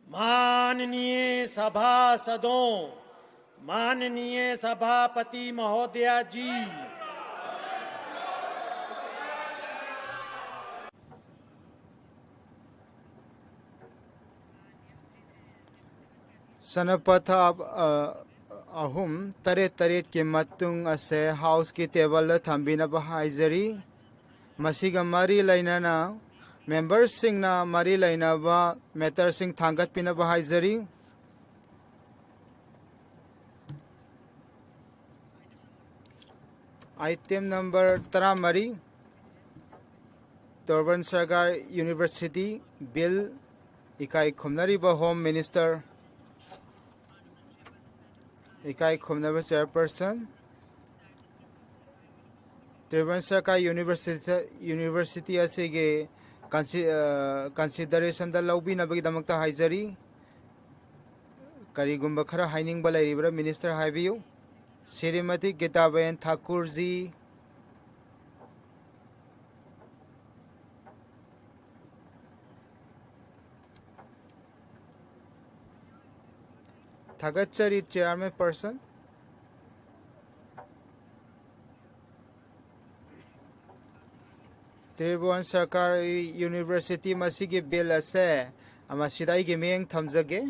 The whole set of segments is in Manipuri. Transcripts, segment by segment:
माननीय सभासदों, माननीय सभापति महोदया जी, सनपथा अहुम तरेत तरेत के मतुंग असे हाउस की टेबल थंबिना हाइजरी मसीगा मरी लाइनाना मेंबर्स सिंगना मरी लाइनाबा मैटर सिंग थांगत पिना हाइजरी आइटम नंबर 13 टर्बन सरकार यूनिवर्सिटी बिल इकाई खुमनरीबा होम मिनिस्टर इकाई खुमनबा चेयरपर्सन टर्बन सरकार यूनिवर्सिटी असिगे कंसिडरेशन दा लौबिनबगिदमक्ता हाइजरी करीगुंबा खरा हाइनिंगबा लैरिब्रा minister हाइबियु Shrimati Geetaben Thakur ji थागतचरी chairman person त्रिभुवन सरकारी यूनिवर्सिटी मसीगी बिल असे अमसिदाई के मेंग थमजगे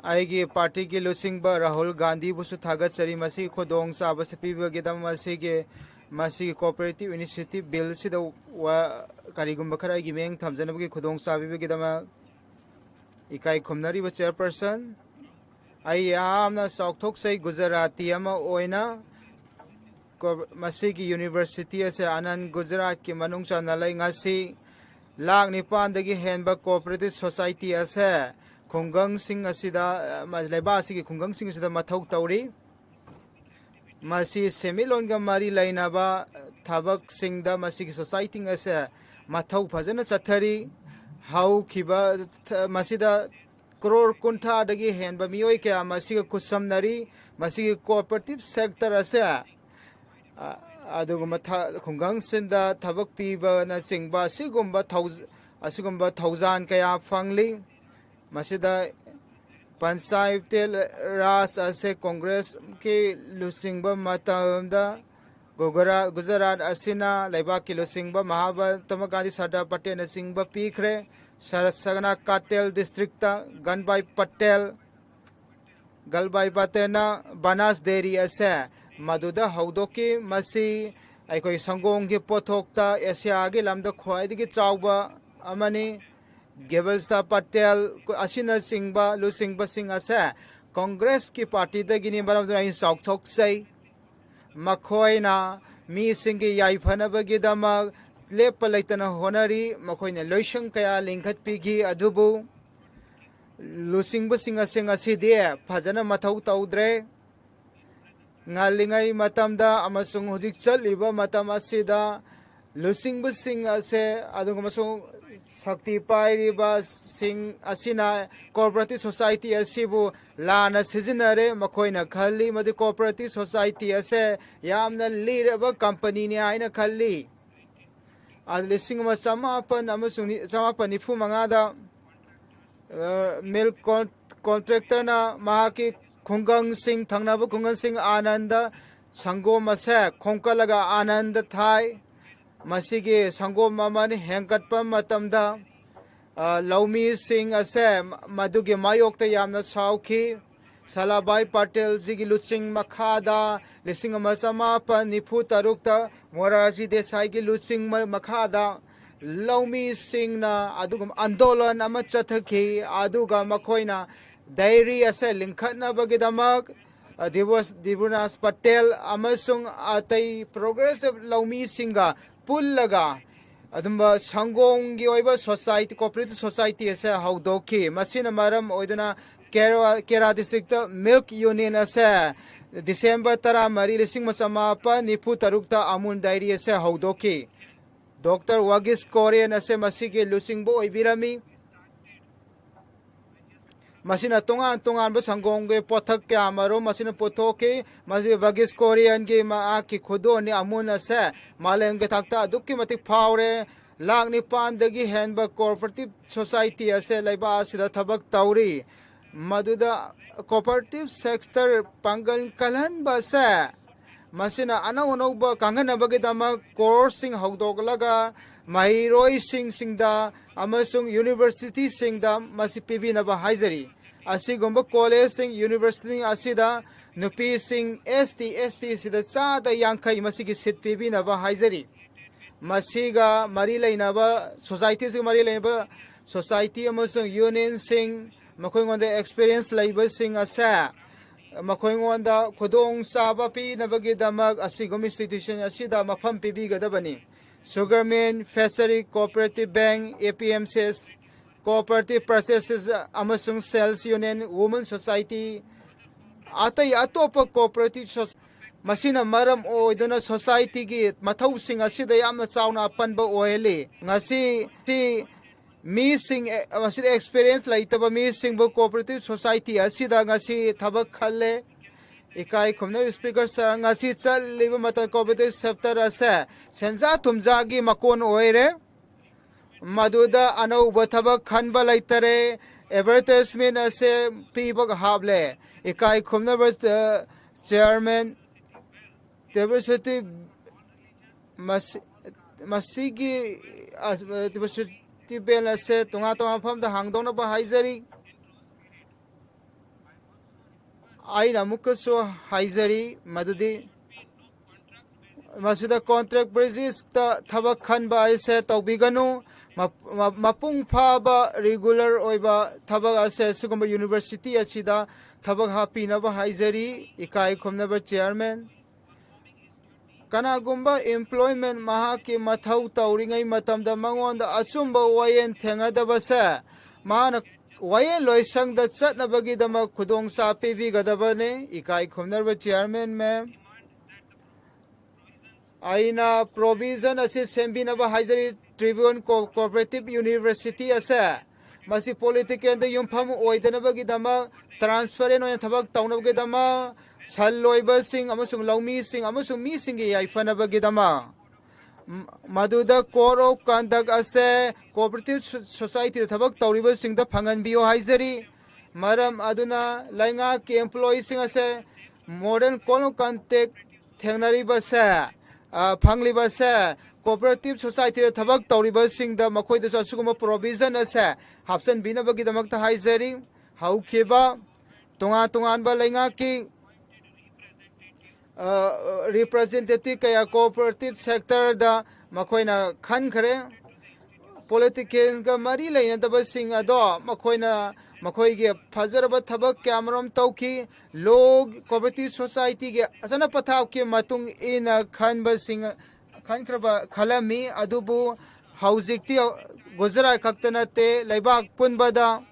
आइगी पार्टी की लुसिंगबा राहुल गांधी बुसु थागतचरी मसी खोदोंग साबसे पीबगेदम मसीगी कोऑपरेटिव इनिशिएटिव बिल सिदा वा करीगुंबा खरा आइगी मेंग थमजनबगी खोदोंग साबीबगेदम इकाई खुमनरीबा चेयरपर्सन आई यामना सौथोकसै गुजराती अमा ओइना मसीगी यूनिवर्सिटी असे आनंद गुजरात के मनुंग चानलाई ngasi लाख निपानदगी हेनबा कोऑपरेटिव सोसाइटी असे खुंगंग सिंह असिदा लेबा असिगी खुंगंग सिंह असिदा मथौ तौरी मसी सेमिलोनगा मारी लाइनाबा थाबक सिंहदा मसीगी सोसाइटी असे मथौ फजना चथरी हाउ खिबा मसीदा करोड़ कुंठादगी हेनबा मियोय के मसीगा कुसमनरी मसीगी कोऑपरेटिव सेक्टर असे खुंगंग सिंदा थबक पीबना चिंगबा असिगुंबा थौजान कया फंगली मसिदा पंचायत राज असे कांग्रेस के लुसिंगबा मतमदा गुजरात असिना लेबा की लुसिंगबा महात्मा गांधी सरदार पटेल न सिंगबा पीखरे सगना काटेल डिस्ट्रिक्ट गलबाई पटेलना बनास डेरी असे मधुदा हौदोकी मसी अखोई संगोंग की पोथोक्ता एशिया के लमदा ख्वाइदगी चावबा अमनी गेबल्सता पटेल असिना सिंगबा लुसिंगबा सिंग असे कांग्रेस की पार्टी दगिनी बरमदुना इन सौथोक्सै मखोइना मी सिंगी याइफनबगिदमा लेप लैतना होनरी मखोइना लोइसंग कया लिंखत पिगी अदुबु लुसिंगबा सिंग असे ngasi दे फजना मथौ तौद्रे ngalingay matamda amasung hujik chaliba matam asida lusingba sing ase adung amasung sakti pairiba sing asina cooperative society asibu lana sizinare makoina khalli madi cooperative society ase yamna liraba company ni aina khalli ad lising ma chamapan amasung chamapan nifu mangada milk contractor na mahaki खुंगंग Singh थंगनाब खुंगंग Singh आनंद संगो मसे खोंकलगा आनंद थाई मसीगे संगो ममन हेंकटप मतमदा लौमी सिंह असे मधुगे मायोक्ता यामना साउखी सलाबाई पटेल जिगी लुचिंग मखादा लिसिंग मसमापन निफु तरुक्ता मोरारजी देसाई की लुचिंग मखादा लौमी सिंह ना आंदोलन अमा चथखी आदुगा मखोइना dairy ase linkhatnabagidamak Dibunas Patel amasung atai progressive laumi singa pullaga adumba sangong gi oiba society cooperative society ase haudoki masina maram oidana Kera district milk union ase December 13,1993 Amul dairy ase haudoki Dr. Wagis Korean ase masigi lusingbo oibirami masina tungan ba sanggong ge pothak kya maro masina pothoke masi Wagis Korean ge ma ki khudo ni Amun ase malem ge thakta dukki matik phawre lak ni pan dagi henba cooperative society ase laiba asida thabak tauri maduda cooperative sector pangal kalan ba sa masina anau ba kangan ba ge dama course haudoglaga mahiroi singda amasung university singda masi pibi na ba haizari asigomba college sing university asida nupi sing ST sida sada yankai masigi sit pibi na ba haizari masiga mari laina ba society sing mari laina ba society amasung union sing makoingonda experience labor sing asa makoingonda khudong saba pi na bagi damag asigom institution asida mafam pibi gadabani Sugarman Fishery Cooperative Bank APMCS Cooperative Processes amasung Sales Union Women Society atay atopa cooperative masina maram o iduna society gi mathau sing asida yamna chawna panba oile ngasi ti missing masida experience laitaba missing bo cooperative society asida ngasi thabak khalle ikai khumna speaker sir ngasi chal liba mata cooperative sector ase senza tumja gi makon oire maduda anau bathabak khanba laitare advertisement ase pibak hable ikai khumna chairman diversity masigi diversity bel ase tunga pham da hangdona ba haizari aina mukaso haizari madudi masida contract basis ta thabak khan ba ase tawbiganu mapung pha ba regular oiba thabak ase sugumba university asida thabak hapi na ba haizari ikai khomna ba chairman kanagumba employment mahaki mathau tauringai matamda mangonda achumba wayen thengadaba sa mana wayen loisang da chatnabagi dama khudong sa pibi gadabane ikai khomnarba chairman ma'am aina provision ase sembinaba haizari tribune cooperative university ase masi political da yumpham oidanabagi dama transparent oina thabak taunabagi dama salloiba sing amasung laumi sing amasung mi sing gi yaifanabagi dama maduda core of conduct ase cooperative society thabak tauriba sing da phangan bio haizari maram aduna lainga ki employees sing ase modern call of contact thengnari ba sa phangli ba sa cooperative society thabak tauriba sing da makhoi da asuguma provision ase hapsan binabagi damak ta haizari haukheba tungan ba lainga ki representative kaya cooperative sector da makoina khan khare politicians ga mari laina daba sing ado makoina makoi ge fajarba thabak kamram tauki log cooperative society ge asana pathaw ke matung ina khan ba sing khan khraba khalami adubu haujikti gujarat khaktana te laibak punbada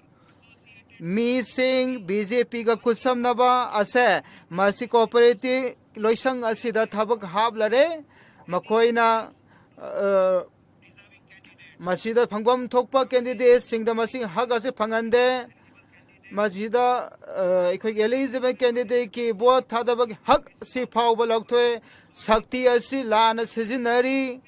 mi sing BJP ga kusamnaba ase masi cooperative loisang asida thabak hablare makoina masida phangwam thokpa candidate singda masing hak ase phangande masida ekhoi eligible candidate ki vote thadabak hak si phawba lokthoi shakti asi lana sijinari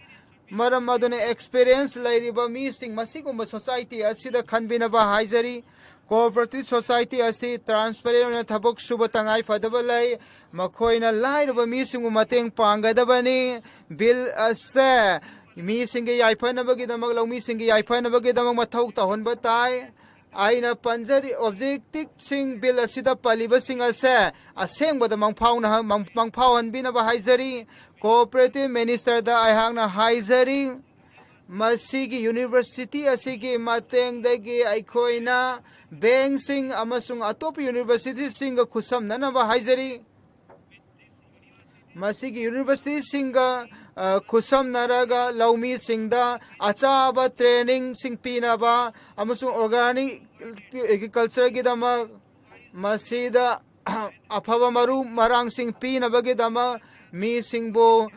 maram adune experience lairiba mi sing masigumba society asida khanbinaba haizari cooperative society asi transparent na thabok suba tangai fadabalai makhoina lairba mi singu mateng pangadabani bill ase mi singi yaifanabagi damak laumi singi yaifanabagi damak mathau tahon batai aina panjari objective sing bill asida paliba sing ase asengba mangphau hanbina ba haizari cooperative minister da aihang na haizari ꯃꯁꯤꯒꯤ ꯌꯨꯅꯤꯚꯔꯁꯤꯇꯤ ꯑꯁꯤꯒꯤ ꯃꯇꯦꯡꯗꯒꯤ ꯑꯩꯈꯣꯏꯅ ꯕꯦꯡꯁꯤꯡ ꯑꯃꯁꯨꯡ ꯑꯇꯣꯞꯄ ꯌꯨꯅꯤꯚꯔꯁꯤꯇꯤꯁꯤꯡꯒ ꯈꯨꯠꯁꯝꯅꯅꯕ ꯍꯥꯏꯖꯔꯤ ꯃꯁꯤꯒꯤ ꯌꯨꯅꯤꯚꯔꯁꯤꯇꯤꯁꯤꯡꯒ ꯈꯨꯠꯁꯝꯅꯔꯒ ꯂꯧꯃꯤꯁꯤꯡꯗ ꯑꯆꯥꯕ ꯇ꯭ꯔꯦꯅꯤꯡꯁꯤꯡ ꯄꯤꯅꯕ ꯑꯃꯁꯨꯡ ꯑꯣꯔꯒꯥꯅꯤꯛ ꯑꯦꯒ꯭ꯔꯤꯀꯜꯆꯔꯒꯤꯗꯃꯛ ꯃꯁꯤꯗ ꯑꯐꯕ ꯃꯔꯨ ꯃꯔꯥꯡꯁꯤꯡ ꯄꯤꯅꯕꯒꯤꯗꯃꯛ ꯃꯤꯁꯤꯡꯕꯨ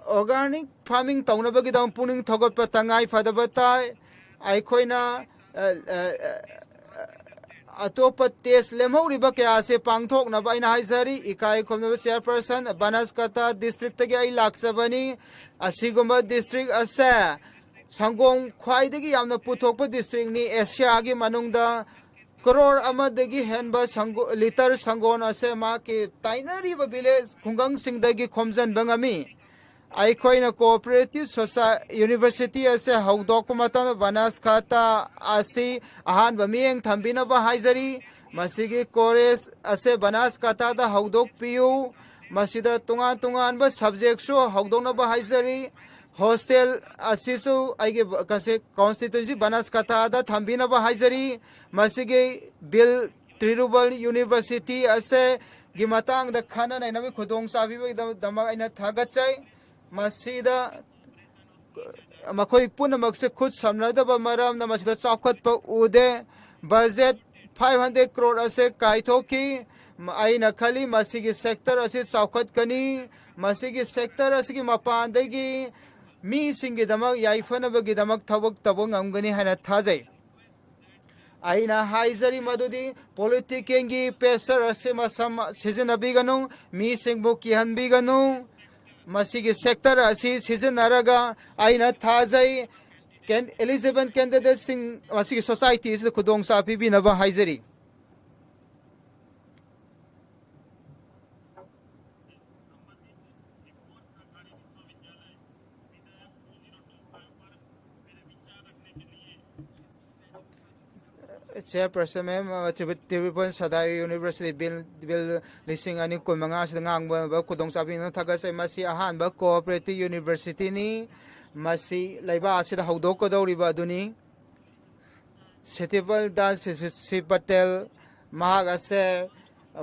organic farming ꯇꯧꯅꯕꯒꯤꯗꯃꯛ ꯄꯨꯛꯅꯤꯡ ꯊꯧꯒꯠꯄ ꯇꯉꯥꯏ ꯐꯗꯕ ꯇꯥꯏ ꯑꯩꯈꯣꯏꯅ ꯑꯇꯣꯞꯄ ꯇꯦꯁ ꯂꯦꯝꯍꯧꯔꯤꯕ ꯀꯌꯥ ꯑꯁꯤ ꯄꯥꯡꯊꯣꯛꯅꯕ ꯑꯩꯅ ꯍꯥꯏꯖꯔꯤ ꯏꯀꯥꯏ ꯈꯨꯝꯅꯕ ꯆꯤꯌꯔꯄꯔꯁꯟ ꯕꯅꯁꯀꯇꯥ ꯗꯤꯁꯇ꯭ꯔꯤꯛꯇꯒꯤ ꯑꯩ ꯂꯥꯛꯆꯕꯅꯤ ꯑꯁꯤꯒꯨꯝꯕ ꯗꯤꯁꯇ꯭ꯔꯤꯛ ꯑꯁꯦ ꯁꯪꯒꯣꯝ ꯈ꯭ꯋꯥꯏꯗꯒꯤ ꯌꯥꯝꯅ ꯄꯨꯊꯣꯛꯄ ꯗꯤꯁꯇ꯭ꯔꯤꯛꯅꯤ ꯑꯦꯁꯤꯌꯥꯒꯤ ꯃꯅꯨꯡꯗ ꯀꯔꯣꯔ ꯑꯃꯗꯒꯤ ꯍꯦꯟꯕ ꯂꯤꯇꯔ ꯁꯪꯒꯣꯝ ꯑꯁꯦ ꯃꯍꯥꯛꯀꯤ ꯇꯥꯏꯅꯔꯤꯕ ꯚꯤꯂꯦꯖ ꯈꯨꯡꯒꯪꯁꯤꯡꯗꯒꯤ ꯈꯣꯝꯖꯤꯟꯕ ꯉꯝꯃꯤ ꯑꯩꯈꯣꯏꯅ ꯀꯣꯑꯣꯄꯔꯦꯇꯤꯚ ꯌꯨꯅꯤꯚꯔꯁꯤꯇꯤ ꯑꯁꯤ ꯍꯧꯗꯣꯛꯄ ꯃꯇꯝꯗ ꯕꯅꯁꯈꯥꯇꯥ ꯑꯁꯤ ꯑꯍꯥꯟꯕ ꯃꯤꯠꯌꯦꯡ ꯊꯝꯕꯤꯅꯕ ꯍꯥꯏꯖꯔꯤ ꯃꯁꯤꯒꯤ ꯀꯣꯂꯦꯖ ꯑꯁꯤ ꯕꯅꯁꯈꯥꯇꯥꯗ ꯍꯧꯗꯣꯛꯄꯤꯌꯨ ꯃꯁꯤꯗ ꯇꯣꯉꯥꯟ ꯇꯣꯉꯥꯟꯕ ꯁꯕꯖꯦꯛꯁꯨ ꯍꯧꯗꯣꯛꯅꯕ ꯍꯥꯏꯖꯔꯤ ꯍꯣꯁꯇꯦꯜ ꯑꯁꯤꯁꯨ ꯑꯩꯒꯤ ꯀꯣꯟꯁꯇꯤꯇ꯭ꯌꯨꯟꯁꯤ ꯕꯅꯁꯈꯥꯇꯥꯗ ꯊꯝꯕꯤꯅꯕ ꯍꯥꯏꯖꯔꯤ ꯃꯁꯤꯒꯤ ꯕꯤꯜ ꯇ꯭ꯔꯤꯔꯨꯕꯜ ꯌꯨꯅꯤꯚꯔꯁꯤꯇꯤ ꯑꯁꯤ ꯒꯤ ꯃꯇꯥꯡꯗ ꯈꯟꯅ ꯅꯩꯅꯕꯒꯤ ꯈꯨꯗꯣꯡꯆꯥꯕꯤꯕꯒꯤꯗꯃꯛ ꯑꯩꯅ ꯊꯥꯒꯠꯆꯩ ꯃꯁꯤꯗ ꯃꯈꯣꯏ ꯄꯨꯝꯅꯃꯛꯁꯦ ꯈꯨꯠ ꯁꯝꯅꯗꯕ ꯃꯔꯝꯅ ꯃꯁꯤꯗ ꯆꯥꯎꯈꯠꯄ ꯎꯗꯦ ꯕꯖꯦꯠ 500 crore ꯑꯁꯤ ꯀꯥꯏꯊꯣꯛꯈꯤ ꯑꯩꯅ ꯈꯜꯂꯤ ꯃꯁꯤꯒꯤ ꯁꯦꯛꯇꯔ ꯑꯁꯤ ꯆꯥꯎꯈꯠꯀꯅꯤ ꯃꯁꯤꯒꯤ ꯁꯦꯛꯇꯔ ꯑꯁꯤꯒꯤ ꯃꯄꯥꯟꯗꯒꯤ ꯃꯤꯁꯤꯡꯒꯤꯗꯃꯛ ꯌꯥꯏꯐꯅꯕꯒꯤꯗꯃꯛ ꯊꯕꯛ ꯇꯧꯕ ꯉꯝꯒꯅꯤ ꯍꯥꯏꯅ ꯊꯥꯖꯩ ꯑꯩꯅ ꯍꯥꯏꯖꯔꯤ ꯃꯗꯨꯗꯤ ꯄꯣꯂꯤꯇꯤꯀꯦꯜꯒꯤ ꯄ꯭रेशर ꯑꯁꯤ ꯃꯁꯝ ꯁꯤꯖꯤꯟꯅꯕꯤꯒꯅꯨ ꯃꯤꯁꯤꯡꯕꯨ ꯀꯤꯍꯟꯕꯤꯒꯅꯨ ꯃꯁꯤꯒꯤ ꯁꯦꯛꯇꯔ ꯑꯁꯤ ꯁꯤꯖꯤꯟꯅꯔꯒ ꯑꯩꯅ ꯊꯥꯖꯩ eligible candidatesꯤꯡ ꯃꯁꯤꯒꯤ ꯁꯣꯁꯥꯏꯇꯤ ꯑꯁꯤꯗ ꯈꯨꯗꯣꯡꯆꯥꯕ ꯄꯤꯕꯤꯅꯕ ꯍꯥꯏꯖꯔꯤ Chairperson Ma'am Tribhuvan Sadai University Bill Lising Ani Kumanga Sida Ngangba Khudongchabi na thagasai masi ahanba cooperative university ni masi laiba asida haudokodoriba aduni Setival Das Patel Mahag ase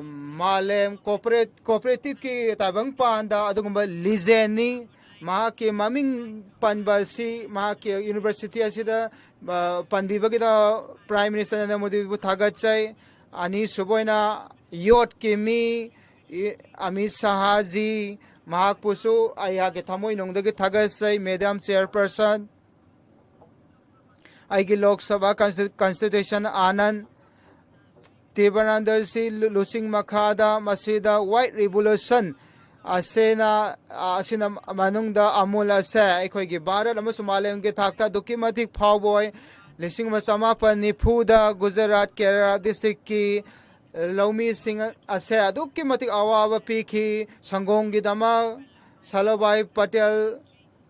Malem cooperative ki tabang panda adugumba Lizeni mahaki maming panbasi mahaki university asida panbibagida prime minister Narendra Modi bu thagatchai ani suboina yot kimi Amit Shah ji mahak pusu aya ke thamoi nongdagi thagasai madam chairperson aigi lok sabha constitution anand Tibanandar si lusing makhada masida white revolution asena manungda amul ase aikoigi bharat amasung malemgi thakta duki matik phawboi lising masamapan nifuda Gujarat Kerala district ki laumi sing ase aduki matik awaba pikhi sangonggi dama Salabhai Patel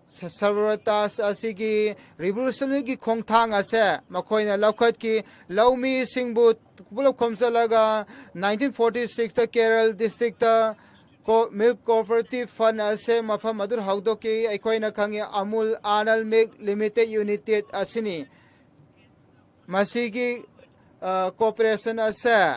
Sarvaratas asigi revolutionary ki khongthang ase makhoina laukhat ki laumi singbu pulap khomsalaga 1946 ta Kerala district ta Milk Cooperative Fund ase mafam adur haudoki aikoina khangi Amul Anal Milk Limited United asini masigi corporation ase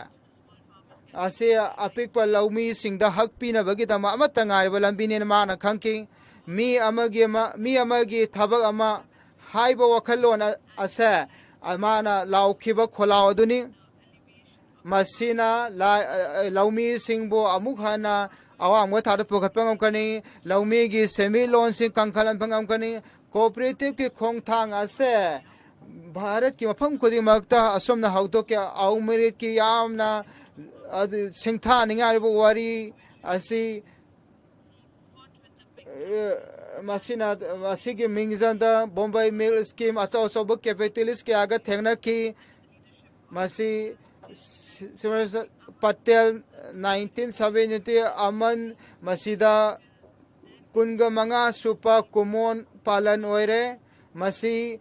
apikpa laumi singda hak pina bagi dama amata ngariba lambini mana khangki mi amagi thabak ama haiba wakhalon ase amana laukhiba kholaw aduni masina laumi singbo amuk hana awang mo thada pukhatpangam kani laumi gi semi loan sing kangkhalan phangam kani cooperative ki khongthang ase Bharat ki mafam khudimakta asomna haudoki aumerit ki yamna singtha ningaribu wari asi masina masigi mingzanda Bombay Mill Scheme achau chauba capitalist ki aga thengna ki masi Patel 1970 aman masida kunga manga supa kumon palan oire masi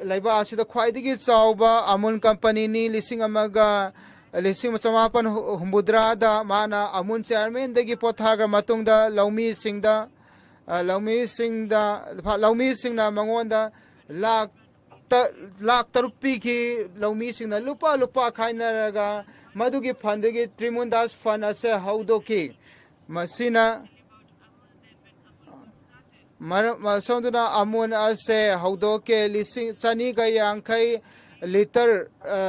laiba asida khwaidigi chauba Amul company ni lising amaga lising chamapan humbudra da mana Amul chairman dagi pothaga matungda laumi singda ꯂꯧꯃꯤꯁꯤꯡꯅ ꯃꯉꯣꯟꯗ ꯂꯥꯛ ꯇꯔꯨꯛ ꯄꯤꯈꯤ ꯂꯧꯃꯤꯁꯤꯡꯅ ꯂꯨꯄꯥ ꯈꯥꯏꯅꯔꯒ ꯃꯗꯨꯒꯤ ꯐꯟꯗꯒꯤ ꯇ꯭ꯔꯤꯃꯨꯟꯗꯥꯁ ꯐꯟ ꯑꯁꯦ ꯍꯧꯗꯣꯛꯈꯤ ꯃꯁꯤꯅ ꯁꯣꯝꯗꯨꯅ ꯑꯃꯨꯟ ꯑꯁꯦ ꯍꯧꯗꯣꯛꯀꯦ 250 ꯂꯤꯇꯔ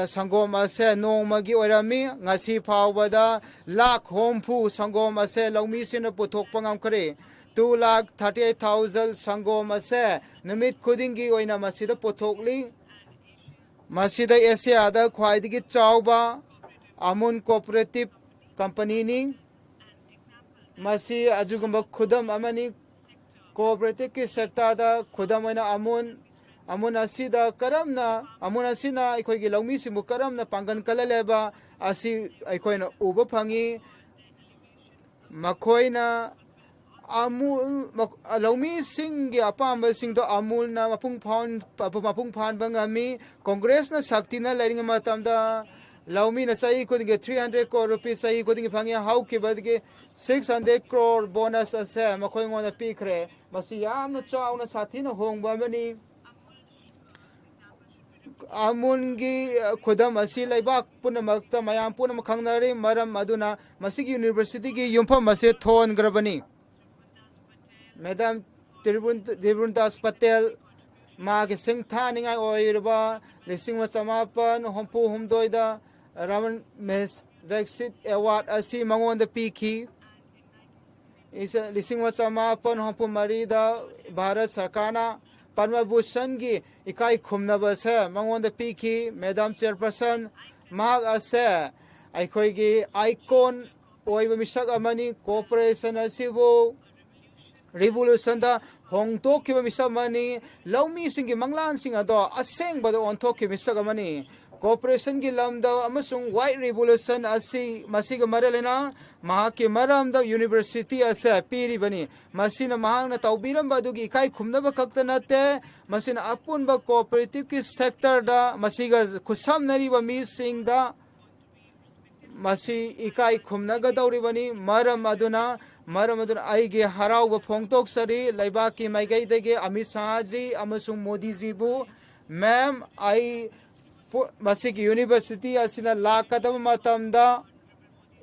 ꯁꯪꯒꯣꯝ ꯑꯁꯦ ꯅꯣꯡꯃꯒꯤ ꯑꯣꯏꯔꯝꯃꯤ ꯉꯁꯤ ꯐꯥꯎꯕꯗ ꯂꯥꯛ 70 ꯁꯪꯒꯣꯝ ꯑꯁꯦ ꯂꯧꯃꯤꯁꯤꯡꯅ ꯄꯨꯊꯣꯛꯄ ꯉꯝꯈ꯭ꯔꯦ 2,38,000 ꯁꯪꯒꯣꯝ ꯑꯁꯦ ꯅꯨꯃꯤꯠ ꯈꯨꯗꯤꯡꯒꯤ ꯑꯣꯏꯅ ꯃꯁꯤꯗ ꯄꯨꯊꯣꯛꯂꯤ ꯃꯁꯤꯗ ꯑꯦꯁꯤꯌꯥꯗ ꯈ꯭ꯋꯥꯏꯗꯒꯤ ꯆꯥꯎꯕ ꯑꯃꯨꯟ ꯀꯣꯑꯣꯄꯔꯦꯇꯤꯚ ꯀꯝꯄꯅꯤꯅꯤ ꯃꯁꯤ ꯑꯗꯨꯒꯨꯝꯕ ꯈꯨꯗꯝ ꯑꯃꯅꯤ ꯀꯣꯑꯣꯄꯔꯦꯇꯤꯚꯀꯤ ꯁꯦꯛꯇꯔꯗ ꯈꯨꯗꯝ ꯑꯣꯏꯅ ꯑꯃꯨꯟ ꯑꯁꯤꯅ ꯑꯩꯈꯣꯏꯒꯤ ꯂꯧꯃꯤꯁꯤꯡꯕꯨ ꯀꯔꯝꯅ ꯄꯥꯡꯒꯜ ꯀꯜꯍꯜꯂꯦꯕ ꯑꯁꯤ ꯑꯩꯈꯣꯏꯅ ꯎꯕ ꯐꯪꯉꯤ ꯃꯈꯣꯏꯅ ꯂꯧꯃꯤꯁꯤꯡꯒꯤ ꯑꯄꯥꯝꯕꯁꯤꯡꯗꯣ ꯑꯃꯨꯜꯅ ꯃꯄꯨꯡ ꯐꯥꯍꯟꯕ ꯉꯝꯃꯤ ꯀꯣꯡꯒ꯭ꯔꯦꯁꯅ ꯁꯛꯇꯤꯅ ꯂꯩꯔꯤꯉꯩ ꯃꯇꯝꯗ ꯂꯧꯃꯤꯅ ꯆꯍꯤ ꯈꯨꯗꯤꯡꯒꯤ 300 crore rupees ꯆꯍꯤ ꯈꯨꯗꯤꯡꯒꯤ ꯐꯪꯉꯤ ꯍꯧꯈꯤꯕꯗꯒꯤ 600 crore ꯕꯣꯅꯁ ꯑꯁꯦ ꯃꯈꯣꯏꯉꯣꯟꯗ ꯄꯤꯈ꯭ꯔꯦ ꯃꯁꯤ ꯌꯥꯝꯅ ꯆꯥꯎꯅ ꯁꯥꯊꯤꯅ ꯍꯣꯡꯕ ꯑꯃꯅꯤ ꯑꯃꯨꯟꯒꯤ ꯈꯨꯗꯝ ꯑꯁꯤ ꯂꯩꯕꯥꯛ ꯄꯨꯝꯅꯃꯛꯇ ꯃꯌꯥꯝ ꯄꯨꯝꯅꯃꯛ ꯈꯪꯅꯔꯤ ꯃꯔꯝ ꯑꯗꯨꯅ ꯃꯁꯤꯒꯤ ꯌꯨꯅꯤꯚꯔꯁꯤꯇꯤꯒꯤ ꯌꯨꯝꯐꯝ ꯑꯁꯤ ꯊꯣꯟꯈ꯭ꯔꯕꯅꯤ ꯃꯦꯗꯥꯝ ꯇ꯭ꯔꯤꯕꯨꯟꯗꯥꯁ ꯄꯇꯦꯜ ꯃꯥꯒꯤ ꯁꯤꯡꯊꯥꯅꯤꯡꯉꯥꯏ ꯑꯣꯏꯔꯤꯕ 1963 ꯔꯃꯟ ꯃꯦꯒꯁꯦꯁꯦ ꯑꯦꯋꯥꯔꯗ ꯑꯁꯤ ꯃꯉꯣꯟꯗ ꯄꯤꯈꯤ 1963 ꯚꯥꯔꯠ ꯁꯔꯀꯥꯔꯅ ꯄꯗꯃ ꯚꯨꯁꯟꯒꯤ ꯏꯀꯥꯏ ꯈꯨꯝꯅꯕꯁꯦ ꯃꯉꯣꯟꯗ ꯄꯤꯈꯤ ꯃꯦꯗꯥꯝ ꯆꯦꯌꯔꯄꯔꯁꯟ ꯃꯍꯥꯛ ꯑꯁꯦ ꯑꯩꯈꯣꯏꯒꯤ ꯑꯥꯏꯀꯣꯟ ꯑꯣꯏꯕ ꯃꯤꯁꯛ ꯑꯃꯅꯤ ꯀooperation ꯑꯁꯤꯕꯨ ꯔꯤꯚꯣꯂꯨꯁꯟꯗ ꯍꯣꯡꯗꯣꯛꯈꯤꯕ ꯃꯤꯁꯛ ꯑꯃꯅꯤ ꯂꯧꯃꯤꯁꯤꯡꯒꯤ ꯃꯪꯂꯥꯟꯁꯤꯡ ꯑꯗꯣ ꯑꯁꯦꯡꯕꯗ ꯑꯣꯟꯊꯣꯛꯈꯤꯕ ꯃꯤꯁꯛ ꯑꯃꯅꯤ ꯀooperationꯒꯤ ꯂꯝꯗ ꯑꯃꯁꯨꯡ ꯋꯥꯏꯠ ꯔꯤꯚꯣꯂꯨꯁꯟ ꯑꯁꯤ ꯃꯁꯤꯒ ꯃꯔꯤ ꯂꯩꯅ ꯃꯍꯥꯛꯀꯤ ꯃꯔꯝꯗ ꯌꯨꯅꯤꯚꯔꯁꯤꯇꯤ ꯑꯁꯦ ꯄꯤꯔꯤꯕꯅꯤ ꯃꯁꯤꯅ ꯃꯍꯥꯛꯅ ꯇꯧꯕꯤꯔꯝꯕ ꯑꯗꯨꯒꯤ ꯏꯀꯥꯏ ꯈꯨꯝꯅꯕ ꯈꯛꯇ ꯅꯠꯇꯦ ꯃꯁꯤꯅ ꯑꯄꯨꯟꯕ ꯀooperativeꯀꯤ ꯁꯦꯛꯇꯔꯗ ꯃꯁꯤꯒ ꯈꯨꯠꯁꯝꯅꯔꯤꯕ ꯃꯤꯁꯤꯡꯗ ꯃꯁꯤ ꯏꯀꯥꯏ ꯈꯨꯝꯅꯒꯗꯧꯔꯤꯕꯅꯤ ꯃꯔꯝ ꯑꯗꯨꯅ ꯑꯩꯒꯤ ꯍꯔꯥꯎꯕ ꯐꯣꯡꯗꯣꯛꯆꯔꯤ ꯂꯩꯕꯥꯛꯀꯤ ꯃꯥꯏꯀꯩꯗꯒꯤ ꯑꯃꯤꯠ ꯁꯥꯍꯖꯤ ꯑꯃꯁꯨꯡ ꯃꯣꯗꯤꯖꯤꯕꯨ ꯃꯦꯝ ꯑꯩ ꯃꯁꯤꯒꯤ ꯌꯨꯅꯤꯚꯔꯁꯤꯇꯤ ꯑꯁꯤꯅ ꯂꯥꯛꯀꯗꯕ ꯃꯇꯝꯗ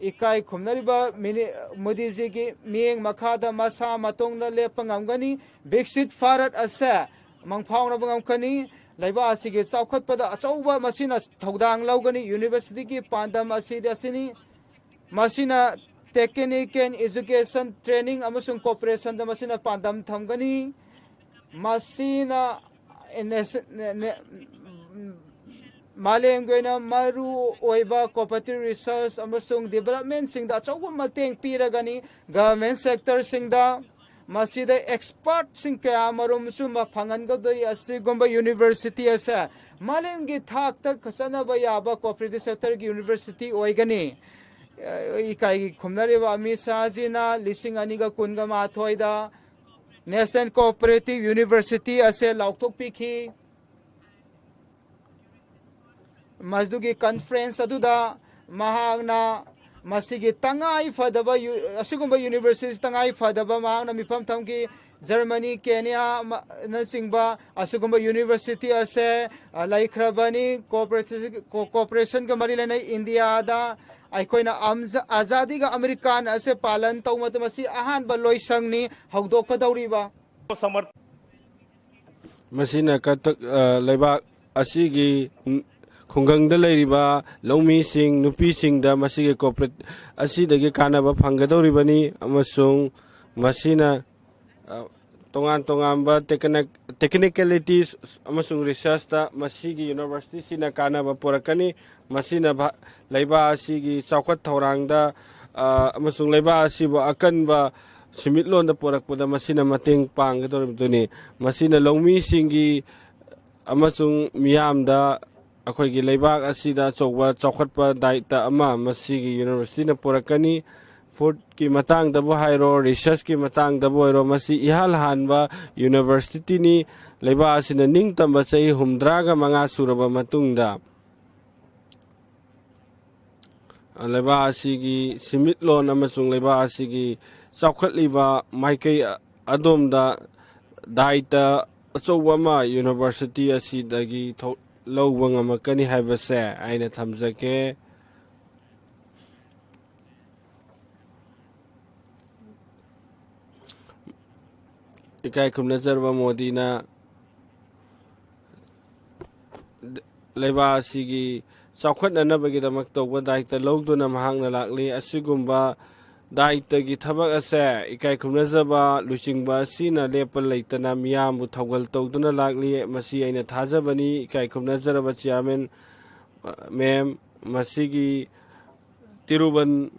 ꯏꯀꯥꯏ ꯈꯨꯝꯅꯔꯤꯕ ꯃꯣꯗꯤꯖꯤꯒꯤ ꯃꯤꯠꯌꯦꯡ ꯃꯈꯥꯗ ꯃꯁꯥ ꯃꯇꯣꯡꯗ ꯂꯦꯞꯄ ꯉꯝꯒꯅꯤ ꯕꯤꯛꯁꯤꯠ ꯚꯥꯔꯠ ꯑꯁꯦ ꯃꯪꯐꯥꯎꯅꯕ ꯉꯝꯒꯅꯤ ꯂꯩꯕꯥꯛ ꯑꯁꯤꯒꯤ ꯆꯥꯎꯈꯠꯄꯗ ꯑꯆꯧꯕ ꯃꯁꯤꯅ ꯊꯧꯗꯥꯡ ꯂꯧꯒꯅꯤ ꯌꯨꯅꯤꯚꯔꯁꯤꯇꯤꯒꯤ ꯄꯥꯟꯗꯝ ꯑꯁꯤꯅꯤ ꯃꯁꯤꯅ ꯇꯦꯛꯅꯤꯀꯦꯜ ꯏꯗꯨꯀꯦꯁꯟ ꯇ꯭ꯔꯦꯅꯤꯡ ꯑꯃꯁꯨꯡ ꯀooperationsꯗ ꯃꯁꯤꯅ ꯄꯥꯟꯗꯝ ꯊꯝꯒꯅꯤ ꯃꯁꯤꯅ ꯃꯥꯂꯦꯝꯒꯤ ꯑꯣꯏꯅ ꯃꯔꯨ ꯑꯣꯏꯕ ꯀooperatitive ꯔꯤꯁꯔꯁ ꯑꯃꯁꯨꯡ ꯗꯤꯕꯦꯂꯞꯃꯦꯟꯁꯤꯡꯗ ꯑꯆꯧꯕ ꯃꯇꯦꯡ ꯄꯤꯔꯒꯅꯤ ꯒꯚꯔꯟꯃꯦꯟꯠ ꯁꯦꯛꯇꯔꯁꯤꯡꯗ ꯃꯁꯤꯗ ꯑꯦꯛꯁꯄꯔꯠꯁꯤꯡ ꯀꯌꯥ ꯃꯔꯨꯝꯁꯨ ꯑꯁꯤꯒꯨꯝꯕ ꯌꯨꯅꯤꯚꯔꯁꯤꯇꯤ ꯑꯁꯦ ꯃꯥꯂꯦꯝꯒꯤ ꯊꯥꯛꯇ ꯆꯠꯅꯕ ꯌꯥꯕ ꯀooperatitive ꯁꯦꯛꯇꯔꯒꯤ ꯌꯨꯅꯤꯚꯔꯁꯤꯇꯤ ꯑꯣꯏꯒꯅꯤ ꯏꯀꯥꯏꯒꯤ ꯈꯨꯝꯅꯔꯤꯕ ꯑꯃꯤꯠ ꯁꯥꯍꯖꯤꯅ 2012 ꯅꯦꯁꯅꯦꯜ ꯀooperatitive ꯌꯨꯅꯤꯚꯔꯁꯤꯇꯤ ꯑꯁꯦ ꯂꯥꯎꯊꯣꯛꯄꯤꯈꯤ ꯃꯗꯨꯒꯤ ꯀꯟꯐꯔꯦꯟꯁ ꯑꯗꯨꯗ ꯃꯍꯥꯛꯅ ꯃꯁꯤꯒꯤ ꯇꯉꯥꯏ ꯐꯗꯕ ꯑꯁꯤꯒꯨꯝꯕ ꯌꯨꯅꯤꯚꯔꯁꯤꯇꯤ ꯇꯉꯥꯏ ꯐꯗꯕ ꯃꯍꯥꯛꯅ ꯃꯤꯐꯝ ꯊꯝꯈꯤ ꯖꯔꯃꯅꯤ ꯀꯦꯅꯤꯌꯥ ꯅꯆꯤꯡꯕ ꯑꯁꯤꯒꯨꯝꯕ ꯌꯨꯅꯤꯚꯔꯁꯤꯇꯤ ꯑꯁꯦ ꯂꯩꯈ꯭ꯔꯕꯅꯤ ꯀooperationsꯒ ꯃꯔꯤ ꯂꯩꯅꯩ ꯏꯟꯗꯤꯌꯥꯗ ꯑꯩꯈꯣꯏꯅ ꯑꯖꯥꯗꯤꯒ ꯑꯃꯦꯔꯤꯀꯥꯟ ꯑꯁꯦ ꯄꯥꯂꯟ ꯇꯧꯕ ꯃꯇꯝ ꯑꯁꯤ ꯑꯍꯥꯟꯕ ꯂꯣꯏꯁꯪꯅꯤ ꯍꯧꯗꯣꯛꯀꯗꯧꯔꯤꯕ ꯃꯁꯤꯅ ꯂꯩꯕꯥꯛ ꯑꯁꯤꯒꯤ ꯈꯨꯡꯒꯪꯗ ꯂꯩꯔꯤꯕ ꯂꯧꯃꯤꯁꯤꯡ ꯅꯨꯄꯤꯁꯤꯡꯗ ꯃꯁꯤꯒꯤ ꯀooperate ꯑꯁꯤꯗꯒꯤ ꯀꯥꯟꯅꯕ ꯐꯪꯒꯗꯧꯔꯤꯕꯅꯤ ꯑꯃꯁꯨꯡ ꯃꯁꯤꯅ ꯇꯣꯉꯥꯟ ꯇꯣꯉꯥꯟꯕ ꯇꯦꯛꯅꯤꯀꯦꯂꯤꯇꯤꯁ ꯑꯃꯁꯨꯡ ꯔꯤꯁꯔꯁꯇ ꯃꯁꯤꯒꯤ ꯌꯨꯅꯤꯚꯔꯁꯤꯇꯤꯁꯤꯅ ꯀꯥꯟꯅꯕ ꯄꯨꯔꯛꯀꯅꯤ ꯃꯁꯤꯅ ꯂꯩꯕꯥꯛ ꯑꯁꯤꯒꯤ ꯆꯥꯎꯈꯠ ꯊꯧꯔꯥꯡꯗ ꯑꯃꯁꯨꯡ ꯂꯩꯕꯥꯛ ꯑꯁꯤꯕꯨ ꯑꯀꯟꯕ ꯁꯦꯟꯃꯤꯠꯂꯣꯟꯗ ꯄꯨꯔꯛꯄꯗ ꯃꯁꯤꯅ ꯃꯇꯦꯡ ꯄꯥꯡꯒꯗꯧꯔꯤꯕꯗꯨꯅꯤ ꯃꯁꯤꯅ ꯂꯧꯃꯤꯁꯤꯡꯒꯤ ꯑꯃꯁꯨꯡ ꯃꯤꯌꯥꯝꯗ ꯑꯩꯈꯣꯏꯒꯤ ꯂꯩꯕꯥꯛ ꯑꯁꯤꯗ ꯑꯆꯧꯕ ꯆꯥꯎꯈꯠꯄ ꯗꯥꯏꯇ ꯑꯃ ꯃꯁꯤꯒꯤ ꯌꯨꯅꯤꯚꯔꯁꯤꯇꯤꯅ ꯄꯨꯔꯛꯀꯅꯤ ꯐꯨꯗꯀꯤ ꯃꯇꯥꯡꯗꯕꯨ ꯍꯥꯏꯔꯣ ꯔꯤꯁꯔꯁꯀꯤ ꯃꯇꯥꯡꯗꯕꯨ ꯑꯣꯏꯔꯣ ꯃꯁꯤ ꯏꯍꯥꯟ ꯍꯥꯟꯕ ꯌꯨꯅꯤꯚꯔꯁꯤꯇꯤꯅꯤ ꯂꯩꯕꯥꯛ ꯑꯁꯤꯅ ꯅꯤꯡꯇꯝꯕ ꯆꯍꯤ 85 ꯁꯨꯔꯕ ꯃꯇꯨꯡꯗ ꯂꯩꯕꯥꯛ ꯑꯁꯤꯒꯤ ꯁꯦꯟꯃꯤꯠꯂꯣꯟ ꯑꯃꯁꯨꯡ ꯂꯩꯕꯥꯛ ꯑꯁꯤꯒꯤ ꯆꯥꯎꯈꯠꯂꯤꯕ ꯃꯥꯏꯀꯩ ꯑꯗꯣꯝꯗ ꯗꯥꯏꯇ ꯑꯆꯧꯕ ꯑꯃ ꯌꯨꯅꯤꯚꯔꯁꯤꯇꯤ ꯑꯁꯤꯗꯒꯤ ꯂꯧꯕ ꯉꯝꯃꯛꯀꯅꯤ ꯍꯥꯏꯕꯁꯦ ꯑꯩꯅ ꯊꯝꯖꯒꯦ꯫ ꯏꯀꯥꯏ ꯈꯨꯝꯅꯖꯔꯕ ꯃꯣꯗꯤꯅ ꯂꯩꯕꯥꯛ ꯑꯁꯤꯒꯤ ꯆꯥꯎꯈꯠꯅꯅꯕꯒꯤꯗꯃꯛ ꯇꯧꯕ ꯗꯥꯏꯇ ꯂꯧꯗꯨꯅ ꯃꯍꯥꯛꯅ ꯂꯥꯛꯂꯤ꯫ ꯑꯁꯤꯒꯨꯝꯕ ꯗꯥꯏꯇꯒꯤ ꯊꯕꯛ ꯑꯁꯦ ꯏꯀꯥꯏ ꯈꯨꯝꯅꯖꯕ ꯂꯨꯆꯤꯡꯕ ꯑꯁꯤꯅ ꯂꯦꯞꯄ ꯂꯩꯇꯅ ꯃꯤꯌꯥꯝꯕꯨ ꯊꯧꯒꯜ ꯇꯧꯗꯨꯅ ꯂꯥꯛꯂꯤ꯫ ꯃꯁꯤ ꯑꯩꯅ ꯊꯥꯖꯕꯅꯤ꯫ ꯏꯀꯥꯏ ꯈꯨꯝꯅꯖꯔꯕ ꯆꯤꯌꯥꯔꯃꯦꯟ ꯃꯦꯝ, ꯃꯁꯤꯒꯤ ꯇꯤꯔꯨꯕꯟ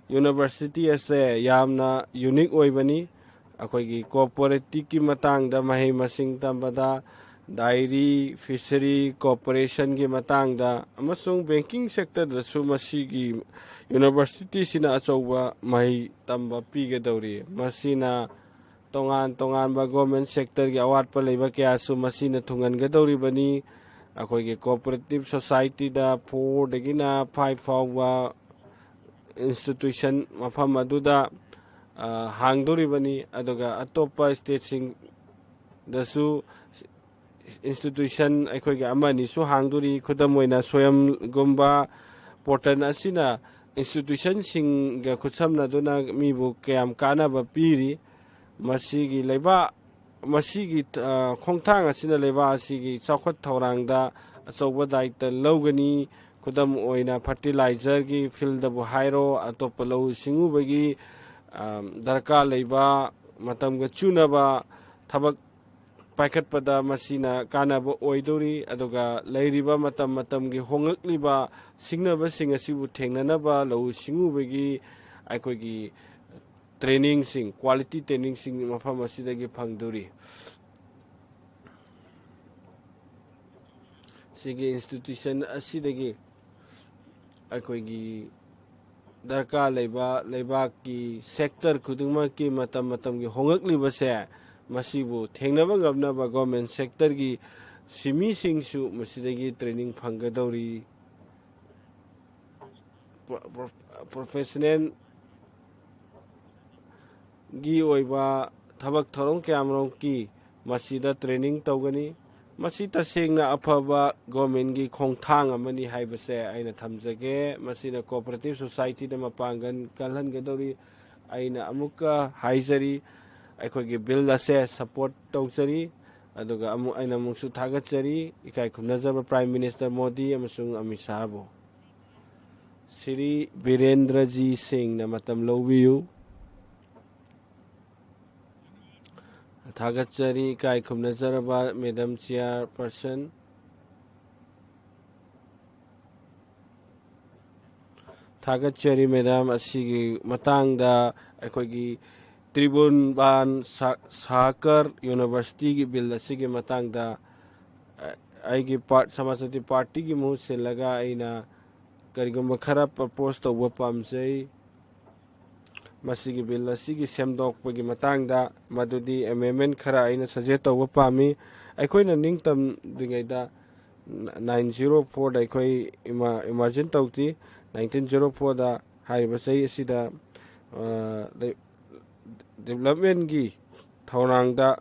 ꯌꯨꯅꯤꯚꯔꯁꯤꯇꯤ ꯑꯁꯦ ꯌꯥꯝꯅ ꯌꯨꯅꯤꯛ ꯑꯣꯏꯕꯅꯤ꯫ ꯑꯩꯈꯣꯏꯒꯤ ꯀꯣꯑꯣꯄꯔꯦꯇꯤꯚꯀꯤ ꯃꯇꯥꯡꯗ ꯃꯍꯩ ꯃꯁꯤꯡ ꯇꯝꯕꯗ, ꯗꯥꯏꯔꯤ ꯐꯤꯁꯔꯤ ꯀꯣꯑꯣꯄꯔꯦꯁꯟꯒꯤ ꯃꯇꯥꯡꯗ ꯑꯃꯁꯨꯡ ꯕꯦꯡꯀꯤꯡ ꯁꯦꯛꯇꯔꯗꯁꯨ ꯃꯁꯤꯒꯤ ꯌꯨꯅꯤꯚꯔꯁꯤꯇꯤꯁꯤꯅ ꯑꯆꯧꯕ ꯃꯍꯩ ꯇꯝꯕ ꯄꯤꯒꯗꯧꯔꯤ꯫ ꯃꯁꯤꯅ ꯇꯣꯉꯥꯟ ꯇꯣꯉꯥꯟꯕ ꯒꯣꯔꯃꯦꯟ ꯁꯦꯛꯇꯔꯒꯤ ꯑꯋꯥꯠꯄ ꯂꯩꯕ ꯀꯌꯥꯁꯨ ꯃꯁꯤꯅ ꯊꯨꯡꯍꯟꯒꯗꯧꯔꯤꯕꯅꯤ꯫ ꯑꯩꯈꯣꯏꯒꯤ ꯀꯣꯑꯣꯄꯔꯦꯇꯤꯚ ꯁꯣꯁꯥꯏꯇꯤꯗ 4ꯗꯒꯤꯅ 5 ꯐꯥꯎꯕ ꯏꯟꯁꯇꯤꯇ꯭ꯌꯨꯁꯟ ꯃꯐꯝ ꯑꯗꯨꯗ ꯍꯥꯡꯗꯧꯔꯤꯕꯅꯤ꯫ ꯑꯗꯨꯒ ꯑꯇꯣꯞꯄ ꯁ꯭ꯇꯦꯠꯁꯤꯡꯗꯁꯨ ꯏꯟꯁꯇꯤꯇ꯭ꯌꯨꯁꯟ ꯑꯩꯈꯣꯏꯒꯤ ꯑꯃꯅꯤꯁꯨ ꯍꯥꯡꯗꯣꯔꯤ꯫ ꯈꯨꯗꯝ ꯑꯣꯏꯅ ꯁꯣꯌꯝꯒꯨꯝꯕ ꯄꯣꯔꯇꯜ ꯑꯁꯤꯅ ꯏꯟꯁꯇꯤꯇ꯭ꯌꯨꯁꯟꯁꯤꯡꯒ ꯈꯨꯠꯁꯝꯅꯗꯨꯅ ꯃꯤꯕꯨ ꯀꯌꯥꯝ ꯀꯥꯟꯅꯕ ꯄꯤꯔꯤ꯫ ꯃꯁꯤꯒꯤ ꯈꯣꯡꯊꯥꯡ ꯑꯁꯤꯅ ꯂꯩꯕꯥꯛ ꯑꯁꯤꯒꯤ ꯆꯥꯎꯈꯠ ꯊꯧꯔꯥꯡꯗ ꯑꯆꯧꯕ ꯗꯥꯏꯇ ꯂꯧꯒꯅꯤ꯫ ꯈꯨꯗꯝ ꯑꯣꯏꯅ ꯐꯔꯇꯤꯂꯥꯏꯖꯔꯒꯤ ꯐꯤꯜꯗꯕꯨ ꯍꯥꯏꯔꯣ, ꯑꯇꯣꯞꯄ ꯂꯧꯎ ꯁꯤꯡꯎꯕꯒꯤ ꯗꯔꯀꯥꯔ ꯂꯩꯕ ꯃꯇꯝꯒ ꯆꯨꯅꯕ ꯊꯕꯛ ꯄꯥꯏꯈꯠꯄꯗ ꯃꯁꯤꯅ ꯀꯥꯟꯅꯕ ꯑꯣꯏꯗꯧꯔꯤ꯫ ꯑꯗꯨꯒ ꯂꯩꯔꯤꯕ ꯃꯇꯝ ꯃꯇꯝꯒꯤ ꯍꯣꯡꯂꯛꯂꯤꯕ ꯁꯤꯡꯅꯕꯁꯤꯡ ꯑꯁꯤꯕꯨ ꯊꯦꯡꯅꯅꯕ ꯂꯧꯎ ꯁꯤꯡꯎꯕꯒꯤ ꯑꯩꯈꯣꯏꯒꯤ ꯇ꯭ꯔꯦꯅꯤꯡꯁꯤꯡ, ꯀ꯭ꯋꯥꯂꯤꯇꯤ ꯇ꯭ꯔꯦꯅꯤꯡꯁꯤꯡ ꯃꯐꯝ ꯑꯁꯤꯗꯒꯤ ꯐꯪꯗꯧꯔꯤ꯫ ꯁꯤꯒꯤ ꯏꯟꯁꯇꯤꯇ꯭ꯌꯨꯁꯟ ꯑꯁꯤꯗꯒꯤ ꯑꯩꯈꯣꯏꯒꯤ ꯗꯔꯀꯥꯔ ꯂꯩꯕ ꯂꯩꯕꯥꯛꯀꯤ ꯁꯦꯛꯇꯔ ꯈꯨꯗꯤꯡꯃꯛꯀꯤ ꯃꯇꯝ ꯃꯇꯝꯒꯤ ꯍꯣꯡꯂꯛꯂꯤꯕꯁꯦ ꯃꯁꯤꯕꯨ ꯊꯦꯡꯅꯕ ꯉꯝꯅꯕ ꯒꯣꯔꯃꯦꯟ ꯁꯦꯛꯇꯔꯒꯤ ꯁꯤꯟꯃꯤꯁꯤꯡꯁꯨ ꯃꯁꯤꯗꯒꯤ ꯇ꯭ꯔꯦꯅꯤꯡ ꯐꯪꯒꯗꯧꯔꯤ꯫ ꯄ꯭ꯔꯣꯐꯦꯁꯅꯦꯜꯒꯤ ꯑꯣꯏꯕ ꯊꯕꯛ ꯊꯧꯔꯝ ꯀꯌꯥꯃꯔꯣꯝꯒꯤ ꯃꯁꯤꯗ ꯇ꯭ꯔꯦꯅꯤꯡ ꯇꯧꯒꯅꯤ꯫ ꯃꯁꯤ ꯇꯁꯦꯡꯅ ꯑꯐꯕ ꯒꯣꯔꯃꯦꯟꯒꯤ ꯈꯣꯡꯊꯥꯡ ꯑꯃꯅꯤ ꯍꯥꯏꯕꯁꯦ ꯑꯩꯅ ꯊꯝꯖꯒꯦ꯫ ꯃꯁꯤꯅ ꯀꯣꯑꯣꯄꯔꯦꯇꯤꯚ ꯁꯣꯁꯥꯏꯇꯤꯗ ꯃꯄꯥꯡꯒꯜ ꯀꯜꯍꯟꯒꯗꯧꯔꯤ꯫ ꯑꯩꯅ ꯑꯃꯨꯛꯀ ꯍꯥꯏꯖꯔꯤ, ꯑꯩꯈꯣꯏꯒꯤ ꯕꯤꯜ ꯑꯁꯦ ꯁꯄꯣꯔꯠ ꯇꯧꯖꯔꯤ꯫ ꯑꯗꯨꯒ ꯑꯩꯅ ꯑꯃꯨꯛꯁꯨ ꯊꯥꯒꯠꯆꯔꯤ ꯏꯀꯥꯏ ꯈꯨꯝꯅꯖꯕ ꯄ꯭ꯔꯥꯏꯝ ꯃꯤꯅꯤꯁꯇꯔ ꯃꯣꯗꯤ ꯑꯃꯁꯨꯡ ꯑꯃꯤꯠ ꯁꯥꯍꯕꯨ꯫ ꯁ꯭ꯔꯤ ꯕꯤꯔꯦꯟꯗ꯭ꯔꯖꯤ ꯁꯤꯡꯅ ꯃꯇꯝ ꯂꯧꯕꯤꯌꯨ꯫ ꯊꯥꯒꯠꯆꯔꯤ ꯏꯀꯥꯏ ꯈꯨꯝꯅꯖꯔꯕ ꯃꯦꯗꯥꯝ ꯆꯤꯌꯥꯔꯄꯔꯁꯟ, ꯊꯥꯒꯠꯆꯔꯤ ꯃꯦꯗꯥꯝ ꯑꯁꯤꯒꯤ ꯃꯇꯥꯡꯗ ꯑꯩꯈꯣꯏꯒꯤ ꯇ꯭ꯔꯤꯕꯨꯟꯕꯥꯟ ꯁꯍꯀꯔ ꯌꯨꯅꯤꯚꯔꯁꯤꯇꯤꯒꯤ ꯕꯤꯜ ꯑꯁꯤꯒꯤ ꯃꯇꯥꯡꯗ ꯑꯩꯒꯤ ꯁꯃꯥꯖꯋꯥꯗꯤ ꯄꯥꯔꯇꯤꯒꯤ ꯃꯍꯨꯠ ꯁꯤꯜꯂꯒ ꯑꯩꯅ ꯀꯔꯤꯒꯨꯝꯕ ꯈꯔ ꯄ꯭ꯔꯄꯣꯖ ꯇꯧꯕ ꯄꯥꯝꯖꯩ꯫ ꯃꯁꯤꯒꯤ ꯕꯤꯜ ꯑꯁꯤꯒꯤ ꯁꯦꯝꯗꯣꯛꯄꯒꯤ ꯃꯇꯥꯡꯗ ꯃꯗꯨꯗꯤ ꯑꯦꯃꯦꯟꯃꯦꯟ ꯈꯔ ꯑꯩꯅ ꯁꯖꯦꯁ ꯇꯧꯕ ꯄꯥꯝꯃꯤ꯫ ꯑꯩꯈꯣꯏꯅ ꯅꯤꯡꯇꯝꯗ꯭ꯔꯤꯉꯩꯗ 904ꯗ ꯑꯩꯈꯣꯏ ꯏꯃꯥꯖꯤꯟ ꯇꯧꯈꯤ꯫ 1904ꯗ ꯍꯥꯏꯔꯤꯕ ꯆꯍꯤ ꯑꯁꯤꯗ ꯗꯤꯕꯦꯂꯞꯃꯦꯟꯒꯤ ꯊꯧꯔꯥꯡꯗ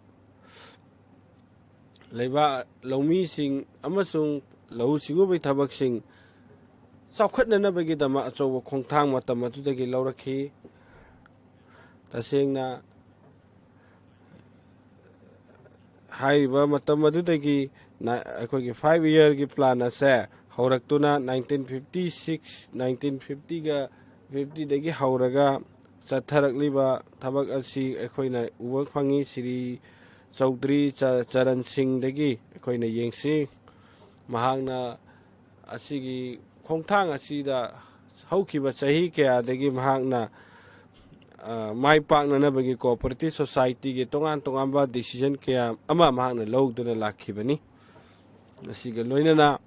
ꯂꯩꯕꯥꯛ ꯂꯧꯃꯤꯁꯤꯡ ꯑꯃꯁꯨꯡ ꯂꯧꯎ ꯁꯤꯡꯎꯕꯒꯤ ꯊꯕꯛꯁꯤꯡ ꯆꯥꯎꯈꯠꯅꯅꯕꯒꯤꯗꯃꯛ ꯑꯆꯧꯕ ꯈꯣꯡꯊꯥꯡ ꯃꯇꯝ ꯑꯗꯨꯗꯒꯤ ꯂꯧꯔꯛꯈꯤ꯫ ꯇꯁꯦꯡꯅ ꯍꯥꯏꯔꯤꯕ ꯃꯇꯝ ꯑꯗꯨꯗꯒꯤ ꯑꯩꯈꯣꯏꯒꯤ 5 ꯏꯌꯔꯒꯤ ꯄ꯭ꯂꯥꯟ ꯑꯁꯦ ꯍꯧꯔꯛꯇꯨꯅ 1950ꯗꯒꯤ ꯍꯧꯔꯒ ꯆꯠꯊꯔꯛꯂꯤꯕ ꯊꯕꯛ ꯑꯁꯤ ꯑꯩꯈꯣꯏꯅ ꯎꯕ ꯐꯪꯉꯤ꯫ ꯁ꯭ꯔꯤ ꯆꯧꯙꯔꯤ ꯆꯔꯟ ꯁꯤꯡꯗꯒꯤ ꯑꯩꯈꯣꯏꯅ ꯌꯦꯡꯁꯤ꯫ ꯃꯍꯥꯛꯅ ꯑꯁꯤꯒꯤ ꯈꯣꯡꯊꯥꯡ ꯑꯁꯤꯗ ꯍꯧꯈꯤꯕ ꯆꯍꯤ ꯀꯌꯥꯗꯒꯤ ꯃꯍꯥꯛꯅ ꯃꯥꯏ ꯄꯥꯛꯅꯅꯕꯒꯤ ꯀꯣꯑꯣꯄꯔꯦꯇꯤꯚ ꯁꯣꯁꯥꯏꯇꯤꯒꯤ ꯇꯣꯉꯥꯟ ꯇꯣꯉꯥꯟꯕ ꯗꯤꯁꯤꯖꯟ ꯀꯌꯥ ꯑꯃ ꯃꯍꯥꯛꯅ ꯂꯧꯗꯨꯅ ꯂꯥꯛꯈꯤꯕꯅꯤ꯫ ꯃꯁꯤꯒ ꯂꯣꯏꯅꯅ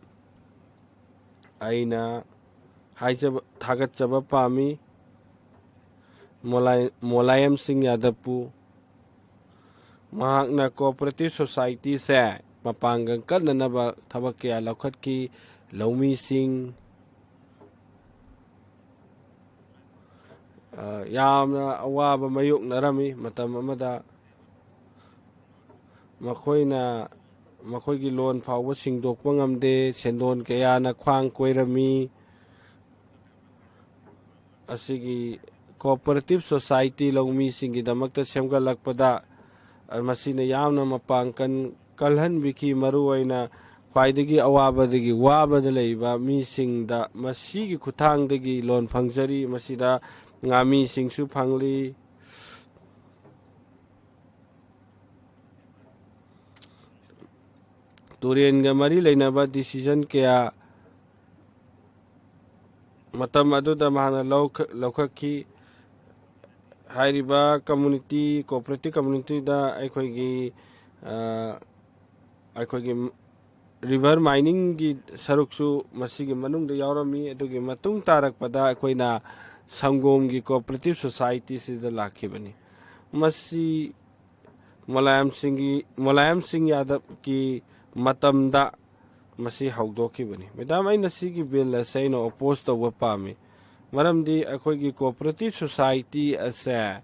ꯑꯩꯅ ꯊꯥꯒꯠꯆꯕ ꯄꯥꯝꯃꯤ ꯃꯣꯂꯥꯌꯝ ꯁꯤꯡ ꯌꯥꯗꯕꯄꯨ꯫ ꯃꯍꯥꯛꯅ ꯀꯣꯑꯣꯄꯔꯦꯇꯤꯚ ꯁꯣꯁꯥꯏꯇꯤꯁꯦ ꯃꯄꯥꯡꯒꯜ ꯀꯟꯅꯅꯕ ꯊꯕꯛ ꯀꯌꯥ ꯂꯧꯈꯠꯈꯤ꯫ ꯂꯧꯃꯤꯁꯤꯡ ꯌꯥꯝꯅ ꯑꯋꯥꯕ ꯃꯥꯌꯣꯛꯅꯔꯝꯃꯤ ꯃꯇꯝ ꯑꯃꯗ꯫ ꯃꯈꯣꯏꯅ ꯃꯈꯣꯏꯒꯤ ꯂꯣꯟ ꯐꯥꯎꯕ ꯁꯤꯡꯗꯣꯛꯄ ꯉꯝꯗꯦ, ꯁꯦꯟꯗꯣꯟ ꯀꯌꯥꯅ ꯈ꯭ꯋꯥꯡ ꯀꯣꯏꯔꯝꯃꯤ꯫ ꯑꯁꯤꯒꯤ ꯀꯣꯑꯣꯄꯔꯦꯇꯤꯞ ꯁꯣꯁꯥꯏꯇꯤ ꯂꯧꯃꯤꯁꯤꯡꯒꯤꯗꯃꯛꯇ ꯁꯦꯝꯒꯠꯂꯛꯄꯗ ꯃꯁꯤꯅ ꯌꯥꯝꯅ ꯃꯄꯥꯡꯒꯜ ꯀꯜꯍꯟꯕꯤꯈꯤ, ꯃꯔꯨꯑꯣꯏꯅ ꯈ꯭ꯋꯥꯏꯗꯒꯤ ꯑꯋꯥꯕꯗꯒꯤ ꯋꯥꯕꯗ ꯂꯩꯕ ꯃꯤꯁꯤꯡꯗ ꯃꯁꯤꯒꯤ ꯈꯨꯠꯊꯥꯡꯗꯒꯤ ꯂꯣꯟ ꯐꯪꯖꯔꯤ꯫ ꯃꯁꯤꯗ ꯉꯥꯃꯤꯁꯤꯡꯁꯨ ꯐꯪꯂꯤ, ꯇꯨꯔꯦꯟꯒ ꯃꯔꯤ ꯂꯩꯅꯕ ꯗꯤꯁꯤꯖꯟ ꯀꯌꯥ ꯃꯇꯝ ꯑꯗꯨꯗ ꯃꯍꯥꯛꯅ ꯂꯧꯈꯠꯈꯤ꯫ ꯍꯥꯏꯔꯤꯕ ꯀꯝꯃꯨꯅꯤꯇꯤ ꯀꯣꯑꯣꯄꯔꯦꯇꯤꯞ ꯀꯝꯃꯨꯅꯤꯇꯤꯗ ꯑꯩꯈꯣꯏꯒꯤ ꯔꯤꯚꯔ ꯃꯥꯏꯅꯤꯡꯒꯤ ꯁꯔꯨꯛꯁꯨ ꯃꯁꯤꯒꯤ ꯃꯅꯨꯡꯗ ꯌꯥꯎꯔꯝꯃꯤ꯫ ꯑꯗꯨꯒꯤ ꯃꯇꯨꯡ ꯇꯥꯔꯛꯄꯗ ꯑꯩꯈꯣꯏꯅ ꯁꯪꯒꯣꯝꯒꯤ ꯀꯣꯑꯣꯄꯔꯦꯇꯤꯞ ꯁꯣꯁꯥꯏꯇꯤꯁꯤꯗ ꯂꯥꯛꯈꯤꯕꯅꯤ꯫ ꯃꯁꯤ ꯃꯨꯂꯥꯌꯝꯁꯤꯡ ꯌꯥꯗꯕꯀꯤ ꯃꯇꯝꯗ ꯃꯁꯤ ꯍꯧꯗꯣꯛꯈꯤꯕꯅꯤ꯫ ꯃꯦꯗꯥꯝ, ꯑꯩꯅ ꯁꯤꯒꯤ ꯕꯤꯜ ꯑꯁꯦ ꯑꯩꯅ ꯑꯣꯄꯣꯖ ꯇꯧꯕ ꯄꯥꯝꯃꯤ, ꯃꯔꯝꯗꯤ ꯑꯩꯈꯣꯏꯒꯤ ꯀꯣꯑꯣꯄꯔꯦꯇꯤꯞ ꯁꯣꯁꯥꯏꯇꯤ ꯑꯁꯦ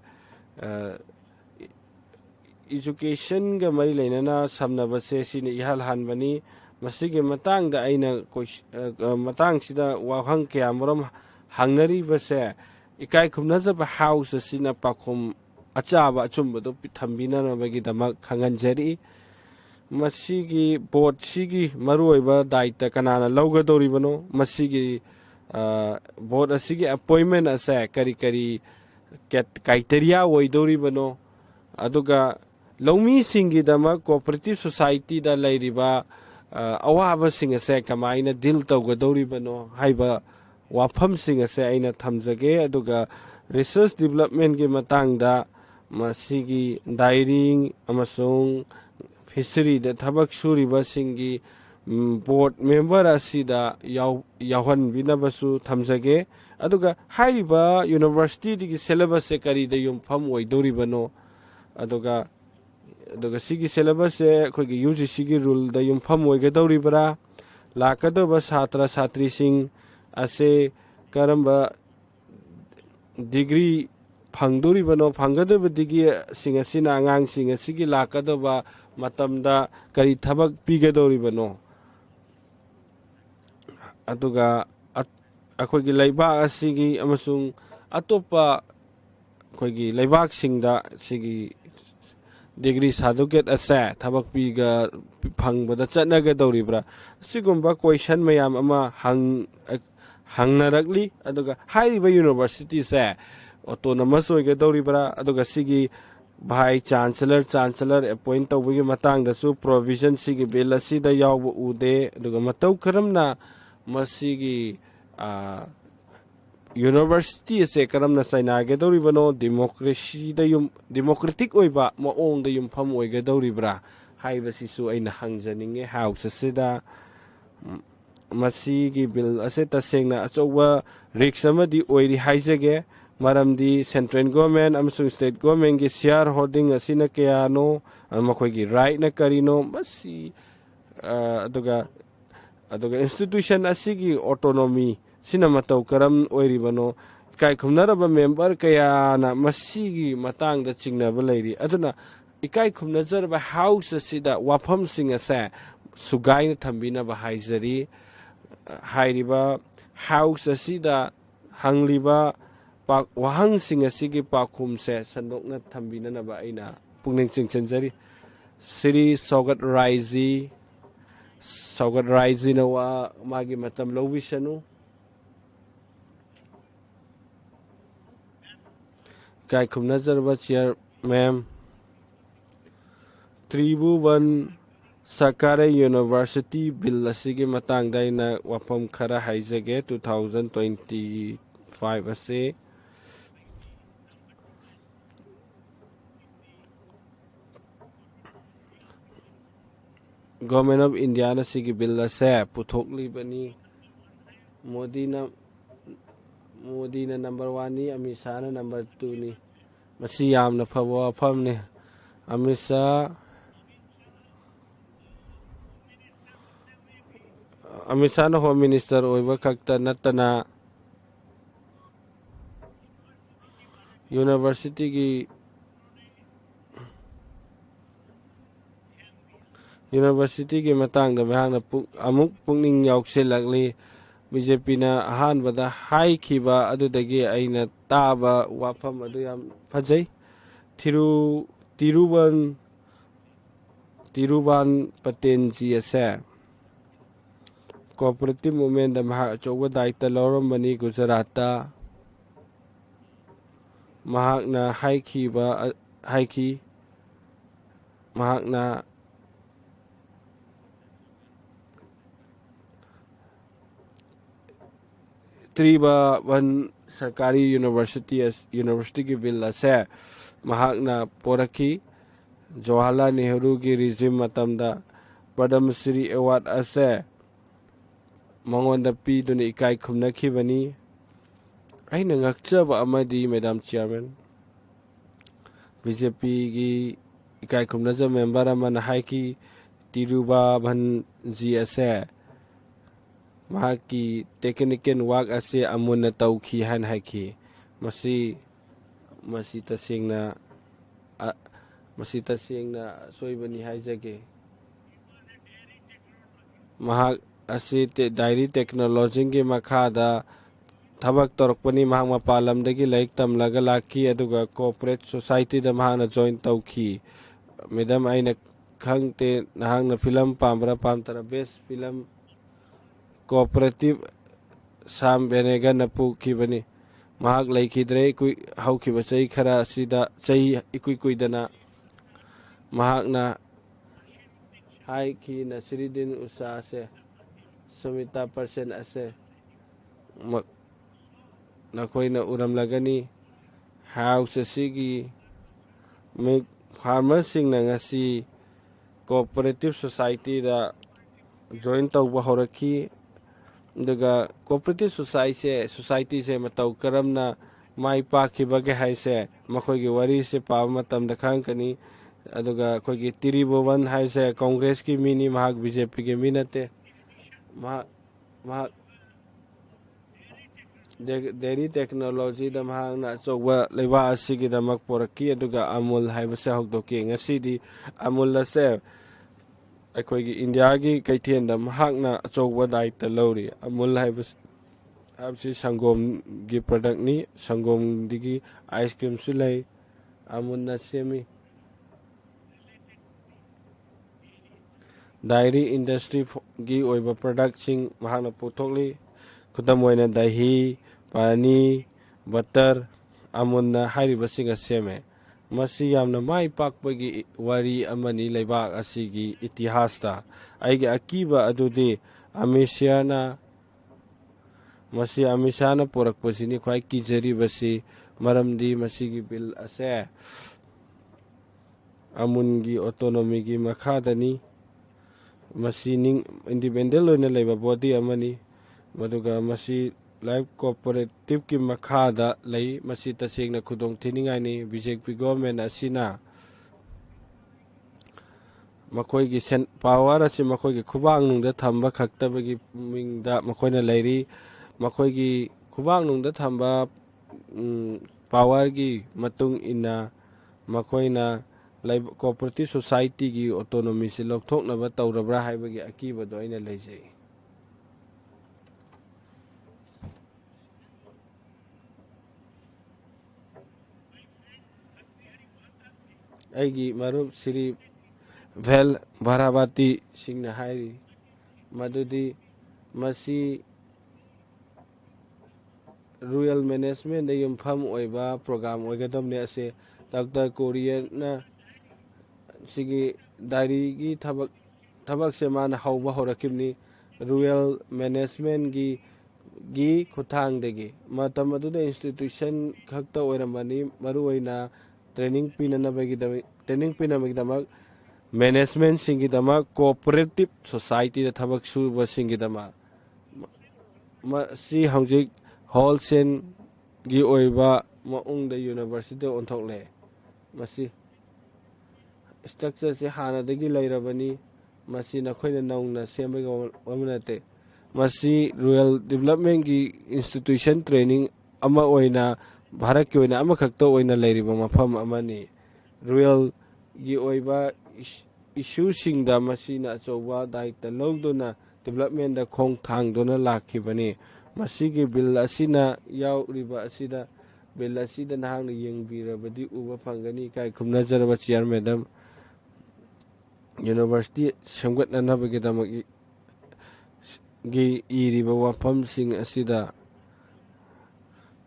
ꯏꯖꯨꯀꯦꯁꯟꯒ ꯃꯔꯤ ꯂꯩꯅꯅ ꯁꯝꯅꯕꯁꯦ ꯁꯤꯅ ꯏꯍꯥꯟ ꯍꯥꯟꯕꯅꯤ꯫ ꯃꯁꯤꯒꯤ ꯃꯇꯥꯡꯗ ꯑꯩꯅ ꯃꯇꯥꯡꯁꯤꯗ ꯋꯥꯍꯪ ꯀꯌꯥꯃꯔꯨꯝ ꯍꯪꯅꯔꯤꯕꯁꯦ ꯏꯀꯥꯏ ꯈꯨꯝꯅꯖꯕ ꯍꯥꯎꯁ ꯑꯁꯤꯅ ꯄꯥꯎꯈꯨꯝ ꯑꯆꯥꯕ ꯑꯆꯨꯝꯕꯗꯨ ꯊꯝꯕꯤꯅꯅꯕꯒꯤꯗꯃꯛ ꯈꯪꯍꯟꯖꯔꯤ꯫ ꯃꯁꯤꯒꯤ ꯕꯣꯠꯁꯤꯒꯤ ꯃꯔꯨꯑꯣꯏꯕ ꯗꯥꯌꯤꯠꯇ ꯀꯅꯥꯅ ꯂꯧꯒꯗꯧꯔꯤꯕꯅꯣ? ꯃꯁꯤꯒꯤ ꯕꯣꯠ ꯑꯁꯤꯒꯤ ꯑꯦꯄꯣꯏꯟꯃꯦꯟ ꯑꯁꯦ ꯀꯔꯤ ꯀꯔꯤ ꯀ꯭ꯔꯥꯏꯇꯦꯔꯤꯌꯥ ꯑꯣꯏꯗꯧꯔꯤꯕꯅꯣ? ꯑꯗꯨꯒ ꯂꯧꯃꯤꯁꯤꯡꯒꯤꯗꯃꯛ ꯀꯣꯑꯣꯄꯔꯦꯇꯤꯞ ꯁꯣꯁꯥꯏꯇꯤꯗ ꯂꯩꯔꯤꯕ ꯑꯋꯥꯕꯁꯤꯡ ꯑꯁꯦ ꯀꯃꯥꯏꯅ ꯗꯤꯜ ꯇꯧꯒꯗꯧꯔꯤꯕꯅꯣ ꯍꯥꯏꯕ ꯋꯥꯐꯝꯁꯤꯡ ꯑꯁꯦ ꯑꯩꯅ ꯊꯝꯖꯒꯦ꯫ ꯑꯗꯨꯒ ꯔꯤꯁꯔꯁ ꯗꯤꯕꯦꯂꯞꯃꯦꯟꯒꯤ ꯃꯇꯥꯡꯗ ꯃꯁꯤꯒꯤ ꯗꯥꯏꯔꯤꯡ ꯑꯃꯁꯨꯡ ꯐꯤꯁꯔꯤꯗ ꯊꯕꯛ ꯁꯨꯔꯤꯕꯁꯤꯡꯒꯤ ꯕꯣꯔꯗ ꯃꯦꯝꯕꯔ ꯑꯁꯤꯗ ꯌꯥꯎꯍꯟꯕꯤꯅꯕꯁꯨ ꯊꯝꯖꯒꯦ꯫ ꯑꯗꯨꯒ ꯍꯥꯏꯔꯤꯕ ꯌꯨꯅꯤꯚꯔꯁꯤꯇꯤꯒꯤ ꯁꯦꯂꯦꯕꯁꯁꯦ ꯀꯔꯤꯗ ꯌꯨꯝꯐꯝ ꯑꯣꯏꯗꯧꯔꯤꯕꯅꯣ? ꯑꯗꯨꯒ ꯁꯤꯒꯤ ꯁꯦꯂꯦꯕꯁꯁꯦ ꯑꯩꯈꯣꯏꯒꯤ UGCꯒꯤ ꯔꯨꯜꯗ ꯌꯨꯝꯐꯝ ꯑꯣꯏꯒꯗꯧꯔꯤꯕ꯭ꯔꯥ? ꯂꯥꯛꯀꯗꯧꯕ ꯁꯥꯇ꯭ꯔ ꯁꯥꯇ꯭ꯔꯤꯁꯤꯡ ꯑꯁꯦ ꯀꯔꯝꯕ ꯗꯤꯒ꯭ꯔꯤ ꯐꯪꯗꯧꯔꯤꯕꯅꯣ? ꯐꯪꯒꯗꯧꯔꯤꯕ ꯗꯤꯒ꯭ꯔꯤꯁꯤꯡ ꯑꯁꯤꯅ ꯑꯉꯥꯡꯁꯤꯡ ꯑꯁꯤꯒꯤ ꯂꯥꯛꯀꯗꯧꯕ ꯃꯇꯝꯗ ꯀꯔꯤ ꯊꯕꯛ ꯄꯤꯒꯗꯧꯔꯤꯕꯅꯣ? ꯑꯗꯨꯒ ꯑꯩꯈꯣꯏꯒꯤ ꯂꯩꯕꯥꯛ ꯑꯁꯤꯒꯤ ꯑꯃꯁꯨꯡ ꯑꯇꯣꯞꯄ ꯑꯩꯈꯣꯏꯒꯤ ꯂꯩꯕꯥꯛꯁꯤꯡꯗ ꯁꯤꯒꯤ ꯗꯤꯒ꯭ꯔꯤ ꯁꯥꯔꯇꯤꯐꯤꯀꯦꯠ ꯑꯁꯦ ꯊꯕꯛ ꯐꯪꯕꯗ ꯆꯠꯅꯒꯗꯧꯔꯤꯕ꯭ꯔꯥ? ꯑꯁꯤꯒꯨꯝꯕ ꯀꯣꯏꯁꯟ ꯃꯌꯥꯝ ꯑꯃ ꯍꯪꯅꯔꯛꯂꯤ꯫ ꯑꯗꯨꯒ ꯍꯥꯏꯔꯤꯕ ꯌꯨꯅꯤꯚꯔꯁꯤꯇꯤꯁꯦ ꯑꯣꯇꯣꯅꯣꯃꯁ ꯑꯣꯏꯒꯗꯧꯔꯤꯕ꯭ꯔꯥ? ꯑꯗꯨꯒ ꯁꯤꯒꯤ ꯚꯥꯏꯁ ꯆꯥꯟꯁꯦꯂꯔ ꯑꯦꯄꯣꯏꯟ ꯇꯧꯕꯒꯤ ꯃꯇꯥꯡꯗꯁꯨ ꯄ꯭ꯔꯣꯚꯤꯖꯟ ꯁꯤꯒꯤ ꯕꯤꯜ ꯑꯁꯤꯗ ꯌꯥꯎꯕ ꯎꯗꯦ꯫ ꯑꯗꯨꯒ ꯃꯇꯧ ꯀꯔꯝꯅ ꯃꯁꯤꯒꯤ ꯌꯨꯅꯤꯚꯔꯁꯤꯇꯤ ꯑꯁꯦ ꯀꯔꯝꯅ ꯆꯩꯅꯥꯏꯒꯗꯧꯔꯤꯕꯅꯣ? ꯗꯦꯃꯣꯀ꯭ꯔꯦꯇꯤꯛ ꯑꯣꯏꯕ ꯃꯑꯣꯡꯗ ꯌꯨꯝꯐꯝ ꯑꯣꯏꯒꯗꯧꯔꯤꯕ꯭ꯔꯥ ꯍꯥꯏꯕꯁꯤꯁꯨ ꯑꯩꯅ ꯍꯪꯖꯅꯤꯡꯉꯦ ꯍꯥꯎꯁ ꯑꯁꯤꯗ꯫ ꯃꯁꯤꯒꯤ ꯕꯤꯜ ꯑꯁꯦ ꯇꯁꯦꯡꯅ ꯑꯆꯧꯕ ꯔꯤꯛꯁ ꯑꯃꯗꯤ ꯑꯣꯏꯔꯤ ꯍꯥꯏꯖꯒꯦ, ꯃꯔꯝꯗꯤ ꯁꯦꯟꯇ꯭ꯔꯦꯜ ꯒꯣꯔꯃꯦꯟ ꯑꯃꯁꯨꯡ ꯁ꯭ꯇꯦꯠ ꯒꯣꯔꯃꯦꯟꯒꯤ ꯁꯤꯌꯥꯔ ꯍꯣꯜꯗꯤꯡ ꯑꯁꯤꯅ ꯀꯌꯥꯅꯣ? ꯃꯈꯣꯏꯒꯤ ꯔꯥꯏꯠꯅ ꯀꯔꯤꯅꯣ? ꯑꯗꯨꯒ ꯏꯟꯁꯇꯤꯇ꯭ꯌꯨꯁꯟ ꯑꯁꯤꯒꯤ ꯑꯣꯇꯣꯅꯣꯃꯤ ꯁꯤꯅ ꯃꯇꯧ ꯀꯔꯝ ꯑꯣꯏꯔꯤꯕꯅꯣ? ꯏꯀꯥꯏ ꯈꯨꯝꯅꯔꯕ ꯃꯦꯝꯕꯔ ꯀꯌꯥꯅ ꯃꯁꯤꯒꯤ ꯃꯇꯥꯡꯗ ꯆꯤꯡꯅꯕ ꯂꯩꯔꯤ꯫ ꯑꯗꯨꯅ ꯏꯀꯥꯏ ꯈꯨꯝꯅꯖꯔꯕ ꯍꯥꯎꯁ ꯑꯁꯤꯗ ꯋꯥꯐꯝꯁꯤꯡ ꯑꯁꯦ ꯁꯨꯒꯥꯏꯅ ꯊꯝꯕꯤꯅꯕ ꯍꯥꯏꯖꯔꯤ꯫ ꯍꯥꯏꯔꯤꯕ ꯍꯥꯎꯁ ꯑꯁꯤꯗ ꯍꯪꯂꯤꯕ ꯋꯥꯍꯪꯁꯤꯡ ꯑꯁꯤꯒꯤ ꯄꯥꯎꯈꯨꯝꯁꯦ ꯁꯟꯗꯣꯛꯅ ꯊꯝꯕꯤꯅꯅꯕ ꯑꯩꯅ ꯄꯨꯛꯅꯤꯡ ꯆꯤꯡꯁꯤꯟꯖꯔꯤ꯫ ꯁ꯭ꯔꯤ ꯁꯧꯒꯠ ꯔꯥꯏꯖꯤꯅ ꯃꯥꯒꯤ ꯃꯇꯝ ꯂꯧꯕꯤꯁꯅꯨ꯫ ꯏꯀꯥꯏ ꯈꯨꯝꯅꯖꯔꯕ ꯆꯤꯌꯔ ꯃꯦꯝ, ꯇ꯭ꯔꯤꯕꯨꯕꯟ ꯁꯔꯀꯥꯔ ꯌꯨꯅꯤꯚꯔꯁꯤꯇꯤ ꯕꯤꯜ ꯑꯁꯤꯒꯤ ꯃꯇꯥꯡꯗ ꯑꯩꯅ ꯋꯥꯐꯝ ꯈꯔ ꯍꯥꯏꯖꯒꯦ꯫ 2025 ꯑꯁꯤ ꯒꯣꯔꯃꯦꯟ ꯑꯣꯐ ꯏꯟꯗꯤꯌꯥꯅ ꯁꯤꯒꯤ ꯕꯤꯜ ꯑꯁꯦ ꯄꯨꯊꯣꯛꯂꯤꯕꯅꯤ꯫ ꯃꯣꯗꯤꯅ ꯅꯝꯕꯔ 1ꯅꯤ, ꯑꯃꯤꯠ ꯁꯥꯍꯅ ꯅꯝꯕꯔ 2ꯅꯤ꯫ ꯃꯁꯤ ꯌꯥꯝꯅ ꯐꯕ ꯋꯥꯐꯝꯅꯤ꯫ ꯑꯃꯤꯠ ꯁꯥꯍꯅ ꯍꯣꯝ ꯃꯤꯅꯤꯁꯇꯔ ꯑꯣꯏꯕ ꯈꯛꯇ ꯅꯠꯇꯅ ꯌꯨꯅꯤꯚꯔꯁꯤꯇꯤꯒꯤ यूनिवर्सिटी मतंग अमुक पुनिंग याउसिलक्ली बीजेपी अहानबदा हाइखिबा अदुदगी अइना ताबा वाफम अदु याम फजै तिरुबान पटेन जी असे कोऑपरेटिव मूवमेंट अचौबा दायित्व लौरम्बनी गुजरात हाइखी त्रिबा वन सरकारी यूनिवर्सिटी की बिल असे पोरखी जवाहरलाल नेहरू की रिजिम मतमदा पद्म श्री अवार्ड असे मंगोंदा पीदुना इकाई खुमनखिबनी अइना ngakchaba amadi madam chairman BJP की इकाई खुमनजा मेंबर अमन हाइकी तिरुबाभन जी असे की टेक्निकल वर्क असे अमुन तौखी हान हाइकी मसी तसेंगना सोइबनी हाइजगे डायरी टेक्नोलॉजी के मखादा थबक तौरपनी मपालमदगी लाइक तमलगा लाखी अदुगा कोऑपरेट सोसाइटी दा महाना जॉइन तौखी मैडम आइना खंगते नहांगना फिल्म पामबरा पामतरा बेस्ट फिल्म कोऑपरेटिव साम बेनेगा नपु की महाक लेखिद्रे कुई हौखिबा चई खरा सिदा चई इकुई कुइदना महाकना हाई की नसरुद्दीन उषा से सुमिता पर्सन असे नखोइना उरमलगनी हाउस असिगी फार्मर सिंगना ngasi कोऑपरेटिव सोसाइटी दा जॉइन तौबा होरखी दगा कोऑपरेटिव सोसाइटी से मतौ करमना माई पाखिबगे हाइसे मखोगी वरी से पाव मतम दखांकनी अदुगा खोगी तिरिबोवन हाइसे कांग्रेस की मिनी महाग बीजेपी के मिनते डेरी टेक्नोलॉजी दा महागना चौबा लेबा असिगी दमक पोरकी अदुगा अमूल हाइबसे हौदोकी ngasi अमूल से अखोगी इंडिया की कैथेन दा महागना चौबा दायित्व लौरी अमूल हाइबसे संगोम की प्रोडक्ट नी संगोम दिगी आइसक्रीम सु लै अमूल ना सेमी डायरी इंडस्ट्री की ओइबा प्रोडक्ट सिंग महागना पुथोकली खुदम ओइना दही पानी बटर अमूल हाइरिबसिंग सेमे मसी यामना माई पाकपगी वारी अमनी लेबाक असिगी इतिहासता आइगे अकीबा अदुदि अमिशाना पोरकपसिनी ख्वाई किजरिबसी मरमदी मसीगी बिल असे अमुनगी ऑटोनोमी की मखादनी मसी इंडिपेंडेंट लोइना लेबा बॉडी अमनी मदुगा मसी लाइफ कोऑपरेटिव की मखादा लई मसी तसेंगना खुदोंग थिनिंगाइनी बीजेपी गवर्नमेंट असिना मखोइगी पावर असी मखोइगी खुबांग नुंगदा थंबा खक्तबगी मिंगदा मखोइना लैरी मखोइगी खुबांग नुंगदा थंबा पावर की मतुंग इना मखोइना लाइफ कोऑपरेटिव सोसाइटी की ऑटोनोमी से लौथोकनबा तौरबरा हाइबगी अकीबदो अइना लैजै अगी मरुप श्री वेल भरावाती सिंह हाइरी मदुदी मसी रूरल मैनेजमेंट युमफम ओइबा प्रोग्राम ओइगदमने असे डॉक्टर कोरियन सिगी डायरी की थबक से मान हौबा होरकिमनी रूरल मैनेजमेंट की खुथांगदगी मतम अदुदा इंस्टीट्यूशन खक्ता ओइरमनी मरुओइना ट्रेनिंग पीनबगीदमक मैनेजमेंट सिंगीदमक कोऑपरेटिव सोसाइटी थबक सुबा सिंगीदमक मसी हौजिक होलसेल की ओइबा मउंग यूनिवर्सिटी ओंथोकले मसी स्ट्रक्चर से हानादगी लैरबनी मसी नखोइना नौना सेमबग वमनते मसी रूरल डेवलपमेंट की इंस्टीट्यूशन ट्रेनिंग अमा ओइना भारत की ओइना अमा खक्तो ओइना लैरिबा मफम अमानी रूरल की ओइबा ꯏꯁꯨꯁꯤꯡꯗ ꯃꯁꯤꯅ ꯑꯆꯧꯕ ꯗꯥꯏꯇ ꯂꯧꯗꯨꯅ ꯗꯤꯕꯦꯂꯞꯃꯦꯟꯗ ꯈꯣꯡ ꯊꯥꯡꯗꯨꯅ ꯂꯥꯛꯈꯤꯕꯅꯤ ꯃꯁꯤꯒꯤ ꯕꯤꯜ ꯑꯁꯤꯅ ꯌꯥꯎꯔꯤꯕ ꯑꯁꯤꯗ ꯕꯤꯜ ꯑꯁꯤꯗ ꯅꯍꯥꯛꯅ ꯌꯦꯡꯕꯤꯔꯕꯗꯤ ꯎꯕ ꯐꯪꯒꯅꯤ ꯏꯀꯥꯏ ꯈꯨꯝꯅꯖꯔꯕ ꯆꯤꯌꯔ ꯃꯦꯗꯝ ꯌꯨꯅꯤꯚꯔꯁꯤꯇꯤ ꯁꯦꯝꯒꯠꯅꯅꯕꯒꯤꯗꯃꯛ ꯏꯔꯤꯕ ꯋꯥꯐꯝꯁꯤꯡ ꯑꯁꯤꯗ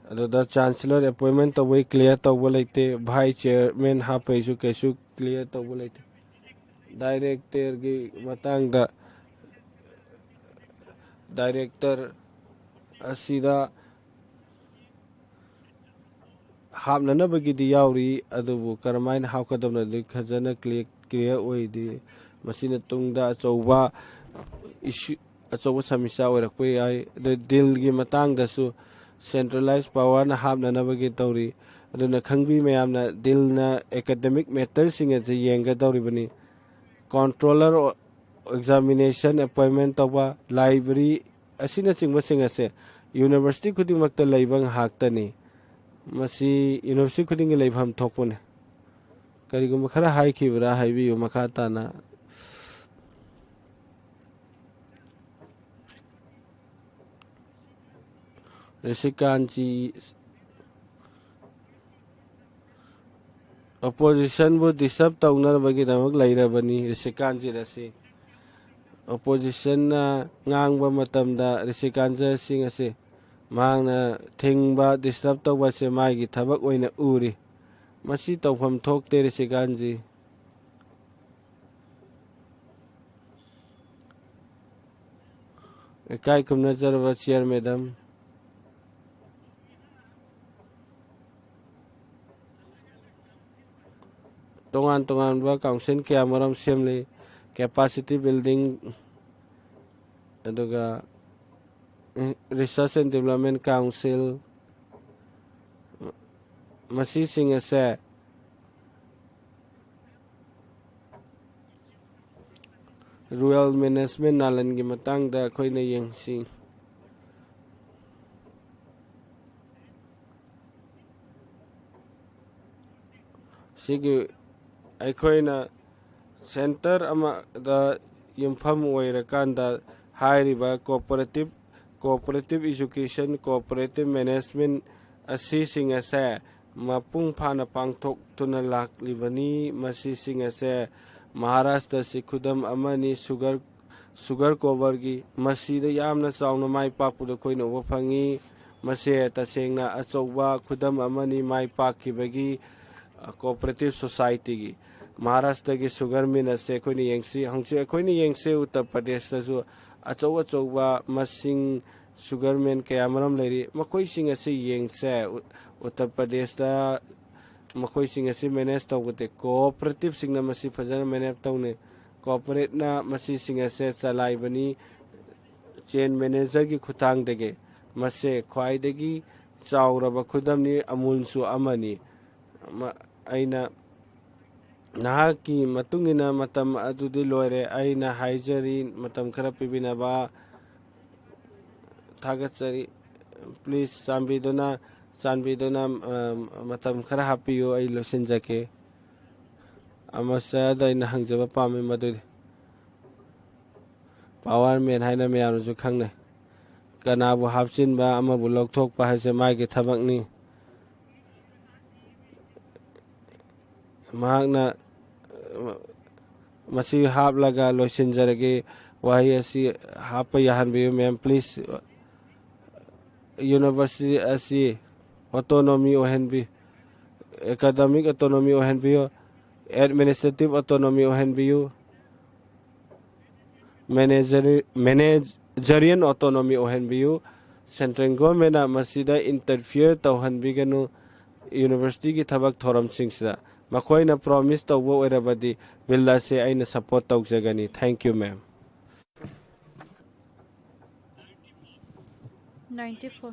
ꯑꯗꯨꯗ ꯆꯥꯟꯁꯦꯂꯔ ꯑꯦꯄꯣꯏꯟꯃꯦꯟ ꯇꯧꯕꯩ ꯀ꯭ꯂꯤꯌꯔ ꯇꯧꯕ ꯂꯩꯇꯦ ꯚꯥꯏꯁ ꯆꯤꯌꯔꯃꯦꯟ ꯍꯥꯞꯄꯩꯁꯨ ꯀꯩꯁꯨ ꯀ꯭ꯂꯤꯌꯔ ꯇꯧꯕ ꯂꯩꯇꯦ ꯗꯥꯏꯔꯦꯛꯇꯔꯒꯤ ꯃꯇꯥꯡꯗ ꯗꯥꯏꯔꯦꯛꯇꯔ ꯑꯁꯤꯗ ꯍꯥꯞꯅꯅꯕꯒꯤꯗꯤ ꯌꯥꯎꯔꯤ ꯑꯗꯨꯕꯨ ꯀꯔꯝꯍꯥꯏꯅ ꯍꯥꯞꯀꯗꯕꯅꯣꯗꯤ ꯐꯖꯅ ꯀ꯭ꯂꯤꯌꯔ ꯑꯣꯏꯗꯦ ꯃꯁꯤꯅ ꯇꯨꯡꯗ ꯑꯆꯧꯕ ꯁꯃꯤꯁꯥ ꯑꯣꯏꯔꯛꯄ ꯌꯥꯏ ꯑꯗꯨ ꯗꯤꯜꯒꯤ ꯃꯇꯥꯡꯗꯁꯨ ꯁꯦꯟꯇ꯭ꯔꯦꯂꯥꯏꯁ ꯄꯋꯥꯔꯅ ꯍꯥꯞꯅꯅꯕꯒꯤ ꯇꯧꯔꯤ ꯑꯗꯨꯅ ꯈꯪꯕꯤ ꯃꯌꯥꯝꯅ ꯗꯤꯜꯅ ꯑꯦꯀꯥꯗꯦꯃꯤꯛ ꯃꯦꯇꯔꯁꯤꯡ ꯑꯁꯤ ꯌꯦꯡꯒꯗꯧꯔꯤꯕꯅꯤ ꯀꯣꯟꯇ꯭ꯔꯣꯂꯔ ꯑꯦꯛꯖꯥꯃꯤꯅꯦꯁꯟ ꯑꯦꯄꯣꯏꯟꯃꯦꯟ ꯇꯧꯕ ꯂꯥꯏꯕ꯭ꯔꯦꯔꯤ ꯑꯁꯤꯅꯆꯤꯡꯕꯁꯤꯡ ꯑꯁꯦ ꯌꯨꯅꯤꯚꯔꯁꯤꯇꯤ ꯈꯨꯗꯤꯡꯃꯛꯇ ꯂꯩꯕ ꯉꯥꯛꯇꯅꯤ ꯃꯁꯤ ꯌꯨꯅꯤꯚꯔꯁꯤꯇꯤ ꯈꯨꯗꯤꯡꯒꯤ ꯂꯩꯐꯝ ꯊꯣꯛꯄꯅꯤ ꯀꯔꯤꯒꯨꯝꯕ ꯈꯔ ꯍꯥꯏꯈꯤꯕ꯭ꯔꯥ ꯍꯥꯏꯕꯤꯌꯨ ꯃꯈꯥ ꯇꯥꯅ ꯔꯤꯁꯤꯀꯥꯟꯇꯤ ꯑꯣꯄꯣꯖꯤꯁꯟꯕꯨ ꯗꯤꯁꯇꯔꯕ ꯇꯧꯅꯕꯒꯤꯗꯃꯛ ꯂꯩꯔꯕꯅꯤ ꯔꯤꯁꯤꯀꯥꯟꯖꯤꯠ ꯑꯁꯤ ꯑꯣꯄꯣꯖꯤꯁꯟꯅ ꯉꯥꯡꯕ ꯃꯇꯝꯗ ꯔꯤꯁꯤꯀꯥꯟꯖꯤꯠꯁꯤꯡ ꯑꯁꯤ ꯃꯍꯥꯛꯅ ꯊꯤꯡꯕ ꯗꯤꯁꯇꯔꯕ ꯇꯧꯕ ꯑꯁꯤ ꯃꯥꯒꯤ ꯊꯕꯛ ꯑꯣꯏꯅ ꯎꯔꯤ ꯃꯁꯤ ꯇꯧꯐꯝ ꯊꯣꯛꯇꯦ ꯔꯤꯁꯤꯀꯥꯟꯖꯤ ꯏꯀꯥꯏ ꯈꯨꯝꯅꯖꯔꯕ ꯆꯤꯌꯔ ꯃꯦꯗꯝ तोान तोान काउंसिल क्या मरम सेमली capacity building research and development council मसीसिंग असे रूरल मैनेजमेंट नालन की मतंगदा अखोइना यंगसी सिगी अखोइना सेंटर अमदा युमफम ओइरकांदा हाइरिबा कोऑपरेटिव एजुकेशन कोऑपरेटिव मैनेजमेंट असीसिंग असे मपुंग फाना पांगथोक्तुना लाक्लिबनी मसीसिंग असे महाराष्ट्र से खुदम अमनी सुगर कोवर की मसीदा यामना चावना माई पाकपुद खोइना उबा फंगी मसे तसेंगना अचौबा खुदम अमनी माई पाकिबगी कोऑपरेटिव सोसाइटी की महाराष्ट्र की सुगर मिल से अखोइना यंगसी हंगसे अखोइना यंगसे उत्तर प्रदेश तसु अचौबा मसिंग सुगर मिल कयामरम लेरी मखोइसिंग असे यंगसे उत्तर प्रदेश दा मखोइसिंग असे मैनेज तौबते कोऑपरेटिव सिंगना मसी फजन मैनेज तौने कोऑपरेट ना मसी सिंग असे चलाइबनी चेन मैनेजर की खुतांग देगे मसे ख्वाइदगी चाउरबा खुदमनी अमूलसु अमनी अइना नहाकी मतुंगिना मतम अदुदि लोरे अइना हाइजरी मतम खरा पिबिनाबा थागचरी प्लीज चांबिदुना मतम खरा हापियो अइ लोसिनजके अमसा दैना हंगजबा पामे मदुदि पावर मैन हाइना मयामजु खंगने कनाबु हापचिनबा अमबु लौथोकपा हाइसे माइगे थबकनी महागना मसी हाप लगा लोसिनजरगे वही असी हाप याहनबियो मैम प्लीज यूनिवर्सिटी असी ऑटोनॉमी ओहनबी एकेडमिक ऑटोनॉमी ओहनबियो एडमिनिस्ट्रेटिव ऑटोनॉमी ओहनबियो मैनेजरियन ऑटोनॉमी ओहनबियो सेंट्रल गवर्नमेंट मसीदा इंटरफियर तौहनबिगनु यूनिवर्सिटी की थबक थोरम सिंगसिदा मखोइना प्रॉमिस तौबो ओइरबदी बिल से आइना सपोर्ट तौजगनी थैंक यू मैम 94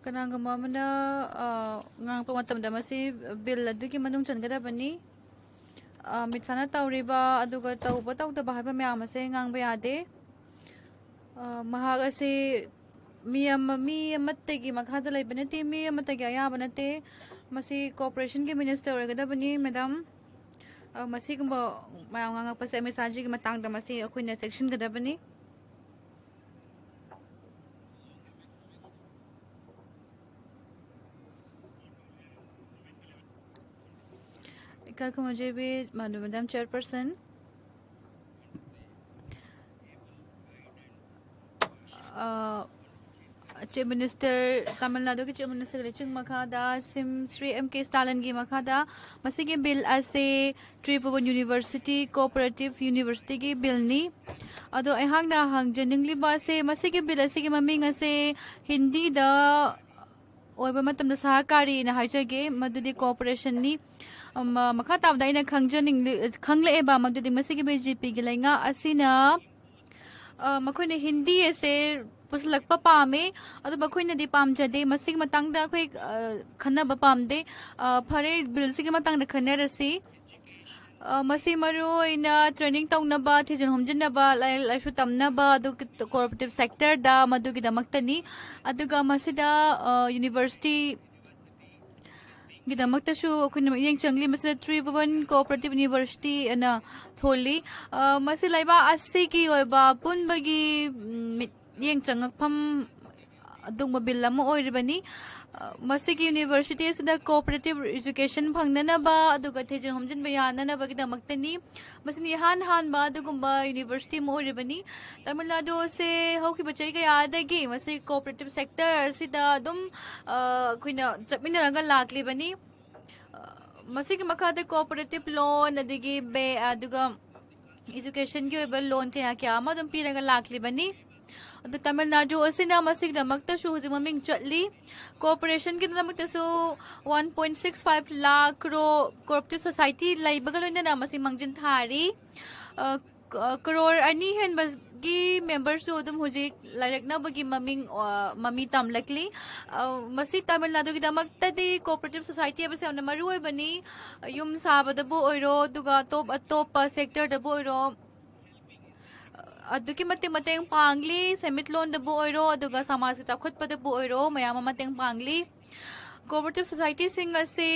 कनांगा मामना ngang pamatam da masi bill adugi manung changada mitsana tawriba aduga tawba tawda bahaba myam ase ngang ba yade mahag ase mi amattegi makhada laibane te mi amattegi ayaba nate masi cooperation ke minister orgada bani madam ꯃꯁꯤꯒꯨꯝꯕ ꯃꯌꯥꯝ ꯉꯥꯡꯉꯛꯄꯁꯦ ꯃꯤꯁꯥꯖꯤꯒꯤ ꯃꯇꯥꯡꯗ ꯃꯁꯤ ꯑꯩꯈꯣꯏꯅ ꯆꯦꯛꯁꯤꯟꯒꯗꯕꯅꯤ इकाल मुझे भी madam chairperson chief minister Tamil Nadu की चीफ मिनिस्टर लिचिंग मखादा सिम श्री एम के स्टालिन की मखादा मसीगे बिल असे त्रिभुवन यूनिवर्सिटी कोऑपरेटिव यूनिवर्सिटी की बिल नी अदो अहांगना हांगजनिंगली बासे मसीगे बिल असे ममिंग असे हिंदी दा ओइबा मतम दा सहकारी ना हाइजगे मदुदी कोऑपरेशन नी मखा ताबदा इना खंगजनिंग खंगलेबा मदुदी मसीगे बीजेपी की लेंगा असिना मखोइने हिंदी ऐसे पुसलकपा पामे अदो मखोइने पामजदे मसिग मतंगदा अखोइ खन्नब पामदे फरे बिल सिगे मतंगदा खन्नरसी मसी मरुइना ट्रेनिंग तौनबा थिजन हमजनबा लाइसु तमनबा अदो कोऑपरेटिव सेक्टर दा मदुगी दमक्तनी अदुगा मसिदा यूनिवर्सिटी गिदमक्तसु अखोइना मियेंग चंगली मसिदा त्रिभुवन कोऑपरेटिव यूनिवर्सिटी अना थोली मसि लाइबा अस्सी की ओइबा पुनबगी येंग चंगकफम अदुंगबा बिल अमा ओइरिबनी मसिगी यूनिवर्सिटी सिदा कोऑपरेटिव एजुकेशन फंगननबा अदुगा थेजन हमजनबा याननबा गिदमक्तनी मसिनि हान बा अदुगुंबा यूनिवर्सिटी मो ओइरिबनी तमिलनाडु से हौकी बचै गा यादगी मसि कोऑपरेटिव सेक्टर सिदा अदुम खुइना चपमिनरंगा लाक्लिबनी मसिगी मखादे कोऑपरेटिव लोन अदगी बे अदुगा एजुकेशन की ओइबा लोन कया क्या अमा अदुम पिरंगा लाक्लिबनी अदु तमिलनाडु असिना मसिगदमक्तसु हुजि ममिंग चटली कोऑपरेशन की दमक्तसु 1.65 लाख कोऑपरेटिव सोसाइटी लाइबगा लोइना मसि मंगजिन थारी करोड़ अनि हेनबगी मेंबर्स अदुम हुजि लाइरकनबगी ममी तमलकली मसि तमिलनाडु की दमक्तदि कोऑपरेटिव सोसाइटी अबसे अमना मरुइबनी युम साबदबु ओइरो दुगा टॉप सेक्टर दबु ओइरो अदुकी मतेंग पांगली सेमिटलोन दबु ओइरो अदुगा समाज के चाखुतपदबु ओइरो मयाम मतेंग पांगली कोऑपरेटिव सोसाइटी सिंग असे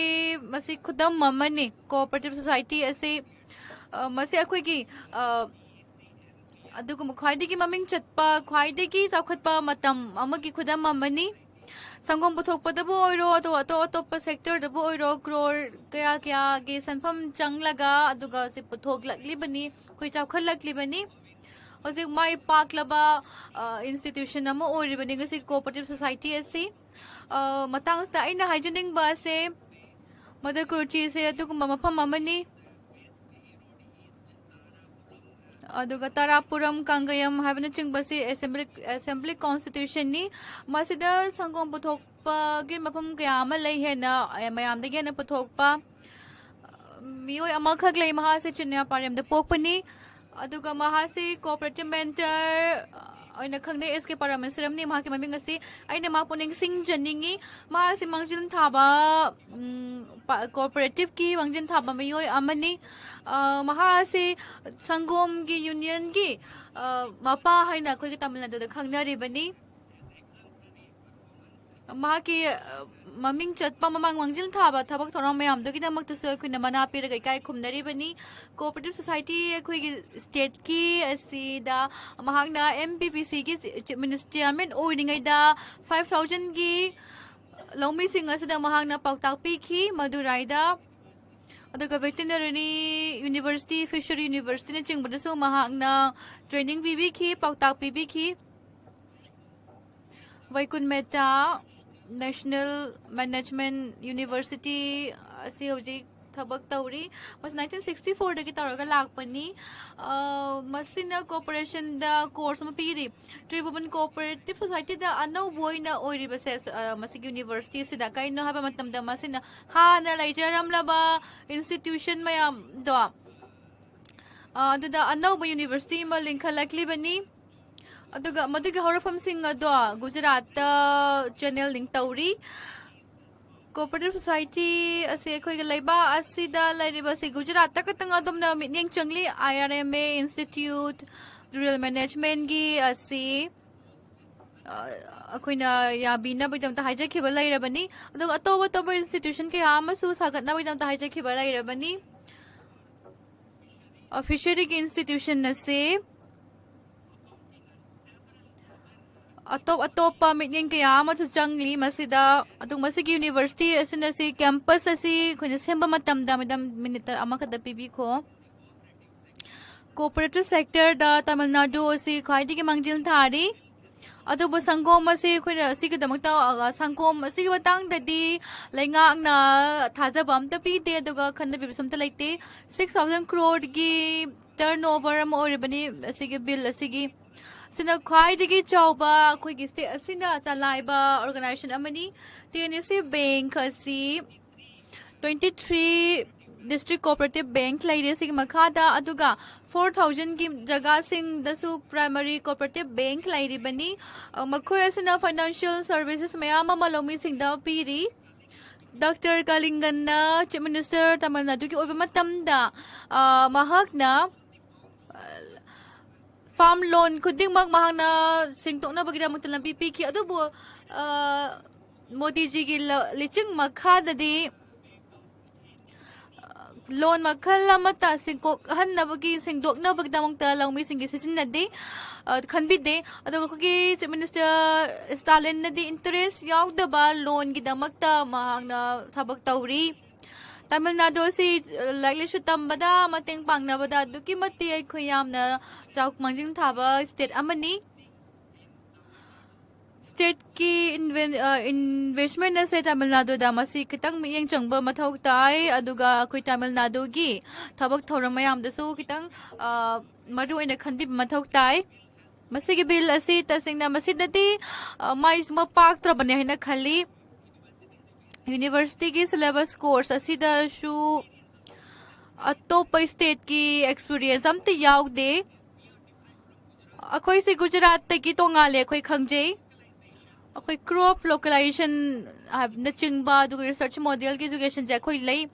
मसि खुदम ममनी कोऑपरेटिव सोसाइटी असे मसि अखोइगी अदुगुम ख्वाइदगी ममिंग चटपा ख्वाइदगी चाखुतपा मतम अमगी खुदम ममनी संगोम पुथोकपदबु ओइरो तो अतोप सेक्टर दबु ओइरो क्रोर कया कया गे सनफम चंगलगा अदुगा से पुथोकलकलिबनी कोइ चाखलकलिबनी हजिक माइ पाकलबा इंस्टीट्यूशन अमा ओरिबनी गसि कोऑपरेटिव सोसाइटी असी मतांगस्ता आइना हाइजनिंग बासे मदर कुरुचि से अदुगुम मफम अमनी अदुगा तारापुरम कांगयम हाबन चिंगबसी असेंबली कॉन्स्टिट्यूशन नी मसिदा संगोम पुथोकपा गे मफम कया अमा लै हेना मयामदगी हेना पुथोकपा मियोय अमाखक लै महा से चिन्या पारेमदा पोकपनी अदुगा महासी कोऑपरेटिव मेंटर ओइना खंगने एसके पारामेश्वरम नि महा के ममिंग असी आइना मा पुनिंग सिंग जनिंगी महासी मंगजिन थाबा कोऑपरेटिव की मंगजिन थाबा मयोय अमनी महासी संगोम की यूनियन की मपा हाइना खोइ तमिलनाडु द खंगनरिबनी महा की ममिंग चटपा ममांग मंगजिल थाबा थबक थोरम मयाम दो गिदमक्तसु अखुइना मना पिरगा इकाय खुमनरिबनी कोऑपरेटिव सोसाइटी अखुइगी स्टेट की असीदा महांगना एमपीपीसी की चीफ मिनिस्टर चेयरमैन ओइनिंगैदा 5000 की लौमी सिंग असिदा महांगना पाउताक पिखी मदुराइदा अदुगा वेटरनरी यूनिवर्सिटी फिशरी यूनिवर्सिटी ने चिंगबदसु महांगना ट्रेनिंग पिबिखी पाउताक पिबिखी वैकुन मेटा नेशनल मैनेजमेंट यूनिवर्सिटी असी हौजिक थबक तौरी मस 1964 दगी तौरगा लाकपनी मसिना कोऑपरेशन दा कोर्स म पीरी त्रिभुवन कोऑपरेटिव सोसाइटी दा अनौ बोइना ओइरिबसे मसिक यूनिवर्सिटी सिदा काइनो हाबा मतम दा मसिना हाना लाइजरमलबा इंस्टीट्यूशन मयाम दो अदुदा अनौ यूनिवर्सिटी म लिंखलकलिबनी अदुगा मदुगा हौरफम सिंग अदो गुजरात चैनल लिंक तौरी कोऑपरेटिव सोसाइटी असे अखोइगा लैबा असिदा लैरिबा से गुजरात तक तंग अदुमना मिनिंग चंगली आईआरएमए इंस्टीट्यूट रूरल मैनेजमेंट की असी अखोइना याबिना बिदम ता हाइजखिबा लैरबनी अदुगा अतोब इंस्टीट्यूशन के आमसु सागतना बिदम ता हाइजखिबा लैरबनी फिशरी की इंस्टीट्यूशन असे अतोप मिटिंग कया चंगली मसिदा यूनिवर्सिटी असि कैंपस असि खुना सेंब मतमदा मैडम मिनिट अमखद पीबीखो कोऑपरेटिव सेक्टर दा तमिलनाडु असि ख्वाइदिगी मंजिल थारी अदुबो संगोम असि खुना सिगदमक्ता संगोम असि मतंगददी लेंगाकना थाजब अमता पीदे अदुगा खंद बिबसमता लेते 6000 crore की टर्नओवर अम ओरिबनी असि बिल असि सिना ख्वाइदिगी चौबा अखोइगी स्टेट असिना चलाइबा ऑर्गेनाइजेशन अमनी टीएनएससी बैंक असि 23 डिस्ट्रिक्ट कोऑपरेटिव बैंक लाइरे सिग मखादा अदुगा 4000 की जगह सिंग दसु प्राइमरी कोऑपरेटिव बैंक लाइरी बनी मखोय असिना फाइनेंशियल सर्विसेज मयाम मलोमी सिंगदा पीरी डॉक्टर कालिंगन चीफ मिनिस्टर तमिलनाडु की ओबे मतमदा महकना फार्म लोन खुदिंगमक महंगना सिंगतोकनाबगिदमक्ता लंबी पीखी अदुबो मोदी जी की लिचिंग मखाददी लोन मखल अमता सिंगकोक हन्नबगी सिंगदोकनाबगिदमक्ता लंबी सिंगी सिसिनदे खनबिदे अदुगा खुगी चीफ मिनिस्टर स्टालिन नदी इंटरेस्ट याउदबा लोन गिदमक्ता महंगना थबक तौरी तमिलनाडु से लाइक तंबदा मतेंग पांगनबदा दुकी मति अखोय यामना चाउक मंजिंग थाबा स्टेट अमनी स्टेट की इन्वेस्टमेंट से तमिलनाडु दा मसी खितंग मियेंग चंगबा मथौ ताई अदुगा अखोय तमिलनाडु की थबक थौरम मयाम दसु खितंग मरु ओइना खनबि मथौ ताई मसीगी बिल असि तसिंगना मसिदती माइस म पाक त्रबने हैना खली यूनिवर्सिटी की सिलेबस कोर्स असिदशु अतोप स्टेट की एक्सपीरियंस अमते याउदे अखोई से गुजरात की तोंगाले अखोई खंगजे अखोई क्रॉप लोकलाइजेशन न चिंगबा दुग रिसर्च मॉडल की एजुकेशन जे अखोई लई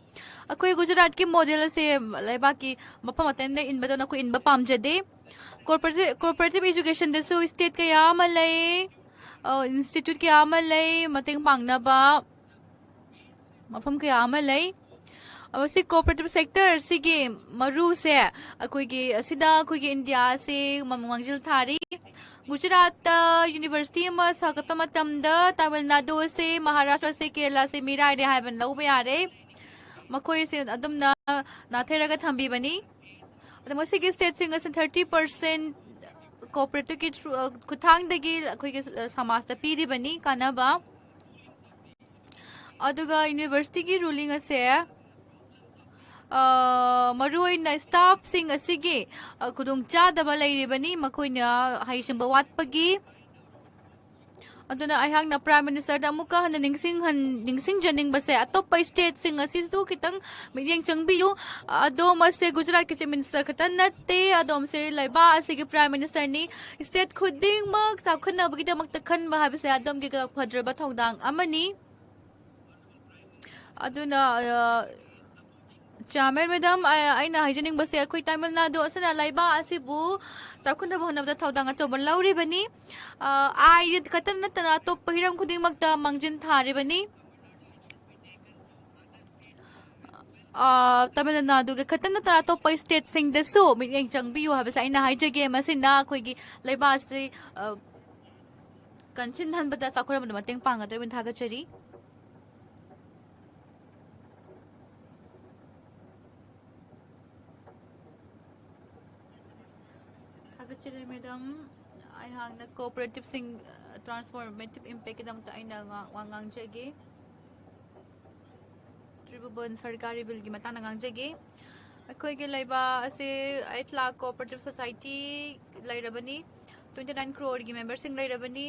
अखोई गुजरात की मॉडल से लेबा की मफम अतन इनबदो न को इनबा पामजदे कोऑपरेटिव एजुकेशन दसु स्टेट का यामले इंस्टीट्यूट के यामले मतेंग पांगनाबा मफम के आमलै अवसि कोऑपरेटिव सेक्टर सिगे मरु से अखोइगी असिदा अखोइगी इंडिया से ममंगजिल थारी गुजरात यूनिवर्सिटी में सागत मतमदा तमिलनाडु से महाराष्ट्र से केरला से मिराइ रे हाइबन लौबे यारे मखोइ से अदुमना नाथेरगा थंबीबनी अदमसिगी स्टेट सिंग 30% कोऑपरेटिव की खुथांगदगी अखोइगी समाज ता पीरिबनी कानाबा अदुगा यूनिवर्सिटी की रूलिंग असे मरुइना स्टाफ सिंग असिगे खुदुंग चादबा लैरिबनी मखोइना हाइसिंग वाटपगी अदुना अहांगना प्राइम मिनिस्टर दा मुका हन निंगसिंग जनिंग बसे अतोप स्टेट सिंग असिसु खितंग मियेंग चंगबियु अदोम से गुजरात के चीफ मिनिस्टर खतन नते अदोम से लैबा असिगे प्राइम मिनिस्टर नि स्टेट खुदिंग मक चाखनबगिदमक तखन बहाबसे अदोम के फद्रबा थौदांग अमनी अदुना चामेर मैडम आइना हाइजनिंग बसे अखोई तमिलनाडु असना लाइबा असिबु चाखुना बहनबदा थौदांग अचौबन लौरिबनी आइ खतन नतना तो पहिरम खुदिंगमक्ता मंजिन थारिबनी तमिलनाडु के खतन नतना तो पै स्टेट सिंग दसु मियेंग चंगबियु हाबसा आइना हाइजगे मसिना अखोइगी लाइबा से कंचिन हनबदा चाखुरम मतेंग पांगदरबिन थागचरी मैडम अहांगना कोऑपरेटिव सिंग ट्रांसफॉर्मेटिव इम्पैक्ट दम ताइना वांगांग जगे ट्रिब्यून सरकारी बिल की मताना गांग जगे अखोई के लाइबा से 8 लाख कोऑपरेटिव सोसाइटी लाइरबनी 29 crore की मेंबर सिंग लाइरबनी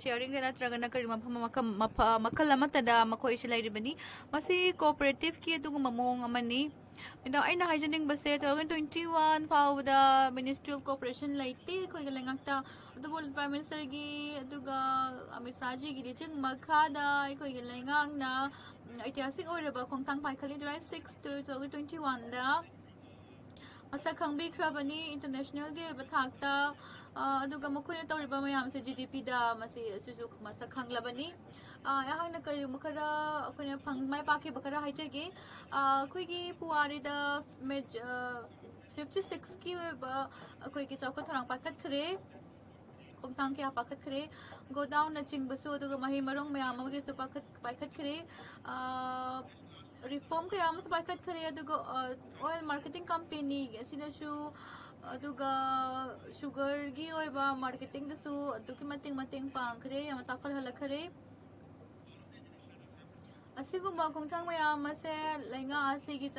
शेयरिंग नत्रगना करी मखल अमतदा मखोई से लाइरबनी मसी कोऑपरेटिव की दुगु ममोंग अमनी Ina aina hygienic base 2021 फाउदा मिनिस्ट्री ऑफ कॉर्पोरेशन लाइते कोई गलंगता अदबोल प्राइम मिनिस्टर की अदुगा अमित शाह जी की चिंग मखादा कोई गलंगांगना ऐतिहासिक ओरबा खोंथांग पाइखली जुलाई 6 2021 दा ꯃꯁꯛ ꯈꯪꯕꯤꯈ꯭ꯔꯕꯅꯤ ꯏꯟꯇꯔꯅꯦꯁꯅꯦꯜꯒꯤ ꯑꯣꯏꯕ ꯊꯥꯛꯇ ꯑꯗꯨꯒ ꯃꯈꯣꯏꯅ ꯇꯧꯔꯤꯕ ꯃꯌꯥꯝꯁꯦ GDPꯗ ꯃꯁꯤ ꯑꯁꯤꯁꯨ ꯃꯁꯛ ꯈꯪꯂꯕꯅꯤ ꯑꯩꯍꯥꯛꯅ ꯀꯔꯤꯒꯨꯝꯕ ꯈꯔ ꯑꯩꯈꯣꯏꯅ ꯃꯥꯏ ꯄꯥꯛꯈꯤꯕ ꯈꯔ ꯍꯥꯏꯖꯒꯦ ꯑꯩꯈꯣꯏꯒꯤ ꯄꯨꯋꯥꯔꯤꯗ 56ꯀꯤ ꯑꯣꯏꯕ ꯑꯩꯈꯣꯏꯒꯤ ꯆꯥꯎꯈꯠ ꯊꯧꯔꯥꯡ ꯄꯥꯏꯈꯠꯈ꯭ꯔꯦ ꯈꯣꯡꯊꯥꯡ ꯀꯌꯥ ꯄꯥꯏꯈꯠꯈ꯭ꯔꯦ ꯒꯣꯗꯥꯎꯟꯅꯆꯤꯡꯕꯁꯨ ꯑꯗꯨꯒ ꯃꯍꯩ ꯃꯔꯣꯡ ꯃꯌꯥꯝ ꯑꯃꯒꯤꯁꯨ ꯄꯥꯏꯈꯠꯈ꯭ꯔꯦ ꯔꯤꯐꯣꯔꯝ ꯀꯌꯥ ꯑꯃꯁꯨ ꯄꯥꯏꯈꯠꯈ꯭ꯔꯦ ꯑꯗꯨꯒ ꯑꯣꯏꯜ ꯃꯥꯔꯀꯦꯇꯤꯡ ꯀꯝꯄꯦꯅꯤ ꯑꯁꯤꯅꯁꯨ ꯑꯗꯨꯒ ꯁꯨꯒꯔꯒꯤ ꯑꯣꯏꯕ ꯃꯥꯔꯀꯦꯇꯤꯡꯗꯁꯨ ꯑꯗꯨꯛꯀꯤ ꯃꯇꯤꯛ ꯃꯇꯦꯡ ꯄꯥꯡꯈ꯭ꯔꯦ ꯌꯥꯝꯅ ꯆꯥꯎꯈꯠꯍꯜꯂꯛꯈ꯭ꯔꯦ ꯑꯁꯤꯒꯨꯝꯕ ꯈꯣꯡꯊꯥꯡ ꯃꯌꯥꯝ ꯑꯁꯦ ꯂꯩꯉꯥꯛ ꯑꯁꯤꯒꯤ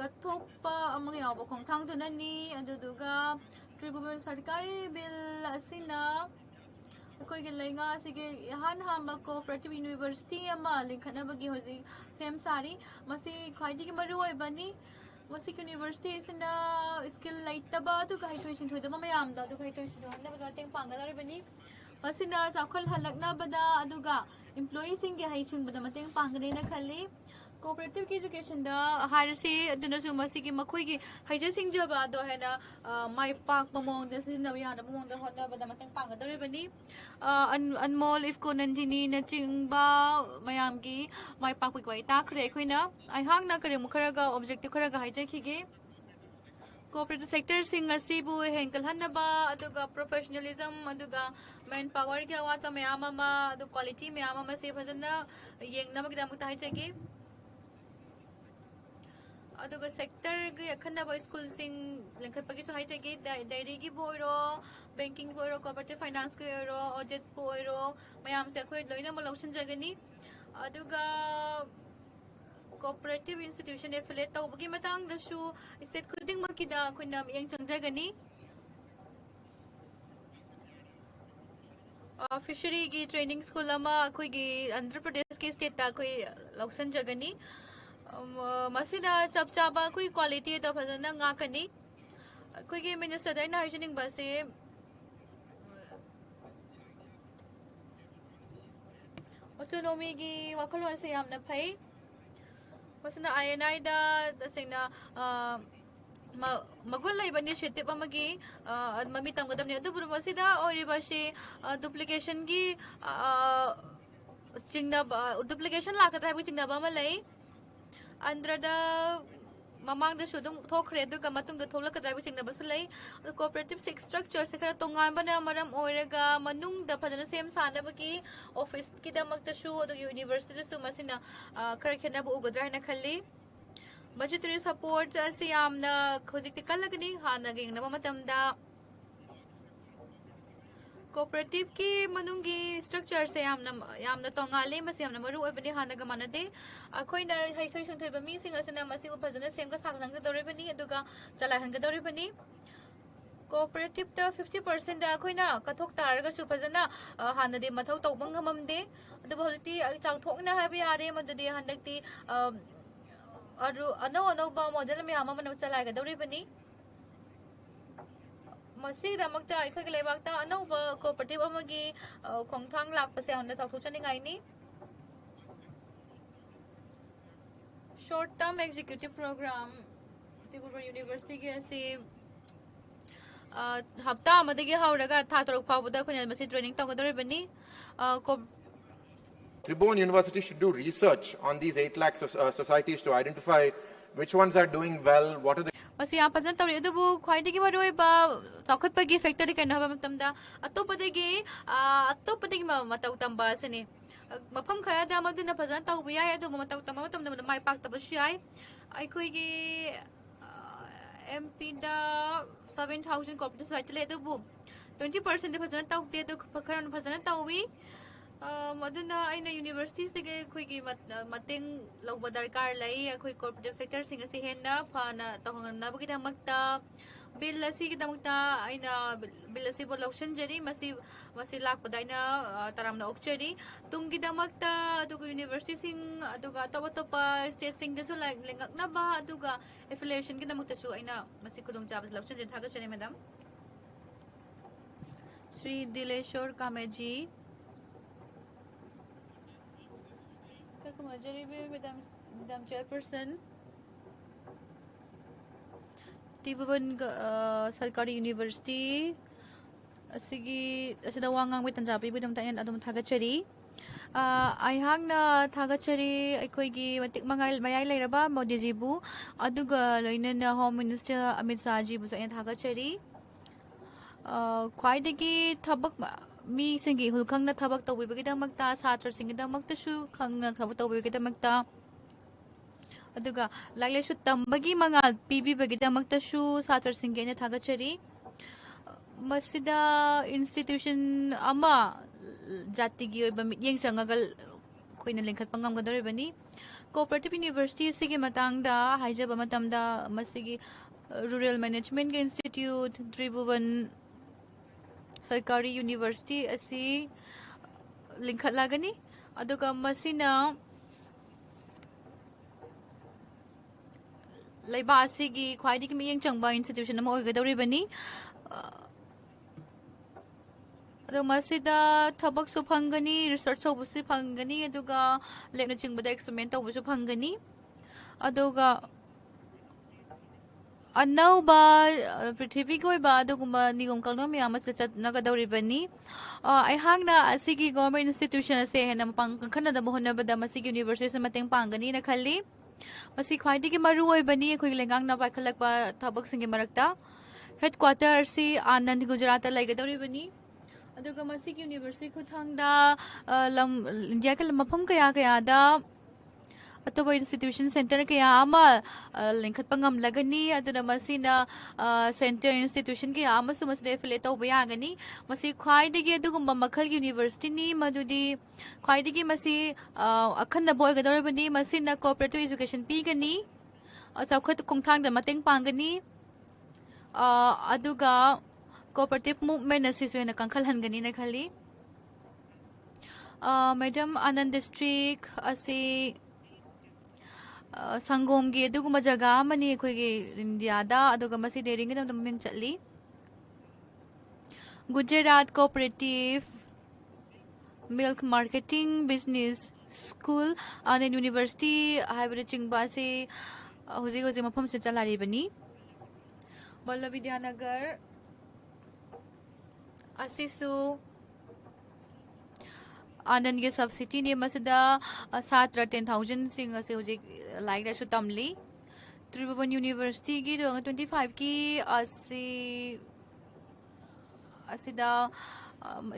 ꯀꯠꯊꯣꯛꯄ ꯑꯃ ꯌꯥꯎꯕ ꯈꯣꯡꯊꯥꯡꯗꯨꯅꯅꯤ ꯑꯗꯨꯗꯨꯒ ꯇ꯭ꯔꯤꯕꯨꯅꯦꯜ ꯁꯔꯀꯥꯔꯤ ꯕꯤꯜ ꯑꯁꯤꯅ ꯑꯩꯈꯣꯏꯒꯤ ꯂꯩꯉꯥꯛ ꯑꯁꯤꯒꯤ ꯏꯍꯥꯟ ꯍꯥꯟꯕ ꯀꯣꯑꯣꯄꯔꯦꯇꯤꯕ ꯌꯨꯅꯤꯚꯔꯁꯤꯇꯤ ꯑꯃ ꯂꯤꯡꯈꯠꯅꯕꯒꯤ ꯍꯧꯖꯤꯛ ꯁꯦꯝ ꯁꯥꯔꯤ ꯃꯁꯤ ꯈ꯭ꯋꯥꯏꯗꯒꯤ ꯃꯔꯨꯑꯣꯏꯕꯅꯤ ꯃꯁꯤꯒꯤ ꯌꯨꯅꯤꯚꯔꯁꯤꯇꯤ ꯑꯁꯤꯅ ꯁ꯭ꯀꯤꯜ ꯂꯩꯇꯕ ꯑꯗꯨꯒ ꯍꯩꯊꯣꯏ ꯁꯤꯡꯊꯣꯏꯗꯕ ꯃꯌꯥꯝꯗ ꯑꯗꯨꯒ ꯍꯩꯊꯣꯏ ꯁꯤꯡꯊꯣꯏꯍꯟꯅꯕꯗ ꯃꯇꯦꯡ ꯄꯥꯡꯒꯗꯧꯔꯤꯕꯅꯤ ꯃꯁꯤꯅ ꯆꯥꯎꯈꯠꯍꯜꯂꯛꯅꯕꯗ ꯑꯗꯨꯒ ꯏꯝꯄ꯭ꯂꯣꯌꯤꯁꯤꯡꯒꯤ ꯍꯩꯁꯤꯡꯕꯗ ꯃꯇꯦꯡ ꯄꯥꯡꯒꯅꯤꯅ ꯈꯜꯂꯤ ꯀꯣꯑꯣꯄꯔꯦꯇꯤꯕꯀꯤ ꯏꯖꯨꯀꯦꯁꯟꯗ ꯍꯥꯏꯔꯁꯤ ꯑꯗꯨꯅꯁꯨ ꯃꯁꯤꯒꯤ ꯃꯈꯣꯏꯒꯤ ꯍꯩꯖ ꯁꯤꯡꯖꯕ ꯑꯗꯣ ꯍꯦꯟꯅ ꯃꯥꯏ ꯄꯥꯛꯄ ꯃꯑꯣꯡꯗ ꯁꯤꯖꯤꯟꯅꯕ ꯌꯥꯅꯕ ꯃꯑꯣꯡꯗ ꯍꯣꯠꯅꯕꯗ ꯃꯇꯦꯡ ꯄꯥꯡꯒꯗꯧꯔꯤꯕꯅꯤ ꯑꯟꯃꯣꯜ ꯏꯐꯀꯣ ꯅꯟꯖꯤꯅꯤꯅꯆꯤꯡꯕ ꯃꯌꯥꯝꯒꯤ ꯃꯥꯏ ꯄꯥꯛꯄꯒꯤ ꯋꯥꯔꯤ ꯇꯥꯈ꯭ꯔꯦ ꯑꯩꯈꯣꯏꯅ ꯑꯩꯍꯥꯛꯅ ꯀꯔꯤꯒꯨꯝꯕ ꯈꯔꯒ ꯑꯣꯕꯖꯦꯛꯇꯤꯚ ꯈꯔꯒ ꯍꯥꯏꯖꯈꯤꯒꯦ ꯀꯣꯑꯣꯄꯔꯦꯇꯤভ ꯁꯦꯛꯇꯔꯁꯤꯡ ꯑꯁꯤꯕꯨ ꯍꯦꯟꯒꯠꯍꯟꯅꯕ ꯑꯗꯨꯒ ꯄ꯭ꯔꯣꯐꯦꯁꯅꯦꯂꯤꯖꯝ ꯑꯗꯨꯒ ꯃꯦꯟ ꯄꯥꯋꯔꯒꯤ ꯑꯋꯥꯠꯄ ꯃꯌꯥꯝ ꯑꯃ ꯑꯗꯨ ꯀ꯭ꯋꯥꯂꯤꯇꯤ ꯃꯌꯥꯝ ꯑꯃꯁꯦ ꯐꯖꯅ ꯌꯦꯡꯅꯕꯒꯤꯗꯃꯛꯇ ꯍꯥꯏꯖꯒꯦ ꯑꯗꯨꯒ ꯁꯦꯛꯇꯔꯒꯤ ꯑꯈꯟꯅꯕ ꯁ꯭ꯀꯨꯜꯁꯤꯡ ꯂꯤꯡꯈꯠꯄꯒꯤꯁꯨ ꯍꯥꯏꯖꯒꯦ ꯗꯥꯏꯔꯤꯒꯤꯕꯨ ꯑꯣꯏꯔꯣ ꯕꯦꯡꯀꯤꯡꯒꯤꯕꯨ ꯑꯣꯏꯔꯣ ꯀꯣꯑꯣꯄꯔꯦꯇꯤভ ꯐꯥꯏꯅꯥꯟꯁꯀꯤ ꯑꯣꯏꯔꯣ ꯑꯣꯖꯦꯠꯄꯨ ꯑꯣꯏꯔꯣ ꯃꯌꯥꯝꯁꯦ ꯑꯩꯈꯣꯏ ꯂꯣꯏꯅꯃꯛ ꯂꯧꯁꯤꯟꯖꯒꯅꯤ ꯑꯗꯨꯒ cooperative institution affiliate ꯇꯧꯕꯒꯤ ꯃꯇꯥꯡꯗꯁꯨ ꯁ꯭ꯇꯦꯠ ꯈꯨꯗꯤꯡꯃꯛꯀꯤꯗ ꯑꯩꯈꯣꯏꯅ ꯃꯤꯠꯌꯦꯡ ꯆꯪꯖꯒꯅꯤ ꯐꯤꯁꯔꯤꯒꯤ ꯇ꯭ꯔꯦꯅꯤꯡ ꯁ꯭ꯀꯨꯜ ꯑꯃ ꯑꯩꯈꯣꯏꯒꯤ ꯑꯟꯙ꯭ꯔ ꯄ꯭ꯔꯗꯦꯁꯀꯤ ꯁ꯭ꯇꯦꯠꯇ ꯑꯩꯈꯣꯏ ꯂꯧꯁꯤꯟꯖꯒꯅꯤ ꯃꯁꯤꯗ ꯆꯞ ꯆꯥꯕ ꯑꯩꯈꯣꯏ ꯀ꯭ꯋꯥꯂꯤꯇꯤꯗ ꯐꯖꯅ ꯉꯥꯛꯀꯅꯤ ꯑꯩꯈꯣꯏꯒꯤ ꯃꯤꯅꯤꯁꯇꯔꯗ ꯑꯩꯅ ꯍꯥꯏꯖꯅꯤꯡꯕ ꯑꯁꯤ ꯑꯣꯇꯣꯅꯣꯃꯤꯒꯤ ꯋꯥꯈꯜꯂꯣꯟꯁꯦ ꯌꯥꯝꯅ ꯐꯩ ꯃꯁꯤꯅ INIꯗ ꯇꯁꯦꯡꯅ ꯃꯒꯨꯟ ꯂꯩꯕ ꯏꯅꯤꯁꯤꯌꯦꯇꯤꯚ ꯑꯃꯒꯤ ꯃꯃꯤ ꯇꯝꯒꯗꯕꯅꯤ ꯑꯗꯨꯕꯨ ꯃꯁꯤꯗ ꯑꯣꯏꯔꯤꯕꯁꯤ ꯗꯨꯄ꯭ꯂꯤꯀꯦꯁꯟꯒꯤ ꯆꯤꯡꯅꯕ ꯗꯨꯄ꯭ꯂꯤꯀꯦꯁꯟ ꯂꯥꯛꯀꯗ꯭ꯔꯥ ꯍꯥꯏꯕꯒꯤ ꯆꯤꯡꯅꯕ ꯑꯃ ꯂꯩ ꯑꯟध्रꯗ ꯃꯃꯥꯡꯗꯁꯨ ꯑꯗꯨꯝ ꯊꯣꯛꯈ꯭ꯔꯦ ꯑꯗꯨꯒ ꯃꯇꯨꯡꯗ ꯊꯣꯛꯂꯛꯀꯗ꯭ꯔꯥ ꯍꯥꯏꯕ ꯆꯤꯡꯅꯕꯁꯨ ꯂꯩ ꯑꯗꯨ ꯀꯣꯑꯣꯄꯔꯦꯇꯤꯚ ꯁ꯭ꯇ꯭ꯔꯛꯆꯔꯁꯦ ꯈꯔ ꯇꯣꯉꯥꯟꯕꯅ ꯃꯔꯝ ꯑꯣꯏꯔꯒ ꯃꯅꯨꯡꯗ ꯐꯖꯅ ꯁꯦꯝ ꯁꯥꯅꯕꯒꯤ ꯑꯣꯐꯤꯁꯀꯤꯗꯃꯛꯇꯁꯨ ꯑꯗꯨꯒ ꯌꯨꯅꯤꯚꯔꯁꯤꯇꯤꯗꯁꯨ ꯃꯁꯤꯅ ꯈꯔ ꯈꯦꯠꯅꯕ ꯎꯒꯗ꯭ꯔꯥ ꯍꯥꯏꯅ ꯈꯜꯂꯤ budgetary support asi yamna hojikti kallagani hana yengnaba matamda cooperative ki manungi structure se yamna tongali masi yamna maru oibani hana ga manade akhoina haisoi sunthoi ba mi sing asina masi bu phajana semga sagrang ga doribani aduga chala hanga doribani cooperative ta 50% da akhoina kathok taraga su phajana hana de mathau tawba ngamamde adu hojikti changthokna habi yare madudi handakti अनौबा मॉडल मैम चलागदौरीबनी मसीदमक्ता अखोई लेबाक्ता अनौबा कोऑपरेटिव अमगी खोंगथांग लाक्पसे हमना चाउथोचनिंगाइनी शॉर्ट टर्म एग्जीक्यूटिव प्रोग्राम तिगुरुर यूनिवर्सिटी के असि हप्ता अमदगी हौरगा था तरुक फावदा खुना मसी ट्रेनिंग तौगदौरीबनी Tribhuvan University should do research on these 8 lakh societies to identify which ones are doing well, what are the मसी आप फजन तौरी अदुबु ख्वाइदगी मरुइबा चौखटपगी फैक्टरी कैन हबा मतमदा अतोपदगी मतौ तंबा सने मफम खरादा मदुना फजन तौबु याय अदुबु मतौ तंबा मतमदा माइ पाक्तबसु याय अखोइगी MP दा 7000 कोऑपरेटिव सोसाइटी ले अदुबु 20% फजन तौते अदु खरन फजन तौवी मदुना आइना यूनिवर्सिटी से अखोइगी मतेंग लौबा दरकार लई अखोइ कोऑपरेटिव सेक्टर सिंग असि हेन्ना फाना तहंगनाबगिदमक्ता बिल असिगिदमक्ता आइना बिल असि बो लौसनजरी मसि लाकपदा आइना तरामना ओक्चरी तुंगिदमक्ता अदुगा यूनिवर्सिटी सिंग अदुगा तोबतोपा स्टेट सिंग दसु लेंगकनाबा अदुगा एफिलिएशन गिदमक्तासु आइना मसि खुदोंग चाबस लौसनजरी थागचरी मैडम श्री दिलेश्वर कामेजी Madam Chairperson, त्रिभुवन सरकारी यूनिवर्सिटी असगी असदा वांगांग वे तंजाबी बिदम तायन अदम थागचरी अहांगना थागचरी अखोइगी मतिक मंगाई मयाई लेरबा मोदी जीबू अदुगा लोइनना होम मिनिस्टर अमित शाह जीबू सो थागचरी ख्वाइदगी थबक मी सिंगी हुलखंगना थबक तौबिबगिदमक्ता छात्र सिंगिदमक्तसु खंगना थबक तौबिबगिदमक्ता अदुगा लाइलेसु तंबगी मंगाल पीबीबगिदमक्तसु छात्र सिंगेना थागचरी मसिदा इंस्टीट्यूशन अमा जातिगी ओइबा मियेंग संगगल कोइना लेंखत पंगमगदरबनी कोऑपरेटिव यूनिवर्सिटी सिगी मतंगदा हाइजबा मतमदा मसिगी रूरल मैनेजमेंट के इंस्टीट्यूट त्रिभुवन सरकारी यूनिवर्सिटी असी लिंखत लागनी अदुगा मसिना लैबा असिगी ख्वाइदिगी मियेंग चंगबा इंस्टीट्यूशन अमा ओइगदरबनी मसिदा थबक सु फंगनी रिसर्च होबुसु फंगनी अदुगा लेबना चिंगबदा एक्सपेरिमेंट तौबुसु फंगनी अदुगा अनौबा पृथ्वी को बा अदुगुमा निगम कानून मियाम से चतनगदौरिबनी अहांगना असिगी गवर्नमेंट इंस्टीट्यूशन से हेना पंखनदा मोहनबदा मसिगी यूनिवर्सिटी से मतंग पांगनी ना खल्ली मसि ख्वाइदिगी मरु ओइबनी अखोइ लेंगांगना पाखलकबा थबक सिंगे मरक्ता हेडक्वार्टर सी आनंद गुजरात लाइगदौरिबनी अदुगा मसिगी यूनिवर्सिटी खुथांगदा लम इंडिया के मफम कया कयादा अतोब इंस्टीट्यूशन सेंटर कया अमा लिंखत पंगम लगनी अदुना मसिना सेंटर इंस्टीट्यूशन के आमसु मसदे एफिलेट तौबा यागनी मसि ख्वाइदिगी अदुगुम्बा मखल यूनिवर्सिटी नि मदुदी ख्वाइदिगी मसि अखन्ना बोयगदरबनी मसिना कोऑपरेटिव एजुकेशन पीगनी चौखत कोंथांगदा मतंग पांगनी अदुगा कोऑपरेटिव मूवमेंट असिसु हेना कंखल हनगनी ना खली मैडम आनंद डिस्ट्रिक्ट असी संगोम की अदुगुमा जगह मनी अखोइगी इंडियादा अदुगा मसि डेरिंग दम मिंग चली Gujarat cooperative milk marketing business school Anand university hybrid चिंगबा से हुजी मफम से चलारिबनी बल्लभ विद्यानगर असिसु आनंद के सब्सिडी ने मसदा छात्र 10,000 सिंग से हुजी लाइक रसु तमली त्रिभुवन यूनिवर्सिटी की 25 की असिदा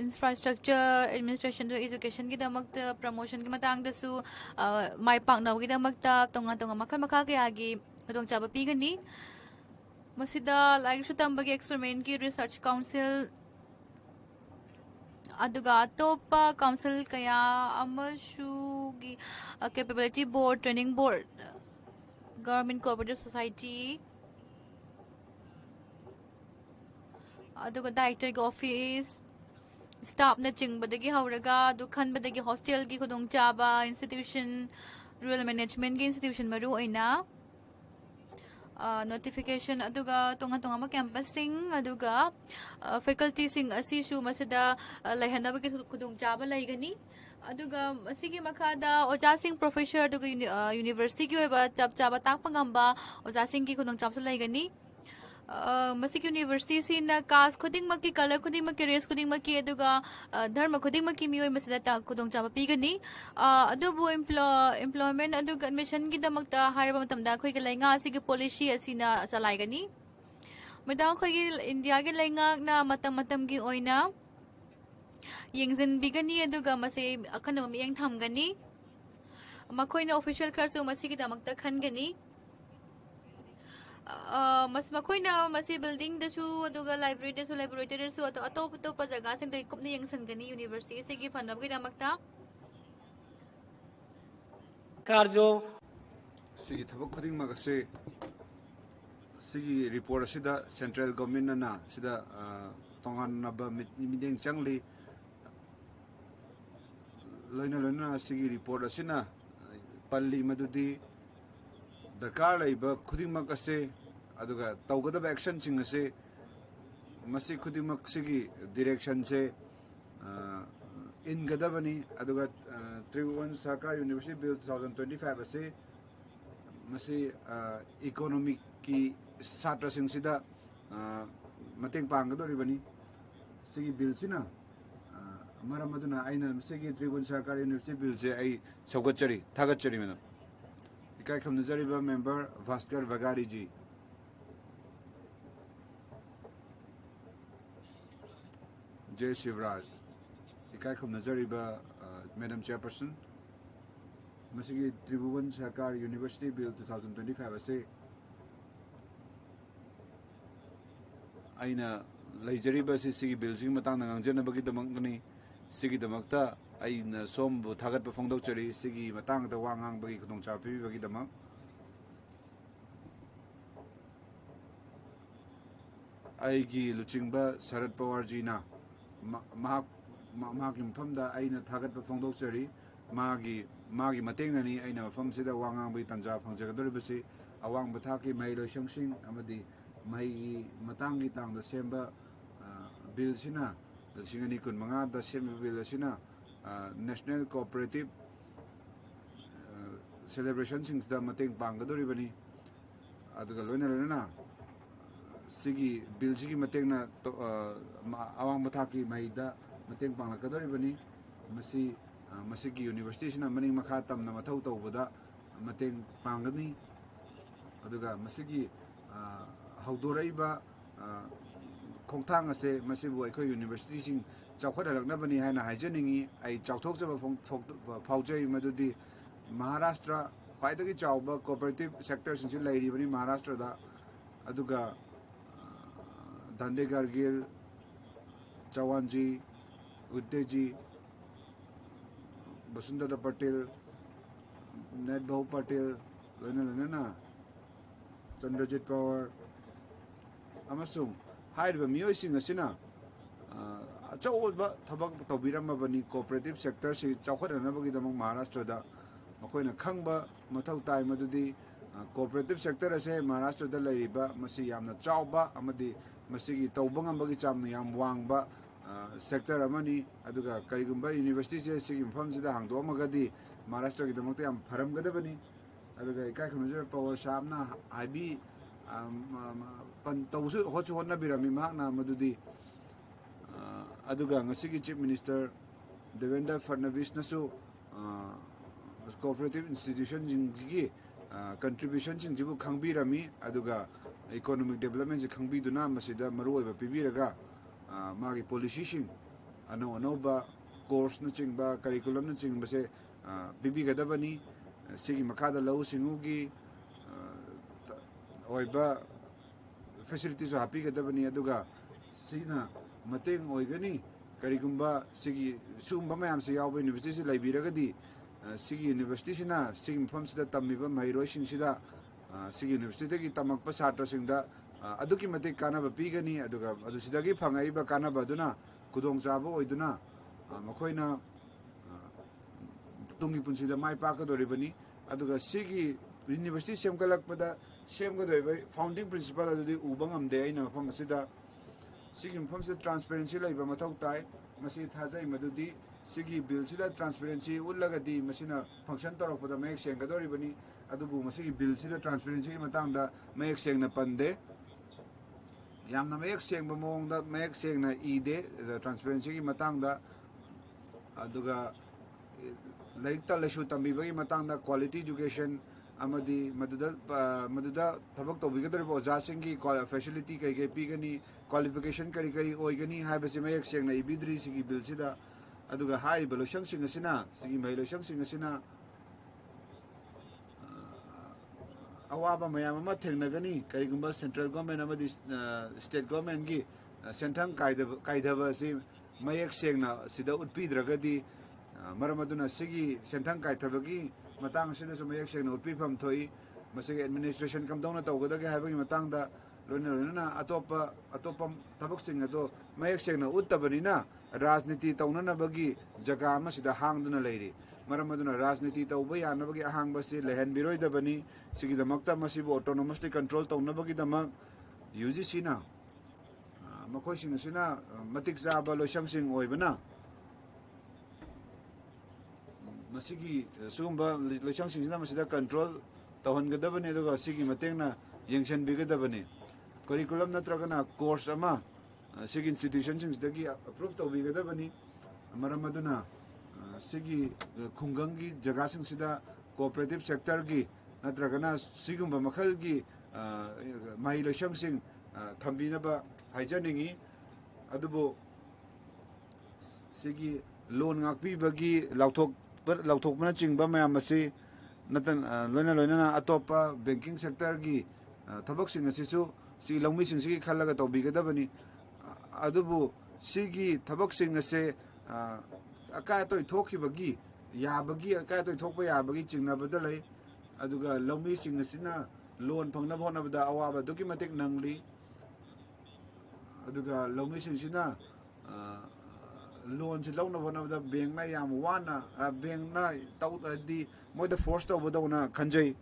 इंफ्रास्ट्रक्चर एडमिनिस्ट्रेशन एजुकेशन की दमक प्रमोशन की मतंग दसु माय पाकनाव की दमक तोंगा तोंगा मखल मखा के आगे दोंग चाबा पीगनी मसिदा लाइक रसु तंबगी एक्सपेरिमेंट की रिसर्च काउंसिल अदुगा अतोपा काउंसिल कया अमशुगी capability board training board government cooperative society अदुगा डायरेक्टर के ऑफिस स्टाफ न चिंगबदगी हौरगा अदु खनबदगी हॉस्टल की खुदोंग चाबा इंस्टीट्यूशन रूरल मैनेजमेंट की इंस्टीट्यूशन मरु ओइना notification aduga tonga tonga ma campus sing aduga faculty sing asisu masada laihanaba ki khudung chaba laigani aduga asigi makada oja sing professor aduga university ki oiba chap chaba takpa ngamba oja sing ki khudung chapsa laigani मसिक यूनिवर्सिटी सिना कास्ट खुदिंग मकी कलर खुदिंग मकी रेस खुदिंग मकी अदुगा धर्म खुदिंग मकी मियोय मसदा खुदोंग चाबा पीगनी अदुबु एम्प्लॉयमेंट अदुगा एडमिशन की दमकता हायरबा मतमदा खोइगे लैंगा असिगे पॉलिसी असिना चलाइगनी मदा खोइगे इंडिया के लैंगा ना मतम मतम की ओइना यंगजन बिगनी अदुगा मसे अखन मियंग थमगनी मखोइना ऑफिशियल खर्च मसिगे दमकता खनगनी मस मखोइना मसी बिल्डिंग दसु अदुगा लाइब्रेरी दसु लैबोरेटरी दसु अतोप अतोप जगह सिंग दे कुपने यंगसनगनी यूनिवर्सिटी से की फंडब की दमकता कार्जो सिगी थबक खुदिंग मगसे सिगी रिपोर्ट सिदा सेंट्रल गवर्नमेंट ना सिदा तोंगान नब मिडिंग चंगली लोइना लोइना सिगी रिपोर्ट असिना पल्ली मदुदी दरकार लैब खुदिंगमक असे अदुगा तौगदब एक्शन सिंग असे मसी खुदिंगमक सिगी डायरेक्शन से इनगदबनी अदुगा त्रिभुवन सरकारी यूनिवर्सिटी बिल 2025 असे मसी इकोनॉमिक की सात्रसिंगसिदा मतेंग पांगदोरिबनी सिगी बिलसिना मरम अदुना आइना सिगी त्रिभुवन सहकारी यूनिवर्सिटी बिल से आई सौगतचरी थागतचरी मैडम इकाई खमनजरीबा मेंबर भास्कर वगारी जी जय शिवराज इकाई खमनजरीबा मैडम चेयरपर्सन मसिगी त्रिभुवन सहकारी यूनिवर्सिटी बिल 2025 असे आइना लेजरीबा सिगी बिल सिंग मतंग नंगजनबगी दमंगनी सिगी दमकता आइना सोमबु थागत फोंदोकचरी सिगी मतंग द वांगांग बगी खुदोंचा पिबगी दमक आइगी लुचिंगबा शरद पवार जीना मागी मफमदा आइना थागत फोंदोकचरी मागी मतेंगनी आइना मफमसिदा वांगांग बगी तंजा फंजगदोरिबसी अवांग बथाकी मई लोइसंगसिंग अमदी मई मतंगी तांग द सेंबा बिल सिना लिंग कुन मंगा द सेम बिल सिना नेशनल कोऑपरेटिव सेलिब्रेशन सिंग्स द मतेंग पांगदोरिबनी अदुगा लोइना लोइना सिगी बिल सिगी मतेंगना अवांग बथाकी मई द मतेंग पांगलकदोरिबनी मसी मसिगी यूनिवर्सिटी सिना मनिंग मखा तमना मथौ तौबदा मतेंग पांगनी अदुगा मसिगी हौदोरइबा खोंथांग असे मसिबु अखोय यूनिवर्सिटी सिंग चौखटलकनबनी हायना हाइजनिंगी आई चौथोकजबा फाउजै मदुदी महाराष्ट्र ख्वाइदगी चावबा कोऑपरेटिव सेक्टर सिंग लैरिबनी महाराष्ट्र दा अदुगा धंदे गार्गिल चौहानजी उद्देजी वसुंधरा पटेल नेट बहु पटेल लोइना चंद्रजीत पवार अमसुंग हाइरबा मियोइसिंग असिना अचौबा थबक तौबिरमबनी कोऑपरेटिव सेक्टर से चौखटनबगीदमक महाराष्ट्र दा मखोइना खंगबा मथौ ताइ मदुदी कोऑपरेटिव सेक्टर असे महाराष्ट्र दा लैरिबा मसी यामना चावबा अमदी मसीगी तौबंगमबगी चाम याम वांगबा सेक्टर अमनी अदुगा करिगुंबा यूनिवर्सिटी से सिगी मफमसिदा हांगदोमगदी महाराष्ट्र गिदमकते याम फरमगदबनी अदुगा इकाई खमजर पवर सामना हाइबी पन तौसु होचु होनबिरमी माकना मदुदी अदुगा ngasiगी चीफ मिनिस्टर देवेंद्र फडणवीस नसु कोऑपरेटिव इंस्टीट्यूशन जिंगी कंट्रीब्यूशन जिंजिबु खंगबिरमी अदुगा इकोनॉमिक डेवलपमेंट जे खंगबिदुना मसिदा मरुओइबा पिबिरगा मागी पॉलिसी सिंग अनोबा कोर्स न चिंगबा करिकुलम न चिंगबसे पिबिगदबनी सिगी मखादा लौ सिंगुगी ओइबा फैसिलिटीज हापीगदबनी अदुगा सिना मतेंग ओइगनी करिगुंबा सिगी सुंबा मयाम से याव यूनिवर्सिटी से लाइबिरगदी सिगी यूनिवर्सिटी सिना सिगी मफमसिदा तम्मिबा महिरोइ सिंगसिदा सिगी यूनिवर्सिटी की तमकपा छात्र सिंगदा अदुकी मते कानाबा पीगनी अदुगा अदुसिदागी फंगाइबा कानाबा दुना खुदोंचाबा ओइदुना मखोइना तुंगी पुंसिदा माइ पाकदोरिबनी अदुगा सिगी यूनिवर्सिटी सेमगलकपदा सेमगदोइबा फाउंडिंग प्रिंसिपल अदुदी उबा ngamde aina mafam asida sigi mafam se transparency laiba mathau tai masi thajai madudi sigi bill sida transparency ullagadi masina function torokpada mayek sengadoribani adubu masigi bill sida transparency ki matangda mayek sengna pande yamna mayek sengba mongda mayek sengna ide transparency ki matangda aduga laikta laishu tambibagi matangda quality education amadi maduda thabak tobigadoriba ojasingi facility kai pigani qualification kari oigani haibase mayek sengna ibidri sigi bill sida aduga hai balosang sing asina sigi mai losang sing asina awaba mayam ama thengnagani karigumba central government amadi state government gi senthang kaidaba si mayek sengna sida utpidragadi maramaduna sigi senthang kaithabagi matang sida so mayek sengna utpifam thoi masigi administration kam dawna tawgadagi haibagi matangda loina atopa thabak sing ado mayek sengna uttabanina राजनीति तौननबगी जगह ama sida hangduna leiri maramaduna राजनीति तौबा यानबगी ahangबसे लेहनबिरोइदबनी सिगिदमक्ता मसिबो autonomously control तौनबगी दमक UGC ना मखोइसिंग सिना मतिक जाबा लोइसंगसिंग ओइबना मसिगी सुगुम्बा लोइसंगसिंग सिना मसिदा control तौहनगदबनी अदुगा सिगी मतेंगना ꯌꯦꯡꯁꯤꯟꯕꯤꯒꯗꯕꯅꯤ ꯀꯔꯤꯀꯨꯂꯝ ꯅꯠꯇ꯭ꯔꯒꯅ ꯀꯣꯔꯁ ꯑꯃ ꯁꯤꯒꯤ ꯏꯟꯁꯇꯤꯇ꯭ꯌꯨꯁꯟꯁꯤꯡꯁꯤꯗꯒꯤ ꯑꯦꯄ꯭ꯔꯨꯚ ꯇꯧꯕꯤꯒꯗꯕꯅꯤ ꯃꯔꯝ ꯑꯗꯨꯅ ꯁꯤꯒꯤ ꯈꯨꯡꯒꯪꯒꯤ ꯖꯒꯥꯁꯤꯡꯁꯤꯗ ꯀꯣꯑꯣꯄꯔꯦꯇꯤꯚ ꯁꯦꯛꯇꯔꯒꯤ ꯅꯠꯇ꯭ꯔꯒꯅ ꯁꯤꯒꯨꯝꯕ ꯃꯈꯜꯒꯤ ꯃꯍꯩ ꯂꯣꯏꯁꯪꯁꯤꯡ ꯊꯝꯕꯤꯅꯕ ꯍꯥꯏꯖꯅꯤꯡꯉꯤ ꯑꯗꯨꯕꯨ ꯁꯤꯒꯤ ꯂꯣꯟ ꯉꯥꯛꯄꯤꯕꯒꯤ ꯂꯥꯎꯊꯣꯛꯄꯅꯆꯤꯡꯕ ꯃꯌꯥꯝ ꯑꯁꯤ ꯂꯣꯏꯅꯅ ꯑꯇꯣꯞꯄ ꯕꯦꯡꯀꯤꯡ ꯁꯦꯛꯇꯔꯒꯤ ꯊꯕꯛꯁꯤꯡ ꯑꯁꯤꯁꯨ ꯁꯤꯒꯤ ꯂꯧꯃꯤꯁꯤꯡꯁꯤꯒꯤ ꯈꯜꯂꯒ ꯇꯧꯕꯤꯒꯗꯕꯅꯤ ꯑꯗꯨꯕꯨ ꯁꯤꯒꯤ ꯊꯕꯛꯁꯤꯡ ꯑꯁꯦ ꯑꯀꯥꯏ ꯑꯇꯣꯏ ꯊꯣꯛꯈꯤꯕꯒꯤ ꯌꯥꯕꯒꯤ ꯑꯀꯥꯏ ꯑꯇꯣꯏ ꯊꯣꯛꯄ ꯌꯥꯕꯒꯤ ꯆꯤꯡꯅꯕꯗ ꯂꯩ ꯑꯗꯨꯒ ꯂꯧꯃꯤꯁꯤꯡ ꯑꯁꯤꯅ ꯂꯣꯟ ꯐꯪꯅꯕ ꯍꯣꯠꯅꯕꯗ ꯑꯋꯥꯕ ꯑꯗꯨꯛꯀꯤ ꯃꯇꯤꯛ ꯅꯪꯂꯤ ꯑꯗꯨꯒ ꯂꯧꯃꯤꯁꯤꯡꯁꯤꯅ ꯂꯣꯟꯁꯤ ꯂꯧꯅꯕ ꯍꯣꯠꯅꯕꯗ ꯕꯦꯡꯛꯅ ꯌꯥꯝ ꯋꯥꯅ ꯕꯦꯡꯛꯅ ꯍꯥꯏꯗꯤ ꯃꯣꯏꯗ ꯐꯣꯔꯁ ꯇꯧꯕꯗꯧꯅ ꯈꯟꯖꯩ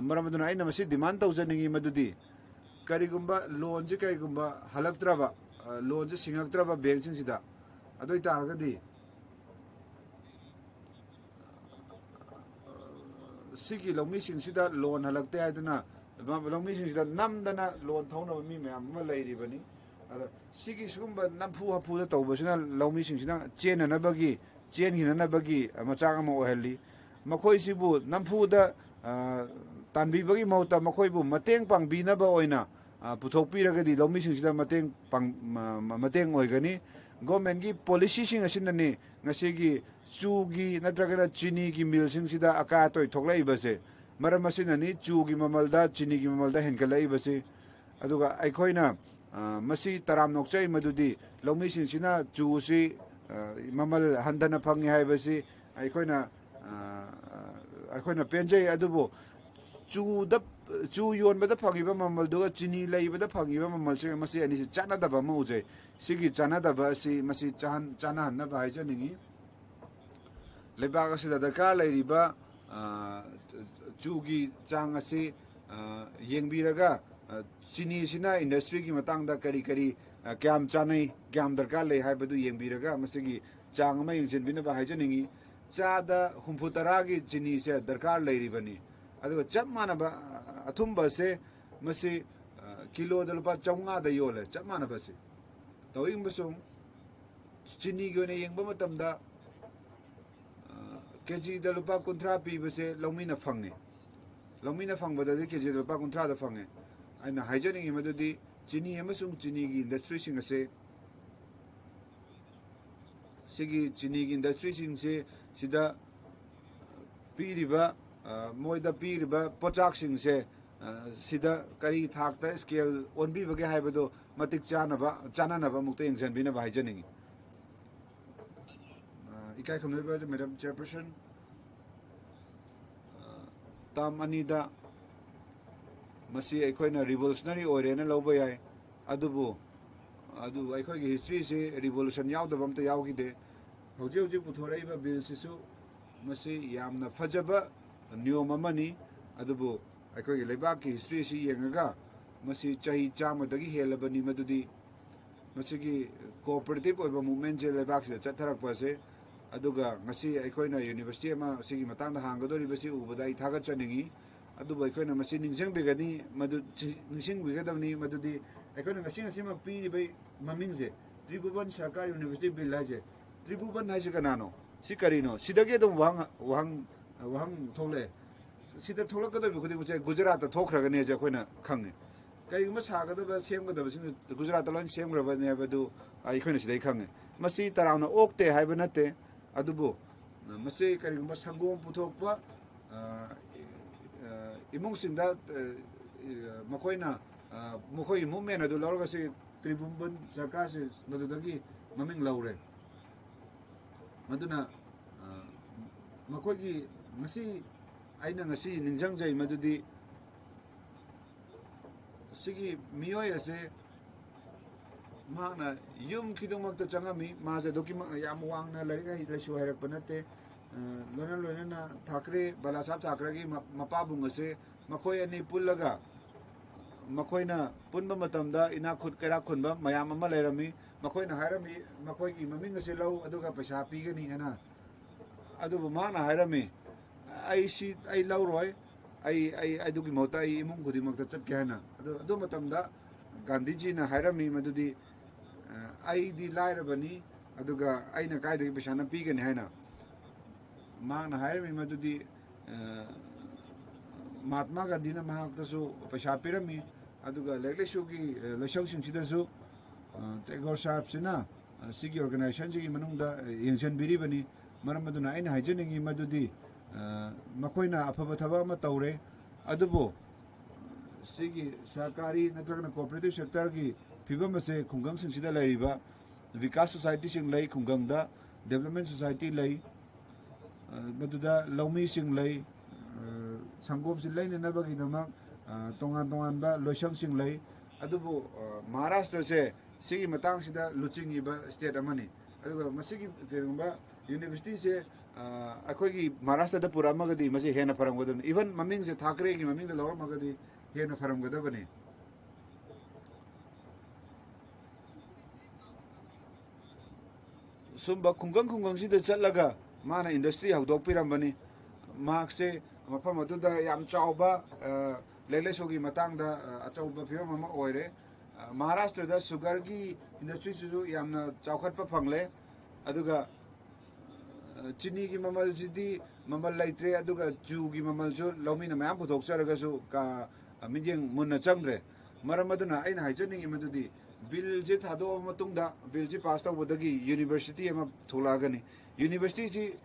ꯃꯔꯝ ꯑꯗꯨꯅ ꯑꯩꯅ ꯃꯁꯤ ꯗꯤꯃꯥꯟ ꯇꯧꯖꯅꯤꯡꯉꯤ ꯃꯗꯨꯗꯤ ꯀꯔꯤꯒꯨꯝꯕ ꯂꯣꯟꯁꯤ ꯀꯔꯤꯒꯨꯝꯕ ꯍꯜꯂꯛꯇ꯭ꯔꯕ ꯂꯣꯟꯁꯤ ꯁꯤꯡꯉꯛꯇ꯭ꯔꯕ ꯕꯦꯡꯛꯁꯤꯡꯁꯤꯗ ꯑꯗꯨ ꯑꯣꯏꯇꯥꯔꯒꯗꯤ ꯁꯤꯒꯤ ꯂꯧꯃꯤꯁꯤꯡꯁꯤꯗ ꯂꯣꯟ ꯍꯜꯂꯛꯇꯦ ꯍꯥꯏꯗꯨꯅ ꯂꯧꯃꯤꯁꯤꯡꯁꯤꯗ ꯅꯝꯗꯅ ꯂꯣꯟ ꯊꯧꯅꯕ ꯃꯤ ꯃꯌꯥꯝ ꯑꯃ ꯂꯩꯔꯤꯕꯅꯤ ꯑꯗ ꯁꯤꯒꯤ ꯁꯤꯒꯨꯝꯕ ꯅꯝꯐꯨ ꯍꯥꯐꯨꯗ ꯇꯧꯕꯁꯤꯅ ꯂꯧꯃꯤꯁꯤꯡꯁꯤꯅ ꯆꯦꯟꯈꯤꯅꯅꯕꯒꯤ ꯃꯆꯥꯛ ꯑꯃ ꯑꯣꯏꯍꯜꯂꯤ ꯃꯈꯣꯏꯁꯤꯕꯨ ꯅꯝꯐꯨꯗ ꯇꯥꯟꯕꯤꯕꯒꯤ ꯃꯍꯨꯠꯇ ꯃꯈꯣꯏꯕꯨ ꯃꯇꯦꯡ ꯄꯥꯡꯕꯤꯅꯕ ꯑꯣꯏꯅ ꯄꯨꯊꯣꯛꯄꯤꯔꯒꯗꯤ ꯂꯧꯃꯤꯁꯤꯡꯁꯤꯗ ꯃꯇꯦꯡ ꯑꯣꯏꯒꯅꯤ ꯒꯣꯔꯃꯦꯟꯒꯤ ꯄꯣꯂꯤꯁꯤꯁꯤꯡ ꯑꯁꯤꯅꯅꯤ ꯉꯁꯤꯒꯤ ꯆꯨꯒꯤ ꯅꯠꯇ꯭ꯔꯒꯅ ꯆꯤꯅꯤꯒꯤ ꯃꯤꯜꯁꯤꯡꯁꯤꯗ ꯑꯀꯥꯏ ꯑꯇꯣꯏ ꯊꯣꯛꯂꯛꯏꯕꯁꯦ ꯃꯔꯝ ꯑꯁꯤꯅꯅꯤ ꯆꯨꯒꯤ ꯃꯃꯜꯗ ꯆꯤꯅꯤꯒꯤ ꯃꯃꯜꯗ ꯍꯦꯟꯒꯠꯂꯛꯏꯕꯁꯤ ꯑꯗꯨꯒ ꯑꯩꯈꯣꯏꯅ ꯃꯁꯤ ꯇꯔꯥꯝ ꯅꯣꯛꯆꯩ ꯃꯗꯨꯗꯤ ꯂꯧꯃꯤꯁꯤꯡꯁꯤꯅ ꯆꯨꯁꯤ ꯃꯃꯜ ꯍꯟꯊꯅ ꯐꯪꯉꯤ ꯍꯥꯏꯕꯁꯤ ꯑꯩꯈꯣꯏꯅ ꯄꯦꯟꯖꯩ ꯑꯗꯨꯕꯨ ꯆꯨ ꯌꯣꯟꯕꯗ ꯐꯪꯉꯤꯕ ꯃꯃꯜꯗꯨꯒ ꯆꯤꯅꯤ ꯂꯩꯕꯗ ꯐꯪꯉꯤꯕ ꯃꯃꯜꯁꯤ ꯃꯁꯤ ꯑꯅꯤꯁꯤ ꯆꯥꯟꯅꯗꯕ ꯑꯃ ꯎꯖꯩ ꯁꯤꯒꯤ ꯆꯥꯟꯅꯗꯕ ꯑꯁꯤ ꯃꯁꯤ ꯆꯥꯟꯅꯍꯟꯅꯕ ꯍꯥꯏꯖꯅꯤꯡꯉꯤ ꯂꯩꯕꯥꯛ ꯑꯁꯤꯗ ꯗꯔꯀꯥꯔ ꯂꯩꯔꯤꯕ ꯆꯨꯒꯤ ꯆꯥꯡ ꯑꯁꯤ ꯌꯦꯡꯕꯤꯔꯒ ꯆꯤꯅꯤꯁꯤꯅ ꯏꯟꯗꯁꯇ꯭ꯔꯤꯒꯤ ꯃꯇꯥꯡꯗ ꯀꯌꯥꯝ ꯆꯥꯟꯅꯩ ꯀꯌꯥꯝ ꯗꯔꯀꯥꯔ ꯂꯩ ꯍꯥꯏꯕꯗꯨ ꯌꯦꯡꯕꯤꯔꯒ ꯃꯁꯤꯒꯤ ꯆꯥꯡ ꯑꯃ ꯌꯦꯡꯁꯤꯟꯕꯤꯅꯕ ꯍꯥꯏꯖꯅꯤꯡꯉꯤ ꯆꯥꯗ 60% ꯆꯤꯅꯤꯁꯦ ꯗꯔꯀꯥꯔ ꯂꯩꯔꯤꯕꯅꯤ ꯑꯗꯨꯒ ꯆꯞ ꯃꯥꯟꯅꯕ ꯑꯊꯨꯝꯕꯁꯦ ꯃꯁꯤ ꯀꯤꯂꯣꯗ ꯂꯨꯄꯥ 500ꯗ ꯌꯣꯜꯂꯦ ꯆꯞ ꯃꯥꯟꯅꯕꯁꯤ ꯇꯧꯏꯒꯨꯝꯕꯁꯨꯡ ꯆꯤꯅꯤꯒꯤ ꯑꯣꯏꯅ ꯌꯦꯡꯕ ꯃꯇꯝꯗ ꯀꯦꯖꯤꯗ ꯂꯨꯄꯥ 30 ꯄꯤꯕꯁꯦ ꯂꯧꯃꯤꯅ ꯐꯪꯉꯦ ꯂꯧꯃꯤꯅ ꯐꯪꯕꯗꯗꯤ ꯀꯦꯖꯤꯗ ꯂꯨꯄꯥ 30ꯗ ꯐꯪꯉꯦ ꯑꯩꯅ ꯍꯥꯏꯖꯅꯤꯡꯉꯤ ꯃꯗꯨꯗꯤ ꯆꯤꯅꯤ ꯑꯃꯁꯨꯡ ꯆꯤꯅꯤꯒꯤ ꯏꯟꯗꯁꯇ꯭ꯔꯤꯁꯤꯡ ꯑꯁꯦ ꯁꯤꯒꯤ ꯆꯤꯅꯤꯒꯤ ꯏꯟꯗꯁꯇ꯭ꯔꯤꯁꯤꯡꯁꯦ ꯁꯤꯗ ꯄꯤꯔꯤꯕ ꯃꯣꯏꯗ ꯄꯤꯔꯤꯕ ꯄꯣꯠꯆꯥꯛꯁꯤꯡꯁꯦ ꯁꯤꯗ ꯀꯔꯤ ꯊꯥꯛꯇ ꯁ꯭ꯀꯦꯜ ꯑꯣꯟꯕꯤꯕꯒꯦ ꯍꯥꯏꯕꯗꯨ ꯃꯇꯤꯛ ꯆꯥꯅꯅꯕ ꯑꯃꯨꯛꯇ ꯌꯦꯡꯁꯤꯟꯕꯤꯅꯕ ꯍꯥꯏꯖꯅꯤꯡꯉꯤ ꯏꯀꯥꯏ ꯈꯨꯝꯅꯔꯤꯕ ꯃꯦꯗꯥꯝ ꯆꯦꯌꯔꯄꯔꯁꯟ ꯇꯥꯝ ꯑꯅꯤꯗ ꯃꯁꯤ ꯑꯩꯈꯣꯏꯅ ꯔꯤꯚꯣꯂꯨꯁꯅꯔꯤ ꯑꯣꯏꯔꯦꯅ ꯂꯧꯕ ꯌꯥꯏ ꯑꯗꯨꯕꯨ ꯑꯩꯈꯣꯏꯒꯤ ꯍꯤꯁꯇ꯭ꯔꯤꯁꯤ ꯔꯤꯚꯣꯂꯨꯁꯟ ꯌꯥꯎꯗꯕ ꯑꯝꯇ ꯌꯥꯎꯈꯤꯗꯦ ꯍꯧꯖꯤꯛ ꯄꯨꯊꯣꯔꯛꯏꯕ ꯕꯤꯜꯁꯤꯁꯨ ꯃꯁꯤ ꯌꯥꯝꯅ ꯐꯖꯕ ꯅꯤꯌꯣꯝ ꯑꯃꯅꯤ ꯑꯗꯨꯕꯨ ꯑꯩꯈꯣꯏꯒꯤ ꯂꯩꯕꯥꯛꯀꯤ ꯍꯤꯁꯇ꯭ꯔꯤꯁꯤ ꯌꯦꯡꯉꯒ ꯃꯁꯤ ꯆꯍꯤ 100ꯗꯒꯤ ꯍꯦꯜꯂꯕꯅꯤ ꯃꯗꯨꯗꯤ ꯃꯁꯤꯒꯤ ꯀꯣꯑꯣꯄꯔꯦꯇꯤꯚ ꯑꯣꯏꯕ ꯃꯨꯚꯃꯦꯟꯁꯦ ꯂꯩꯕꯥꯛꯁꯤꯗ ꯆꯠꯊꯔꯛꯄ ꯑꯁꯦ ꯑꯗꯨꯒ ꯉꯁꯤ ꯑꯩꯈꯣꯏꯅ ꯌꯨꯅꯤꯚꯔꯁꯤꯇꯤ ꯑꯃ ꯁꯤꯒꯤ ꯃꯇꯥꯡꯗ ꯍꯥꯡꯒꯗꯧꯔꯤꯕꯁꯤ ꯎꯕꯗ ꯑꯩ ꯊꯥꯒꯠꯆꯅꯤꯡꯉꯤ ꯑꯗꯨꯕꯨ ꯑꯩꯈꯣꯏꯅ ꯃꯁꯤ ꯅꯤꯡꯁꯤꯡꯕꯤꯒꯗꯕꯅꯤ ꯃꯗꯨꯗꯤ ꯑꯩꯈꯣꯏꯅ ꯉꯁꯤꯃꯛ ꯄꯤꯔꯤꯕ ꯃꯃꯤꯡꯁꯦ ꯇ꯭ꯔꯤꯚꯨꯕꯟ ꯁꯔꯀꯥꯔ ꯌꯨꯅꯤꯚꯔꯁꯤꯇꯤ ꯕꯤꯜ ꯍꯥꯏꯁꯦ ꯇ꯭ꯔꯤꯚꯨꯕꯟ ꯍꯥꯏꯁꯤ ꯀꯅꯥꯅꯣ ꯁꯤ ꯀꯔꯤꯅꯣ ꯁꯤꯗꯒꯤ ꯑꯗꯨꯝ ꯋꯥꯍꯪ ꯊꯣꯛꯂꯛꯑꯦ ꯁꯤꯗ ꯊꯣꯛꯂꯛꯀꯗꯧꯔꯤꯕ ꯈꯨꯗꯤꯡꯃꯛꯁꯦ ꯒꯨꯖꯔꯥꯠꯇ ꯊꯣꯛꯈ꯭ꯔꯒꯅꯤ ꯍꯥꯏꯁꯦ ꯑꯩꯈꯣꯏꯅ ꯈꯪꯉꯦ ꯀꯔꯤꯒꯨꯝꯕ ꯁꯦꯝꯒꯗꯕꯁꯤꯡ ꯒꯨꯖꯔꯥꯠꯇ ꯂꯣꯏꯅ ꯁꯦꯝꯈ꯭ꯔꯕꯅꯤ ꯍꯥꯏꯕꯗꯨ ꯑꯩꯈꯣꯏꯅ ꯁꯤꯗꯩ ꯈꯪꯉꯦ ꯃꯁꯤ ꯇꯔꯥꯝꯅ ꯑꯣꯛꯇꯦ ꯍꯥꯏꯕ ꯅꯠꯇꯦ ꯑꯗꯨꯕꯨ ꯃꯁꯤ ꯀꯔꯤꯒꯨꯝꯕ ꯁꯪꯒꯣꯝ ꯄꯨꯊꯣꯛꯄ ꯏꯃꯨꯡꯁꯤꯡꯗ ꯃꯈꯣꯏꯒꯤ ꯃꯨꯞꯃꯦꯟ ꯑꯗꯨ ꯂꯧꯔꯒ ꯁꯤ ꯇ꯭ꯔꯤꯚꯨꯕꯟ ꯁꯔꯀꯥꯔꯁꯤ ꯃꯗꯨꯗꯒꯤ ꯃꯃꯤꯡ ꯂꯧꯔꯦ ꯃꯗꯨꯅ ꯃꯈꯣꯏꯒꯤ ꯑꯩꯅ ꯉꯁꯤ ꯅꯤꯡꯁꯤꯡꯖꯩ ꯃꯗꯨꯗꯤ ꯁꯤꯒꯤ ꯃꯤꯑꯣꯏ ꯑꯁꯦ ꯃꯍꯥꯛꯅ ꯌꯨꯝ ꯈꯨꯗꯤꯡꯃꯛꯇ ꯆꯪꯉꯝꯃꯤ ꯃꯥꯁꯦ ꯑꯗꯨꯛꯀꯤ ꯌꯥꯝ ꯋꯥꯡꯅ ꯂꯥꯏꯔꯤꯛ ꯂꯥꯏꯁꯨ ꯍꯩꯔꯛꯄ ꯅꯠꯇꯦ ꯂꯣꯏꯅꯅ ꯊꯥꯀ꯭ꯔꯦ ꯕꯥꯂꯥꯁꯥꯍꯦꯕ ꯊꯥꯀ꯭ꯔꯦꯒꯤ ꯃꯄꯥꯕꯨꯡ ꯑꯁꯦ ꯃꯈꯣꯏ ꯑꯅꯤ ꯄꯨꯜꯂꯒ ꯃꯈꯣꯏꯅ ꯄꯨꯟꯕ ꯃꯇꯝꯗ ꯏꯅꯥꯛ ꯀꯩꯔꯥꯛ ꯈꯨꯟꯕ ꯃꯌꯥꯝ ꯑꯃ ꯂꯩꯔꯝꯃꯤ ꯃꯈꯣꯏꯅ ꯍꯥꯏꯔꯝꯃꯤ ꯃꯈꯣꯏꯒꯤ ꯃꯃꯤꯡ ꯑꯁꯦ ꯂꯧ ꯑꯗꯨꯒ ꯄꯩꯁꯥ ꯄꯤꯒꯅꯤ ꯍꯥꯏꯅ ꯑꯗꯨꯕꯨ ꯃꯍꯥꯛꯅ ꯍꯥꯏꯔꯝꯃꯤ ꯑꯩ ꯂꯧꯔꯣꯏ ꯑꯗꯨꯒꯤ ꯃꯍꯨꯠꯇ ꯑꯩ ꯏꯃꯨꯡ ꯈꯨꯗꯤꯡꯃꯛꯇ ꯆꯠꯀꯦ ꯍꯥꯏꯅ ꯑꯗꯨ ꯃꯇꯝꯗ ꯒꯥꯟꯙꯤꯖꯤꯅ ꯍꯥꯏꯔꯝꯃꯤ ꯃꯗꯨꯗꯤ ꯑꯩꯗꯤ ꯂꯥꯏꯔꯕꯅꯤ ꯑꯗꯨꯒ ꯑꯩꯅ ꯀꯥꯏꯗꯒꯤ ꯄꯩꯁꯥꯅ ꯄꯤꯒꯅꯤ ꯍꯥꯏꯅ ꯃꯍꯥꯛꯅ ꯍꯥꯏꯔꯝꯃꯤ ꯃꯗꯨꯗꯤ ꯃꯍꯥꯠꯃꯥ ꯒꯥꯟꯙꯤꯅ ꯃꯍꯥꯛꯇꯁꯨ ꯄꯩꯁꯥ ꯄꯤꯔꯝꯃꯤ ꯑꯗꯨꯒ ꯂꯥꯏꯔꯤꯛ ꯂꯥꯏꯁꯨꯒꯤ ꯂꯣꯏꯁꯪꯁꯤꯡꯁꯤꯗꯁꯨ ꯇꯦꯒꯣꯔ ꯁꯥꯍꯦꯕꯁꯤꯅ ꯁꯤꯒꯤ ꯑꯣꯔꯒꯅꯥꯏꯖꯦꯁꯟꯁꯤꯒꯤ ꯃꯅꯨꯡꯗ ꯌꯦꯡꯁꯤꯟꯕꯤꯔꯤꯕꯅꯤ ꯃꯔꯝ ꯑꯗꯨꯅ ꯑꯩꯅ ꯍꯥꯏꯖꯅꯤꯡꯉꯤ ꯃꯗꯨꯗꯤ ꯃꯈꯣꯏꯅ ꯑꯐꯕ ꯊꯕꯛ ꯑꯃ ꯇꯧꯔꯦ ꯑꯗꯨꯕꯨ ꯁꯤꯒꯤ ꯁꯍꯀꯥꯔꯤ ꯅꯠꯇ꯭ꯔꯒꯅ ꯀꯣꯑꯣꯄꯔꯦꯇꯤꯞ ꯁꯦꯛꯇꯔꯒꯤ ꯐꯤꯕꯝ ꯑꯁꯦ ꯈꯨꯡꯒꯪꯁꯤꯡꯁꯤꯗ ꯂꯩꯔꯤꯕ ꯕꯤꯀꯥꯁ ꯁꯣꯁꯥꯏꯇꯤꯁꯤꯡ ꯂꯩ ꯈꯨꯡꯒꯪꯗ ꯗꯦꯕꯂꯞꯃꯦꯟ ꯁꯣꯁꯥꯏꯇꯤ ꯂꯩ ꯃꯗꯨꯗ ꯂꯧꯃꯤꯁꯤꯡ ꯂꯩ ꯁꯪꯒꯣꯝꯁꯤ ꯂꯩꯅꯅꯕꯒꯤꯗꯃꯛ ꯇꯣꯉꯥꯟ ꯇꯣꯉꯥꯟꯕ ꯂꯣꯏꯁꯪꯁꯤꯡ ꯂꯩ ꯑꯗꯨꯕꯨ ꯃꯍꯥꯔꯥꯁꯇ꯭ꯔꯁꯦ ꯁꯤꯒꯤ ꯃꯇꯥꯡꯁꯤꯗ ꯂꯨꯆꯤꯡꯉꯤꯕ ꯁ꯭ꯇꯦꯠ ꯑꯃꯅꯤ ꯑꯗꯨꯒ ꯃꯁꯤꯒꯤ ꯀꯔꯤꯒꯨꯝꯕ ꯌꯨꯅꯤꯚꯔꯁꯤꯇꯤꯁꯦ ꯑꯩꯈꯣꯏꯒꯤ ꯃꯍꯥꯔꯥꯁꯇ꯭ꯔꯗ ꯄꯨꯔꯛꯑꯃꯒꯗꯤ ꯃꯁꯤ ꯍꯦꯟꯅ ꯐꯔꯝꯒꯗꯕꯅꯤ ꯏꯚꯟ ꯃꯃꯤꯡꯁꯦ ꯊꯥꯀ꯭ꯔꯦꯒꯤ ꯃꯃꯤꯡꯗ ꯂꯧꯔꯝꯃꯒꯗꯤ ꯍꯦꯟꯅ ꯐꯔꯝꯒꯗꯕꯅꯤ ꯁꯨꯝꯕ ꯈꯨꯡꯒꯪꯁꯤꯗ ꯆꯠꯂꯒ ꯃꯥꯅ ꯏꯟꯗꯁꯇ꯭ꯔꯤ ꯍꯧꯗꯣꯛꯄꯤꯔꯝꯕꯅꯤ ꯃꯍꯥꯛꯁꯦ ꯃꯐꯝ ꯑꯗꯨꯗ ꯌꯥꯝ ꯆꯥꯎꯕ ꯂꯥꯏꯔꯤꯛ ꯂꯥꯏꯁꯨꯒꯤ ꯃꯇꯥꯡꯗ ꯑꯆꯧꯕ ꯐꯤꯕꯝ ꯑꯃ ꯑꯣꯏꯔꯦ ꯃꯍꯥꯔꯥꯁꯇ꯭ꯔꯗ ꯁꯨꯒꯔꯒꯤ ꯏꯟꯗꯁꯇ꯭ꯔꯤꯁꯤꯁꯨ ꯌꯥꯝꯅ ꯆꯥꯎꯈꯠꯄ ꯐꯪꯂꯦ ꯑꯗꯨꯒ ꯆꯤꯅꯤꯒꯤ ꯃꯃꯜꯁꯤꯗꯤ ꯃꯃꯜ ꯂꯩꯇ꯭ꯔꯦ ꯑꯗꯨꯒ ꯆꯨꯒꯤ ꯃꯃꯜꯁꯨ ꯂꯧꯃꯤꯅ ꯃꯌꯥꯝ ꯄꯨꯊꯣꯛꯆꯔꯒꯁꯨ ꯃꯤꯠꯌꯦꯡ ꯃꯨꯟꯅ ꯆꯪꯗ꯭ꯔꯦ ꯃꯔꯝ ꯑꯗꯨꯅ ꯑꯩꯅ ꯍꯥꯏꯖꯅꯤꯡꯉꯤ ꯃꯗꯨꯗꯤ ꯕꯤꯜꯁꯤ ꯊꯥꯗꯣꯛꯑꯕ ꯃꯇꯨꯡꯗ ꯕꯤꯜꯁꯤ ꯄꯥꯁ ꯇꯧꯕꯗꯒꯤ ꯌꯨꯅꯤꯚꯔꯁꯤꯇꯤ ꯑꯃ ꯊꯣꯛꯂꯛꯑꯒꯅꯤ ꯌꯨꯅꯤꯚꯔꯁꯤꯇꯤꯁꯤ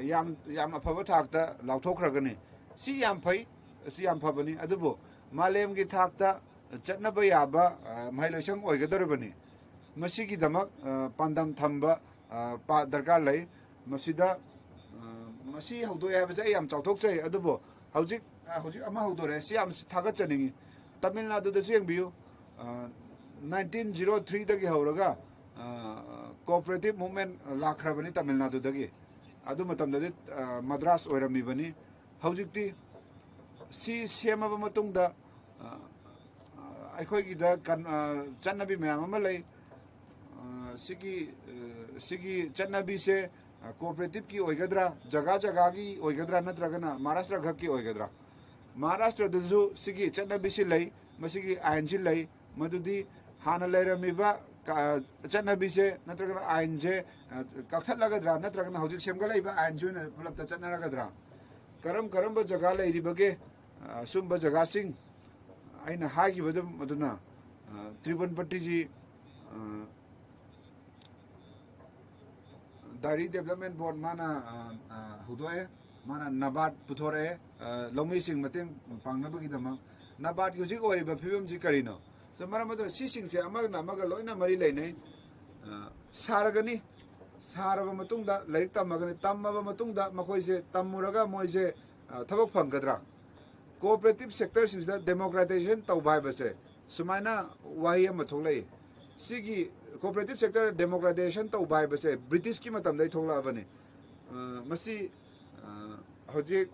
ꯌꯥꯝ ꯑꯐꯕ ꯊꯥꯛꯇ ꯂꯥꯎꯊꯣꯛꯈ꯭ꯔꯒꯅꯤ ꯁꯤ ꯌꯥꯝ ꯐꯩ ꯁꯤ ꯌꯥꯝ ꯐꯕꯅꯤ ꯑꯗꯨꯕꯨ ꯃꯥꯂꯦꯝꯒꯤ ꯊꯥꯛꯇ ꯆꯠꯅꯕ ꯌꯥꯕ ꯃꯍꯩꯂꯣꯏꯁꯪ ꯑꯣꯏꯒꯗꯧꯔꯤꯕꯅꯤ ꯃꯁꯤꯒꯤꯗꯃꯛ ꯄꯥꯟꯗꯝ ꯊꯝꯕ ꯗꯔꯀꯥꯔ ꯂꯩ ꯃꯁꯤꯗ ꯃꯁꯤ ꯍꯧꯗꯣꯛꯑꯦ ꯍꯥꯏꯕꯁꯦ ꯑꯩ ꯌꯥꯝ ꯆꯥꯎꯊꯣꯛꯆꯩ ꯑꯗꯨꯕꯨ ꯍꯧꯖꯤꯛ ꯑꯃ ꯍꯧꯗꯣꯔꯛꯑꯦ ꯁꯤ ꯌꯥꯝ ꯊꯥꯒꯠꯆꯅꯤꯡꯉꯤ ꯇꯥꯃꯤꯜ ꯅꯥꯗꯨꯗꯁꯨ ꯌꯦꯡꯕꯤꯌꯨ 1903ꯗꯒꯤ ꯍꯧꯔꯒ ꯀꯣꯑꯣꯄꯔꯦꯇꯤꯞ ꯃꯨꯚꯃꯦꯟ ꯂꯥꯛꯈ꯭ꯔꯕꯅꯤ ꯇꯥꯃꯤꯜ ꯅꯥꯗꯨꯗꯒꯤ ꯑꯗꯨ ꯃꯇꯝꯗꯗꯤ ꯃദ്ꯔꯥꯁ ꯑꯣꯏꯔꯝꯃꯤꯕꯅꯤ ꯍꯧꯖꯤꯛꯇꯤ ꯁꯤ ꯁꯦꯝꯃꯕ ꯃꯇꯨꯡꯗ ꯑꯩꯈꯣꯏꯒꯤꯗ ꯆꯠꯅꯕꯤ ꯃꯌꯥꯝ ꯑꯃ ꯂꯩ ꯁꯤꯒꯤ ꯆꯠꯅꯕꯤꯁꯦ ꯀꯣꯑꯣꯄꯔꯦꯇꯤꯞꯀꯤ ꯑꯣꯏꯒꯗ꯭ꯔꯥ ꯖꯒꯥꯒꯤ ꯑꯣꯏꯒꯗ꯭ꯔꯥ ꯅꯠꯇ꯭ꯔꯒꯅ ꯃꯍꯥꯔꯥꯁꯇ꯭ꯔ ꯈꯛꯀꯤ ꯑꯣꯏꯒꯗ꯭ꯔꯥ ꯃꯍꯥꯔꯥꯁꯇ꯭ꯔꯗꯁꯨ ꯁꯤꯒꯤ ꯆꯠꯅꯕꯤꯁꯤ ꯂꯩ ꯃꯁꯤꯒꯤ ꯑꯥꯏꯟꯁꯤ ꯂꯩ ꯃꯗꯨꯗꯤ ꯍꯥꯟꯅ ꯂꯩꯔꯝꯃꯤꯕ ꯆꯠꯅꯕꯤꯁꯦ ꯅꯠꯇ꯭ꯔꯒꯅ ꯑꯥꯏꯟꯁꯦ ꯀꯛꯊꯠꯂꯒꯗ꯭ꯔꯥ ꯅꯠꯇ꯭ꯔꯒꯅ ꯍꯧꯖꯤꯛ ꯁꯦꯝꯒꯠꯂꯛꯏꯕ ꯑꯥꯏꯟꯁꯤ ꯑꯣꯏꯅ ꯄꯨꯂꯞꯇ ꯆꯠꯅꯔꯒꯗ꯭ꯔꯥ ꯀꯔꯝꯕ ꯖꯒꯥ ꯂꯩꯔꯤꯕꯒꯦ ꯁꯨꯝꯕ ꯖꯒꯥꯁꯤꯡ ꯑꯩꯅ ꯍꯥꯏꯈꯤꯕꯗꯨ ꯑꯗꯨꯅ ꯇ꯭ꯔꯤꯕꯟꯄꯇꯤꯖꯤ ꯗꯥꯏꯔꯤ ꯗꯦꯕꯂꯞꯃꯦꯟ ꯕꯣꯔꯗ ꯃꯥꯅ ꯍꯧꯗꯣꯛꯑꯦ ꯃꯥꯅ ꯅꯕꯥꯠ ꯄꯨꯊꯣꯔꯛꯑꯦ ꯂꯧꯃꯤꯁꯤꯡ ꯃꯇꯦꯡ ꯄꯥꯡꯅꯕꯒꯤꯗꯃꯛ ꯅꯕꯥꯠꯀꯤ ꯍꯧꯖꯤꯛ ꯑꯣꯏꯔꯤꯕ ꯐꯤꯕꯝꯁꯤ ꯀꯔꯤꯅꯣ ꯃꯔꯝ ꯑꯗꯨꯅ ꯁꯤꯁꯤꯡꯁꯦ ꯑꯃꯒ ꯑꯃꯒ ꯂꯣꯏꯅ ꯃꯔꯤ ꯂꯩꯅꯩ ꯁꯥꯔꯒꯅꯤ ꯁꯥꯔꯕ ꯃꯇꯨꯡꯗ ꯂꯥꯏꯔꯤꯛ ꯇꯝꯃꯒꯅꯤ ꯇꯝꯃꯕ ꯃꯇꯨꯡꯗ ꯃꯈꯣꯏꯁꯦ ꯇꯝꯃꯨꯔꯒ ꯃꯣꯏꯁꯦ ꯊꯕꯛ ꯐꯪꯒꯗ꯭ꯔꯥ ꯀꯣꯑꯣꯄꯔꯦꯇꯤꯞ ꯁꯦꯛꯇꯔꯁꯤꯡꯁꯤꯗ ꯗꯦꯃꯣꯀ꯭ꯔꯥꯇꯥꯏꯖꯦꯁꯟ ꯇꯧꯕ ꯍꯥꯏꯕꯁꯦ ꯁꯨꯃꯥꯏꯅ ꯋꯥꯍꯩ ꯑꯃ ꯊꯣꯛꯂꯛꯏ ꯁꯤꯒꯤ ꯀꯣꯑꯣꯄꯔꯦꯇꯤꯞ ꯁꯦꯛꯇꯔ ꯗꯦꯃꯣꯀ꯭ꯔꯥꯇꯥꯏꯖꯦꯁꯟ ꯇꯧꯕ ꯍꯥꯏꯕꯁꯦ ꯕ꯭ꯔꯤꯇꯤꯁꯀꯤ ꯃꯇꯝꯗꯒꯤ ꯊꯣꯛꯂꯛꯑꯕꯅꯤ ꯃꯁꯤ ꯍꯧꯖꯤꯛ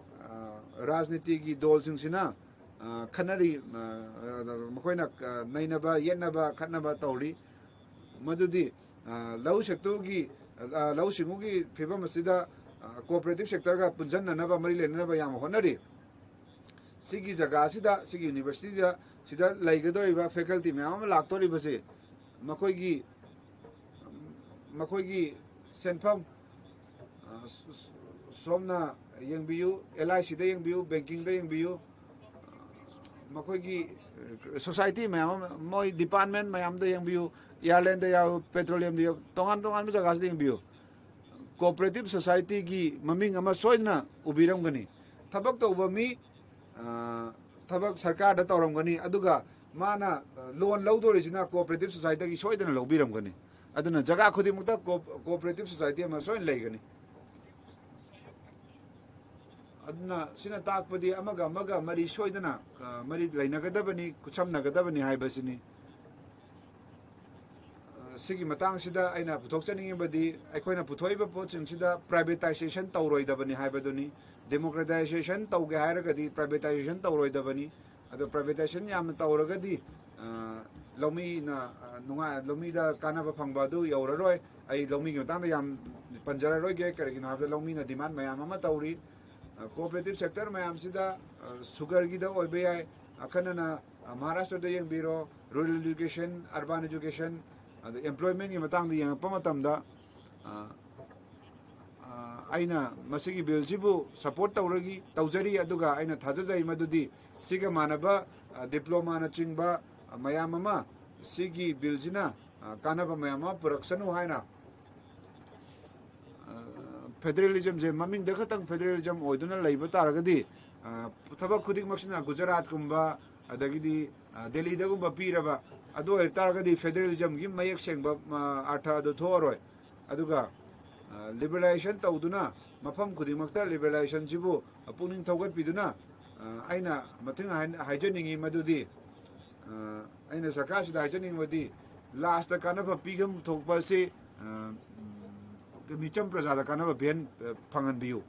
ꯔꯥꯖꯅꯤꯇꯤꯒꯤ ꯗꯣꯜꯁꯤꯡꯁꯤꯅ ꯈꯟꯅꯔꯤ ꯃꯈꯣꯏꯅ ꯅꯩꯅꯕ ꯌꯦꯠꯅꯕ ꯈꯠꯅꯕ ꯇꯧꯔꯤ ꯃꯗꯨꯗꯤ ꯂꯧꯎ ꯁꯤꯡꯎꯒꯤ ꯐꯤꯕꯝ ꯑꯁꯤꯗ ꯀꯣꯑꯣꯄꯔꯦꯇꯤꯞ ꯁꯦꯛꯇꯔꯒ ꯄꯨꯟꯁꯤꯟꯅꯅꯕ ꯃꯔꯤ ꯂꯩꯅꯅꯕ ꯌꯥꯝ ꯍꯣꯠꯅꯔꯤ ꯁꯤꯒꯤ ꯖꯒꯥꯁꯤꯗ ꯁꯤꯒꯤ ꯌꯨꯅꯤꯚꯔꯁꯤꯇꯤꯗ ꯁꯤꯗ ꯂꯩꯒꯗꯧꯔꯤꯕ ꯐꯦꯀꯜꯇꯤ ꯃꯌꯥꯝ ꯑꯃ ꯂꯥꯛꯇꯧꯔꯤꯕꯁꯤ ꯃꯈꯣꯏꯒꯤ ꯁꯦꯟꯐꯝ ꯁꯣꯝꯅ ꯌꯦꯡꯕꯤꯌꯨ LICꯗ ꯌꯦꯡꯕꯤꯌꯨ ꯕꯦꯡꯀꯤꯡꯗ ꯌꯦꯡꯕꯤꯌꯨ ꯃꯈꯣꯏꯒꯤ ꯁꯣꯁꯥꯏꯇꯤ ꯃꯌꯥꯝ ꯑꯃ ꯃꯣꯏ ꯗꯤꯄꯥꯔꯠꯃꯦꯟ ꯃꯌꯥꯝꯗ ꯌꯦꯡꯕꯤꯌꯨ ꯏꯌꯥꯔꯂꯦꯟꯗ ꯌꯥꯎ ꯄꯦꯇ꯭ꯔꯣꯂꯤꯌꯝꯗ ꯌꯥꯎ ꯇꯣꯉꯥꯟꯕ ꯖꯒꯥꯁꯤꯗ ꯌꯦꯡꯕꯤꯌꯨ ꯀꯣꯑꯣꯄꯔꯦꯇꯤꯞ ꯁꯣꯁꯥꯏꯇꯤꯒꯤ ꯃꯃꯤꯡ ꯑꯃ ꯁꯣꯏꯗꯅ ꯎꯕꯤꯔꯝꯒꯅꯤ ꯊꯕꯛ ꯇꯧꯕ ꯃꯤ ꯊꯕꯛ ꯁꯔꯀꯥꯔꯗ ꯇꯧꯔꯝꯒꯅꯤ ꯑꯗꯨꯒ ꯃꯥꯅ ꯂꯣꯟ ꯂꯧꯗꯣꯔꯤꯁꯤꯅ ꯀꯣꯑꯣꯄꯔꯦꯇꯤꯞ ꯁꯣꯁꯥꯏꯇꯤꯒꯤ ꯁꯣꯏꯗꯅ ꯂꯧꯕꯤꯔꯝꯒꯅꯤ ꯑꯗꯨꯅ ꯖꯒꯥ ꯈꯨꯗꯤꯡꯃꯛꯇ ꯀꯣꯑꯣꯄꯔꯦꯇꯤꯞ ꯁꯣꯁꯥꯏꯇꯤ ꯑꯃ ꯁꯣꯏꯅ ꯂꯩꯒꯅꯤ ꯑꯗꯨꯅ ꯁꯤꯅ ꯇꯥꯛꯄꯗꯤ ꯑꯃꯒ ꯃꯔꯤ ꯁꯣꯏꯗꯅ ꯃꯔꯤ ꯂꯩꯅꯒꯗꯕꯅꯤ ꯈꯨꯠꯁꯝꯅꯒꯗꯕꯅꯤ ꯍꯥꯏꯕꯁꯤꯅꯤ ꯁꯤꯒꯤ ꯃꯇꯥꯡꯁꯤꯗ ꯑꯩꯅ ꯄꯨꯊꯣꯛꯆꯅꯤꯡꯉꯤꯕꯗꯤ ꯑꯩꯈꯣꯏꯅ ꯄꯨꯊꯣꯛꯏꯕ ꯄꯣꯠꯁꯤꯡꯁꯤꯗ ꯄ꯭ꯔꯥꯏꯚꯦꯇꯥꯏꯖꯦꯁꯟ ꯇꯧꯔꯣꯏꯗꯕꯅꯤ ꯍꯥꯏꯕꯗꯨꯅꯤ ꯗꯦꯃꯣꯀ꯭ꯔꯦꯇꯥꯏꯖꯦꯁꯟ ꯇꯧꯒꯦ ꯍꯥꯏꯔꯒꯗꯤ ꯄ꯭ꯔꯥꯏꯚꯦꯇꯥꯏꯖꯦꯁꯟ ꯇꯧꯔꯣꯏꯗꯕꯅꯤ ꯑꯗꯣ ꯄ꯭ꯔꯥꯏꯚꯦꯇꯥꯏꯖꯦꯁꯟ ꯌꯥꯝꯅ ꯇꯧꯔꯒꯗꯤ ꯂꯧꯃꯤꯗ ꯀꯥꯟꯅꯕ ꯐꯪꯕ ꯑꯗꯨ ꯌꯧꯔꯔꯣꯏ ꯑꯩ ꯂꯧꯃꯤꯒꯤ ꯃꯇꯥꯡꯗ ꯌꯥꯝ ꯄꯟꯖꯔꯔꯣꯏꯒꯦ ꯀꯔꯤꯒꯤꯅꯣ ꯍꯥꯏꯕꯗ ꯂꯧꯃꯤꯅ ꯗꯤꯃꯥꯟ ꯃꯌꯥꯝ ꯑꯃ ꯇꯧꯔꯤ cooperative sector mayam sida sugar gi da oi be ai akhana na Maharashtra da yang biro rural education urban education employment gi matang da yang pamatam da aina masigi bill sibu support tawragi tawjari aduga aina thajajai madudi siga manaba diploma na chingba mayam ama sigi bill jina kanaba mayam ma production haina federalism je maming da khatang federalism oiduna leiba taragadi thaba khudik maksina Gujarat kumba adagidi Delhi da kumba piraba ado taragadi federalism gi mayek sengba artha do thoroi aduga liberalization tawduna mafam khudimakta liberalization jibu puning thawgat piduna aina mathing haijaningi madudi aina sarkar sida haijaning madi last ta kanaba pigam thokpa se micham prajada kanaba ben phangan biu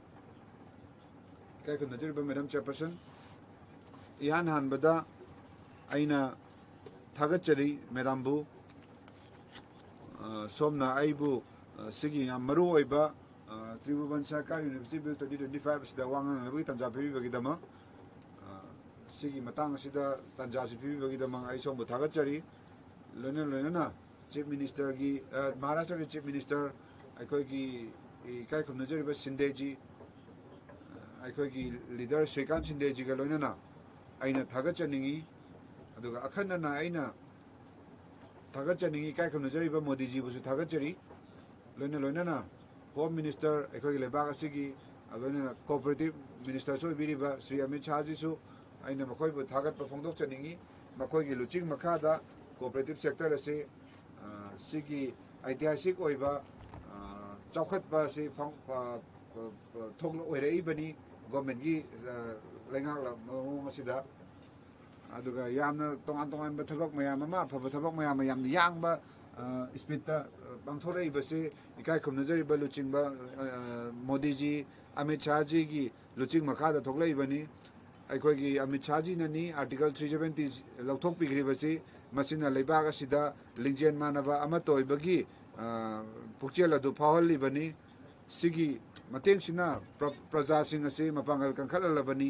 kai kun najir ba madam chairperson ihan han bada aina thagat chari madam bu somna aibu sigi yam maru oiba Tribhuvan Sarkar University Bill 2025 sida wangang nabi tanja phi bagi dama sigi matang sida tanja si phi bagi dama ai som thagat chari lona na chief minister gi Maharashtra ki chief minister aikoi gi kai khum najari ba Shinde ji aikoi gi leader Shrikant Shinde ji ga lona na aina thagat chaningi aduga akhanna na aina thagat chaningi kai khum najari ba Modi ji bu su thagat chari loina na home minister ekoi lebak asigi loina cooperative minister so biriba Sri Amit Shah ji su aina makoi bu thagat pa phongdok chaningi makoi gi luching makha da cooperative sector ase sigi ऐतिहासिक ओइबा चौखत बा से थोगलो ओइरई बनी गवर्नमेंट की लेंगाक मो मसिदा अदुगा यामना तोंगान तोंगान बा थबक मयाम मा फब थबक मयाम याम यांग बा स्पीड ता पांगथोरई बसे इकाय खमनजरी बा लुचिंग बा मोदी जी अमित शाह जी की लुचिंग मखा दा थोगलई बनी अखोई की अमित शाह जी ननी आर्टिकल 370 लौथोक पिग्री बसी मसिना लेबाग असिदा लिंजेन मानबा अमा तोइबगी पुक्चेल अदु फाहली बनी सिगी मतेंग सिना प्रजा सिंह असे मपांगल कंखललबनी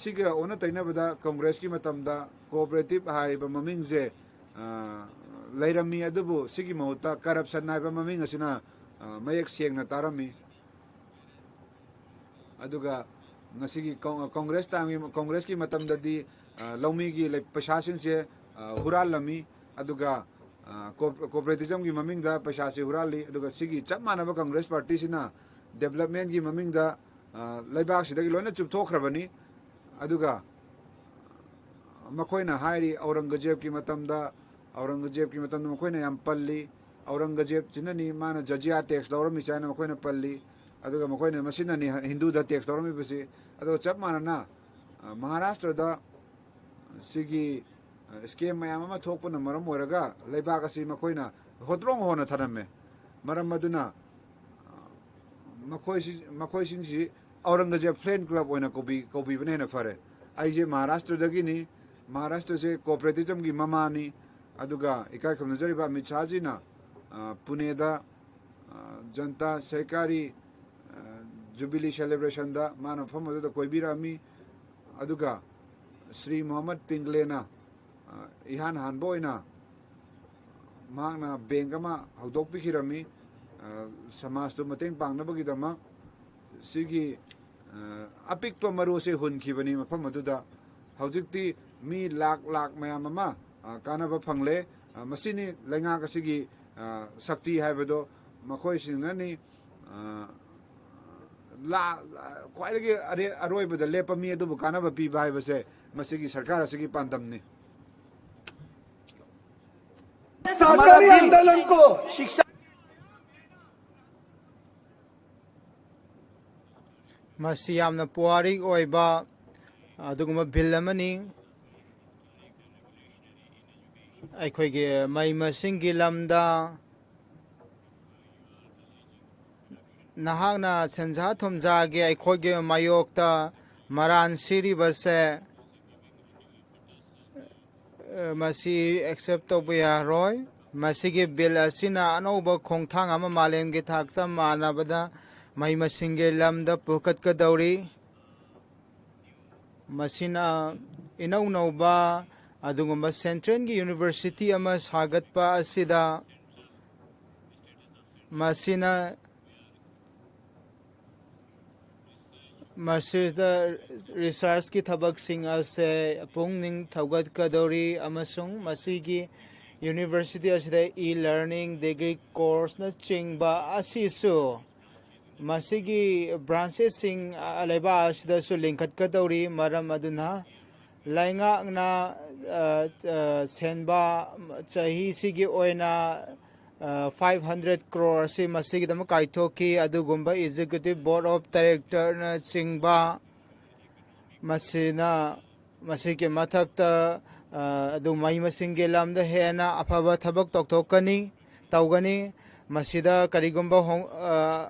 सिगा ओना तैनबदा कांग्रेस की मतमदा कोऑपरेटिव हाइबा ममिंग जे लैरमी अदुबु सिगी मौता करप्शन नाइबा ममिंग असिना मयक सेंगना तारमी अदुगा ngasi congress tangi congress ki matam dadi lomi gi pashasin se hural lami aduga cooperativism gi maming da pashasi hurali aduga sigi chap manaba congress party sina development gi maming da laibak sida gi loina chup thokhrabani aduga makoina hairi aurangzeb ki matam da makoina yam palli aurangzeb chinani mana jajia tax lawrami chana makoina palli aduga makoina masina ni hindu da tax lawrami basi aduga chap manana Maharashtra da sigi scheme mayam ama thokpuna maram oraga leibak asi makoina hodrong hona tharame maram maduna makoi sinsi Aurangzeb Friend Club oina kobi bane na fare aije Maharashtra dagi ni Maharashtra se cooperativism gi mamani aduga ikai khamnajari ba Amit Shah ji na Pune da Janta Sehkari Jubilee celebration da mana famadu da koibirami aduga Sri Muhammad Pingle na ihan hanboina magna bengama haudok pikirami samas tu mateng pangnabagi dama sigi apik pa maru se hun khibani mafamadu da haujikti mi lak mayam ama kanaba phangle masini lenga ka sigi sakti haibado makoi singani la kwai aroi bada lepa mi adu kana ba pi bai base masigi sarkar asigi pandamni सरकारी आंदोलन को शिक्षा मसी यामना पुआरिक ओइबा अदुगुमा बिल अमनी अखोइगे मई मसिंगी लमदा नहागना सेंजा थुमजागे अखोइगे मायोक्ता मरान सिरी बसे मसी एक्सेप्ट तौबा यारोय मसीगे बिल असिना अनौबा खोंथांग अमा मालेमगे थाक्ता मानबदा mai masinge lamda pukat kadauri masina inau nauba adungumba Central gi University ama sagatpa asida masina masida research ki thabak sing ase pungning thaugat kadori amasung masigi University asida e-learning degree course na chingba asisu masigi branches sing alaiba asida su linkat kadori maram aduna lainga na senba chahi sigi oina 500 crore si masigi dama kaithoki adugumba executive board of director na chingba masina masigi mathakta adu mai masinge lamda hena afaba thabak toktokani tawgani masida karigumba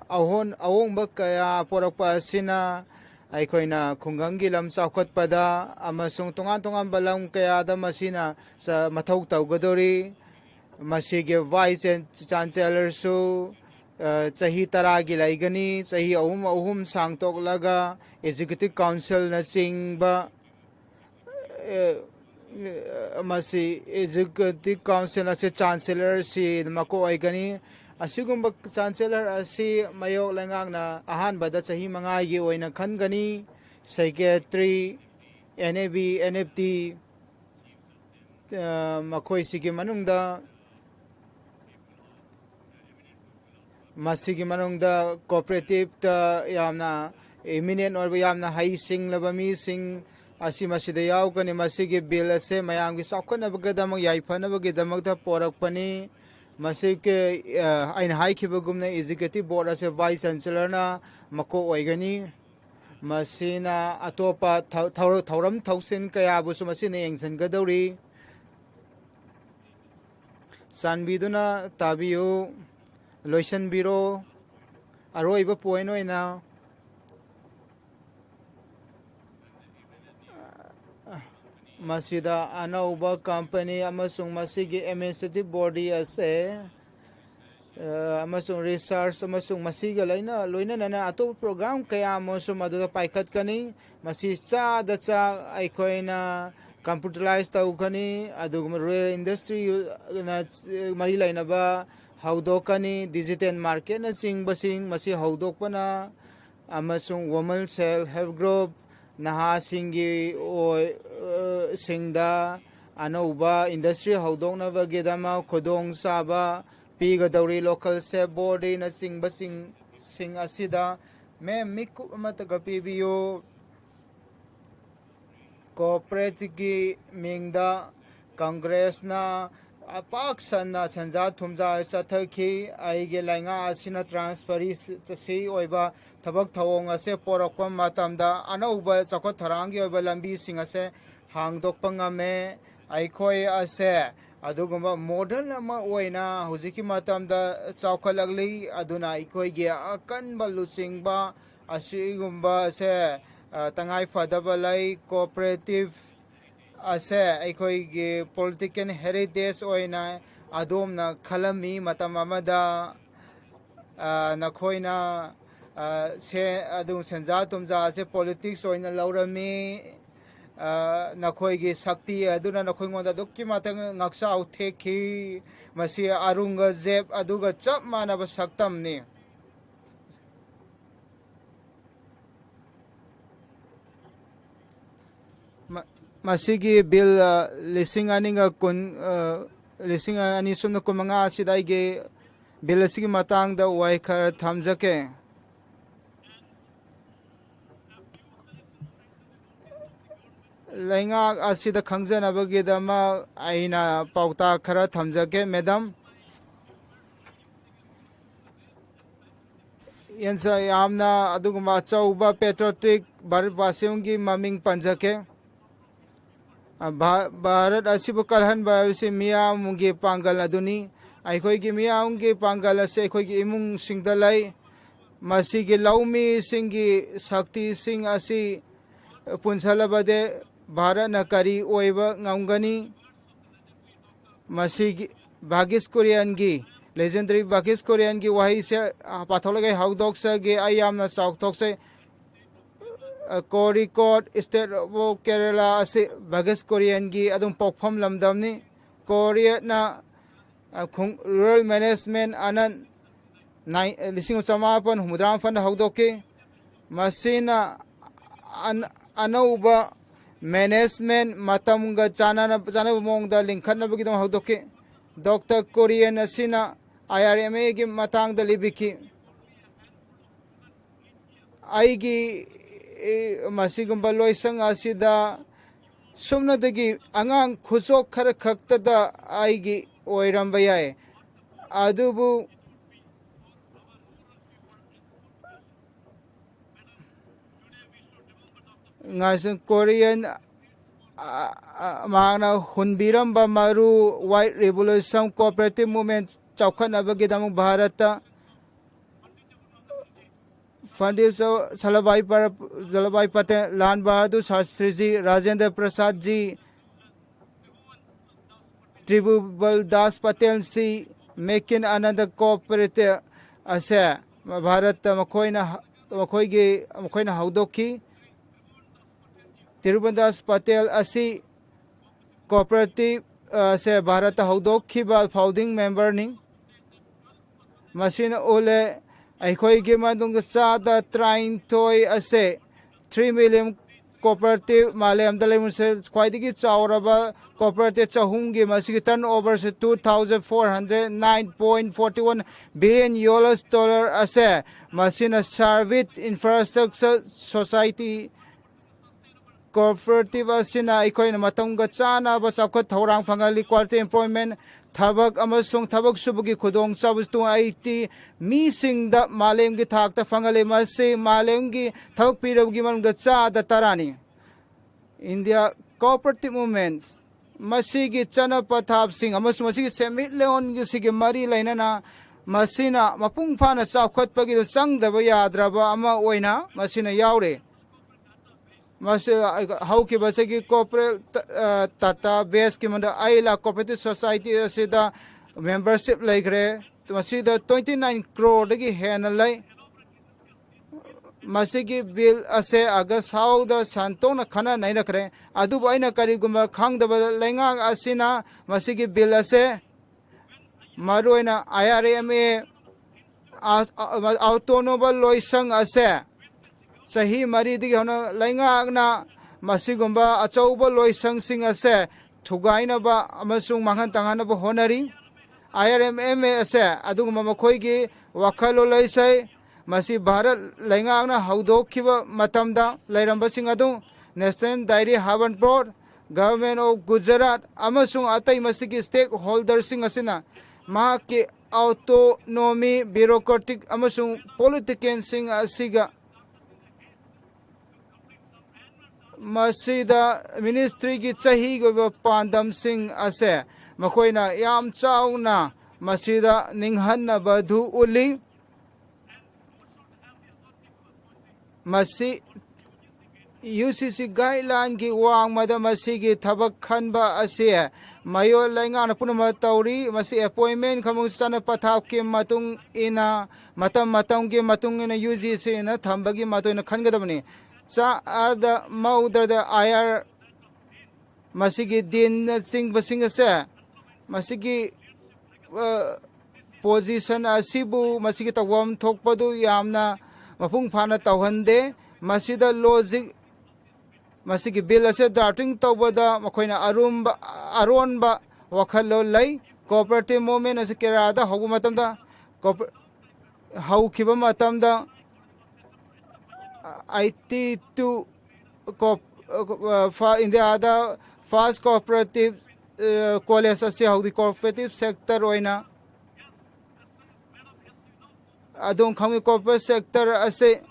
ahongba kaya porakpa asina ꯑꯩꯈꯣꯏꯅ ꯈꯨꯡꯒꯪꯒꯤ ꯂꯝ ꯆꯥꯎꯈꯠꯄꯗ ꯑꯃꯁꯨꯡ ꯇꯣꯉꯥꯟ ꯇꯣꯉꯥꯟꯕ ꯂꯝ ꯀꯌꯥꯗ ꯃꯁꯤꯅ ꯃꯊꯧ ꯇꯧꯒꯗꯧꯔꯤ ꯃꯁꯤꯒꯤ ꯚꯥꯏꯁ ꯆꯥꯟꯁꯦꯂꯔꯁꯨ ꯆꯍꯤ 10ꯒꯤ ꯂꯩꯒꯅꯤ ꯆꯍꯤ ꯑꯍꯨꯝ ꯁꯥꯡꯇꯣꯛꯂꯒ ꯑꯦꯛꯖꯤꯀ꯭ꯌꯨꯇꯤꯚ ꯀꯥꯎꯟꯁꯤꯜꯅꯆꯤꯡꯕ ꯃꯁꯤ ꯑꯦꯛꯖꯤꯀ꯭ꯌꯨꯇꯤꯚ ꯀꯥꯎꯟꯁꯤꯜ ꯑꯁꯤ ꯆꯥꯟꯁꯦꯂꯔꯁꯤ ꯃꯀꯣꯛ ꯑꯣꯏꯒꯅꯤ ꯑꯁꯤꯒꯨꯝꯕ ꯆꯥꯟꯁꯦꯂꯔ ꯑꯁꯤ ꯃꯌꯣꯛ ꯂꯩꯉꯥꯛꯅ ꯑꯍꯥꯟꯕꯗ ꯆꯍꯤ 5ꯒꯤ ꯑꯣꯏꯅ ꯈꯟꯒꯅꯤ ꯁꯦꯀ꯭ꯔꯦꯇꯔꯤ NAB NFT ꯃꯈꯣꯏꯁꯤꯒꯤ ꯃꯅꯨꯡꯗ ꯃꯁꯤꯒꯤ ꯃꯅꯨꯡꯗ ꯀꯣꯑꯣꯄꯔꯦꯇꯤꯚꯇ ꯌꯥꯝꯅ ꯏꯃꯤꯅꯦꯟ ꯑꯣꯏꯕ ꯌꯥꯝꯅ ꯍꯩꯁꯤꯡꯂꯕ ꯃꯤꯁꯤꯡ ꯑꯁꯤ ꯃꯁꯤꯗ ꯌꯥꯎꯒꯅꯤ ꯃꯁꯤꯒꯤ ꯕꯤꯜ ꯑꯁꯤ ꯃꯌꯥꯝꯒꯤ ꯆꯥꯎꯈꯠꯅꯕꯒꯤꯗꯃꯛ ꯌꯥꯏꯐꯅꯕꯒꯤꯗꯃꯛꯇ ꯄꯣꯔꯛꯄꯅꯤ ꯃꯁꯤꯒꯤ ꯑꯩꯅ ꯍꯥꯏꯈꯤꯕꯒꯨꯝꯅ ꯑꯦꯛꯖꯤꯀ꯭ꯌꯨꯇꯤꯚ ꯕꯣꯔꯗ ꯑꯁꯤ ꯚꯥꯏꯁ ꯆꯥꯟꯁꯦꯂꯔꯅ ꯃꯀꯣꯛ ꯑꯣꯏꯒꯅꯤ ꯃꯁꯤꯅ ꯑꯇꯣꯞꯄ ꯊꯧꯔꯝ ꯊꯧꯁꯤꯟ ꯀꯌꯥꯕꯨꯁꯨ ꯃꯁꯤꯅ ꯌꯦꯡꯁꯤꯟꯒꯗꯧꯔꯤ ꯆꯥꯟꯕꯤꯗꯨꯅ ꯇꯥꯕꯤꯌꯨ ꯂꯣꯏꯁꯤꯟꯕꯤꯔꯣ ꯑꯔꯣꯏꯕ ꯄꯣꯏꯟ ꯑꯣꯏꯅ ꯃꯁꯤꯗ ꯑꯅꯧꯕ ꯀꯝꯄꯅꯤ ꯑꯃꯁꯨꯡ ꯃꯁꯤꯒꯤ ꯑꯦꯗꯃꯤꯅꯤꯁꯇ꯭ꯔꯦꯇꯤꯚ ꯕꯣꯗꯤ ꯑꯁꯤ ꯑꯃꯁꯨꯡ ꯔꯤꯁꯔꯆ ꯑꯃꯁꯨꯡ ꯃꯁꯤꯒ ꯂꯣꯏꯅꯅ ꯑꯇꯣꯞꯄ ꯄ꯭ꯔꯣꯒ꯭ꯔꯥꯝ ꯀꯌꯥ ꯑꯃꯁꯨ ꯃꯗꯨꯗ ꯄꯥꯏꯈꯠꯀꯅꯤ ꯃꯁꯤ ꯆꯥꯗ ꯑꯩꯈꯣꯏꯅ ꯀꯝꯄ꯭ꯌꯨꯇꯔꯥꯏꯖ ꯇꯧꯒꯅꯤ ꯑꯗꯨꯒꯨꯝꯕ ꯔꯨꯔꯦꯜ ꯏꯟꯗꯁꯇ꯭ꯔꯤꯅ ꯃꯔꯤ ꯂꯩꯅꯕ ꯍꯧꯗꯣꯛꯀꯅꯤ ꯗꯤꯖꯤꯇꯦꯜ ꯃꯥꯔꯀꯦꯠꯅꯆꯤꯡꯕꯁꯤꯡ ꯃꯁꯤ ꯍꯧꯗꯣꯛꯄꯅ ꯑꯃꯁꯨꯡ ꯋꯨꯃꯦꯟ ꯁꯦꯜꯐ ꯍꯦꯜꯞ ꯒ꯭ꯔꯨꯞ ꯅꯍꯥꯁꯤꯡꯒꯤ ꯁꯤꯡꯗ ꯑꯅꯧꯕ ꯏꯟꯗꯁꯇ꯭ꯔꯤ ꯍꯧꯗꯣꯛꯅꯕꯒꯤꯗꯃꯛ ꯈꯨꯗꯣꯡꯆꯥꯕ ꯄꯤꯒꯗꯧꯔꯤ ꯂꯣꯀꯦꯜ ꯁꯦꯜꯐ ꯕꯣꯗꯤꯅꯆꯤꯡꯕꯁꯤꯡ ꯑꯁꯤꯗ ꯃꯦꯝ ꯃꯤꯀꯨꯞ ꯑꯃꯠꯇꯒ ꯄꯤꯕꯤꯌꯨ ꯀꯣꯑꯣꯄꯔꯦꯇꯤꯚꯀꯤ ꯃꯤꯡꯗ ꯀꯪꯒ꯭ꯔꯦꯁꯅ ꯄꯥꯛ ꯁꯟꯅ ꯁꯦꯟꯖꯥ ꯊꯨꯝꯖꯥ ꯆꯠꯊꯈꯤ ꯑꯩꯒꯤ ꯂꯩꯉꯥꯛ ꯑꯁꯤꯅ ꯇ꯭ꯔꯥꯟꯁꯄꯔꯦꯟꯁꯤ ꯑꯣꯏꯕ ꯊꯕꯛ ꯊꯧꯑꯣꯡ ꯑꯁꯤ ꯄꯣꯔꯛꯄ ꯃꯇꯝꯗ ꯑꯅꯧꯕ ꯆꯥꯎꯈꯠ ꯊꯧꯔꯥꯡꯒꯤ ꯑꯣꯏꯕ ꯂꯝꯕꯤꯁꯤꯡ ꯑꯁꯤ ꯍꯥꯡꯗꯣꯛꯄ ꯉꯝꯃꯦ ꯑꯩꯈꯣꯏ ꯑꯁꯦ ꯑꯗꯨꯒꯨꯝꯕ ꯃꯣꯗꯔꯟ ꯑꯃ ꯑꯣꯏꯅ ꯍꯧꯖꯤꯛꯀꯤ ꯃꯇꯝꯗ ꯆꯥꯎꯈꯠꯂꯛꯂꯤ ꯑꯗꯨꯅ ꯑꯩꯈꯣꯏꯒꯤ ꯑꯀꯟꯕ ꯂꯨꯆꯤꯡꯕ ꯑꯁꯤꯒꯨꯝꯕꯁꯦ ꯇꯉꯥꯏ ꯐꯗꯕ ꯂꯩ ꯀꯣꯑꯣꯄꯔꯦꯇꯤꯚ ꯑꯁꯦ ꯑꯩꯈꯣꯏꯒꯤ ꯄꯣꯂꯤꯇꯤꯀꯦꯜ ꯍꯦꯔꯤꯇꯦꯖ ꯑꯣꯏꯅ ꯑꯗꯣꯝꯅ ꯈꯜꯂꯝꯃꯤ ꯃꯇꯝ ꯑꯃꯗ ꯅꯈꯣꯏꯅ ꯑꯗꯨꯝ ꯁꯦꯟꯖꯥ ꯊꯨꯝꯖꯥ ꯑꯁꯦ ꯄꯣꯂꯤꯇꯤꯛꯁ ꯑꯣꯏꯅ ꯂꯧꯔꯝꯃꯤ ꯅꯈꯣꯏꯒꯤ ꯁꯛꯇꯤ ꯑꯗꯨꯅ ꯅꯈꯣꯏꯉꯣꯟꯗ ꯑꯗꯨꯛꯀꯤ ꯃꯇꯤꯛ ꯉꯛꯆꯥꯎ ꯊꯦꯛꯈꯤ ꯃꯁꯤ ꯑꯔꯨꯡꯒꯖꯦꯕ ꯑꯗꯨꯒ ꯆꯞ ꯃꯥꯟꯅꯕ ꯁꯛꯇꯝꯅꯤ ꯃꯁꯤꯒꯤ ꯕꯤꯜ 2015 ꯑꯁꯤꯗ ꯑꯩꯒꯤ ꯕꯤꯜ ꯑꯁꯤꯒꯤ ꯃꯇꯥꯡꯗ ꯋꯥꯍꯩ ꯈꯔ ꯊꯝꯖꯒꯦ ꯂꯩꯉꯥꯛ ꯑꯁꯤꯗ ꯈꯪꯖꯅꯕꯒꯤꯗꯃꯛ ꯑꯩꯅ ꯄꯥꯎꯇꯥꯛ ꯈꯔ ꯊꯝꯖꯒꯦ ꯃꯦꯗꯥꯝ ꯌꯥꯝꯅ ꯑꯗꯨꯒꯨꯝꯕ ꯑꯆꯧꯕ ꯄꯦꯇ꯭ꯔꯣꯇꯤꯛ ꯚꯥꯔꯠꯕꯥꯁꯤꯒꯤ ꯃꯃꯤꯡ ꯄꯟꯖꯒꯦ ꯚꯥꯔꯠ ꯑꯁꯤꯕꯨ ꯀꯜꯍꯟꯕ ꯍꯥꯏꯕꯁꯤ ꯃꯤꯌꯥꯝꯒꯤ ꯄꯥꯡꯒꯜ ꯑꯗꯨꯅꯤ ꯑꯩꯈꯣꯏꯒꯤ ꯃꯤꯌꯥꯝꯒꯤ ꯄꯥꯡꯒꯜ ꯑꯁꯤ ꯑꯩꯈꯣꯏꯒꯤ ꯏꯃꯨꯡꯁꯤꯡꯗ ꯂꯩ ꯃꯁꯤꯒꯤ ꯂꯧꯃꯤꯁꯤꯡꯒꯤ ꯁꯛꯇꯤꯁꯤꯡ ꯑꯁꯤ ꯄꯨꯟꯁꯤꯜꯂꯕꯗꯤ ꯚꯥꯔꯠꯅ ꯀꯔꯤ ꯑꯣꯏꯕ ꯉꯝꯒꯅꯤ ꯃꯁꯤꯒꯤ ꯚꯥꯒꯤꯁ ꯀꯨꯔꯤꯌꯟꯒꯤ legendary Bakis Korean ki wahi se pathology haudok se ge ayam na sauktok se Kozhikode state of Kerala ase Bakis Korean ki adum pokpham lamdam ni Korea na rural management anan lising samapan humudram fan haudoke masina anauba management matamga chana mongda linkhan bagidam haudoke Dr. Korean asina IRMA gi matang da libiki aigi masigumba loisang asida sumna dagi angang khujok khar khakta da aigi oiramba yae adubu ngasang Korean mana hunbiramba maru white revolution cooperative movement chaukanabagidam Bharata Pandit Jalabhai Patel Lan Bahadur Shastri ji Rajendra Prasad ji Tribhuban Das Patel si Making Another Cooperative ase Bharata makoina haudoki Tribhuban Das Patel asi cooperative se Bharata haudokhi ba founding member ning masina ole akhoi ge mandung chada train toy ase 3 million cooperative malem dalem se khwaidigi chawraba cooperative chahungi masigi turnover se 2409.41 billion US dollar ase masina service infrastructure society cooperative asina akhoi na matangga chana ba chakhat thorang phangali quality employment thabak amasung thabak subugi khudong chabustu IT mi singda malem gi thakta phangale mase malem gi thak pirabgi manungda cha da tarani India cooperative movements masigi chana pathap sing amasung masigi semit leon gi sigi mari lainana masina mapung phana chawkhat pagi changdaba yadraba ama oina masina yaure how ki basagi corporate tata base ki manda aila cooperative society asida membership laikre to masida 29 crore dagi henalai masigi bill ase agas how the santona khana naina kare adu baina kari gumar khang da lenga asina masigi bill ase maroina IRMA autonomous loisang ase sahi mari digi hona lainga na masigumba achauba loisang sing ase thugaina ba amasung manghan tangana ba honari IRMA ase aduguma makhoi gi wakhalo laisai masi Bharat lainga na haudokhiba matamda lairamba sing adu National Dairy Haven Board Government of Gujarat amasung atai masigi stakeholders sing asina ma ki autonomy bureaucratic amasung politician sing asiga masida ministry ki chahi go pandam sing ase makoina yam chauna masida ninghan na badhu uli masi UCC guideline ki wang mada masigi thabak khanba ase mayo lainga na punama tauri masi appointment khamung sana pathak ki matung ina matam ki matung ina UGC na thambagi matoina khangadabani cha ada maudar da IR masigi din sing basing ase masigi position asibu masigi tawam thokpadu yamna mapung phana tawhande masida logic masigi bill ase drafting tawbada makoina aronba wakhalo lai cooperative movement ase kerada hogu matamda hau khiba matamda IT2 India ada fast cooperative college ase hau the cooperative sector oina adong khami corporate sector ase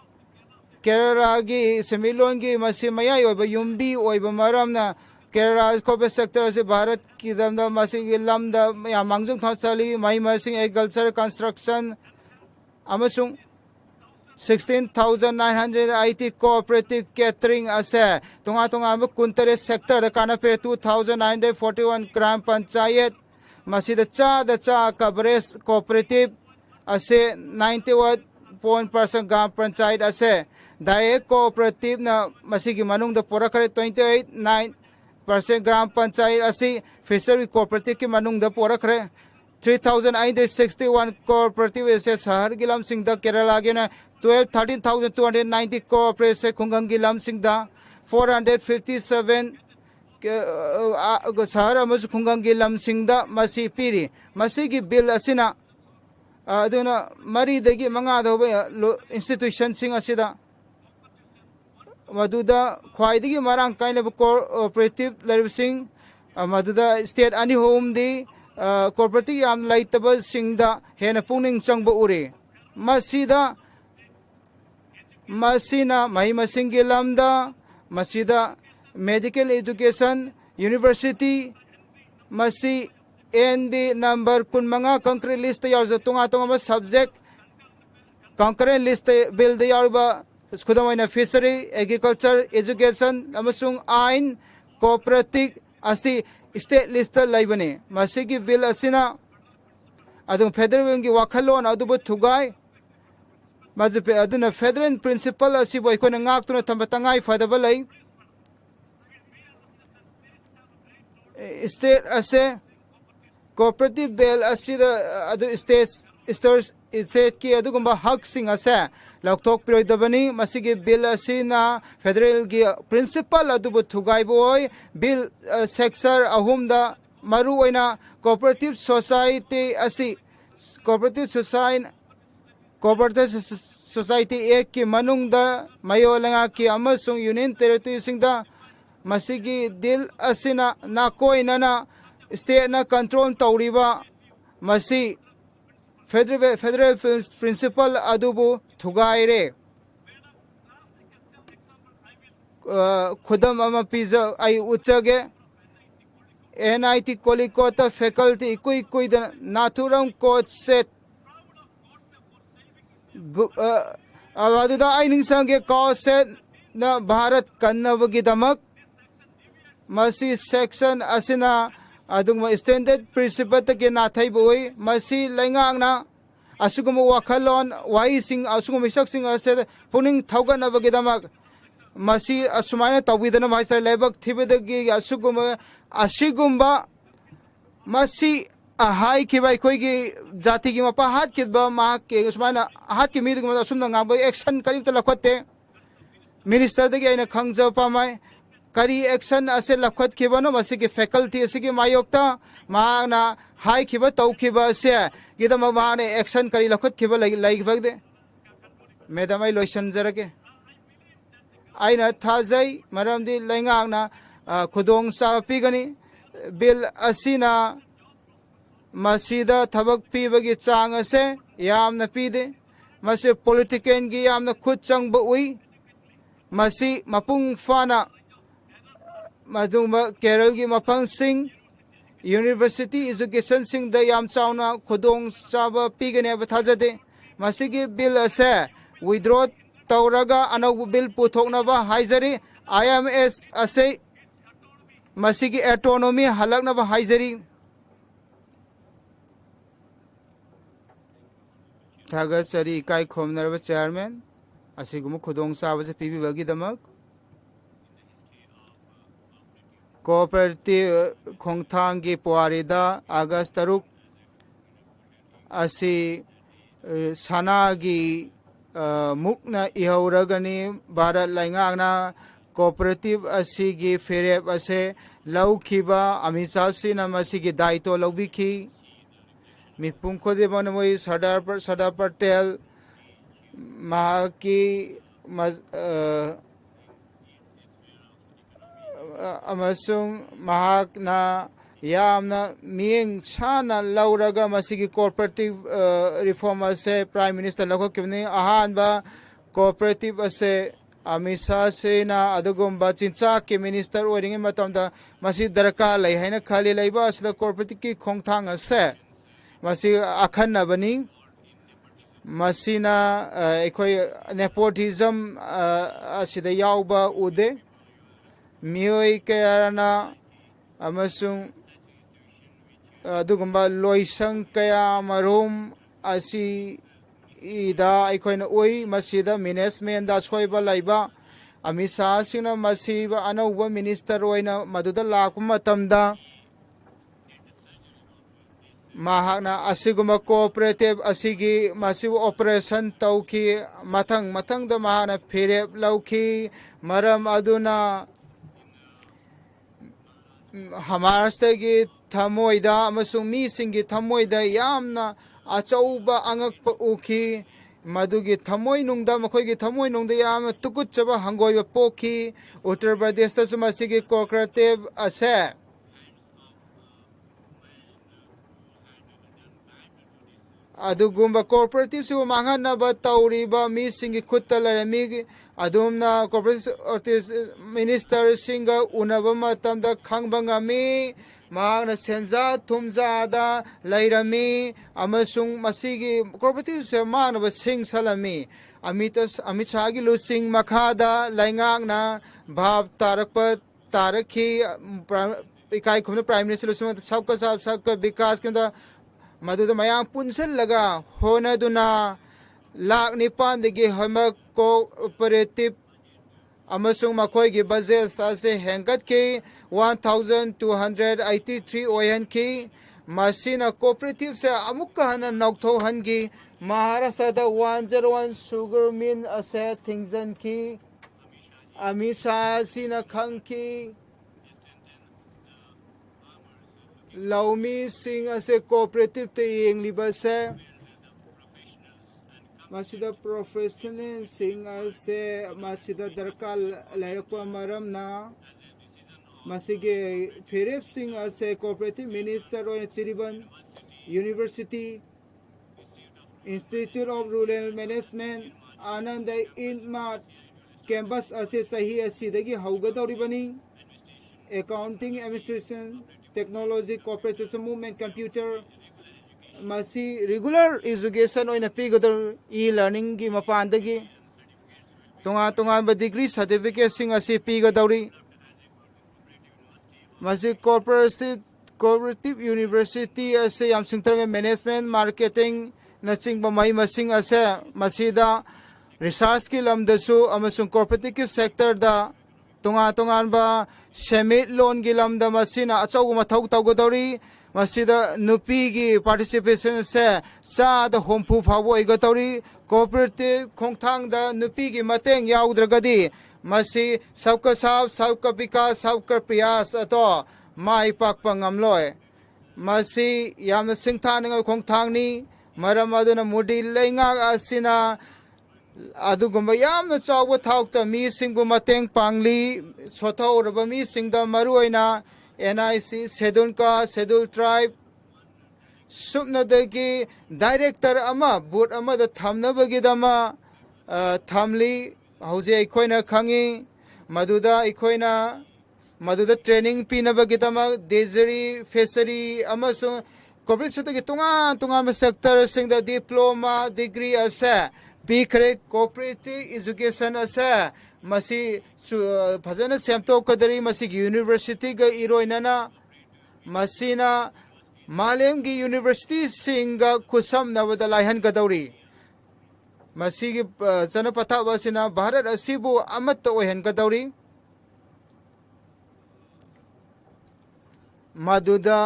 Kerala gi semilon gi masi mayai oiba yumbi oiba maramna Kerala corporate sector ase Bharat ki damda masi gi lamda ya mangjung thasali mai masing agriculture construction amasung 16,900 IT cooperative catering ase tunga tunga kuntare sector da kana pe 2,941 gram panchayat masida cha coverage cooperative ase 91% gam panchayat ase direct cooperative na masigi manung da pora kare 28.9% gram panchayat ase fishery cooperative ki manung da pora kare 3,861 cooperative ase sahar gi lam sing da Kerala gi na 13,290 cooperative ase khungang gi lam sing da 457 sahar amas khungang gi lam sing da masi piri masi gi bill asina aduna mari dagi manga do institution sing asida maduda khwaidagi marang kaina cooperative lerbsing maduda state ani home di cooperative yam laitaba singda hena pungning changba ure masida masina mai masingi lamda masida medical education university masi NB number kun manga concrete list yaw tunga tunga subject concurrent list bill de yarba skudamaina fishery agriculture education amasung ain cooperative asti state list laibane masigi bill asina adung federal gi wakhalon adubu thugai majupe aduna federal principle asi boy ko ngak tuna tambatangai fadaba lai state ase cooperative bill asida adu state ki adugumba hak sing ase lokthok piroidabani masigi bill asina federal gi principal adubu thugai boy bill section ahumda maru oina cooperative society asi cooperative society ek ki manungda mayolanga ki amasung union territory singda masigi dil asina na koina na state na control tauriba masi federal principal adubu thugaire khudam ama pizza ai uchage NIT Kolikota faculty kui da naturam coach set aduda ai ningsange coach set na bharat kannavagi damak masi section asina adungma standard principle ta ke na thai boi masi laingang na asuguma wakhalon wai sing asuguma isak sing ase puning thaugan abagi damak masi asumana tawidana maisar lebak thibedagi asigumba masi ahai ki bai koi gi jati gi mapa hat ki ba ma ke asumana hat ki miduguma asumna ngam action karib ta lakhote minister dagi aina khangja pamai kari action ase lakhat khibano masigi faculty asigi mayokta maana hai khiba tau khiba se gidama maane action kari lakhat khiba lai bagde madam ai loisan jarake aina thajai maramdi laingang na khudong sa pigani bill asina masida thabak pibagi chang ase yamna pide masi politician gi yamna khud chang ba ui masi mapung fana maduma Kerala gi mafang sing university education sing da yam chauna khudong saba pigane ba thajade masigi bill ase withdraw tauraga anau bill puthokna ba haizari IMS ase masigi autonomy halakna ba haizari thaga sari kai khomnar ba chairman asigum khudong saba se pibi bagi damak cooperative khongthang gi puarida August 3 asi sana gi mukna ihauragani Bharat laingangna cooperative asi gi ferep ase laukhiba amisab sina masigi daito lobikhi mipung khode banamoi Sardar Patel mahaki amasung mahakna yamna mieng chana lauraga masigi cooperative reform ase prime minister lakho kibni ahan ba cooperative ase amisa sena adugumba chincha ke minister oring matamda masi darka lai haina khali laiba asda cooperative ki khongthang ase masi akhanna bani masina ekoi nepotism asida yauba ude mioi kayarana amasung ꯑꯗꯨꯒꯨꯝꯕ ꯂꯣꯏꯁꯪ ꯀꯌꯥ ꯃꯔꯨꯝ ꯑꯁꯤ ꯏꯗ ꯑꯩꯈꯣꯏꯅ ꯎꯏ ꯃꯁꯤꯗ ꯃꯦꯅꯦꯖꯃꯦꯟꯗ ꯑꯁꯣꯏꯕ ꯂꯩꯕ ꯑꯃꯤꯠ ꯁꯥꯍꯁꯤꯡꯅ ꯃꯁꯤꯕ ꯑꯅꯧꯕ ꯃꯤꯅꯤꯁꯇꯔ ꯑꯣꯏꯅ ꯃꯗꯨꯗ ꯂꯥꯛꯄ ꯃꯇꯝꯗ ꯃꯍꯥꯛꯅ ꯑꯁꯤꯒꯨꯝꯕ ꯀꯣꯑꯣꯄꯔꯦꯇꯤꯚ ꯑꯁꯤꯒꯤ ꯃꯁꯤꯕꯨ ꯑꯣꯄꯔꯦꯁꯟ ꯇꯧꯈꯤ ꯃꯊꯪꯗ ꯃꯍꯥꯛꯅ ꯐꯤꯔꯦꯞ ꯂꯧꯈꯤ ꯃꯔꯝ ꯑꯗꯨꯅ ꯃꯍꯥꯔꯥꯁꯇ꯭ꯔꯒꯤ ꯊꯃꯣꯏꯗ ꯑꯃꯁꯨꯡ ꯃꯤꯁꯤꯡꯒꯤ ꯊꯃꯣꯏꯗ ꯌꯥꯝꯅ ꯑꯆꯧꯕ ꯑꯉꯛꯄ ꯎꯈꯤ ꯃꯗꯨꯒꯤ ꯊꯃꯣꯏꯅꯨꯡꯗ ꯃꯈꯣꯏꯒꯤ ꯊꯃꯣꯏꯅꯨꯡꯗ ꯌꯥꯝꯅ ꯇꯨꯀꯨꯠꯆꯕ ꯍꯪꯒꯣꯏꯕ ꯄꯣꯛꯈꯤ ꯎꯠꯇꯔ ꯄ꯭ꯔꯗꯦꯁꯇꯁꯨ ꯃꯁꯤꯒꯤ ꯀꯣꯑꯣꯄꯔꯦꯇꯤꯚ ꯑꯁꯦ ꯑꯗꯨꯒꯨꯝꯕ ꯀꯣꯑꯣꯄꯔꯦꯇꯤꯚꯁꯤꯕꯨ ꯃꯥꯡꯍꯟꯅꯕ ꯇꯧꯔꯤꯕ ꯃꯤꯁꯤꯡꯒꯤ ꯈꯨꯠꯇ ꯂꯩꯔꯝꯃꯤ ꯑꯗꯨꯝꯅ ꯀꯣꯑꯣꯄꯔꯦꯇꯤꯚ ꯃꯤꯅꯤꯁꯇꯔꯁꯤꯡꯒ ꯎꯅꯕ ꯃꯇꯝꯗ ꯈꯪꯕ ꯉꯝꯃꯤ ꯃꯍꯥꯛꯅ ꯁꯦꯟꯖꯥ ꯊꯨꯝꯖꯥꯗ ꯂꯩꯔꯝꯃꯤ ꯑꯃꯁꯨꯡ ꯃꯁꯤꯒꯤ ꯀꯣꯑꯣꯄꯔꯦꯇꯤꯚꯁꯦ ꯃꯥꯡꯅꯕ ꯁꯤꯡ ꯑꯃꯤꯠ ꯁꯥꯍꯒꯤ ꯂꯨꯆꯤꯡ ꯃꯈꯥꯗ ꯂꯩꯉꯥꯛꯅ ꯚꯥꯞ ꯇꯥꯔꯛꯈꯤ ꯏꯀꯥꯏ ꯈꯨꯝꯅ ꯄ꯭ꯔꯥꯏꯝ ꯃꯤꯅꯤꯁꯇꯔ ꯂꯨꯆꯤꯡ ꯁꯕꯀ ꯁꯥꯊ ꯁꯕꯀ ꯕꯤꯀꯥꯁ ꯀꯤꯡꯗ ꯃꯗꯨꯗ ꯃꯌꯥꯝ ꯄꯨꯟꯁꯤꯜꯂꯒ ꯍꯣꯠꯅꯗꯨꯅ ꯂꯥꯛ 9ꯗꯒꯤ ꯍꯦꯟꯕ ꯀꯣꯑꯣꯄꯔꯦꯇꯤꯚ ꯑꯃꯁꯨꯡ ꯃꯈꯣꯏꯒꯤ ꯕꯖꯦꯠ ꯑꯁꯤ ꯍꯦꯟꯒꯠꯈꯤ 1283 ꯑꯣꯏꯍꯟꯈꯤ ꯃꯁꯤꯅ ꯀꯣꯑꯣꯄꯔꯦꯇꯤꯚꯁꯦ ꯑꯃꯨꯛꯀ ꯍꯟꯅ ꯅꯧꯊꯣꯛꯍꯟꯈꯤ ꯃꯍꯥꯔꯥꯁꯇ꯭ꯔꯗ 101 ꯁꯨꯒꯔ ꯃꯤꯜ ꯑꯁꯦ ꯊꯤꯡꯖꯤꯟꯈꯤ ꯑꯃꯤꯠ ꯁꯥꯍ ꯑꯁꯤꯅ ꯈꯪꯈꯤ ꯂꯧꯃꯤꯁꯤꯡ ꯑꯁꯦ ꯀꯣꯑꯣꯄꯔꯦꯇꯤꯚꯇ ꯌꯦꯡꯂꯤꯕꯁꯦ ꯃꯁꯤꯗ ꯄ꯭ꯔꯣꯐꯦꯁꯅꯦꯜꯁꯤꯡ ꯑꯁꯦ ꯃꯁꯤꯗ ꯗꯔꯀꯥꯔ ꯂꯩꯔꯛꯄ ꯃꯔꯝꯅ ꯃꯁꯤꯒꯤ ꯐꯤꯔꯦꯞꯁꯤꯡ ꯑꯁꯦ ꯀꯣꯑꯣꯄꯔꯦꯇꯤꯚ ꯃꯤꯅꯤꯁꯇꯔ ꯑꯣꯏꯅ ꯆꯤꯔꯤꯕꯟ university institute of rural management Anand ꯏꯟꯃꯥꯔꯠ ꯀꯦꯝꯄꯁ ꯑꯁꯤ ꯆꯍꯤ ꯑꯁꯤꯗꯒꯤ ꯍꯧꯒꯗꯧꯔꯤꯕꯅꯤ accounting administration technology cooperative movement computer ꯃꯁꯤ ꯔꯤꯒꯨꯂꯔ एजुकेशन ꯑꯣꯏꯅ ꯄꯤꯒꯗꯧꯔꯤ ꯂꯔꯅꯤꯡꯒꯤ ꯃꯄꯥꯟꯗꯒꯤ तोंगान डिग्री सर्टिफिकेट असी पीगदौरी मसी कोऑपरेटिव यूनिवर्सिटी असे याम सिंगथरगे मैनेजमेंट मार्केटिंग नचिंग मई मसिंग असे मसीदा रिसर्च की लमदसु अमसुंग कोऑपरेटिव सेक्टर दा तोंगान सेमिट लोन की लमदा मसीना अचौ मथौ तौगदौरी मसीदा नुपी की पार्टिसिपेशन से चाद होमफु फावो इगतौरी कोऑपरेटिव खोंगथांग दा नुपी की मतेंग याउद्रगदी मसी सबका साफ सबका विकास सबका प्रयास अतो माई पाकपा ngamloi मसी यामना सिंगथानिंग खोंगथांगनी मरम अदुना मुडी लेंगा असिना अदुगुम्बा यामना चावबा थाउक्ता मीसिंगबु मतेंग पांगली सोथौरबा मीसिंगदा मरुओइना NIC शेड्यूल का शेड्यूल ट्राइब सुपनदगी डायरेक्टर अमा बूथ अमदा थमनबगिदमा थमली हौजे अखोइना खंगी मदुदा ट्रेनिंग पीनबगिदमा डेजरी फेसरी अमसुंग कॉर्पोरेट सेक्टर की तुंगा सेक्टर सिंगदा डिप्लोमा डिग्री असे पीखरे कोऑपरेटिव एजुकेशन असे मसी फजन सेमटोकदरी मसी यूनिवर्सिटी ग इरोइनना मसीना मालेम की यूनिवर्सिटी सिंगा खुसम नवदा लायहन गदौरी मसी की जनपथा वसिना भारत असिबु अमत ओहन गदौरी मदुदा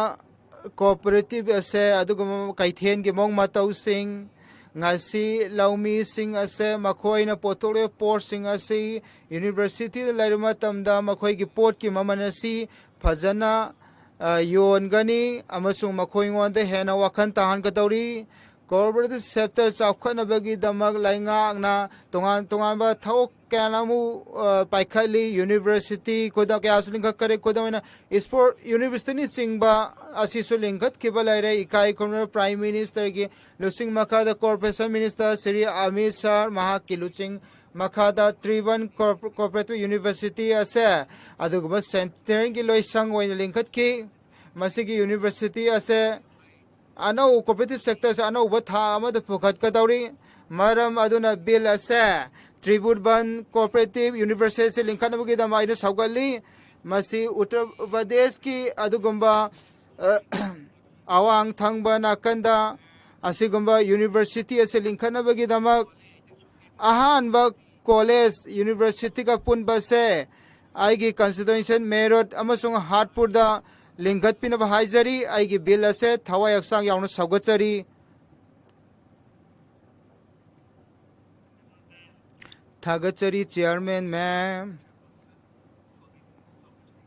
कोऑपरेटिव असे अदुगम कैथेन के मोंग मतौ सिंग ngasi laumi sing ase makhoi na portfolio port sing ase university lairuma tamda makhoi ki port ki mamanasi phajana yon gani amasung makhoi ngonde hena wakhan tahan ka dawri corporate sector chawkhana bagi damak lainga na tongan ba thok kanamu paikhali university koda kya suling kare koda na sport university singba asi sulingkat kibalai ikai corner prime minister ki lusing makada corporation minister Sri Amit Shah mahaki luching makada Trivan cooperative university ase aduguba center ki loisang oin lingkat ki masigi university ase anau cooperative sector se anau batha amad phukat ka dauri maram aduna bill ase tribute ban cooperative university lingkat bugi da mai saugali masi Uttar Pradesh ki adugumba awang thangba nakanda asigumba university ase linkhanabagi damak ahanba college university ka punba se aigi constitution Meerut amasung Hardpur da lingkhat pinaba haijari aigi bill ase thawai aksang yauna saugatari thagachari chairman ma'am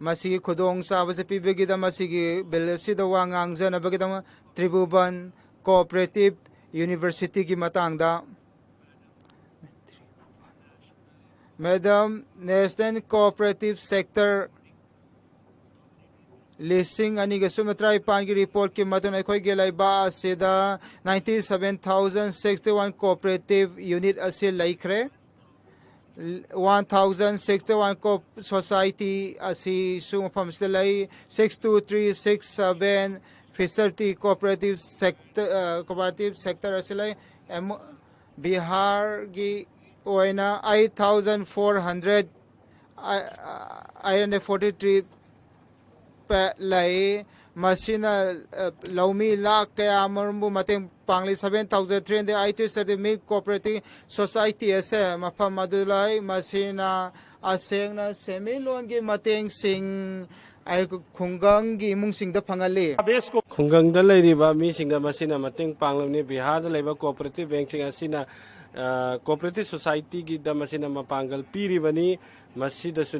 masigi khudong sabase pibegida masigi belesida wangang jana bagida Tribhuvan Cooperative University ki matangda Madam National Cooperative Sector listing ani ga sumatrai pan ki report ki matun akhoi gelai ba asida 97,061 cooperative unit asil laikre 1,061 society asi sumapam stilai 62367 facility cooperative sector asilai Bihar gi oina 8,443 lai masina laumi lak kaya marumbu mateng pangli 7,380 milk cooperative society ase mafam madulai masina asengna semilongi mateng sing ay khunggang gi imung sing da phangali ꯈꯨꯡꯒꯪꯗ ꯂꯩꯔꯤꯕ ꯃꯤꯁꯤꯡꯗ ꯃꯁꯤꯅ ꯃꯇꯦꯡ ꯄꯥꯡꯂꯕꯅꯤ ꯕꯤꯍꯥꯔꯗ ꯂꯩꯕ ꯀꯣꯑꯣꯄꯔꯦꯇꯤꯚ ꯕꯦꯡꯁꯤꯡ ꯑꯁꯤꯅ ꯀꯣꯑꯣꯄꯔꯦꯇꯤꯚ ꯁꯣꯁꯥꯏꯇꯤꯒꯤꯗ ꯃꯁꯤꯅ ꯃꯄꯥꯡꯒꯜ ꯄꯤꯔꯤꯕꯅꯤ ꯃꯁꯤꯗꯁꯨ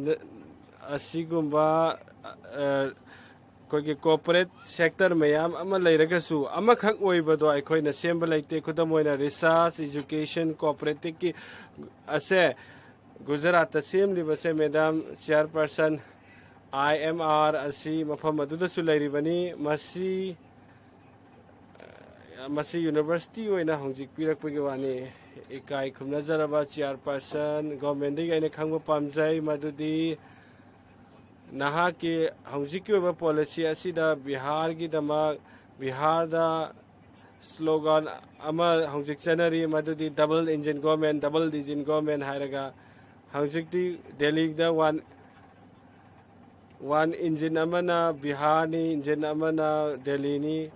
ꯑꯁꯤꯒꯨꯝꯕ ꯑꯩꯈꯣꯏꯒꯤ ꯀꯣꯑꯣꯄꯔꯦꯠ ꯁꯦꯛꯇꯔ ꯃꯌꯥꯝ ꯑꯃ ꯂꯩꯔꯒꯁꯨ ꯑꯃꯈꯛ ꯑꯣꯏꯕꯗꯣ ꯑꯩꯈꯣꯏꯅ ꯁꯦꯝꯕ ꯂꯩꯇꯦ ꯈꯨꯗꯝ ꯑꯣꯏꯅ ꯔꯤꯁꯥꯔꯆ ꯏꯖꯨꯀꯦꯁꯟ ꯀꯣꯑꯣꯄꯔꯦꯇꯤꯚꯀꯤ ꯑꯁꯦ ꯒꯨꯖꯔꯥꯠꯇ ꯁꯦꯝꯂꯤꯕꯁꯦ madam ꯆꯤꯌꯔꯄꯔꯁꯟ IMR asi mafam adudasu lairibani masi university oina hongjik pirakpagi wani ikai khumnajaraba chairperson government dai aina khangba pamjai madudi nahaki hongjiki oba policy asida Bihar gi dama Bihar da slogan ama hongjik chanari madudi double engine government hairaga hongjikti Delhi da one engine amana Bihar ni engine amana Delhi ni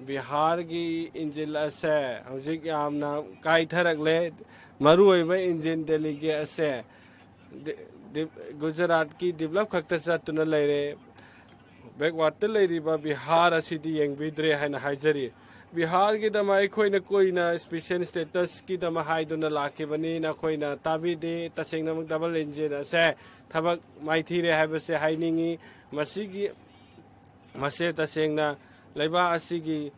Bihar gi engine ase hojik yamna kai tharak le maru oiba engine Delhi gi ase Gujarat ki develop khakta satuna leire backward te leiriba Bihar asidi yengbidre haina haijari Bihar ki dama ekhoina koina special status ki dama haiduna lakibani na koina tabide tasengna muk double engine ase thabak maithire haibase hainingi masigi mase tasengna leiba asigi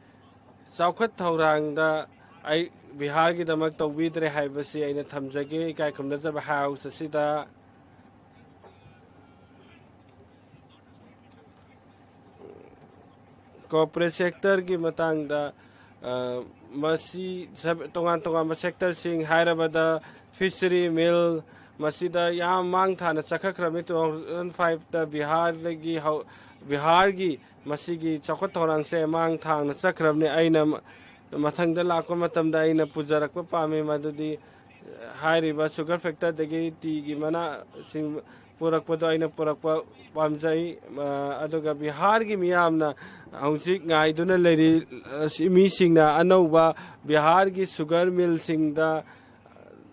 chaukhat thaurangda ai Bihar ki damak tawbidre haibase aina thamjage kai khumna jaba house asida corporate sector ki matangda masi tongan sector sing hairabada fishery mill masida yam mang thana chakhakrami 2005 da Bihar gi masigi chakhat thorang se mang thang na chakramni aina mathangda lakwa matamda aina pujarakpa pame madudi hairiba sugar factor dagi ti gi mana sing purakpado aina purakpa pamjai aduga Bihar gi miyamna hojik ngaiduna leiri misingna anauba Bihar gi sugar mill singda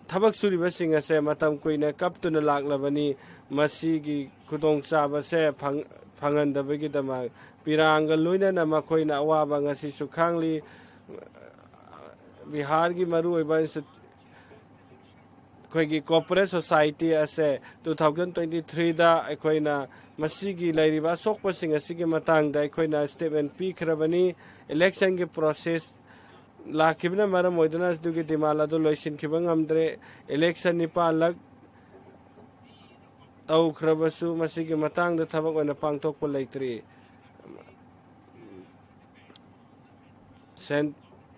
thabak suriba singa se matam koina kaptuna laklabani masigi khudong chaba se phangandabagi dama piranga loina na makoina awaba ngasi sukhangli Bihar gi maru oiba koigi corporate society ase 2023 da akoina masigi lairiba sokpa singa sigi matang da akoina statement pi khrabani election gi process lakibna maram moidana dugi dimala do loisin khibang amdre election ni palak au khrabasu masigi matang da thabak ona pangtok po leitri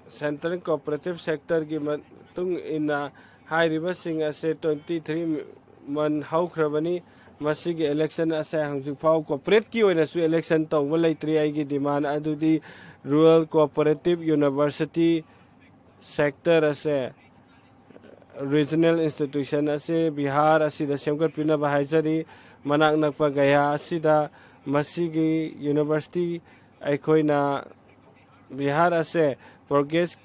central cooperative sector gi tung ina high river sing ase 23 man how khrabani masigi election ase hangju pau corporate ki oina su election to walaitri ai gi demand adudi rural cooperative university sector ase regional institution ase Bihar asida semkar pina bahajari manak nakpa gaya asida masigi university aikoina Bihar ase progress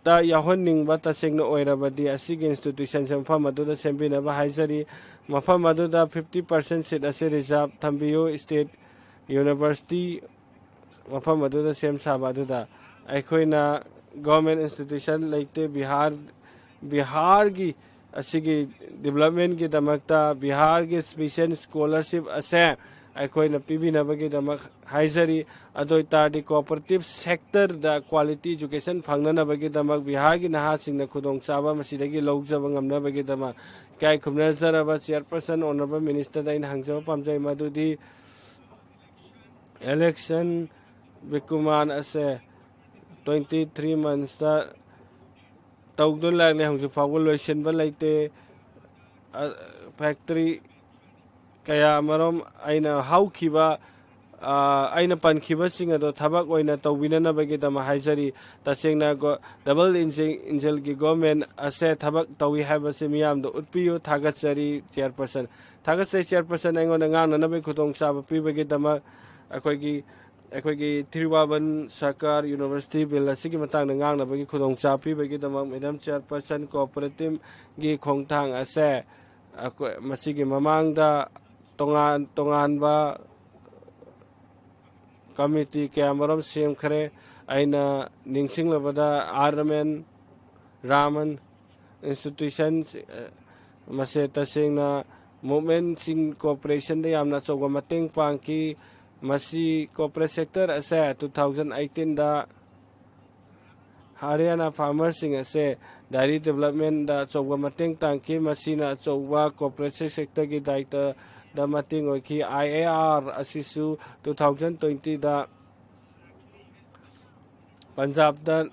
ta yahonning ba tasengna oirabadi asigi institution mafam aduda sembinaba haizari mafam aduda 50% seat ase reserve thambiyo state university mafam aduda sem saba aduda aikoina government institution leite Bihar gi asigi development gi damakta Bihar gi special scholarship ase aikoina pibinabagi damak haizari adoi tardi cooperative sector da quality education phangnanabagi damak Bihar gi naha singna khudong chaba masidagi lawjaba ngamnabagi damak kai khumna zaraba chairperson honorable minister da in hangjaba pamjai madudi election bikuman ase 23 months da tawdun lagle hangju fawo loisin ba laite factory kaya marom aina haukiba aina pankiba sing ado thabak oina tawbinana bagi dama haizari tasengna go double angel gi government ase thabak tawi haba se miyam do utpiyo thagatsari chairperson aingon ngang na be khutong saba pi bagi dama akoigi Thiruvaban Sarkar University bill asigi matang ngang na bagi khutong saba pi bagi dama madam chairperson cooperative gi khongthang ase masigi mamangda tongan ba committee kaya marom sem khare aina ningsing labada Raman institution mase tasengna movement sing cooperation de yamna choga mateng pangki masi corporate sector ase 2018 da Haryana farmers sing ase dairy development da choga mateng tangki masina choga corporate sector gi daita da mating oiki IAR asisu 2020 da Punjab da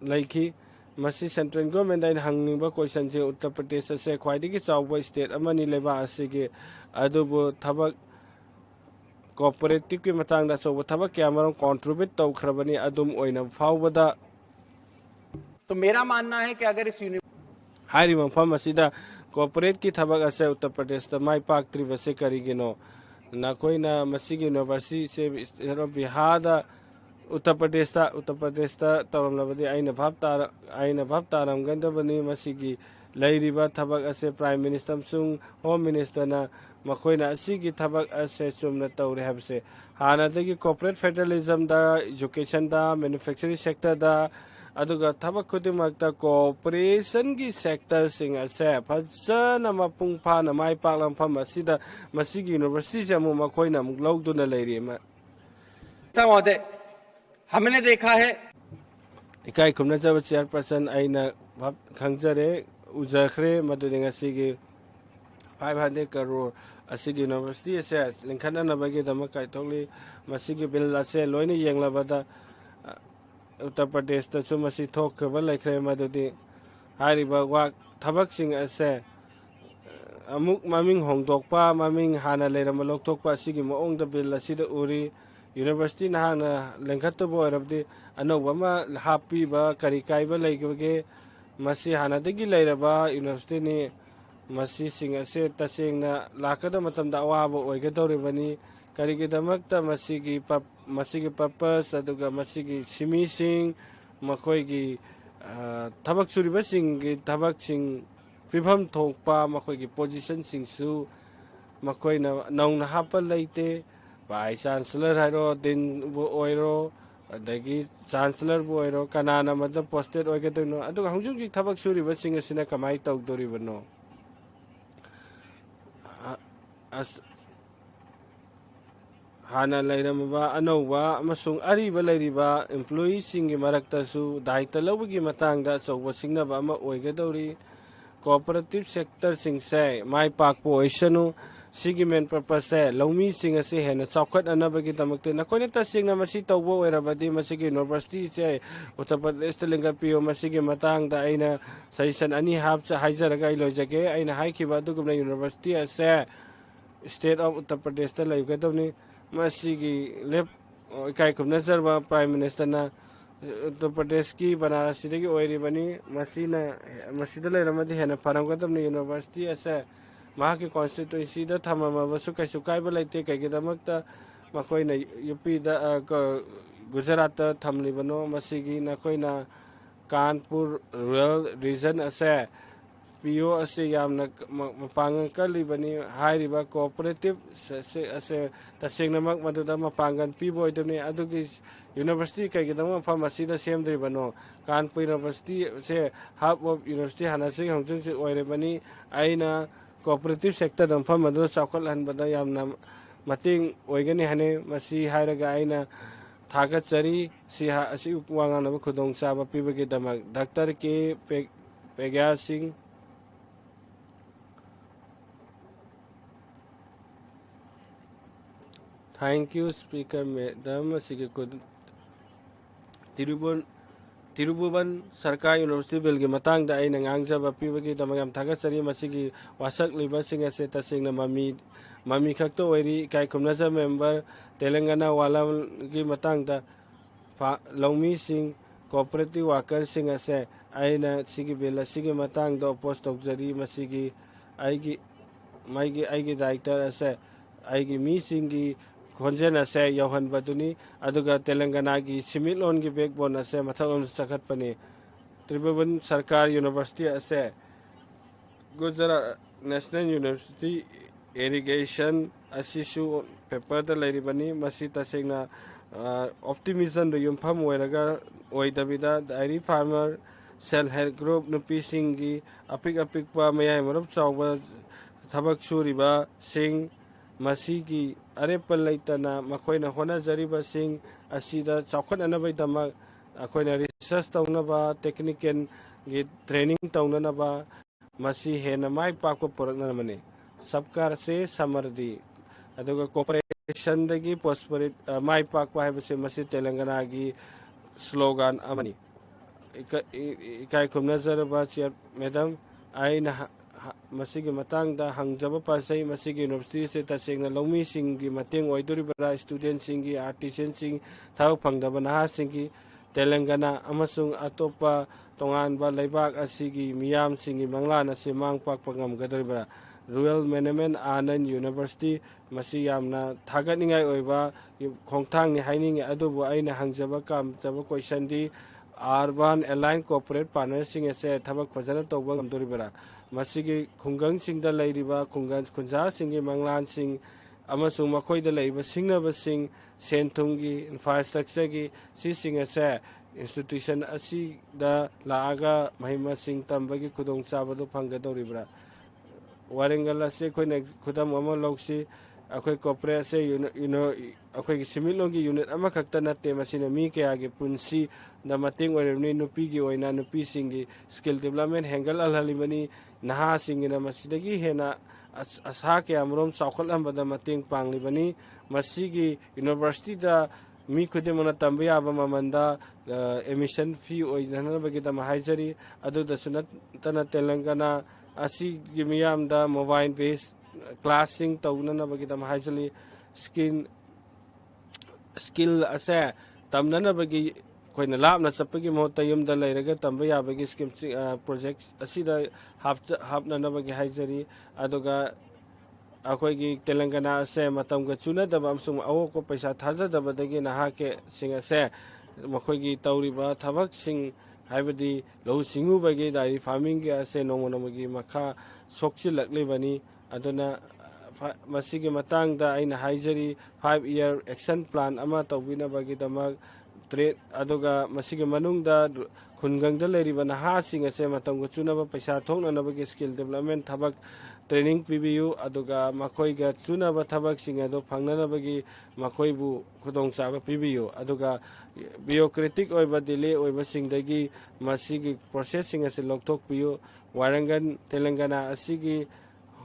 laiki masi central government da hangniba question je Uttar Pradesh ase khwaidigi chawba state amani leba asigi adubu thabak cooperative ki matang da chawba thabak kyamaram contribute tawkhrabani adum oina fawbada तो मेरा मानना है कि अगर इस हारी मफम असिदा कॉर्पोरेट की थबक असे उत्तर प्रदेश ता माई पाक त्रिबसे करिगिनो ना कोई ना मसीगी यूनिवर्सिटी से बिहार दा उत्तर प्रदेश ता तौरमलबदी आइना भाव तारम गंदबनी मसीगी लैरिबा थबक असे प्राइम मिनिस्टर सुंग होम मिनिस्टर ना मखोइना असिगी थबक असे चुमना तौरे हबसे हानादगी कॉर्पोरेट फेडरलिज्म दा एजुकेशन दा मैन्युफैक्चरिंग सेक्टर दा aduga thabak khudimagta cooperation gi sector sing ase phajana mapung phana mai paklam pham asida masigi university jamu makhoina muk lawduna leiri ma महोदय हमने देखा है ikai khumna jab chairperson aina khangjare ujakhre madudinga sigi 500 crore asigi university ase lingkhana na bagi damakai thokli masigi bill ase loina yenglabada Uttar Pradesh ta sumasi thokba laikhre madudi hariba wak thabak sing ase amuk maming hongdokpa maming hana leram loktokpa sigi maong da bill asida uri university na hana lengkhat bo rabdi anoba ma happy ba kari kai ba laigege masi hana degi leiraba university ni masi sing ase tasengna lakada matam da wa bo oige doribani karigi damakta masigi purpose aduga masigi simi sing makoi gi thabak suriba sing gi thabak sing pibham thokpa makoi gi position sing su makoi na nong na hapa leite by chancellor hairo din bo oiro adagi chancellor bo oiro kanana mada posted oige to no aduga hangju gi thabak suriba sing asina kamai tok dori bano as hana lairamba anova amasung ariba lairiba employee singi marakta su daita lawgi matangda chawba singnaba ama oigadori cooperative sector singse mai pakpo oisanu sigi main purpose se lawmi singa se hena chawkhat anabagi damakte nakoina ta singna masi tawbo oirabadi masigi university se Uttar Pradesh telinga pio masigi matangda aina session ani hab cha haijaraga ilojage aina haikhiba dugumna university ase state of Uttar Pradesh ta laigadoni masigi lep kai khumna sarba prime minister na Uttar Pradesh ki Banaras sidagi oiri bani masida leiramadi hena paramgadamni university ase mahaki constituency da thamama basu kaisu kaiba laite kai gidamakta makoina UP da Gujarat थमलिबनो मसीगी नखोइना कानपुर रूरल रीजन असे पीओ असे यामना मपांगन कलिबनी हाइरिबा कोऑपरेटिव असे तसेंगनमक मदुदा मपांगन पीबोइदने अदुगी यूनिवर्सिटी कईगदम मफम असिदा सेमद्रिबनो कानपुर यूनिवर्सिटी से हब ऑफ यूनिवर्सिटी हानासे हंजन से ओइरेबनी आइना कोऑपरेटिव सेक्टर मफम मदु चावकल हनबदा यामना मतिंग ओइगनी हने मसी हाइरगा आइना थागतचरी सिहा असि वांगानब खुदोंग चाबा पीबगे दमक डॉक्टर के पेग्या Singh thank you speaker madam Tribhuvan Sarkar university bill की मतंग गांजब पीबगी थागतचरी वासक लिबसिंग तसेंगना ममी खक्त इकाई खुमनज मेंबर तेलंगाना वालम की मतंग लौमी सिंह कोऑपरेटिव वर्कर सिंह असे बिल असिगी मतंग अपोज तौजरी आईगी डायरेक्टर असे आईगी मीसिंगी खोंजेन असे यौहनबदुनी अदुगा तेलंगाना की सिमिलोन की बैकबोन असे मथलोम चखतपनी त्रिभुवन सरकार यूनिवर्सिटी असे गुजरात नेशनल यूनिवर्सिटी इरिगेशन असिसु पेपर द लेरिबनी मसी तसेंगना ऑप्टिमिज्म द युमफम ओइरगा ओइदबिदा dairy farmer self help group नुपीसिंगी अपिक मयाय मरब चावबा थबक सुरिबा सिंह मसीगी अरेपल लेतना मखोइना होनाजरिबसिंग असिदा चावखननबैदमक अखोइना रिसर्च तौनबा टेक्निकल गी ट्रेनिंग तौननबा मसी हेना माइ पाक पुरकनमने सबकार से समर्दी अदुगा कोऑपरेशन दगी पोस्परिट माइ पाक हाइबसे मसी तेलंगाना की स्लोगन अमनी इकाई खुमनजरबा चेयर मैडम आइना मसीगी मतंगदा हंगजब पासै मसीगी यूनिवर्सिटी से तसेंगना लौमी सिंगी मतेंग ओइदोरिबरा स्टूडेंट सिंगी आर्टिसन सिंग थाव फंगदब नहा सिंगी तेलंगाना अमसुंग अतोपा तोंगानबा लेबाक असिगी मियाम सिंगी मंगलान असे मांग पाकपा ngamgadoribra रूरल मैनेजमेंट आनंद यूनिवर्सिटी मसी यामना थागतनिंगाई ओइबा खोंगथांगनि हाइनिंगे अदुबु आइना हंगजब कामजब क्वेश्चनदी अर्बन एलाइन कोऑपरेट पार्टनरसिंग एसे थबक फजना तौबा ngamdoribra मसीगी खुंगंग सिंगदा लेरिबा खुंगन खुंजा सिंगी मंगलान सिंग अमसुंग मखोइदा लेरिबा सिंगनबा सिंग सेंथुंगी इंफ्रास्ट्रक्चर की सिंग एसे इंस्टीट्यूशन असिदा लागा महिमा सिंग तंबगी खुदोंग चाबदो फंगदोरिबरा वारेंगल से कोई खुदम अमो लौसी अखोई कोऑपरेट से अखोई सिमिलों की यूनिट अमा खक्ता नते मसीना मी के आगे पुंसी द मतिंग ओइरनी नुपी की ओइना नुपी सिंगी स्किल डेवलपमेंट हैंगल अलहलिबनी नहा सिंगिना मसीदगी हेना असा के अमरोम चावखलहंबदा मतिंग पांगलिबनी मसीगी यूनिवर्सिटी दा मी खुदेमना तंबे याबा ममंदा एमिशन फी ओइननबगी दा हाइजरी अदुदसु नतना तेलंगाना असिगी मियामदा मोबाइल बेस क्लासिंग तौननबगी हाइजली स्किल असे तमननबगी कोइना लापना चप्पगी मोहता युमदा लेरगा तंबा याबगी स्कीम प्रोजेक्ट असिदा हापननबगी हाइजरी अदुगा अखोइगी तेलंगाना असे मतमगा चुनदबा अमसुंग अवोको पैसा थाजदबदगी नहाके सिंग असे मखोइगी तौरिबा थबक सिंग हाइबदी लौ सिंगुबगी डायरी फार्मिंग के असे नोंगनमगी मखा सोक्चिलक्लिबनी अदुना मसीगी मतंगदा आइना हाइजरी 5 ईयर एक्शन प्लान अमा तौबिनबगीदमक ट्रेड अदुगा मसीगी मनुंगदा खुनगंगदा लेरिबा नहासिंग असे मतंगो चुनबा पैसा थोंननबगी स्किल डेवलपमेंट थबक ट्रेनिंग पीबीयू अदुगा मखोइगा चुनबा थबक सिंग अदो फंगननबगी मखोइबु खुदोंचाबा पीबीयू अदुगा ब्यूरोक्रेटिक ओइबा डिले ओइबा सिंगदगी मसीगी प्रोसेस सिंग असे लौथोकपियू वारंगन तेलंगाना असिगी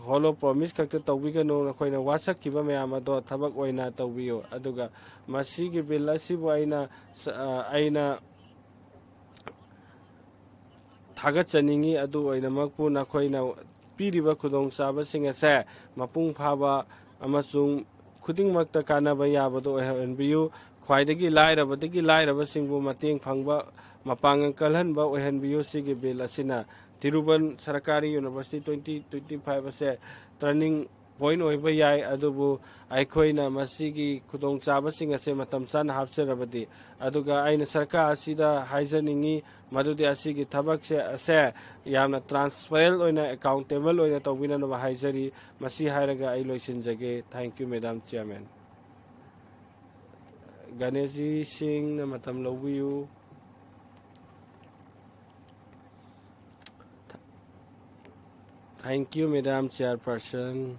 होलो प्रॉमिस खक्त तौबिगनो नखोइना वासकिबा मयाम अदो थबक ओइना तौबियो अदुगा मसीगी बिल असिबु आइना थागत चनिंगी अदु ओइना मकपु नखोइना पीरिबा खुदोंग चाबसिंग असे मपुंग फाबा अमसुंग खुदिंगमक्ता कानाबा याबदो ओइहनबियु ख्वाइदगी लाइरबसिंगबु मतेंग फंगबा मपांगन कलहनबा ओइहनबियु सिगी बिल असिना तिरुवन सरकारी यूनिवर्सिटी 2025 से turning point oiba yai adubu aikhoina masigi khudongchabasing ase matam chan hapserabadi aduga aina sarkar asida haijaningi madudi asigi thabak se ase yamna transparent oina accountable oina tawbina no haijari masi hairaga ai loisinjage. Thank you Madam Chairman. Ganeshi Singh na matam lawbiu. Thank you Madam Chairperson.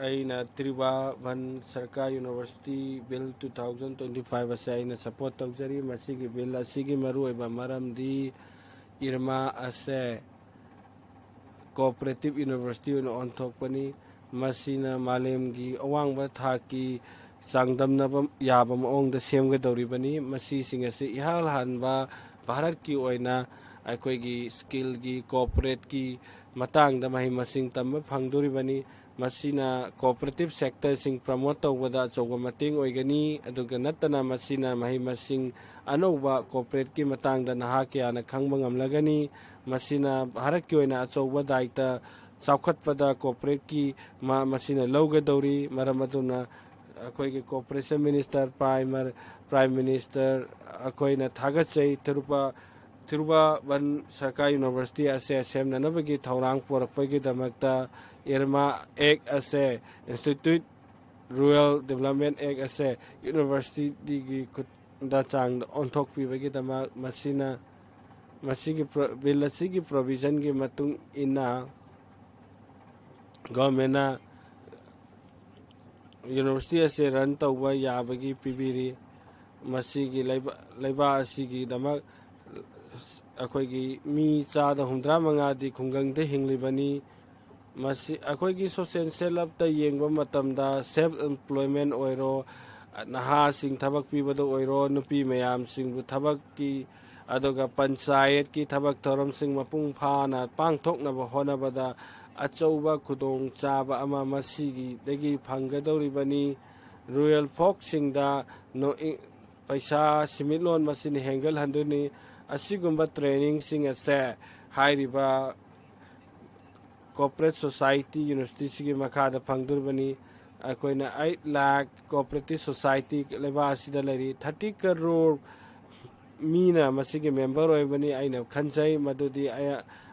Aina Tribhuvan Sarkar University Bill 2025 ase aina support tawjari masigi bill asigi maru oiba maramdi irma ase cooperative university on onthokpani masina malemgi awangba thaki sangdamnaba yaba maongda semgadoribani masi sing ase ihal hanba bharat ki oina aikoigi skill gi corporate ki matangda mahi masing tamba phangdoribani masina cooperative sector sing promote tawbada chawga mating oigani aduga natana masina mahi masing anoba corporate ki matangda naha kyana khangba ngamlagani masina bharat ki oina achawba daita chawkhatpada corporate ki masina lawgadori maramaduna akoigi cooperation minister prime minister akoina thagachai Tribhuvan Sarkar University ase semnanabagi thaurang porakpagi damakta irma ek ase institute rural development ek ase university gi da chang onthok pibagi damak masina masigi bill asigi provision gi matung ina government university ase run tawba yabagi pibiri masigi laiba asigi damak akoigi mi chada 150 di khungang de hinglibani masi akoigi social setup ta yengba matamda self employment oiro naha sing thabak pibado oiro nupi mayam sing bu thabak ki adoga panchayat ki thabak thoram sing mapung phana pangthokna ba honabada achauba khudong chaba ama masigi degi phanggadoribani royal folk singda no paisa similon masini hengal handuni asigumba training sing ase hairiba corporate society university sigi makhada phangdurbani akoina 8 lakh cooperative society leba asida leri 30 crore mina masigi member oibani aina khanjai madudi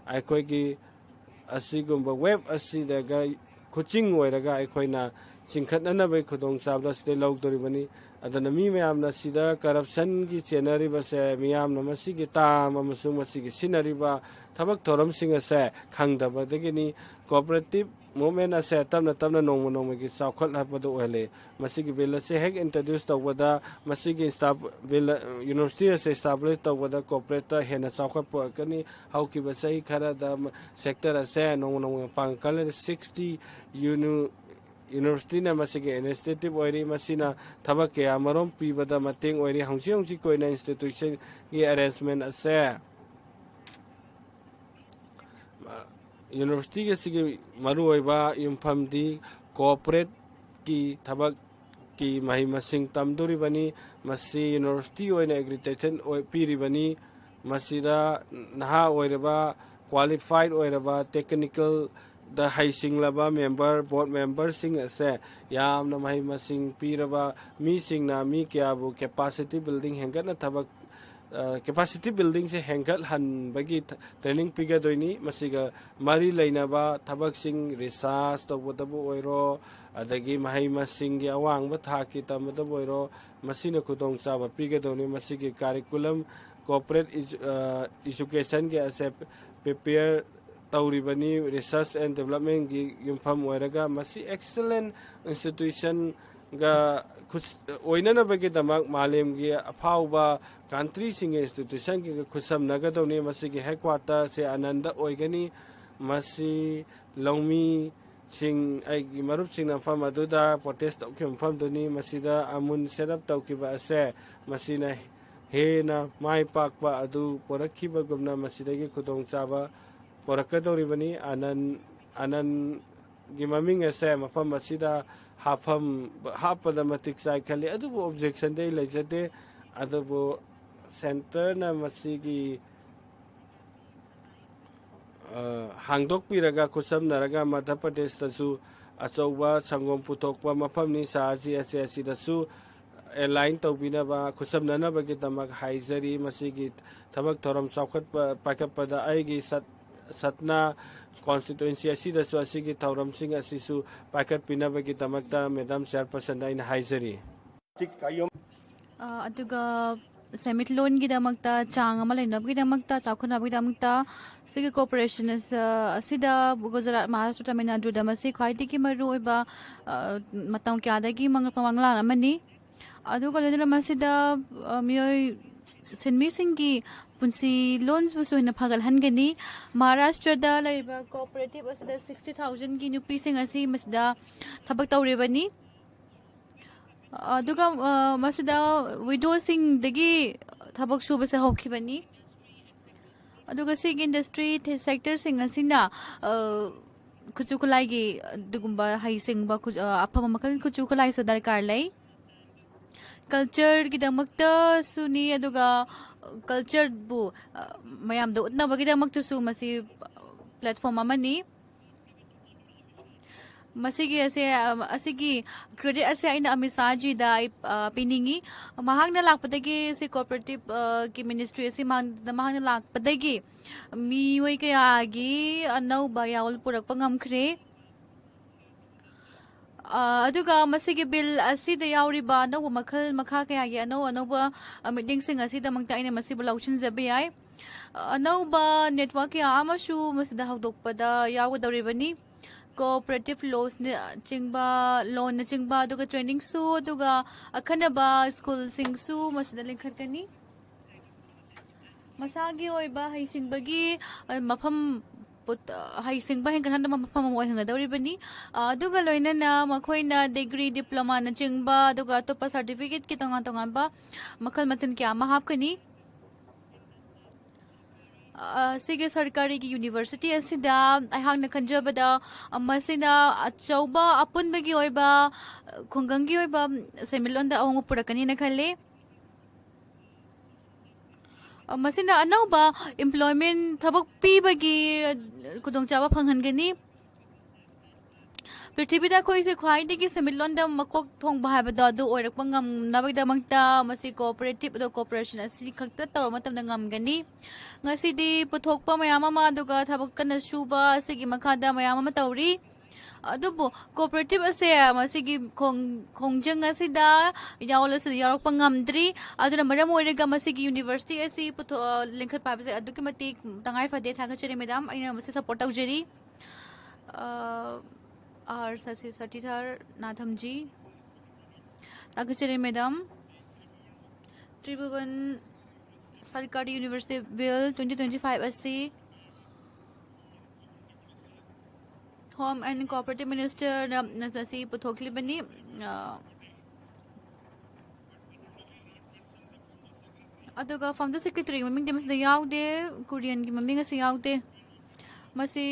aikoigi asigumba web asidaga coaching oiraga aikoina chingkhatnana bai khudong sabda side lawdoribani adana mi mayamna sida corruption gi chenariba se miyamna masigi tam amasung masigi sinariba thabak thoram singa se khangdaba degini cooperative movement ase tamna nongma gi chawkhat hapado oile masigi bill se hek introduce tawada masigi staff bill university ase establish tawada corporate hena chawkhat po kani hauki ba sai khara da sector ase nongma pangkal 60 university na masige initiative oiri masina thabak ke amarom pibada mating oiri hongsi koina institution gi arrangement ase university ge sige maru oiba yumpham di corporate ki thabak ki mahi masing tamduri bani masi university oina accreditation oi piri bani masida naha oiraba qualified oiraba technical the haising laba member board member sing ase yamna mahi masing piraba mi sing na mi kya bu capacity building hengat na thabak capacity building se hengat han bagi training piga doini masiga mari laina ba thabak sing research to bodabu oiro adagi mahi masing gi awang ba thaki tamada oiro masina khudong chaba piga doni masigi curriculum corporate education ge ase prepare tauribani research and development gi yumpham oiraga masi excellent institution ga oinana bagi damak malem gi afauba country sing institution gi khusam nagadoni masi gi headquarter se ananda oigani masi longmi sing ai gi marup sing na fam aduda protest tawkim fam doni masida amun setup tawkiba ase masina hena mai pakba adu porakhiba gumna masida gi khudong chaba porakadoribani anan gimaming ase mafam asida hapada matik sai khali adubu objection dei lejate adubu center na masigi ꯍꯥꯡꯗꯣꯛꯄꯤꯔꯒ ꯈꯨꯠꯁꯝꯅꯔꯒ ꯃꯙ꯭ꯌ ꯄ꯭ꯔꯗꯦꯁꯇꯁꯨ ꯑꯆꯧꯕ ꯁꯪꯒꯣꯝ ꯄꯨꯊꯣꯛꯄ ꯃꯐꯝꯅꯤ ꯁꯍꯔꯁꯤ ꯑꯁꯤꯗꯁꯨ ꯑꯦꯂꯥꯏꯟ ꯇꯧꯕꯤꯅꯕ ꯈꯨꯠꯁꯝꯅꯅꯕꯒꯤꯗꯃꯛ ꯍꯥꯏꯖꯔꯤ ꯃꯁꯤꯒꯤ ꯊꯕꯛ ꯊꯧꯔꯝ ꯆꯥꯎꯈꯠꯄ ꯄꯥꯏꯈꯠꯄꯗ ꯑꯩꯒꯤ ꯁꯠꯅꯥ ꯀꯣꯟꯁꯇꯤꯇꯨꯋꯦꯟꯁꯤ ꯑꯁꯤꯗꯁꯨ ꯑꯁꯤꯒꯤ ꯊꯧꯔꯝꯁꯤꯡ ꯑꯁꯤꯁꯨ ꯄꯥꯏꯈꯠꯄꯤꯅꯕꯒꯤꯗꯃꯛꯇ ꯃꯦꯗꯥꯝ ꯆꯦꯌꯔꯄꯔꯁꯟꯗ ꯑꯩꯅ ꯍꯥꯏꯖꯔꯤ ꯑꯗꯨꯒ ꯁꯦꯟꯃꯤꯠꯂꯣꯟꯒꯤꯗꯃꯛꯇ ꯆꯥꯡ ꯑꯃ ꯂꯩꯅꯕꯒꯤꯗꯃꯛꯇ ꯆꯥꯎꯈꯠꯅꯕꯒꯤꯗꯃꯛꯇ ꯁꯤꯒꯤ ꯀꯣꯑꯣꯄꯔꯦꯁꯟ ꯑꯁꯤꯗ ꯒꯨꯖꯔꯥꯠ ꯃꯍꯥꯔꯥꯁꯇ꯭ꯔ ꯇꯥꯃꯤꯜ ꯅꯥꯗꯨꯗ ꯃꯁꯤ ꯈ꯭ꯋꯥꯏꯗꯒꯤ ꯃꯔꯨꯑꯣꯏꯕ ꯃꯇꯝ ꯀꯌꯥꯗꯒꯤ ꯃꯥꯡꯂꯛꯄ ꯃꯪꯂꯥꯟ ꯑꯃꯅꯤ ꯑꯗꯨꯒ ꯂꯣꯏꯅꯅ ꯃꯁꯤꯗ ꯃꯤꯑꯣꯏ ꯁꯤꯟꯃꯤꯁꯤꯡꯒꯤ ꯄꯨꯟꯁꯤ ꯂꯣꯟꯕꯨꯁꯨ ꯍꯦꯟꯅ ꯐꯒꯠꯍꯟꯒꯅꯤ ꯃꯍꯥꯔꯥꯁꯇ꯭ꯔꯗ ꯂꯩꯔꯤꯕ ꯀꯣꯑꯣꯄꯔꯦꯇꯤꯕ ꯑꯁꯤꯗ 60,000ꯒꯤ ꯅꯨꯄꯤꯁꯤꯡ ꯑꯁꯤ ꯃꯁꯤꯗ ꯊꯕꯛ ꯇꯧꯔꯤꯕꯅꯤ ꯑꯗꯨꯒ ꯃꯁꯤꯗ ꯋꯤꯗꯣꯁꯤꯡꯗꯒꯤ ꯊꯕꯛ ꯁꯨꯕꯁꯦ ꯍꯧꯈꯤꯕꯅꯤ ꯑꯗꯨꯒ ꯁꯤꯒꯤ ꯏꯟꯗꯁꯇ꯭ꯔꯤ ꯁꯦꯛꯇꯔꯁꯤꯡ ꯑꯁꯤꯅ ꯈꯨꯠꯁꯨ ꯈꯨꯠꯂꯥꯏꯒꯤ ꯑꯗꯨꯒꯨꯝꯕ ꯍꯩꯁꯤꯡꯕ ꯑꯐꯕ ꯃꯈꯜ ꯈꯨꯠꯁꯨ ꯈꯨꯠꯂꯥꯏꯁꯨ ꯗꯔꯀꯥꯔ ꯂꯩ ꯀꯜꯆꯔꯒꯤꯗꯃꯛꯇꯁꯨꯅꯤ ꯑꯗꯨꯒ ꯀꯜꯆꯔꯕꯨ ꯃꯌꯥꯝꯗ ꯎꯠꯅꯕꯒꯤꯗꯃꯛꯇꯁꯨ ꯃꯁꯤ ꯄ꯭ꯂꯦꯠꯐꯣꯝ ꯑꯃꯅꯤ ꯑꯁꯤꯒꯤ ꯀ꯭ꯔꯦꯗꯤꯠ ꯑꯁꯦ ꯑꯩꯅ ꯑꯃꯤꯠ ꯁꯥꯍꯖꯤꯗ ꯄꯤꯅꯤꯡꯉꯤ ꯃꯍꯥꯛꯅ ꯂꯥꯛꯄꯗꯒꯤ ꯁꯤ ꯀꯣꯑꯣꯄꯔꯦꯇꯤꯕ ꯒꯤ ꯃꯤꯅꯤꯁꯇ꯭ꯔꯤ ꯑꯁꯤ ꯃꯍꯥꯛꯅ ꯂꯥꯛꯄꯗꯒꯤ ꯃꯤꯑꯣꯏ ꯀꯌꯥꯒꯤ ꯑꯅꯧꯕ ꯌꯥꯋꯣꯜ ꯄꯨꯔꯛꯄ ꯉꯝꯈ꯭ꯔꯦ ꯑꯗꯨꯒ ꯃꯁꯤꯒꯤ ꯕꯤꯜ ꯑꯁꯤꯗ ꯌꯥꯎꯔꯤꯕ ꯑꯅꯧꯕ ꯃꯈꯜ ꯃꯈꯥ ꯀꯌꯥꯒꯤ ꯑꯅꯧꯕ ꯃꯤꯠꯌꯦꯡꯁꯤꯡ ꯑꯁꯤꯗꯃꯛꯇ ꯑꯩꯅ ꯃꯁꯤꯕꯨ ꯂꯧꯁꯤꯟꯖꯕ ꯌꯥꯏ ꯑꯅꯧꯕ ꯅꯦꯠꯋꯥꯔꯛ ꯀꯌꯥ ꯑꯃꯁꯨ ꯃꯁꯤꯗ ꯍꯧꯗꯣꯛꯄꯗ ꯌꯥꯎꯒꯗꯧꯔꯤꯕꯅꯤ cooperative laws chingba loan na chingba aduga training su aduga akhanaba school sing su masida linkhatkani masagi oiba haisingba mafam haisingba hengan mafam mo hengadoribani aduga loinana makhoina degree diploma na chingba aduga topa certificate ki tonga ba makhal matin kya ma hapkani सिगे सरकारी की यूनिवर्सिटी असिदा अहांगना खंजबदा मसिना अचौबा अपुनबगी ओइबा खुंगंगी ओइबा सेमिलोंदा अहोंग पुरकनी न खले मसिना अनौबा एम्प्लॉयमेंट थबक पीबगी कुदोंचाबा फंगहनगनी पृथ्वीदा खोइसे ख्वाइदगी सेमिलोंदा मकोक थोंबा हाबदा दु ओइरकपा ngamnabagidamangta masi cooperative do cooperation asi khakta tawra matamda ngamgani ngasidi puthokpa mayam ama aduga thabak kana suba asigi makhada mayam ama tawri adubu cooperative ase masigi khongjang asida yawol asida yarakpa ngamdri aduna maram oiraga masigi university asi putho linkhat pabse aduki mati tangai phade thagachari madam aina masi support tawjari R Sathidhar Natham ji ताकचरे मैडम त्रिभुवन सरकारी यूनिवर्सिटी बिल 2025 अस्सी होम एंड कोऑपरेटिव मिनिस्टर नसी पुथोकली बनी अदुगा फाउंडर सेक्रेटरी ममिंग देमसदा यावदे कोरियन की ममिंग असे यावदे मसी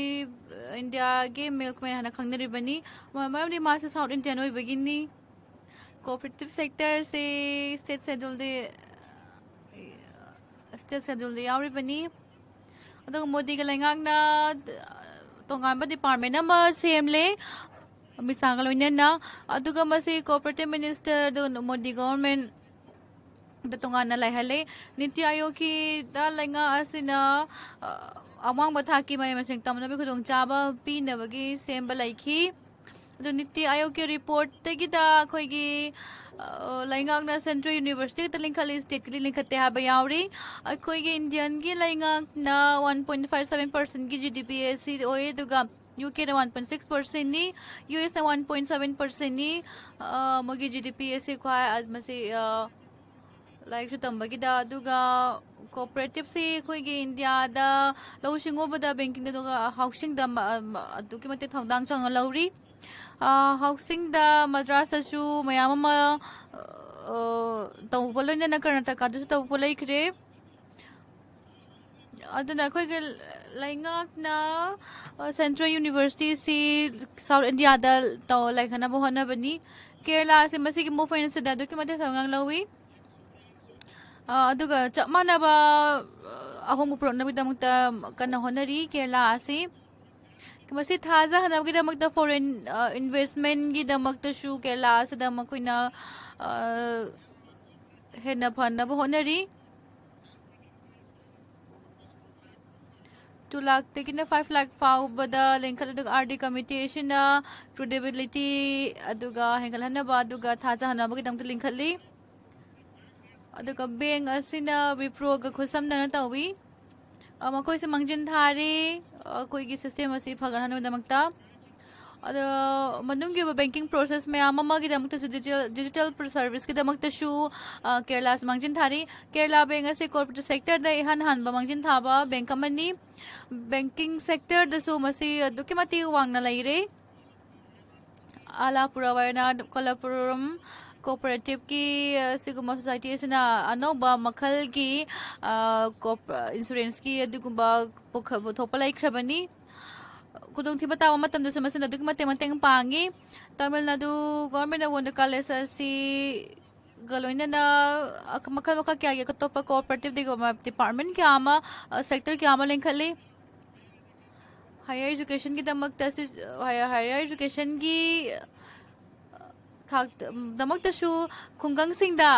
इंडिया के मिल्कमैन हना खंगनरिबनी मरमदि मासे साउथ इंडियन ओइबगिनी कोऑपरेटिव सेक्टर से स्टेट शेड्यूल दे यावरिबनी अदुग मोदी का लेंगांगना तोंगांबा डिपार्टमेंट अमा सेमले मिसांग लोइनेना अदुगा मसी कोऑपरेटिव मिनिस्टर दो मोदी गवर्नमेंट द तोंगाना लाइहले नीति आयोग की दा लेंगा असिना अवांग बथाकी मय मसिंग तमनबे खुदोंग चाबा पीनबगी सेम्बा लाइखी अदु नीति आयोग के रिपोर्ट तगिदा खोइगी लाइंगांगना सेंट्रल यूनिवर्सिटी त लिंखली स्टेट की लिंखते हाबा यावरी खोइगी इंडियन की लाइंगांगना 1.57% की जीडीपी ओए दुगा यूके ना 1.6% नी यूएस ना 1.7% नी मगी जीडीपी से ख्वा मसे लाइक तंबगिदा दुगा cooperative से खोइगे इंडिया दा लौसिंगोबदा बैंकिंग दगा हाउसिंग दा अदुकी मते थौदांग चंग लौरी हाउसिंग दा मद्राससु मयामा तौबलोइन ना कर्नाटक दु तौबलैखरे अदुना खोइगे लाइंगा ना सेंट्रल यूनिवर्सिटी से साउथ इंडिया दा तौ लाइखना बहना बनी केरला से मसी की मोफाइन से दा दुकी मते थौदांग लौरी अदुगा चमानबा अहोंग पुरनबिदमक्ता कन्ना होनरी केरला आसी मसी थाजा हनबगीदमक्ता फॉरेन इन्वेस्टमेंटगीदमक्ताशु केरलासदा मखोइना हेन्ना फन्नब होनरी 2 lakh taking 5 lakh फाउबदा लेंखल आरडी कमिटी एशिना क्रेडिबिलिटी अदुगा हेंगल हनबा अदुगा थाजा हनबगीदमक्ता लिंखली अदुगा बैंक असिना विप्रोगा खुसमदना तवी मखोइसे मंजिन थारी कोईगी सिस्टम असी फगनहनबदमक्ता अदो मनुंगी बैंकिंग प्रोसेस में आममागीदमक्ता डिजिटल सर्विस कीदमक्ताशु केरला मंजिन थारी केरला बैंक असे कॉर्पोरेट सेक्टर दा इहान हानबा मंजिन थाबा बैंक अमनी बैंकिंग सेक्टर दसु मसी अदुकी मती वांगना लैरे आलापुरा वायनाड कोलापुरम कोऑपरेटिव की सिगुमा सोसाइटी एसना अनोबा मखल की इंश्योरेंस की अदुगुबा थोपा लाइख्रबनी खुदोंथिबा तावा मतमदसु मसिन अदुकी मतeng पांगी तमिलनाडु गवर्नमेंट अवॉर्ड कॉलेज असी गलोइना मखल मखल क्या ये कतोपा कोऑपरेटिव डिपार्टमेंट क्या आमा सेक्टर क्या आमा लिंखली हायर एजुकेशन की दमकता से हायर एजुकेशन की थाक दमकताशु खुंगंग सिंगदा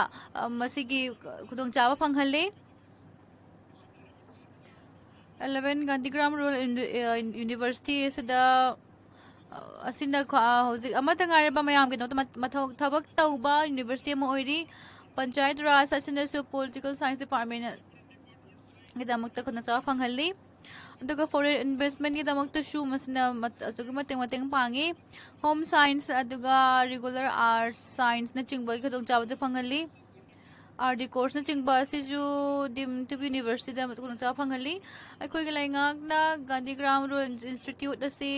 मसिगी खुदोंचाबा फंगहले 11 गांधीग्राम रूरल यूनिवर्सिटी सिदा असिना हौजिक अमता गारबा मयाम के मथौ थबक तौबा यूनिवर्सिटी म ओइरी पंचायत राज असिनासु पॉलिटिकल साइंस डिपार्टमेंट के दमकता खुना चा फंगहली अदुगा फॉरेन इन्वेस्टमेंट की दमकताशु मसिना अदुगा मतeng पांगी होम साइंस अदुगा रेगुलर आर्ट्स साइंस न चिंगबा के खुदों चाबा फंगहली आरडी कोर्स न चिंगबा सिजु डिम टू यूनिवर्सिटी दा मतकुन चा फंगली अखोय के लाइंगाकना गांधीग्राम रूरल इंस्टीट्यूट असी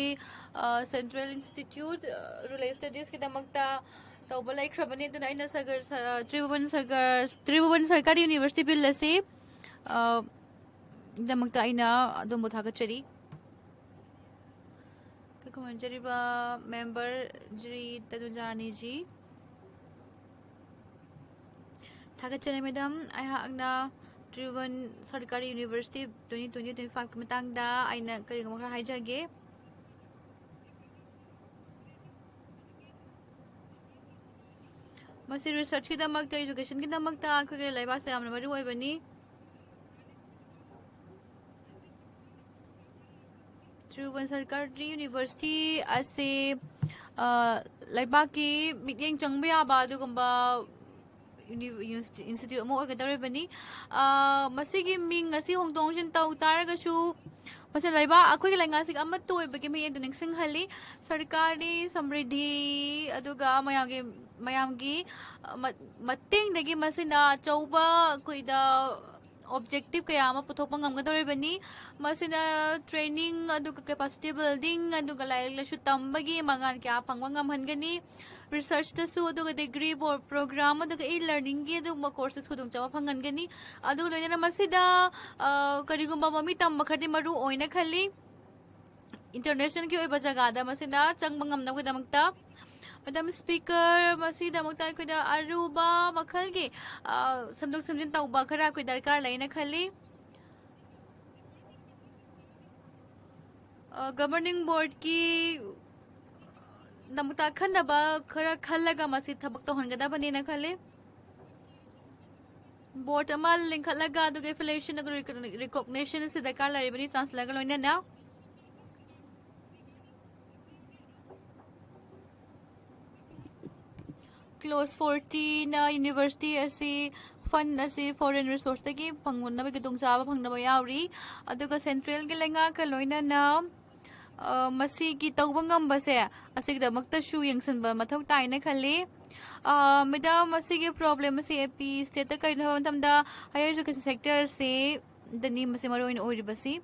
सेंट्रल इंस्टीट्यूट रूरल स्टडीज के दमकता तौबा लाइख्रबनी दुना इना सगर त्रिभुवन सरकारी यूनिवर्सिटी बिल असी दमकता इना दुमबो थागचरी कमंजरीबा मेंबर जरी तदुजानी जी थागचरी मैडम आइहाकना त्रिभुवन सरकारी यूनिवर्सिटी 2020-25 के मतंगदा आइना करिगम खरा हाइजागे मसी रिसर्च की दमकता एजुकेशन की दमकता आखगे लाइबा से आमना मरु ओइबनी त्रिभुवन सरकारी यूनिवर्सिटी असे लाइबा की मिटिंग चंगबया बादुगंबा इंस्टीट्यूट अमो ओगदरबनी मसिगी मिंग असी होंगदोंजिन तौ तारगसु मसे लाइबा अखोई लाइंगासी अमत तोइबगे मी एदु निंगसिंग हली सरकारी समृद्धि अदुगा मयामगी मतेंग दगी मसिना चौबा कोइदा ऑब्जेक्टिव कया अमा पुथोपा ngamgadoribani masina training aduga capacity building aduga laileshu tambagi mangan kya phangwa ngamhangani research ta su aduga degree program aduga e-learning gi aduga courses khudung chawa phangangani aduga loina masida karigumba mami tamba khadi maru oina khali international ki oiba jaga da masina changbangam nagdamakta Madam Speaker, masih dah muktai kuda aruba makal ke samduk samjin tau bakara kuda darkar lain khali governing board ki namuta khanna ba khara khallaga masih thabak to hongada bani na khale board amal link khalaga du affiliation recognition se darkar lai bani chance laga loina na close 40 na university asi fund asi foreign resource tagi phangun na bigdung saba phangna ba yauri aduga central ge lenga ka loina na masi ki tawbangam base asig da makta shu yengsan ba mathau tai na khali meda masi ge problem asi ap state ta kai na tam da higher education sector se dani masi maro in ori basi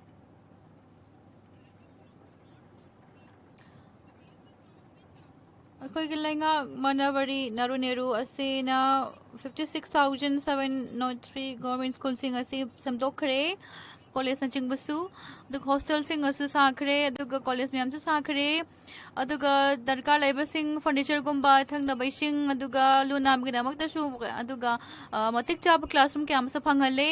अखोई गिलाइंगा मनवरी नरुनेरु असेना 56,703 गवर्नमेंट स्कूल सिंग असे समदोखरे कॉलेज न चिंगबसु दुग हॉस्टल सिंग असु साखरे दुग कॉलेज में हमसे साखरे दुग दरकार लाइबा सिंग फर्नीचर गुम्बा थंगना बैसिंग दुग लुनाम गिना मक्तसु दुग मतिक चाब क्लासरूम के हमसे फंगले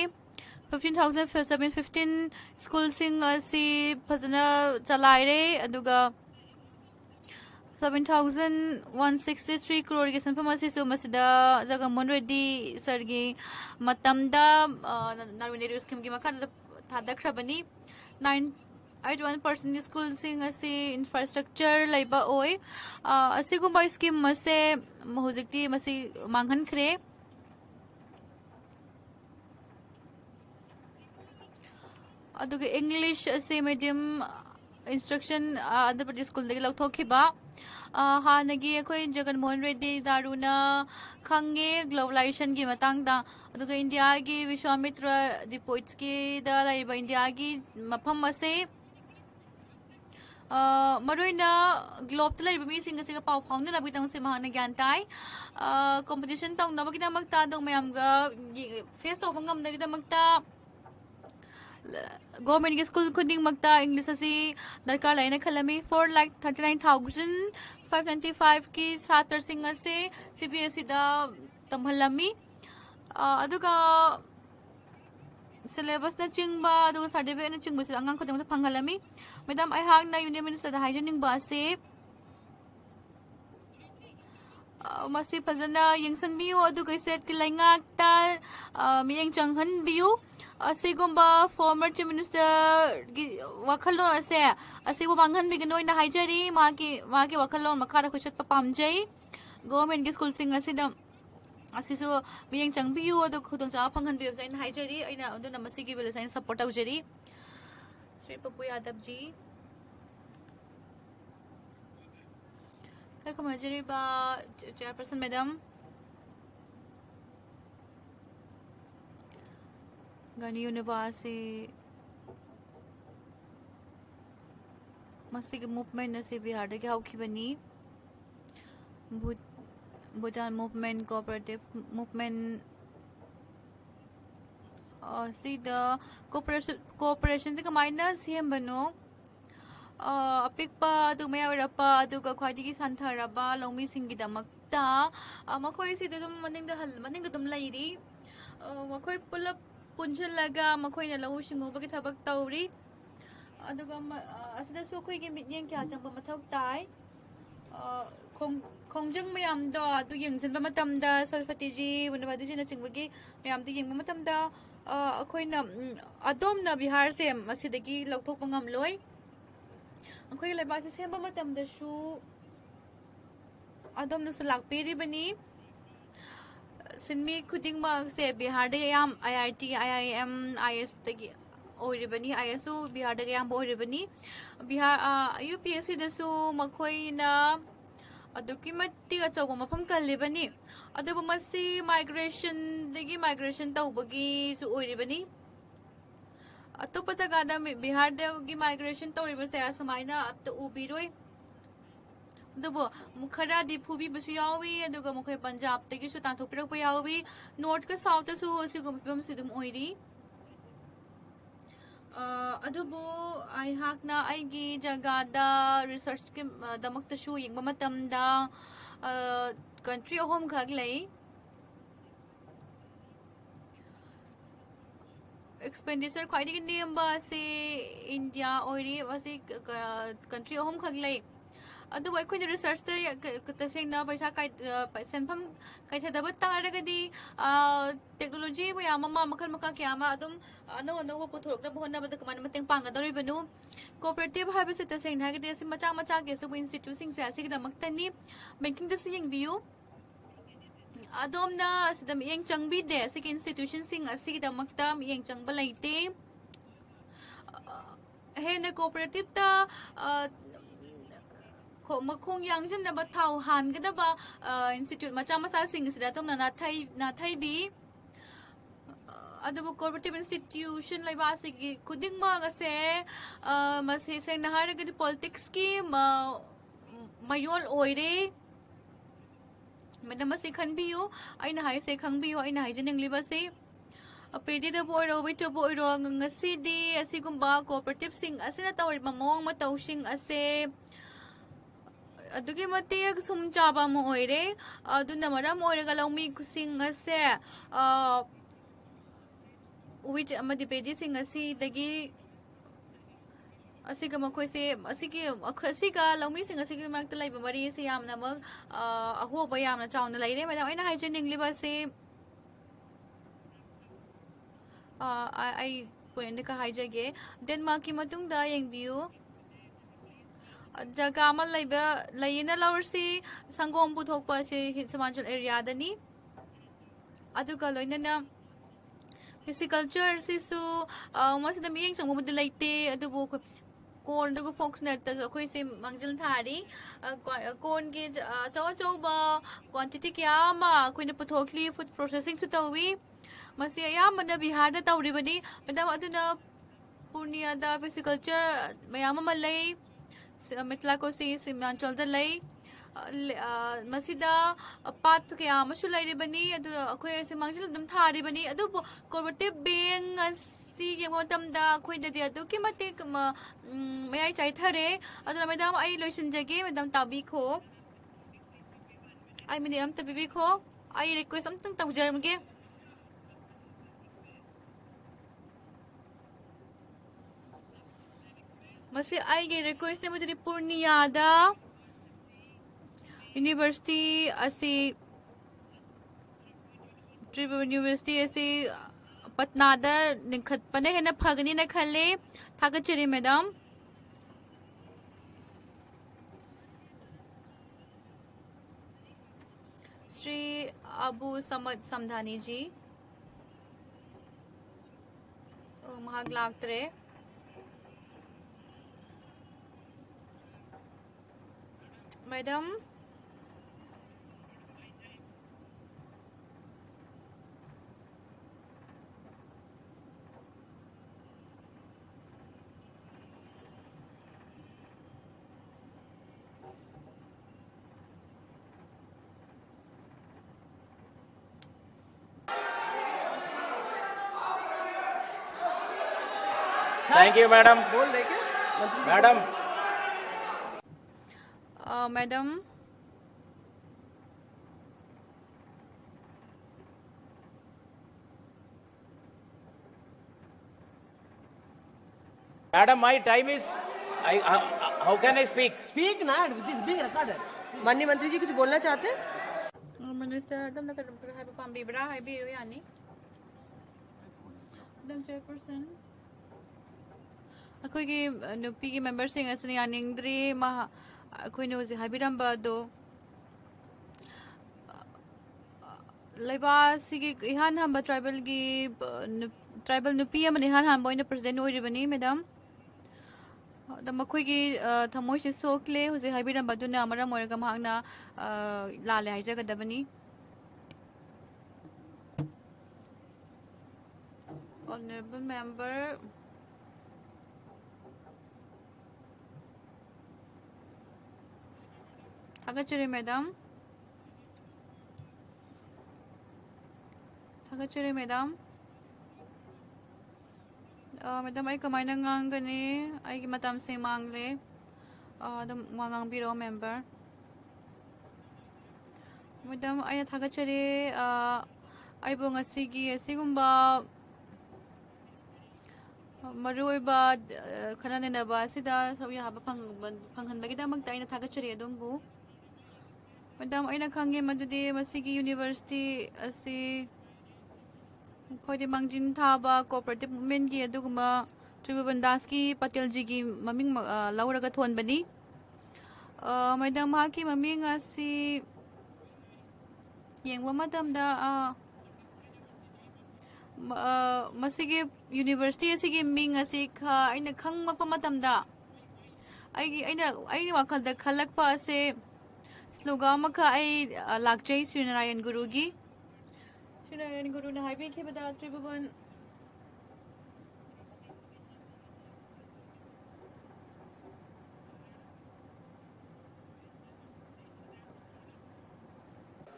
15,715 schools asi phajana chalaire aduga 7,163 crore ki sanfam asi su masida Jagammohan Reddy sir gi matamda Narendra scheme gi makha thadakrabani 981% schools asi infrastructure laiba oi asigumba scheme mase hojikti masi manghan khre aduga English ase medium instruction Andhra Pradesh school dagi lauthokiba hanagi akhoi Jaganmohan Reddy daruna khange globalization gi matangda aduga India gi Vishwamitra Depots ki da laiba India gi mafam ase maroina globe ta laiba mi singa siga pau phang na labgi tang se mahana gyan tai competition tang na bagi damakta dong mayam ga face to bangam na gi damakta government school khuding magta English asi darkar laina khalami 4,39,595 ki satar sing ase CBSE da tamhalami aduga syllabus na chingba aduga certificate na chingba angang khuding panghalami madam I hang na union minister da hygienic ba ase masi phajana yengsan biu aduga set ki laingak ta miyeng changhan biu asigumba former chief minister wakhalon ase asibu manghan bignoi na haijari maki wakhalon makhara khushat pa pamjai government gi school sing asidam asisu miyeng changbiu adu khudong cha phanghan bi zain haijari aina aduna masigi bel sain support aujari Sri Papu Yadav ji kamajari ba chairperson madam Gani University masig movement na si Bihar dagi hawkibani Bhutan movement cooperative movement si the cooperation si kamaina siyem bano apik pa adu mayawira pa adu ka khwadi ki santharaba longmi singi damakta makhoi si dum maning da dum lairi makhoi pulap punjalaga makhoi na lau shingo bagi thabak tawri aduga asida su khoi gi mityen kya changba mathok tai khongjang mayam do adu yengjan ba matam da Saraswati ji Bunabadu ji na chingbagi mayam ti yengba matam da akhoi na adom na Bihar se asidagi lauthok pangam loi akhoi laiba se semba matam da su adom na su lakperi bani sinmi khuding mag se Bihar de yam IIT IIM IS tagi oiribani ISU Bihar de yam oiribani Bihar UPSC da su makhoi na aduki matti ga chawba mafam kallibani adubu masi migration tawbagi su oiribani atopa tagada Bihar de gi migration tawribase asamaina apta ubiroi adubu mukhara di phubi basu yawi aduga mukhai Punjab tagi su tanthoprak pa yawi north ka south su asigum pam sidum oiri adubu ai hakna aigi jagada research ki damakta su yengba matamda country home khag lai expenditure khwaidi ki nemba se India oiri wasi country home khag lai adu wai khoi research ta sengna paisa kai senpham kai thadaba taragadi technology bu yama makhal makha kyama adum no puthorok na bhonna bad kaman mateng panga dori banu cooperative habi se ta sengna ga desi macha ke su institution se asig da maktani banking da sing view adom na sidam yeng changbi de sik institution sing asig da maktam yeng changba laite he na cooperative ta makhong yang jan na ba thau han ga da ba institute macha sing sida tom na thai bi adu cooperative institution lai ba se khuding ma ga se mase se na har ga politics ki mayol oire madam se khan bi yu aina hai se khang bi yu aina hai janeng liba se pedi da boy ro wit boy ro ngasi di asigumba cooperative sing asina tawri mamong mataw sing ase adugi matiag sum chaba mo oire aduna maram oire galaw mi kusing ase which amadi pedi sing dagi asiga makhoi se asiga lomi sing asiga mak talai ba mari se yamna mag aho ba yamna chauna lai re madam aina hygienic liba se ai point ka haijage Denmark ki matung da yeng view jaga amal laiba laina lawrsi sangom puthok pa se Samanchal area dani aduga loinana Pisciculture sisu masida miyeng sang mabudi laite adubu corn dugu fox net ta koi se mangjal thari corn ki chaw ba quantity kya ma koi na puthokli food processing su tawi masi ya mana Bihar da tawri bani madam aduna Purnia da pisciculture mayam malai mitla ko si Samanchal da lai masida pat kaya masu lai bani adu akhoi se mangjal dum thari bani adu cooperative bank si yang motam da akhoi da dia adu ki mate mayai chai thare adu madam ai loisin jage madam tabi kho ai medium tabi kho ai request amtang tawjar mge masi ai ge request ne mujhe Purnia da University asi Tribhuvan University asi Patna da nikhat pane hena phagni na khale thagachiri madam Shri Abu Samad Samdhani ji mahag lagtre madam Thank you, madam. Madam. madam Madam, my time is. How can I speak? Speak ना, दिस इज बीइंग रिकॉर्डेड। माननीय मंत्री जी कुछ बोलना चाहते हैं? Minister Adam na kadam kara haiba pambi bra haibi yo yani Madam Chairperson akoi gi nupi gi member sing asni aningdri ma akoi no zi haibiram ba do laiba sigi ihan hamba tribal nupi am ihan hamba ina present oi ribani madam da makoi gi thamoi se sokle hoze haibiram ba do na amara moraga mahna lale haija gadabani Honorable member Thagachiri madam madam ai kamai na ngang gani ai gi matam se mangle dam mangang biro member madam ai thagachiri ai bong asigi asigumba maruiba khanane ba sida sawi haba phanghan bagi damag taina thagachiri adumbu madam aina khange madudi masigi university asi khodi mangjin thaba cooperative movement gi aduguma Tribhuvan Das ki Patel ji gi maming lauraga thon bani madam ha ki maming asi yengwa madam da masigi university asigi ming asi kha aina khangma ko matam da aina wakhal da khalak pa ase slogan ma kha ai lakjai Srinarayan Guru gi Srinarayan Guru na haibi ke bada Tribhuvan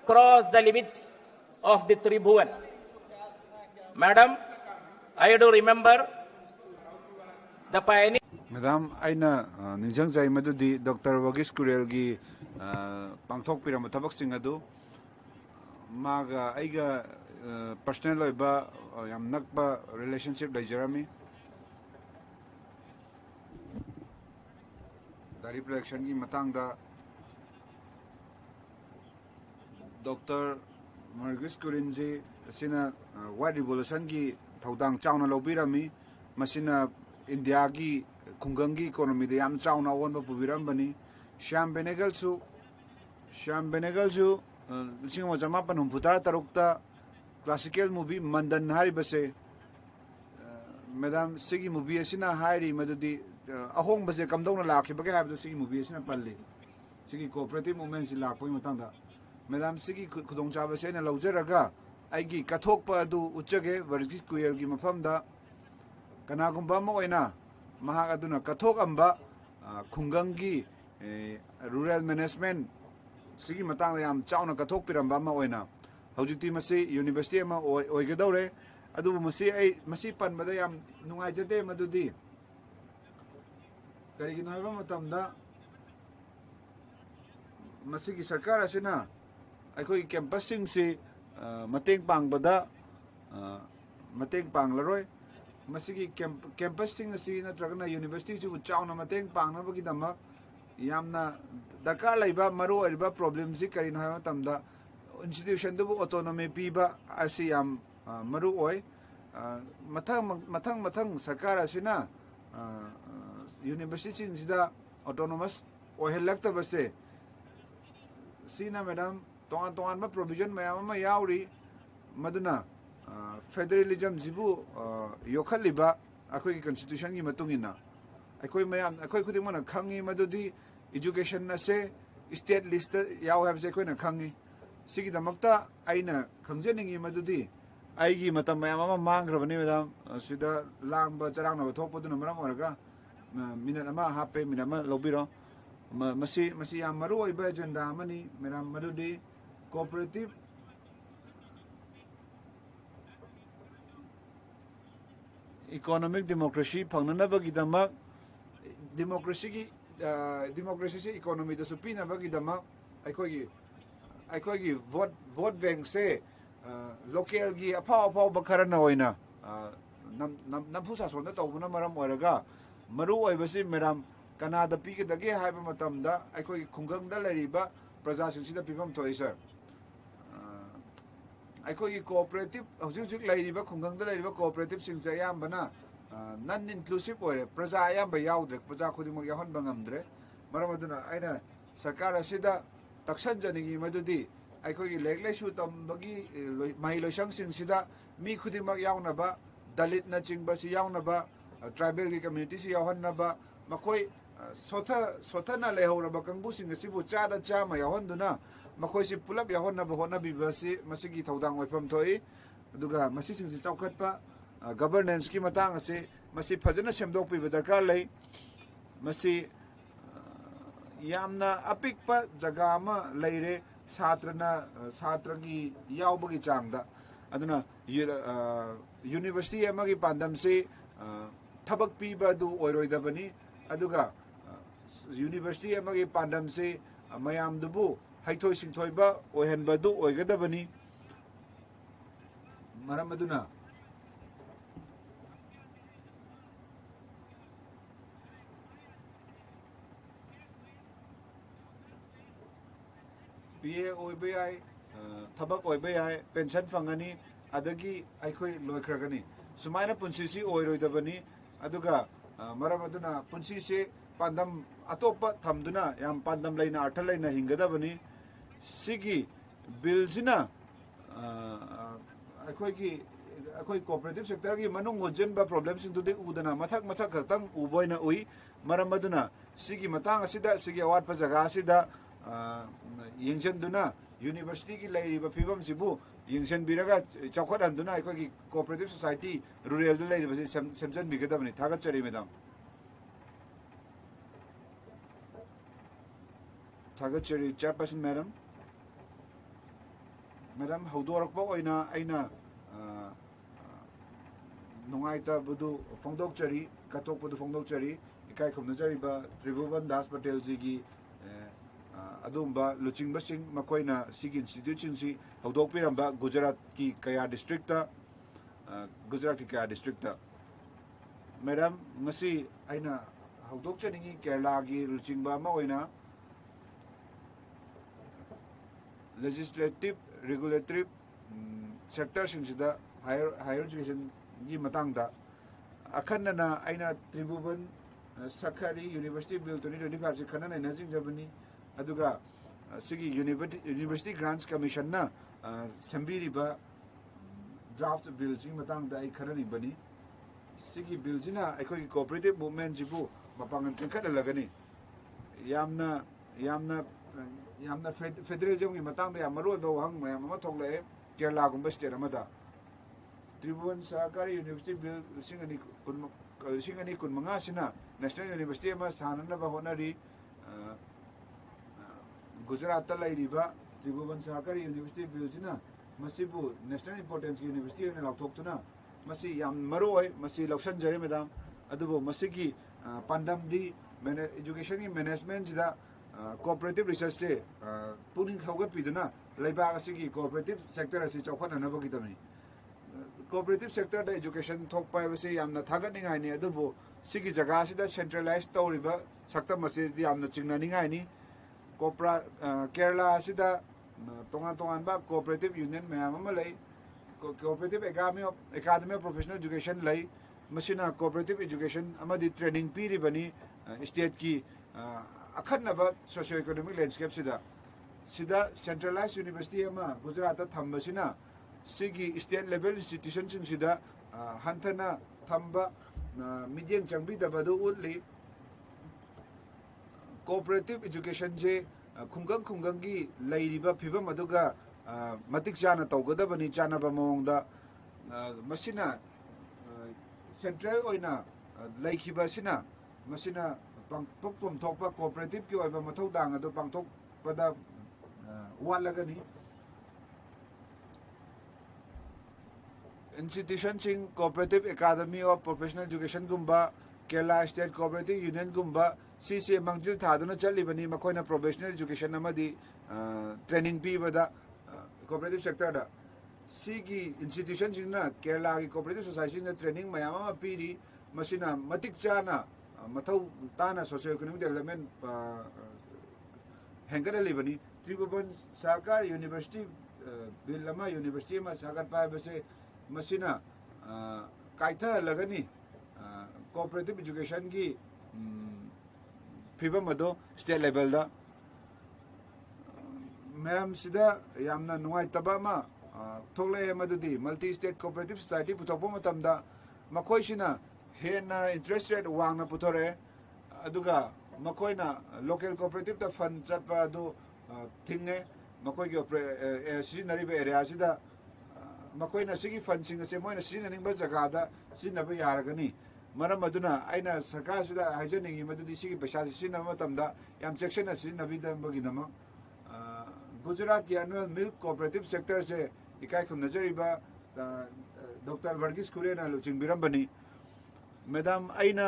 Cross the limits of the Tribhuvan. Madam, I do remember the pioneer. Madam, aina ninjang jai madudi Dr. Wagis Kurel gi pangthok piram thabak sing adu maga aiga personal याम नक्प रिलेशनशिप लेजरमी दारी प्रोडक्शन की मतंगदा डॉक्टर मार्गस कुरिनजी असिना वाइट रिवोल्यूशन की थौदांग चावना लौबिरमी मसिना इंडिया की खुंगंगी इकोनॉमी दे याम चावना ओनबा पुबिरमबनी श्याम बेनेगलसु लिसिंग मजमापन हुंफुतार तरुक्ता क्लासिकल मूवी मंदन हारिबसे मैडम सिगी मूवी असिना हाइरी मदुदी अहोंग बसे कमदौना लाखिबगे हाबदो सिगी मूवी असिना पल्ली सिगी कोऑपरेटिव मूवमेंट सि लाखपई मतंदा मैडम सिगी खुदोंचाबसे ने लौजरगा आइगी कथोकपा अदु उच्चगे वर्गी कुयल की मफमदा कनागुंबा म ओइना महाग अदुना कथोक अम्बा खुंगंगी रूरल मैनेजमेंट सिगी मतंग याम चावना कथोक पिरंबा म ओइना हौजिक्ति मसी यूनिवर्सिटी अमा ओइगदौरे अदुबु मसी पनबदा याम नुंगाइजदे मदुदी करिगिनो हाइबा मतमदा मसीगी सरकार असिना अखोई कैंपस सिंग से मतेंग पांगबदा मतेंग पांगलरोय मसीगी कैंपस सिंग असि नत्रगना यूनिवर्सिटी से चावना मतेंग पांगनबगी दमक यामना दरकार लैबा मरो अरिबा प्रॉब्लम से करिनो हाइबा मतमदा इंस्टीट्यूशन दुबु ऑटोनॉमी पीबा असि याम मरु ओय मथंग सरकार असिना यूनिवर्सिटी सिंगसिदा ऑटोनोमस ओहेलक्तबसे सीना मैडम तोंगान प्रोविजन मैम यावरी मदुना फेडरलिज्म जिबु योखलिबा अखोई कॉन्स्टिट्यूशन की मतुंगिना अखोई मैम अखोई खुदिमना खंगी मदुदी एजुकेशन नसे स्टेट लिस्ट याव हाबसे अखोइना खंगी सिगी दमक्ता आइना खंजनिंगी मदुदी आइगी मतम मैम मांग्रबनी मैडम सिदा लांगबा चरांगना थोपदुना मरम ओरगा मिनट अमा हापे मिनट अमा लौबिरो मसी याम मरु ओइबा एजेंडा अमनी मैडम मदुदी कोऑपरेटिव इकोनॉमिक डेमोक्रेसी फंगनबगीदमक डेमोक्रेसी से इकोनॉमी दसु पीनबगीदमक अखोगी वोट बैंक से लोकल की अफाव खरना ओइना नफुसा सोंदा तौबना मरम ओरगा मरु ओइबसी मैडम कनादा पीगदगे हाइबा मतमदा अखोगी खुंगंगदा लरिबा प्रजा सिंसिदा पीफम थोइ सर अखोगी कोऑपरेटिव हौजिक लरिबा खुंगंगदा लरिबा कोऑपरेटिव सिंसे यामबना नन इंक्लूसिव ओरे प्रजा यामबा याउद्रे प्रजा खुदिमक याहन बंगमद्रे मरम अदुना आइना सरकार असिदा तक्सन जनिगी मदुदी अखोगी लेगलेसु तंबगी माइ लोइसंग सिंसिदा मी खुदिमक याउनबा दलित न चिंगबसी याउनबा ट्राइबल की कम्युनिटी से याहनबा मखोई सोथना लेहौरबा कंगबु सिंग सिबु चादा चामा याहनदुना मखोई सि पुलब याहनबा होनबिबसी मसिगी थौदांग ओइफम थोई अदुगा मसि सिंग सि चौखटपा गवर्नेंस की मतंग असे मसि फजना सेमदोकपिबा दरकार लई मसि यामना अपिकपा जगह अमा लैरे छात्र की यावबगी चांगदा अदुना यूनिवर्सिटी अमगी पांदम से थबक पीबा दु ओइरोइदबनी अदुगा यूनिवर्सिटी अमगी पांदम से मयाम दुबु हाइथोय सिंथोयबा ओहनबा दु ओइगदबनी मरम अदुना पीए ओइबे याय थबक ओइबे याय पेंशन फंगनी अदगी अखोई लोइखरगनी सुमाइना पुंसीसी ओइरोइदबनी अदुगा मरम अदुना पुंसीसे पांदम अतोप थमदुना याम पांदम लैना अर्थ लैना हिंगदबनी सिगी बिलसिना अखोई कोऑपरेटिव सेक्टर की मनुंग होजनबा प्रॉब्लम सिंदुदे उदना मथक खतंग उबोइना उई मरम अदुना सिगी मतंग असिदा सिगी अवाटपा जगह असिदा यंगजनदुना यूनिवर्सिटी की लैरिबा फिबम सिबु यंगजन बिरगा चौखट हंदुना अखोगी कोऑपरेटिव सोसाइटी रूरल द लैरिबा सेमजन बिगदबनी थागतचरी मैडम थागतचरी चेयरपर्सन मैडम हौदोरकपा ओइना आइना नुंगाइता बुदु फोंदोकचरी कतोकपुदु फोंदोकचरी इकाई खुमनजरिबा त्रिभुवन दास पटेल जी की ꯑꯗꯨꯒꯨꯝꯕ ꯂꯨꯆꯤꯡꯕꯁꯤꯡ ꯃꯈꯣꯏꯅ ꯁꯤꯒꯤ ꯏꯟꯁꯇꯤꯇ꯭ꯌꯨꯠꯁꯤꯡꯁꯤ ꯍꯧꯗꯣꯛꯄꯤꯔꯝꯕ ꯒꯨꯖꯔꯥꯠꯀꯤ ꯀꯌꯥ ꯗꯤꯁꯇ꯭ꯔꯤꯛꯇ ꯃꯦꯗꯥꯝ ꯉꯁꯤ ꯑꯩꯅ ꯍꯧꯗꯣꯛꯆꯅꯤꯡꯉꯤ ꯀꯦꯔꯂꯥꯒꯤ ꯂꯨꯆꯤꯡꯕ ꯑꯃ ꯑꯣꯏꯅ legislative regulatory ꯁꯦꯛꯇꯔꯁꯤꯡꯁꯤꯗ higher educationꯒꯤ ꯃꯇꯥꯡꯗ ꯑꯈꯟꯅꯅ ꯑꯩꯅ ꯇ꯭ꯔꯤꯕꯨꯕꯟ ꯁꯈꯔꯤ ꯌꯨꯅꯤꯚꯔꯁꯤꯇꯤ ꯕꯤꯜ 2025ꯁꯤ ꯈꯟꯅ ꯅꯩꯅꯖꯤꯡꯖꯕꯅꯤ ꯑꯗꯨꯒ ꯁꯤꯒꯤ ꯌꯨꯅꯤꯚꯔꯁꯤꯇꯤ ꯒ꯭ꯔꯥꯟꯠꯁ ꯀꯃꯤꯁꯟꯅ ꯁꯦꯝꯕꯤꯔꯤꯕ ꯗ꯭ꯔꯥꯐꯠ ꯕꯤꯜꯁꯤꯒꯤ ꯃꯇꯥꯡꯗ ꯑꯩ ꯈꯟꯅꯅꯤꯡꯕꯅꯤ ꯁꯤꯒꯤ ꯕꯤꯜꯁꯤꯅ ꯑꯩꯈꯣꯏꯒꯤ ꯀꯣꯑꯣꯄꯔꯦꯇꯤꯚ ꯃꯨꯚꯃꯦꯟꯠꯁꯤꯕꯨ ꯃꯄꯥꯡꯒꯜ ꯀꯟꯈꯠꯍꯜꯂꯒꯅꯤ ꯌꯥꯝꯅ ꯐꯦꯗꯔꯦꯂꯤꯖꯝꯒꯤ ꯃꯇꯥꯡꯗ ꯌꯥꯝ ꯃꯔꯨꯑꯣꯏꯕ ꯋꯥꯍꯪ ꯃꯌꯥꯝ ꯑꯃ ꯊꯣꯛꯂꯛꯑꯦ ꯀꯦꯔꯂꯥꯒꯨꯝꯕ ꯁ꯭ꯇꯦꯠ ꯑꯃꯗ ꯇ꯭ꯔꯤꯕꯨꯕꯟ ꯁꯍꯀꯥꯔꯤ ꯌꯨꯅꯤꯚꯔꯁꯤꯇꯤ ꯕꯤꯜ 2015ꯁꯤꯅ ꯅꯦꯁꯅꯦꯜ ꯌꯨꯅꯤꯚꯔꯁꯤꯇꯤ ꯑꯃ ꯁꯥꯅꯅꯕ ꯍꯣꯠꯅꯔꯤ ꯒꯨꯖꯔꯥꯠꯇ ꯂꯩꯔꯤꯕ ꯇ꯭ꯔꯤꯕꯨꯕꯟ ꯁꯍꯀꯥꯔꯤ ꯌꯨꯅꯤꯚꯔꯁꯤꯇꯤ ꯕꯤꯜꯁꯤꯅ ꯃꯁꯤꯕꯨ ꯅꯦꯁꯅꯦꯜ ꯏꯝꯄꯣꯔꯇꯦꯟꯁꯀꯤ ꯌꯨꯅꯤꯚꯔꯁꯤꯇꯤ ꯑꯣꯏꯅ ꯂꯥꯎꯊꯣꯛꯇꯨꯅ ꯃꯁꯤ ꯌꯥꯝ ꯃꯔꯨꯑꯣꯏ ꯃꯁꯤ ꯂꯧꯁꯤꯟꯖꯔꯦ ꯃꯦꯗꯥꯝ ꯑꯗꯨꯕꯨ ꯃꯁꯤꯒꯤ ꯄꯥꯟꯗꯝꯗꯤ ꯏꯗꯨꯀꯦꯁꯟꯒꯤ ꯃꯦꯅꯦꯖꯃꯦꯟꯠꯁꯤꯗ cooperative research puning khawgatpiduna leibak asigi cooperative sector asi chawkhananabagidamni cooperative sector da education thokpa basi yamna thagatningai ni adubu sigi jaga sida centralized tawriba saktam asi yamna chingnaningai ni kopra Kerala asida tongan ba cooperative union mayam ama lei cooperative academy of professional education lei masina cooperative education amadi training piri bani state ki अखनब सोशियो इकोनॉमिक लैंडस्केप सिदा सेंट्रलाइज यूनिवर्सिटी गुजरात थम्बसिना सिगी स्टेट लेवल इंस्टीट्यूशन सिदा हंथना थम्ब मिडियम चंबीदबदु उली कोऑपरेटिव एजुकेशन जे खुंगंगी लैरिबा फिबम अदुगा मतिक चाना तौगदबनी चानबा मओंगदा मसिना सेंट्रल ओइना लैखिबासिना मसिना पांगथोकपम थोकपा कोऑपरेटिव की ओइबा मथौ दांग अदु पांगथोकपदा वालगनी इंस्टीट्यूशन सिंग cooperative academy of professional education गुंबा केरला स्टेट कोऑपरेटिव यूनियन गुंबा सीसी मंजिल थादुना चलिबनी मखोइना प्रोफेशनल एजुकेशन अमदी ट्रेनिंग पीबदा कोऑपरेटिव सेक्टर दा सीगी इंस्टीट्यूशन सिंगना केरला की कोऑपरेटिव सोसाइटी सिंगना ट्रेनिंग मयाम अमा पीरी मसिना मतिक चाना मथौ ताना सोशियो इकोनॉमिक डेवलपमेंट हेंगरलिबनी त्रिभुवन सहकार यूनिवर्सिटी बिल अमा यूनिवर्सिटी अमा सागर पाइबसे मसिना काइथा लगनी कोऑपरेटिव एजुकेशन की फिबम अदो स्टेट लेवल दा मैम सिदा यामना नुंगाइतबा मा थोले मदुदी मल्टी स्टेट कोऑपरेटिव सोसाइटी पुथोपो मतमदा मखोइसिना हेना इंटरेस्ट रेट वांगना पुथोरे अदुगा मखोइना लोकल कोऑपरेटिव दा फंड चटपा अदु थिंगे मखोइगे सिजनरिबे एरिया सिदा मखोइना सिगी फंड सिंग से मोइना सिजननिंगबा जगादा सिजनबा यारगनी मरम अदुना आइना सरकार सिदा हाइजनिंगी मदुदी सिगी पैसा सिजनबा मतमदा याम सेक्शन सिजनबिदमबगिदमा गुजरात की एनुअल मिल्क कोऑपरेटिव सेक्टर से इकाई खुमनजरिबा डॉक्टर वर्गीस कुरेना लुचिंगबिरमबनी मैडम आइना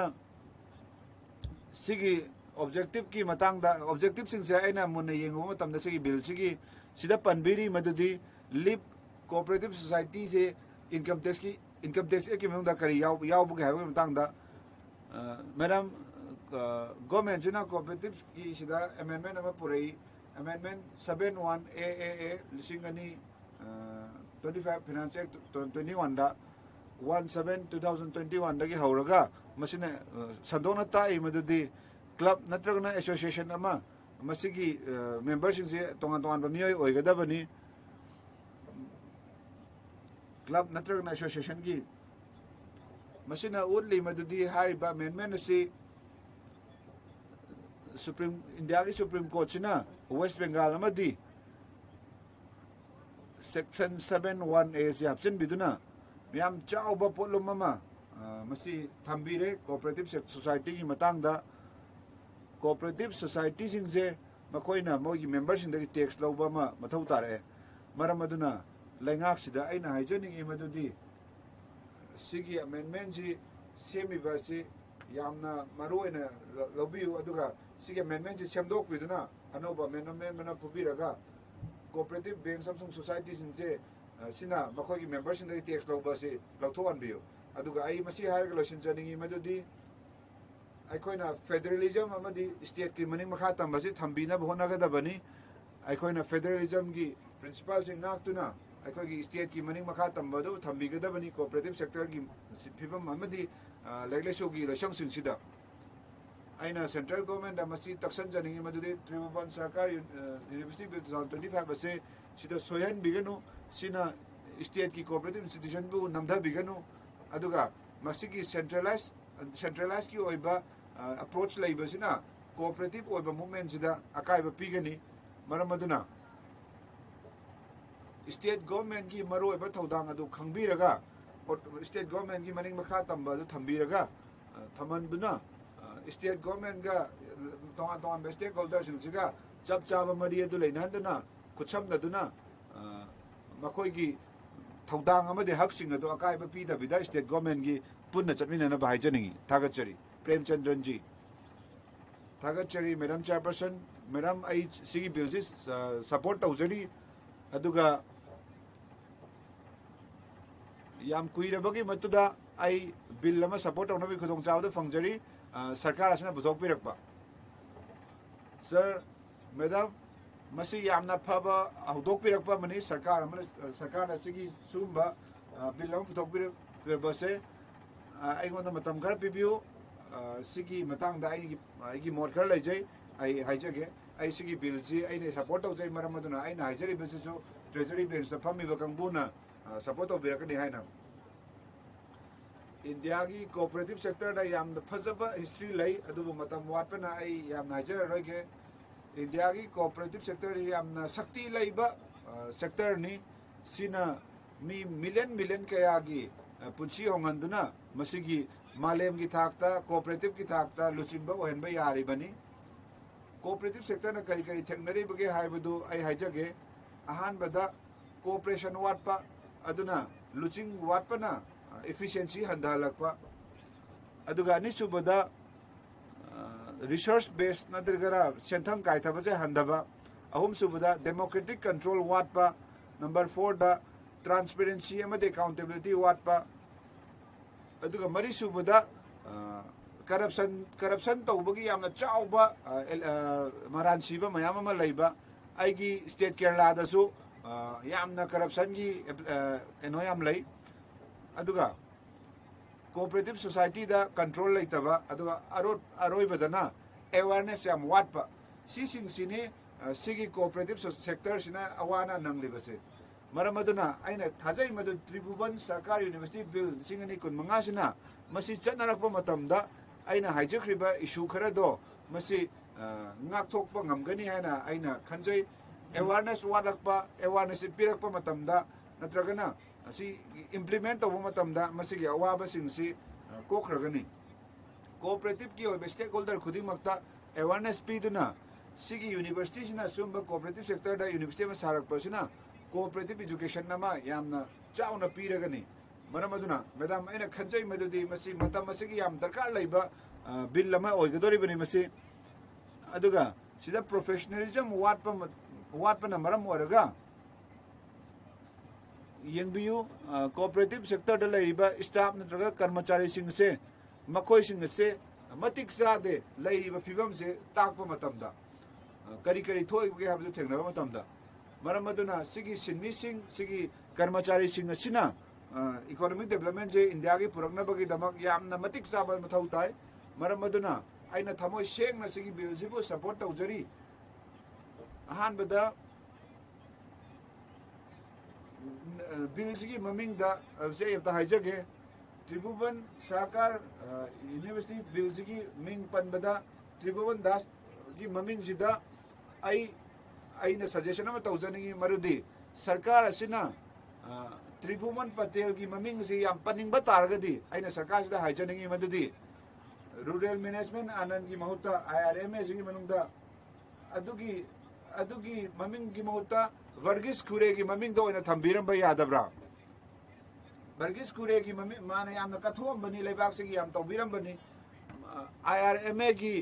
सिगी ऑब्जेक्टिव की मतंगदा ऑब्जेक्टिव सिंग से आइना मुन्ने येंगो मतमदा सिगी बिल सिगी सिदा पनबिरी मदुदी लिप कोऑपरेटिव सोसाइटी से इनकम टैक्स की मनुंगदा करी याव बुगे हाइबे मतंगदा मैडम गवर्नमेंट सिना कोऑपरेटिव की सिदा अमेंडमेंट अमा पुरई अमेंडमेंट 71AAA लिसिंगनी 25 फाइनेंस एक्ट 21 दा 17/2021 दगी हौरगा मसिने संदोना ताई मदुदी क्लब नत्रगना एसोसिएशन अमा मसिगी मेंबरसिंग से तोंगान बमियोय ओइगदबनी क्लब नत्रगना एसोसिएशन की मसिना उडली मदुदी हाइबा अमेंडमेंट से सुप्रीम इंडिया की सुप्रीम कोर्ट सिना वेस्ट बंगाल अमदी सेक्शन 71A से ऑप्शन बिदुना याम चाउबा पोलुम अमा मसी थंबीरे कोऑपरेटिव सोसाइटी की मतंगदा कोऑपरेटिव सोसाइटी सिंग से मखोइना मोगी मेंबर सिंग दगी टैक्स लौबा मा मथौ तारे मरम अदुना लैंगाक सिदा आइना हाइजनिंग मदुदी सिगी अमेंडमेंट सि सेमिबा सि ꯌꯥꯝꯅ ꯃꯔꯨꯑꯣꯏꯅ ꯂꯧꯕꯤꯌꯨ ꯑꯗꯨꯒ ꯁꯤꯒꯤ ꯑꯦꯃꯦꯟꯃꯦꯟꯁꯤ ꯁꯦꯝꯗꯣꯛꯄꯤꯗꯨꯅ ꯑꯅꯧꯕ ꯑꯦꯃꯦꯟꯃꯦꯟ ꯑꯃ ꯄꯨꯕꯤꯔꯒ ꯀꯣꯑꯣꯄꯔꯦꯇꯤভ ꯕꯦꯡꯛ ꯑꯃꯁꯨꯡ ꯁꯣꯁꯥꯏꯇꯤꯁꯤꯡꯁꯦ ꯁꯤꯅ ꯃꯈꯣꯏꯒꯤ ꯃꯦꯝꯕꯔꯁꯤꯡꯗꯒꯤ ꯇꯦꯛꯁ ꯂꯧꯕ ꯑꯁꯤ ꯂꯧꯊꯣꯛꯍꯟꯕꯤꯌꯨ ꯑꯗꯨꯒ ꯑꯩ ꯃꯁꯤ ꯍꯥꯏꯔꯒ ꯂꯣꯏꯁꯤꯟꯖꯅꯤꯡꯉꯤ ꯃꯗꯨꯗꯤ ꯑꯩꯈꯣꯏꯅ ꯐꯦꯗꯔꯦꯂꯤꯖꯝ ꯑꯃꯗꯤ ꯁ꯭ꯇꯦꯠꯀꯤ ꯃꯅꯤꯡ ꯃꯈꯥ ꯇꯝꯕꯁꯤ ꯊꯝꯕꯤꯅꯕ ꯍꯣꯠꯅꯒꯗꯕꯅꯤ ꯑꯩꯈꯣꯏꯅ ꯐꯦꯗꯔꯦꯂꯤꯖꯝꯒꯤ ꯄ꯭ꯔꯤꯟꯁꯤꯄꯥꯜꯁꯤꯡ ꯉꯥꯛꯇꯨꯅ ꯑꯩꯈꯣꯏꯒꯤ ꯁ꯭ꯇꯦꯠꯀꯤ ꯃꯅꯤꯡ ꯃꯈꯥ ꯇꯝꯕꯗꯨ ꯊꯝꯕꯤꯒꯗꯕꯅꯤ ꯀꯣꯑꯣꯄꯔꯦꯇꯤভ ꯁꯦꯛꯇꯔꯒꯤ ꯐꯤꯕꯝ ꯑꯃꯗꯤ ꯂꯥꯏꯔꯤꯛ ꯂꯥꯏꯁꯨꯒꯤ ꯂꯣꯏꯁꯪꯁꯤꯡꯁꯤꯗ ꯑꯩꯅ ꯁꯦꯟꯇ꯭ꯔꯦꯜ ꯒꯣꯔꯃꯦꯟꯗ ꯃꯁꯤ ꯇꯛꯁꯟꯖꯅꯤꯡꯉꯤ ꯃꯗꯨꯗꯤ ꯇ꯭ꯔꯤꯕꯨꯕꯟ ꯁꯔꯀꯥꯔ ꯌꯨꯅꯤꯚꯔꯁꯤꯇꯤ ꯕꯤꯜ 2025 ꯑꯁꯤ ꯁꯤꯗ ꯁꯣꯏꯍꯟꯕꯤꯒꯅꯨ ꯁꯤꯅ ꯁ꯭ꯇꯦꯠꯀꯤ ꯀꯣꯑꯣꯄꯔꯦꯇꯤভ ꯏꯟꯁꯇꯤꯇ꯭ꯌꯨꯁꯟꯕꯨ ꯅꯝꯊꯕꯤꯒꯅꯨ ꯑꯗꯨꯒ ꯃꯁꯤꯒꯤ ꯁꯦꯟꯇ꯭ꯔꯦꯂꯥꯏꯁꯀꯤ ꯑꯣꯏꯕ ꯑꯦꯄ꯭ꯔꯣꯆ ꯂꯩꯕꯁꯤꯅ ꯀꯣꯑꯣꯄꯔꯦꯇꯤভ ꯑꯣꯏꯕ ꯃꯨꯞꯃꯦꯟꯁꯤꯗ ꯑꯀꯥꯏꯕ ꯄꯤꯒꯅꯤ ꯃꯔꯝ ꯑꯗꯨꯅ ꯁ꯭ꯇꯦꯠ ꯒꯣꯔꯃꯦꯟꯒꯤ ꯃꯔꯨꯑꯣꯏꯕ ꯊꯧꯗꯥꯡ ꯑꯗꯨ ꯈꯪꯕꯤꯔꯒ ꯁ꯭ꯇꯦꯠ ꯒꯣꯔꯃꯦꯟꯒꯤ ꯃꯅꯤꯡ ꯃꯈꯥ ꯇꯝꯕ ꯑꯗꯨ ꯊꯝꯕꯤꯔꯒ ꯊꯝꯍꯟꯗꯨꯅ ꯁ꯭ꯇꯦꯠ ꯒꯣꯔꯃꯦꯟꯒ ꯇꯣꯉꯥꯟ ꯇꯣꯉꯥꯟꯕ ꯁ꯭ꯇꯦꯛ ꯍꯣꯜꯗꯔꯁꯤꯡꯁꯤꯒ ꯆꯞ ꯆꯥꯕ ꯃꯔꯤ ꯑꯗꯨ ꯂꯩꯅꯍꯟꯗꯨꯅ ꯈꯨꯠꯁꯝꯅꯗꯨꯅ ꯃꯈꯣꯏꯒꯤ ꯊꯧꯗꯥꯡ ꯑꯃꯗꯤ ꯍꯛꯁꯤꯡ ꯑꯗꯨ ꯑꯀꯥꯏꯕ ꯄꯤꯗꯕꯤꯗ ꯁ꯭ꯇꯦꯠ ꯒꯣꯔꯃꯦꯟꯒꯤ ꯄꯨꯟꯅ ꯆꯠꯃꯤꯟꯅꯅꯕ ꯍꯥꯏꯖꯅꯤꯡꯉꯤ ꯊꯥꯒꯠꯆꯔꯤ ꯄ꯭ꯔꯦꯝꯆꯟꯗ꯭ꯔꯟꯖꯤ ꯊꯥꯒꯠꯆꯔꯤ ꯃꯦꯗꯥꯝ ꯆꯦꯌꯔꯄꯔꯁꯟ ꯃꯦꯗꯥꯝ ꯑꯩ ꯁꯤꯒꯤ ꯕꯤꯜꯁꯤ ꯁꯄꯣꯔꯠ ꯇꯧꯖꯔꯤ ꯑꯗꯨꯒ ꯌꯥꯝ ꯀꯨꯏꯔꯕꯒꯤ ꯃꯇꯨꯡꯗ ꯑꯩ ꯕꯤꯜ ꯑꯃ ꯁꯄꯣꯔꯠ ꯇꯧꯅꯕꯒꯤ ꯈꯨꯗꯣꯡꯆꯥꯕꯗꯨ ꯐꯪꯖꯔꯤ ꯁꯔꯀꯥꯔ ꯑꯁꯤꯅ ꯄꯨꯊꯣꯛꯄꯤꯔꯛꯄ ꯁꯔ ꯃꯦꯗꯥꯝ ꯃꯁꯤ ꯌꯥꯝꯅ ꯐꯕ ꯍꯧꯗꯣꯛꯄꯤꯔꯛꯄ ꯑꯃꯅꯤ ꯁꯔꯀꯥꯔꯅ ꯁꯤꯒꯤ ꯁꯤꯒꯨꯝꯕ ꯕꯤꯜ ꯑꯃ ꯄꯨꯊꯣꯛꯄꯤꯔꯛꯄꯁꯦ ꯑꯩꯉꯣꯟꯗ ꯃꯇꯝ ꯈꯔ ꯄꯤꯕꯤꯌꯨ ꯁꯤꯒꯤ ꯃꯇꯥꯡꯗ ꯑꯩꯒꯤ ꯃꯣꯠ ꯈꯔ ꯂꯩꯖꯩ ꯑꯩ ꯍꯥꯏꯖꯒꯦ ꯑꯩ ꯁꯤꯒꯤ ꯕꯤꯜꯁꯤ ꯑꯩꯅ ꯁꯄꯣꯔꯠ ꯇꯧꯖꯩ ꯃꯔꯝ ꯑꯗꯨꯅ ꯑꯩꯅ ꯍꯥꯏꯖꯔꯤꯕꯁꯤꯁꯨ ꯇ꯭ꯔꯦꯖꯔꯤ ꯕꯦꯟꯁꯇ ꯐꯝꯃꯤꯕ ꯀꯥꯡꯕꯨꯅ ꯁꯄꯣꯔꯠ ꯇꯧꯕꯤꯔꯛꯀꯅꯤ ꯍꯥꯏꯅ ꯏꯟꯗꯤꯌꯥꯒꯤ ꯀꯣꯑꯣꯄꯔꯦꯇꯤভ ꯁꯦꯛꯇꯔꯗ ꯌꯥꯝꯅ ꯐꯖꯕ ꯍꯤꯁꯇ꯭ꯔꯤ ꯂꯩ ꯑꯗꯨꯕꯨ ꯃꯇꯝ ꯋꯥꯠꯄꯅ ꯑꯩ ꯌꯥꯝꯅ ꯍꯥꯏꯖꯔꯔꯣꯏꯒꯦ ꯏꯟꯗꯤꯌꯥꯒꯤ ꯀꯣꯑꯣꯄꯔꯦꯇꯤভ ꯁꯦꯛꯇꯔꯁꯤ ꯌꯥꯝꯅ ꯁꯛꯇꯤ ꯂꯩꯕ ꯁꯦꯛꯇꯔꯅꯤ ꯁꯤꯅ ꯃꯤ ꯃꯤꯂꯤꯌꯟ ꯀꯌꯥꯒꯤ ꯄꯨꯟꯁꯤ ꯍꯣꯡꯍꯟꯗꯨꯅ ꯃꯁꯤꯒꯤ ꯃꯥꯂꯦꯝꯒꯤ ꯊꯥꯛꯇ ꯀꯣꯑꯣꯄꯔꯦꯇꯤꯚꯀꯤ ꯊꯥꯛꯇ ꯂꯨꯆꯤꯡꯕ ꯑꯣꯏꯍꯟꯕ ꯌꯥꯔꯤꯕꯅꯤ ꯀꯣꯑꯣꯄꯔꯦꯇꯤꯚ ꯁꯦꯛꯇꯔꯅ ꯀꯔꯤ ꯀꯔꯤ ꯊꯦꯡꯅꯔꯤꯕꯒꯦ ꯍꯥꯏꯕꯗꯨ ꯑꯩ ꯍꯥꯏꯖꯒꯦ ꯑꯍꯥꯟꯕꯗ ꯀooperation watpa aduna luching watpana efficiency handhalakpa aduga ani subada research based nadragara senthang kaithabase handaba ahum subada democratic control watpa number 4 da transparency amade accountability watpa aduga mari subada corruption tawbagi yamna chawba maran siba mayam ama leiba aigi state kerala da su yamna corruption gi keno yam lei aduga cooperative society da control leitaba aduga aroi badana awareness yam watpa si sing sini sigi cooperative sector sina awana nanglibase maramaduna aina thajai madu Tribhuvan Sarkar University bill singani kun manga sina masi chatnarakpa matamda aina haijakriba issue khara do masi ngak thokpa ngamgani haina aina khanjai awareness warakpa awareness pirakpa matamda natragana asi implement tawba matamda masigi awaba singsi kokhragani cooperative ki oibe stakeholder khudimakta awareness piduna sigi university sina sumba cooperative sector da university ma sarakpa sina cooperative education nama yamna chauna piragani maramaduna madam aina khanjai madudi masi matam masigi yam darkar leiba bill lama oigadori bani masi aduga sida professionalism watpa na maram oraga yengbiyu cooperative sector da leiba staff natraga karmachari singse makoi singse matik sade leiba phibam se takpa matamda kari kari thoi ge habdu thengna matamda maramaduna sigi sinmi sing sigi karmachari sing asina economic development je india gi purakna bagi damak yamna matik saba mathau tai maramaduna aina thamoi seng na sigi bill jibu support taujari ahan bada bill sigi maming da je yata haijage Tribhuvan Sarkar University bill sigi ming pan bada Tribhuvan Das gi maming jida aina suggestion ama taujani marudi sarkar asina Tribhuvan Patel gi maming si yam paningba targadi aina sarkar sida haijani madudi rural management anand gi mahuta IRMS gi manungda adugi maming gi mahuta Varghese Kure gi maming do ina thambiram ba yadabra Varghese Kure gi maming mana yamna kathom bani leibak se gi yam tawbiram bani IRMA की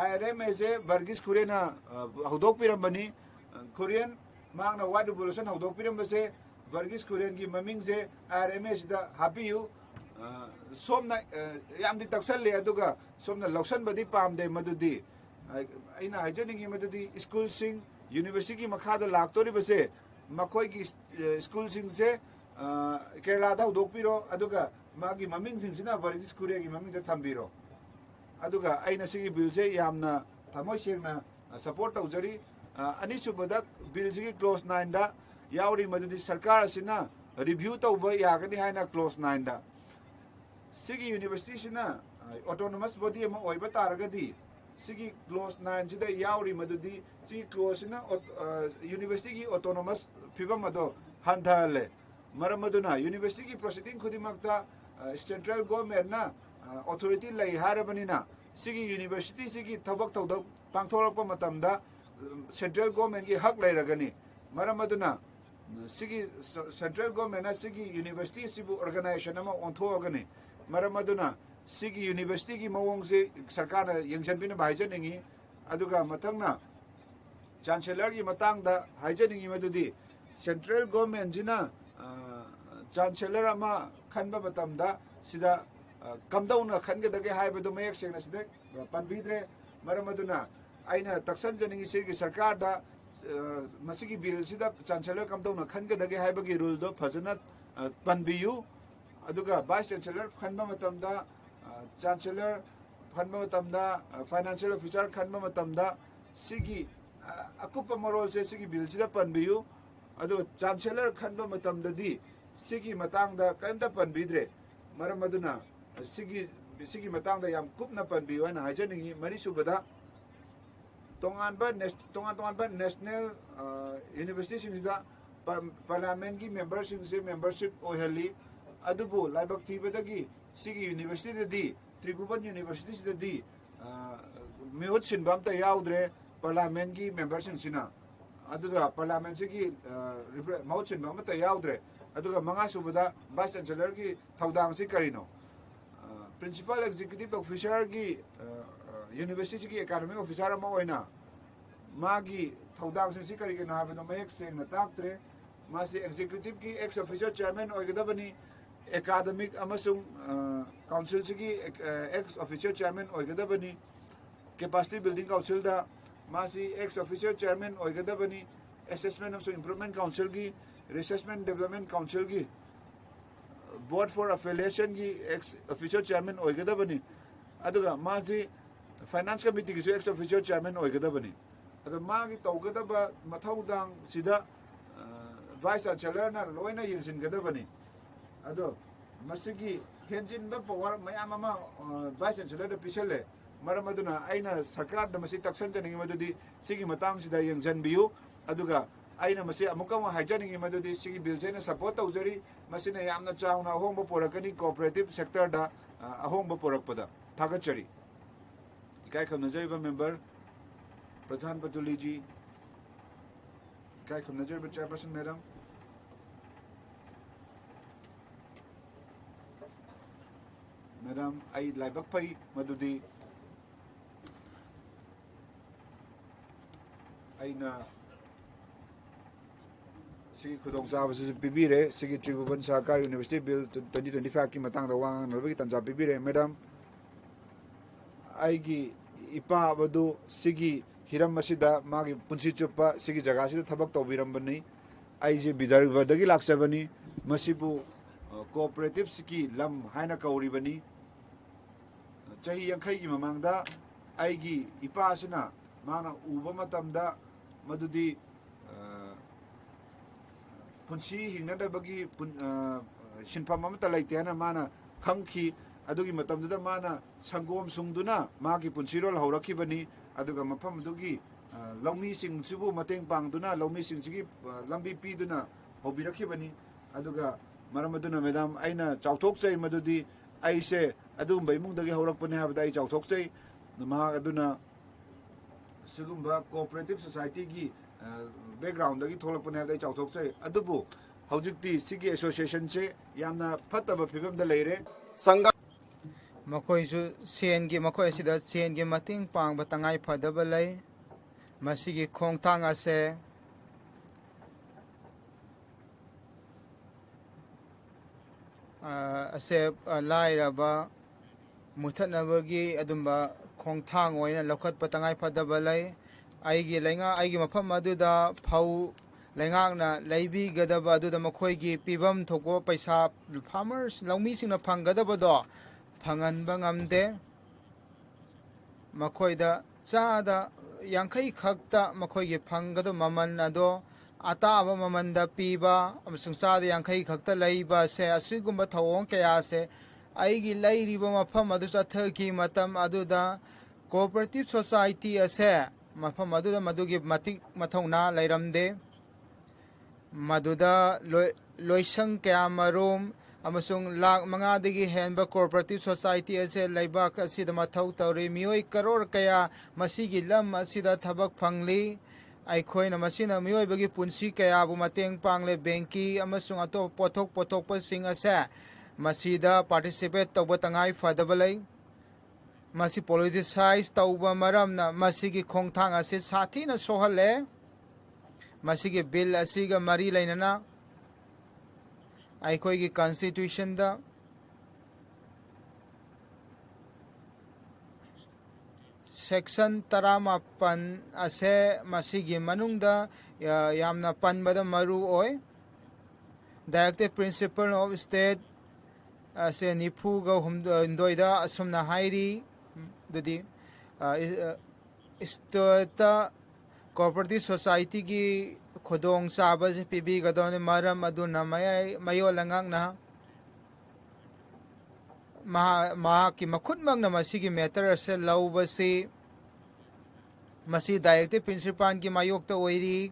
IRMA से वर्गीस खुरेन हौदोक पिरम्बनी खुरेन मांगना वाइड रिवोल्यूशन हौदोक पिरम्ब से वर्गीस खुरेन की ममिंग से IRMA सिदा हापियु सोमना यामदी तक्सले अदुगा सोमना लौसन बदी पामदे मदुदी अइना हाइजनिंगी मदुदी स्कूल सिंग यूनिवर्सिटी की मखादा लाक्तोरी बसे मखोई की स्कूल सिंग से केरला दा हौदोक पिरो अदुगा मागी ममिंग सिंगसिना वर्गीस खुरे की ममिंग दा थंबिरो अदुगा अइना सिगी बिल से यामना थमोय सेंगना सपोर्ट तौजरी अनिसुबदा बिल सिगी क्लोज 9 दा यावरी मदुदी सरकार असिना रिव्यू तौबा यागनी हाइना क्लोज 9 दा सिगी यूनिवर्सिटी सिना ऑटोनोमस बॉडी अमा ओइबा तारगदी सिगी क्लोज 9 सिदा यावरी मदुदी सिगी क्लोज सिना यूनिवर्सिटी की ऑटोनोमस फिबम अदो हंधाले मरमदुना यूनिवर्सिटी की प्रोसीडिंग खुदिमक्ता सेंट्रल गवर्नमेंट ना ऑथोरिटी लई हारबनिना सिगी यूनिवर्सिटी सिगी थबक थौदक पांगथोरप मतमदा सेंट्रल गवर्नमेंट की हक लैरगनी मरमदुना सिगी सेंट्रल गवर्नमेंट सिगी यूनिवर्सिटी सिबु ऑर्गेनाइजेशन अमा ओंथोगनी मरमदुना सिगी यूनिवर्सिटी की मवोंग से सरकार यंगजनबिना भाइजनिंगी अदुगा मथंगना चांसलर की मतंगदा हाइजनिंगी मदुदी सेंट्रल गवर्नमेंट जिना चांसलर अमा खनबा मतमदा सिदा कमदौना खनगदगे हाइबदो मयक सेंगना सिदा पनबिद्रे मरमदुना आइना तक्सन जनिंगी सिगी सरकार दा मसिगी बिल सिदा चांसलर कमदौना खनगदगे हाइबगी रूल दो फजना पनबियु अदुगा वाइस चांसलर खनबा मतमदा चांसलर खनबा मतमदा फाइनेंशियल ऑफिसर खनबा मतमदा सिगी अकुप मरोल से सिगी बिल सिदा पनबियु अदु चांसलर खनबा मतमददी सिगी मतंगदा कयमता पनबिद्रे मरमदुना सिगी मतंगदा याम कुपना पनबियु हाइना हाइजनिंगी मरिसुबदा तोंगानबा नेशनल यूनिवर्सिटी सिंगदा पार्लियामेंट की मेंबरशिप से मेंबरशिप ओहली अदुबो लाइबक थीबदगी सिगी यूनिवर्सिटी दी त्रिभुवन यूनिवर्सिटी सिदी मिहुत सिनबामता याउद्रे पार्लियामेंट की मेंबरशिप सिना अदुगा पार्लियामेंट की माउत सिनबामता याउद्रे अदुगा मंगा सुबदा वाइस चांसलर की थौदांग से करिनो प्रिंसिपल एग्जीक्यूटिव ऑफिसर की यूनिवर्सिटी की एकेडमिक ऑफिसर अमा ओइना मागी थौदांग से करिगनो हाबनो मयक सेंगना ताक्त्रे मासी एग्जीक्यूटिव की एक्स ऑफिसर चेयरमैन ओइगदबनी एकेडमिक अमसुंग काउंसिल की एक्स ऑफिसर चेयरमैन ओइगदबनी कैपेसिटी बिल्डिंग काउंसिल दा मासी एक्स ऑफिसर चेयरमैन ओइगदबनी असेसमेंट अमसुंग इंप्रूवमेंट काउंसिल की रिसर्चमेंट डेवलपमेंट काउंसिल की बोर्ड फॉर अफिलिएशन की एक्स ऑफिसर चेयरमैन ओइगदबनी अदुगा मासी फाइनेंस कमिटी की एक्स ऑफिसर चेयरमैन ओइगदबनी अदो मागी तौगदबा मथौदांग सिदा वाइस चांसलर ना लोइना यिंसिनगदबनी अदो मसिगी हेंजिनबा पावर मयाम अमा वाइस चांसलर द पिसले मरमदुना आइना सरकार द मसि तक्सन जनिंग मदुदी सिगी मतंग सिदा यंजनबियु अदुगा आइना मसि अमुकम हाइजनिंग मदुदी सिगी बिल सेना सपोर्ट तौजरी मसिना यामना चाउना अहोंबा पोरकनी कोऑपरेटिव सेक्टर दा अहोंबा पोरकपदा थागतचरी इकाय खमनजरिबा मेंबर प्रधान पटुली जी इकाय खमनजरिबा चेयरपर्सन मैडम मैडम आई लाइबक फई मदुदी आइना सिगी खुदोंग चाबसे पिबिरे सिगी त्रिभुवन सहकार यूनिवर्सिटी बिल 2025 की मतंग दा वांग नबगी तंजा पिबिरे मैडम आइगी इपा बदु सिगी हिरम मसिदा मागी पुंसी चुप्पा सिगी जगह सिदा थबक तौबिरंबनी आइजे विदर्भदगी लाक्सबनी मसिबु कोऑपरेटिव सिकी लम हाइना कौरिबनी चाही यंखई की ममांगदा आइगी इपा सिना माना उबा मतमदा मदुदी पुंसी हिंगदबगी सिनफम अमता लैतेना माना खंखी अदुगी मतमदुदा माना संगोम सुंगदुना मागी पुंसीरोल हौरखिबनी अदुगा मफम दुगी लौमी सिंग सिबु मतेंग पांगदुना लौमी सिंग सिगी लंबी पीदुना होबिरखिबनी अदुगा मरमदुना मैडम आइना चाउथोकचै मदुदी आइसे अदुगुम्बा इमुंगदगी हौरकपने हाबदा आई चाउथोकचै मा अदुना सिगुम्बा कोऑपरेटिव सोसाइटी की बैकग्राउंड दगी थोलकपने हाबदा आई चाउथोकचै अदुबु हौजिक्ति सिगी एसोसिएशन से यामना फत्तबा फिबम द लेरे संघ ꯃꯈꯣꯏꯁꯨ ꯁꯦꯟꯒꯤ ꯃꯈꯣꯏ ꯑꯁꯤꯗ ꯁꯦꯟꯒꯤ ꯃꯇꯦꯡ ꯄꯥꯡꯕ ꯇꯉꯥꯏ ꯐꯗꯕ ꯂꯩ ꯃꯁꯤꯒꯤ ꯈꯣꯡꯊꯥꯡ ꯑꯁꯦ ꯂꯥꯏꯔꯕ ꯃꯨꯊꯠꯅꯕꯒꯤ ꯑꯗꯨꯝꯕ ꯈꯣꯡꯊꯥꯡ ꯑꯣꯏꯅ ꯂꯧꯈꯠꯄ ꯇꯉꯥꯏ ꯐꯗꯕ ꯂꯩ ꯑꯩꯒꯤ ꯃꯐꯝ ꯑꯗꯨꯗ ꯐꯧ ꯂꯩꯉꯥꯛꯅ ꯂꯩꯕꯤꯒꯗꯕ ꯑꯗꯨꯗ ꯃꯈꯣꯏꯒꯤ ꯄꯤꯐꯝ ꯊꯣꯛꯄ ꯄꯩꯁꯥ ꯐꯥꯔꯃꯔꯁ ꯂꯧꯃꯤꯁꯤꯡꯅ ꯐꯪꯒꯗꯕꯗꯣ ꯐꯪꯍꯟꯕ ꯉꯝꯗꯦ ꯃꯈꯣꯏꯗ ꯆꯥꯗ ꯌꯥꯡꯈꯩ ꯈꯛꯇ ꯃꯈꯣꯏꯒꯤ ꯐꯪꯒꯗꯕ ꯃꯃꯜ ꯑꯗꯣ ꯑꯇꯥꯕ ꯃꯃꯜꯗ ꯄꯤꯕ ꯑꯃꯁꯨꯡ ꯆꯥꯗ ꯌꯥꯡꯈꯩ ꯈꯛꯇ ꯂꯩꯕ ꯑꯁꯦ ꯑꯁꯤꯒꯨꯝꯕ ꯊꯧꯑꯣꯡ ꯀꯌꯥꯁꯦ ꯑꯩꯒꯤ ꯂꯩꯔꯤꯕ ꯃꯐꯝ ꯑꯗꯨ ꯆꯠꯊꯈꯤ ꯃꯇꯝ ꯑꯗꯨꯗ ꯀꯣꯑꯣꯄꯔꯦꯇꯤꯞ ꯁꯣꯁꯥꯏꯇꯤ ꯑꯁꯦ ꯃꯐꯝ ꯑꯗꯨꯗ ꯃꯗꯨꯒꯤ ꯃꯇꯤꯛ ꯃꯊꯧꯅꯥ ꯂꯩꯔꯝꯗꯦ ꯃꯗꯨꯗ ꯂꯣꯏꯁꯪ ꯀꯌꯥꯃꯔꯨꯝ ꯑꯃꯁꯨꯡ ꯂꯥꯛ 5ꯗꯒꯤ ꯍꯦꯟꯕ ꯀꯣꯑꯣꯄꯔꯦꯇꯤꯞ ꯁꯣꯁꯥꯏꯇꯤ ꯑꯁꯦ ꯂꯩꯕꯥꯛ ꯑꯁꯤꯗ ꯃꯊꯧ ꯇꯧꯔꯤ ꯃꯤꯑꯣꯏ ꯀꯔꯣꯔ ꯀꯌꯥ ꯃꯁꯤꯒꯤ ꯂꯝ ꯑꯁꯤꯗ ꯊꯕꯛ ꯐꯪꯂꯤ ꯑꯩꯈꯣꯏꯅ ꯃꯁꯤꯅ ꯃꯤꯑꯣꯏꯕꯒꯤ ꯄꯨꯟꯁꯤ ꯀꯌꯥꯕꯨ ꯃꯇꯦꯡ ꯄꯥꯡꯂꯦ ꯕꯦꯡꯀꯤ ꯑꯃꯁꯨꯡ ꯑꯇꯣꯞꯄ ꯄꯣꯠꯊꯣꯛ ꯄꯣꯠꯊꯣꯛꯄꯁꯤꯡ ꯑꯁꯦ ꯃꯁꯤꯗ ꯄꯥꯔꯇꯤꯁꯤꯄꯦꯠ ꯇꯧꯕ ꯇꯉꯥꯏ ꯐꯗꯕ ꯂꯩ ꯃꯁꯤ ꯄꯣꯂꯤꯇꯤꯁꯥꯏꯖ ꯇꯧꯕ ꯃꯔꯝꯅ ꯃꯁꯤꯒꯤ ꯈꯣꯡꯊꯥꯡ ꯑꯁꯤ ꯁꯥꯊꯤꯅ ꯁꯣꯛꯍꯜꯂꯦ ꯃꯁꯤꯒꯤ ꯕꯤꯜ ꯑꯁꯤꯒ ꯃꯔꯤ ꯂꯩꯅꯅ ꯑꯩꯈꯣꯏꯒꯤ ꯀꯟꯁꯇꯤꯇ꯭ꯌꯨꯁꯟꯗ ꯁꯦꯛꯁꯟ 19 ꯑꯁꯦ ꯃꯁꯤꯒꯤ ꯃꯅꯨꯡꯗ ꯌꯥꯝꯅ ꯄꯟꯕꯗ ꯃꯔꯨ ꯑꯣꯏ ꯗꯥꯏꯔꯦꯛꯇꯤꯞ ꯄ꯭ꯔꯤꯟꯁꯤꯄꯜ ꯑꯣꯐ ꯁ꯭ꯇꯦꯠ ꯑꯁꯦ 94ꯗ ꯑꯁꯨꯝꯅ ꯍꯥꯏꯔꯤ ꯑꯗꯨꯗꯤ ꯁ꯭ꯇꯦꯠꯇ ꯀꯣꯑꯣꯄꯔꯦꯇꯤꯞ ꯁꯣꯁꯥꯏꯇꯤꯒꯤ ꯈꯨꯗꯣꯡꯆꯥꯕꯁꯤ ꯄꯤꯕꯤꯒꯗꯕꯅꯤ ꯃꯔꯝ ꯑꯗꯨꯅ ꯃꯌꯣꯜ ꯂꯩꯉꯥꯛꯅ ꯃꯍꯥꯛꯀꯤ ꯃꯈꯨꯠꯃꯛꯅ ꯃꯁꯤꯒꯤ ꯃꯦꯇꯔ ꯑꯁꯤ ꯂꯧꯕꯁꯤ ꯃꯁꯤ ꯗꯥꯏꯔꯦꯛꯇꯤꯞ ꯄ꯭ꯔꯤꯟꯁꯤꯄꯥꯜꯒꯤ ꯃꯥꯌꯣꯛꯇ ꯑꯣꯏꯔꯤ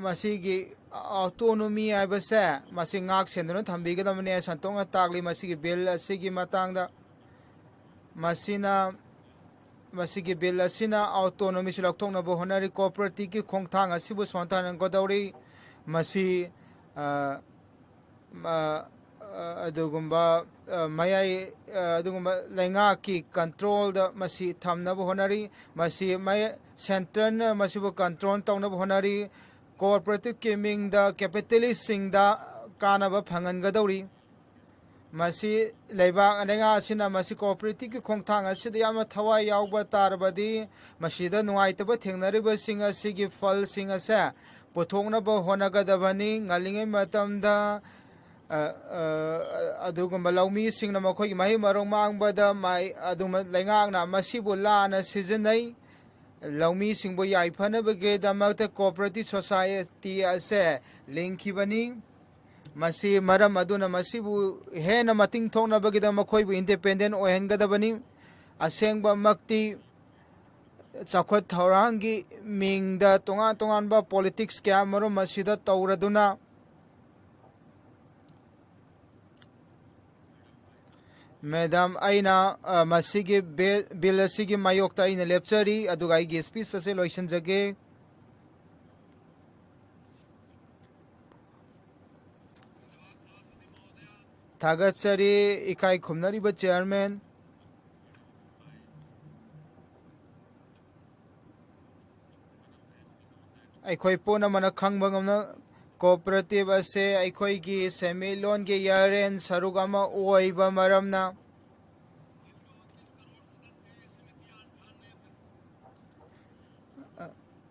ꯃꯁꯤꯒꯤ ꯑꯣꯇꯣꯅꯣꯃꯤ ꯍꯥꯏꯕꯁꯦ ꯃꯁꯤ ꯉꯥꯛ ꯁꯦꯟꯗꯨꯅ ꯊꯝꯕꯤꯒꯗꯕꯅꯤ ꯁꯟꯇꯣꯛꯅ ꯇꯥꯛꯂꯤ ꯃꯁꯤꯒꯤ ꯕꯤꯜ ꯑꯁꯤꯒꯤ ꯃꯇꯥꯡꯗ ꯃꯁꯤꯒꯤ ꯕꯤꯜ ꯑꯁꯤꯅ ꯑꯣꯇꯣꯅꯣꯃꯤꯁꯤ ꯂꯧꯊꯣꯛꯅꯕ ꯍꯣꯠꯅꯔꯤ ꯀꯣꯑꯣꯄꯔꯦꯇꯤꯞꯀꯤ ꯈꯣꯡꯊꯥꯡ ꯑꯁꯤꯕꯨ ꯁꯣꯟꯊꯍꯟꯒꯗꯧꯔꯤ ꯃꯁꯤ ꯑꯗꯨꯒꯨꯝꯕ ꯑꯗꯨꯒꯨꯝꯕ ꯂꯩꯉꯥꯛꯀꯤ ꯀꯟꯇ꯭ꯔꯣꯜꯗ ꯃꯁꯤ ꯊꯝꯅꯕ ꯍꯣꯠꯅꯔꯤ ꯃꯁꯤ ꯁꯦꯟꯇꯔꯅ ꯃꯁꯤꯕꯨ ꯀꯟꯇ꯭ꯔꯣꯜ ꯇꯧꯅꯕ ꯍꯣꯠꯅꯔꯤ ꯀꯣꯑꯣꯄꯔꯦꯇꯤꯞꯀꯤ ꯃꯤꯡꯗ ꯀꯦꯄꯤꯇꯦꯂꯤꯁꯁꯤꯡꯗ ꯀꯥꯟꯅꯕ ꯐꯪꯍꯟꯒꯗꯧꯔꯤ ꯃꯁꯤ ꯂꯩꯉꯥꯛ ꯑꯁꯤꯅ ꯃꯁꯤ ꯀꯣꯑꯣꯄꯔꯦꯇꯤꯞꯀꯤ ꯈꯣꯡꯊꯥꯡ ꯑꯁꯤꯗ ꯌꯥꯝꯅ ꯊꯋꯥꯏ ꯌꯥꯎꯕ ꯇꯥꯔꯕꯗꯤ ꯃꯁꯤꯗ ꯅꯨꯡꯉꯥꯏꯇꯕ ꯊꯦꯡꯅꯔꯤꯕꯁꯤꯡ ꯑꯁꯤꯒꯤ ꯐꯜꯁꯤꯡ ꯑꯁꯦ ꯄꯨꯊꯣꯛꯅꯕ ꯍꯣꯠꯅꯒꯗꯕꯅꯤ ꯉꯜꯂꯤꯉꯩ ꯃꯇꯝꯗ ꯑꯗꯨꯒꯨꯝꯕ ꯂꯧꯃꯤꯁꯤꯡꯅ ꯃꯈꯣꯏꯒꯤ ꯃꯍꯩ ꯃꯔꯣꯡ ꯃꯥꯡꯕꯗ ꯂꯩꯉꯥꯛꯅ ꯃꯁꯤꯕꯨ ꯂꯥꯟꯅ ꯁꯤꯖꯤꯟꯅꯩ ꯂꯧꯃꯤꯁꯤꯡꯕꯨ ꯌꯥꯏꯐꯅꯕꯒꯤꯗꯃꯛꯇ ꯀꯣꯑꯣꯄꯔꯦꯇꯤꯞ ꯁꯣꯁꯥꯏꯇꯤ ꯑꯁꯦ ꯂꯤꯡꯈꯤꯕꯅꯤ ꯃꯁꯤ ꯃꯔꯝ ꯑꯗꯨꯅ ꯃꯁꯤꯕꯨ ꯍꯦꯟꯅ ꯃꯇꯤꯡ ꯊꯣꯛꯅꯕꯒꯤꯗꯃꯛ ꯃꯈꯣꯏꯕꯨ ꯏꯟꯗꯤꯄꯦꯟꯗꯦꯟ ꯑꯣꯏꯍꯟꯒꯗꯕꯅꯤ ꯑꯁꯦꯡꯕꯃꯛꯇꯤ ꯆꯥꯎꯈꯠ ꯊꯧꯔꯥꯡꯒꯤ ꯃꯤꯡꯗ ꯇꯣꯉꯥꯟ ꯇꯣꯉꯥꯟꯕ ꯄꯣꯂꯤꯇꯤꯛꯁ ꯀꯌꯥꯃꯔꯨꯝ ꯃꯁꯤꯗ ꯇꯧꯔꯗꯨꯅ ꯃꯦꯗꯥꯝ ꯑꯩꯅ ꯃꯁꯤꯒꯤ ꯕꯤꯜ ꯑꯁꯤꯒꯤ ꯃꯥꯌꯣꯛꯇ ꯑꯩꯅ ꯂꯦꯞꯆꯔꯤ ꯑꯗꯨꯒ ꯑꯩꯒꯤ ꯁ꯭ꯄꯤꯆ ꯑꯁꯤ ꯂꯣꯏꯁꯤꯟꯖꯒꯦ ꯊꯥꯒꯠꯆꯔꯤ ꯏꯀꯥꯏ ꯈꯨꯝꯅꯔꯤꯕ ꯆꯤꯌꯔꯃꯦꯟ ꯑꯩꯈꯣꯏ ꯄꯨꯝꯅꯃꯛꯅ ꯈꯪꯕ ꯉꯝꯅ ꯀꯣꯑꯣꯄꯔꯦꯇꯤꯞ ꯑꯁꯦ ꯑꯩꯈꯣꯏꯒꯤ ꯁꯦꯟꯃꯤꯠꯂꯣꯟꯒꯤ ꯌꯥꯔꯦꯟ ꯁꯔꯨꯛ ꯑꯃ ꯑꯣꯏꯕ ꯃꯔꯝꯅ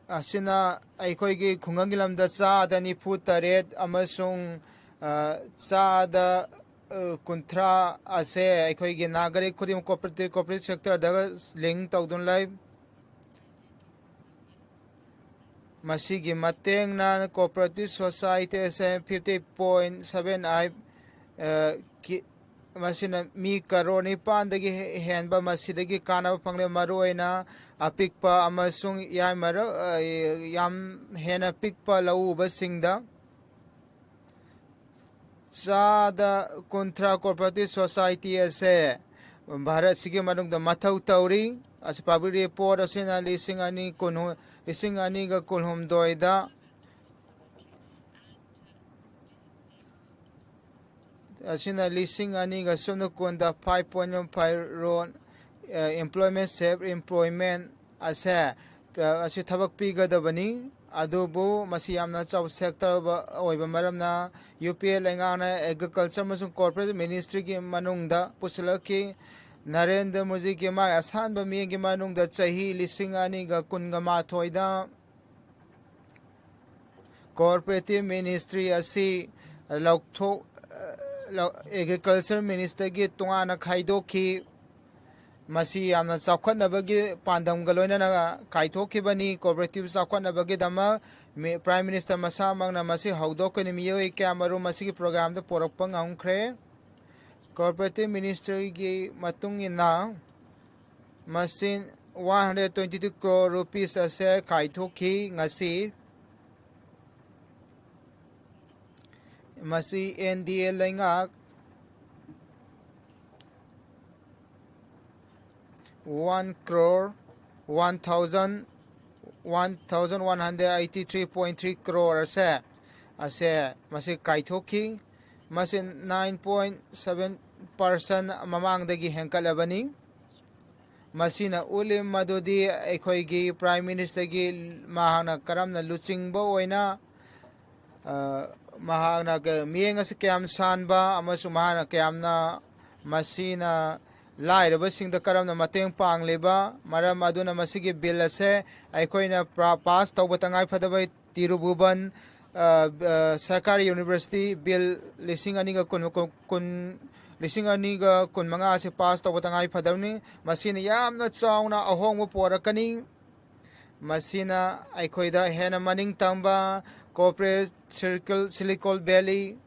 ꯑꯁꯤꯅ ꯑꯩꯈꯣꯏꯒꯤ ꯈꯨꯡꯒꯪꯒꯤ ꯂꯝꯗ ꯆꯥꯗ 94 ꯑꯃꯁꯨꯡ ꯆꯥꯗ 30 ꯑꯁꯦ ꯑꯩꯈꯣꯏꯒꯤ ꯅꯥꯒꯔꯤꯛ ꯈꯨꯗꯤꯡꯃꯛ ꯀꯣꯑꯣꯄꯔꯦꯇꯤꯞ ꯁꯦꯛꯇꯔꯗ ꯂꯤꯡ ꯇꯧꯗꯨꯅ ꯂꯩ ꯃꯁꯤꯒꯤ ꯃꯇꯦꯡꯅ ꯀꯣꯑꯣꯄꯔꯦꯇꯤꯞ ꯁꯣꯁꯥꯏꯇꯤ ꯑꯁꯦ 50.78 ꯃꯁꯤꯅ ꯃꯤ ꯀꯔꯣꯔ 9ꯗꯒꯤ ꯍꯦꯟꯕ ꯃꯁꯤꯗꯒꯤ ꯀꯥꯟꯅꯕ ꯐꯪꯂꯦ ꯃꯔꯨꯑꯣꯏꯅ ꯑꯄꯤꯛꯄ ꯑꯃꯁꯨꯡ ꯌꯥꯝ ꯍꯦꯟꯅ ꯄꯤꯛꯄ ꯂꯧꯎꯕꯁꯤꯡꯗ ꯆꯥꯗ 30 ꯀꯣꯑꯣꯄꯔꯦꯇꯤꯞ ꯁꯣꯁꯥꯏꯇꯤ ꯑꯁꯦ ꯚꯥꯔꯠꯁꯤꯒꯤ ꯃꯅꯨꯡꯗ ꯃꯊꯧ ꯇꯧꯔꯤ ꯑꯁꯤ ꯄꯥꯕ꯭ꯂꯤꯛ ꯔꯤꯄꯣꯔꯠ ꯑꯁꯤꯅ 2019ꯗ asina lising ani ga sumna kunda 5.15 ron employment save employment ase asi thabak pi ga da bani adubu masi yamna chaw sector ba oiba maramna UPL engana agriculture masung corporate ministry ki manungda puslaki Narendra Modi ki ma asan ba mi ki manungda chahi lising ani ga kunga ma thoida cooperative ministry asi laukthok agriculture minister ki tungana khaido ki masi yamna chawkhatnabagi pandam galoina na kaithokibani cooperative chawkhatnabagi dama prime minister masa mangna masi hawdokani miyoi kyamaru masi ki program da porakpa ngamkhre cooperative ministry ki matung ina masin 122 crore rupees ase kaithokhi ngasi masi NDA lainga 1,183.3 crore ase masi kaithokhi masi 9.7% mamangdagi henkalabani masina ulim madudi ekhoigi prime minister gi mahana karamna luchingba oina mahana ke mienga se kyam sanba amasu mahana kyamna masina lairaba singda karamna mateng pangleba maram aduna masigi bill ase aikoina pass tawba tangai phadabai tirububan sarkari university bill lising ani ga kun lising ani ga kun manga ase pass tawba tangai phadawni masina yamna chawna ahongwa porakani masina aikoida hena maning tamba corporate circle silicon valley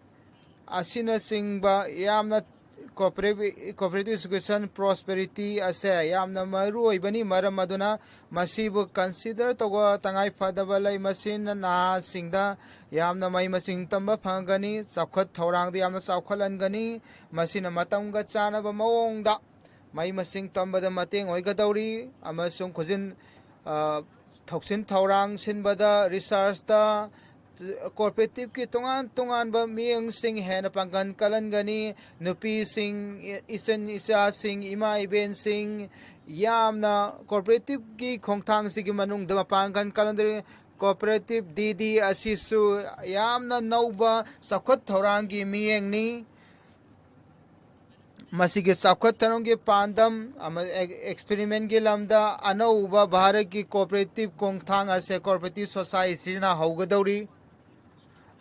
asina singba yamna cooperative education prosperity ase yamna maru oibani maram aduna masibu consider togo tangai phadaba lai masin na singda yamna mai masing tamba phangani chawkhat thorang di yamna chawkhalangani masina matamga chana ba maongda mai masing tamba da mateng oiga dauri amasung khujin thoksin thorang sinbada research da cooperative ki tungan ba mieng sing hena pangkan kalangani nupi sing isen isa sing ima iben sing yamna cooperative ki khongthang sigi manung da pangkan kalandri cooperative DD asisu yamna nauba sakhat thorangi mieng ni masigi sakhat thorangi pandam experiment gi lamda anauba bharat ki cooperative khongthang ase cooperative society na haugadori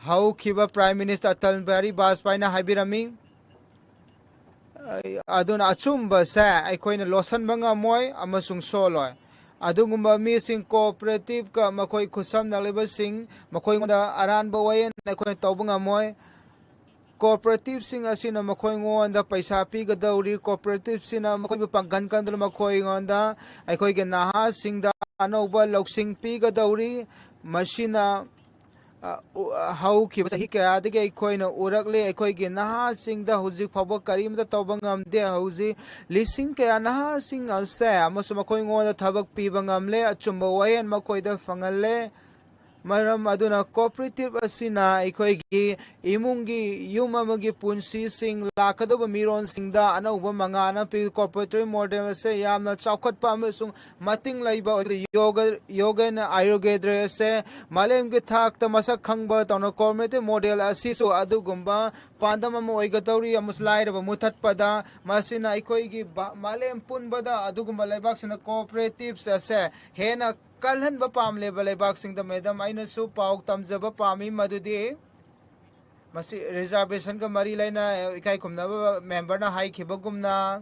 how kiba prime minister Atal Bihari Vajpayee na habirami aduna achumba sa aikoina losan banga moy amasung soloi adungumba mi sing cooperative ka makoi khusam naleba sing makoi da aran ba wayen aikoina tawbanga moy cooperative sing asina makoi ngonda paisa pi ga dauri cooperative sina makoi panggan kandul makoi ngonda aikoi ge naha sing da anoba loksing pi ga dauri machina how ki sahi kaya de ge koina urakle ekoi ge naha sing da huji phabo karim da tobangam de huji lising kaya naha sing ase amasuma koi ngo da thabak pi bangam le achumba wayan makoi da fangalle maram aduna cooperative asina ekoi gi imungi yumamagi punsi sing lakadaba miron singda anauba mangana pi corporate model se yamna chawkhat pa amasung mating laiba yoga na ayurveda se malem ge thak ta masak khangba tawna cooperative model asisu adugumba pandam mo oigatawri amuslai ba muthat pada masina ekoi gi malem punbada adugumba laibak sina cooperatives ase hena kalhan ba pamle ba laibak singda madam aina su pauk tamjaba pami madudi masi reservation ka mari laina ikai khumna ba member na hai khibagumna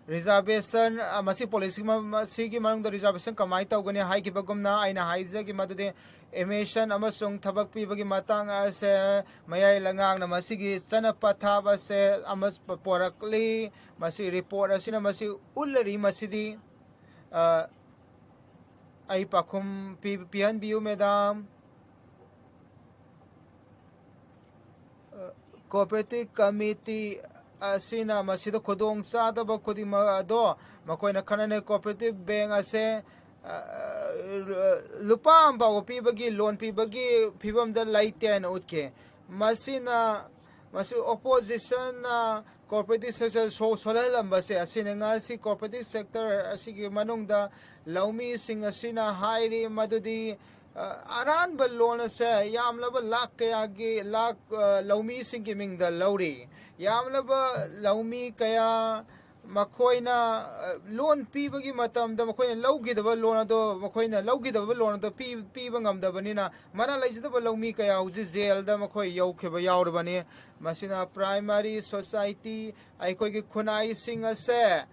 reservation masi policy masi ki manung da reservation kamai tawgani hai khibagumna aina haija ki madudi emission amasung thabak pi bagi matang ase mayai langang na masi gi chana patha ba se amas porakli masi report asina masi ulari masidi ai pakhum pihan biu madam cooperative committee asina masida khodong sa da ba khodi ma do makoi na khanane cooperative bank ase lupam ba pi bagi loan pi bagi phibam da laite na utke masina masu opposition na cooperative sector solhalambase asina nga si cooperative sector asigi manungda laumi sing asina hairi madudi aran ba loan se yamlaba lak kaya gi lak laumi sing gi mingda lauri yamlaba laumi kaya makoina loan pibagi matamda makoina lawgidaba loan ado makoina lawgidaba loan ado piba ngamdabanina mana laijidaba lawmi kaya huji jail da makoi yaukheba yaurabani masina primary society aikoi gi khunai singa se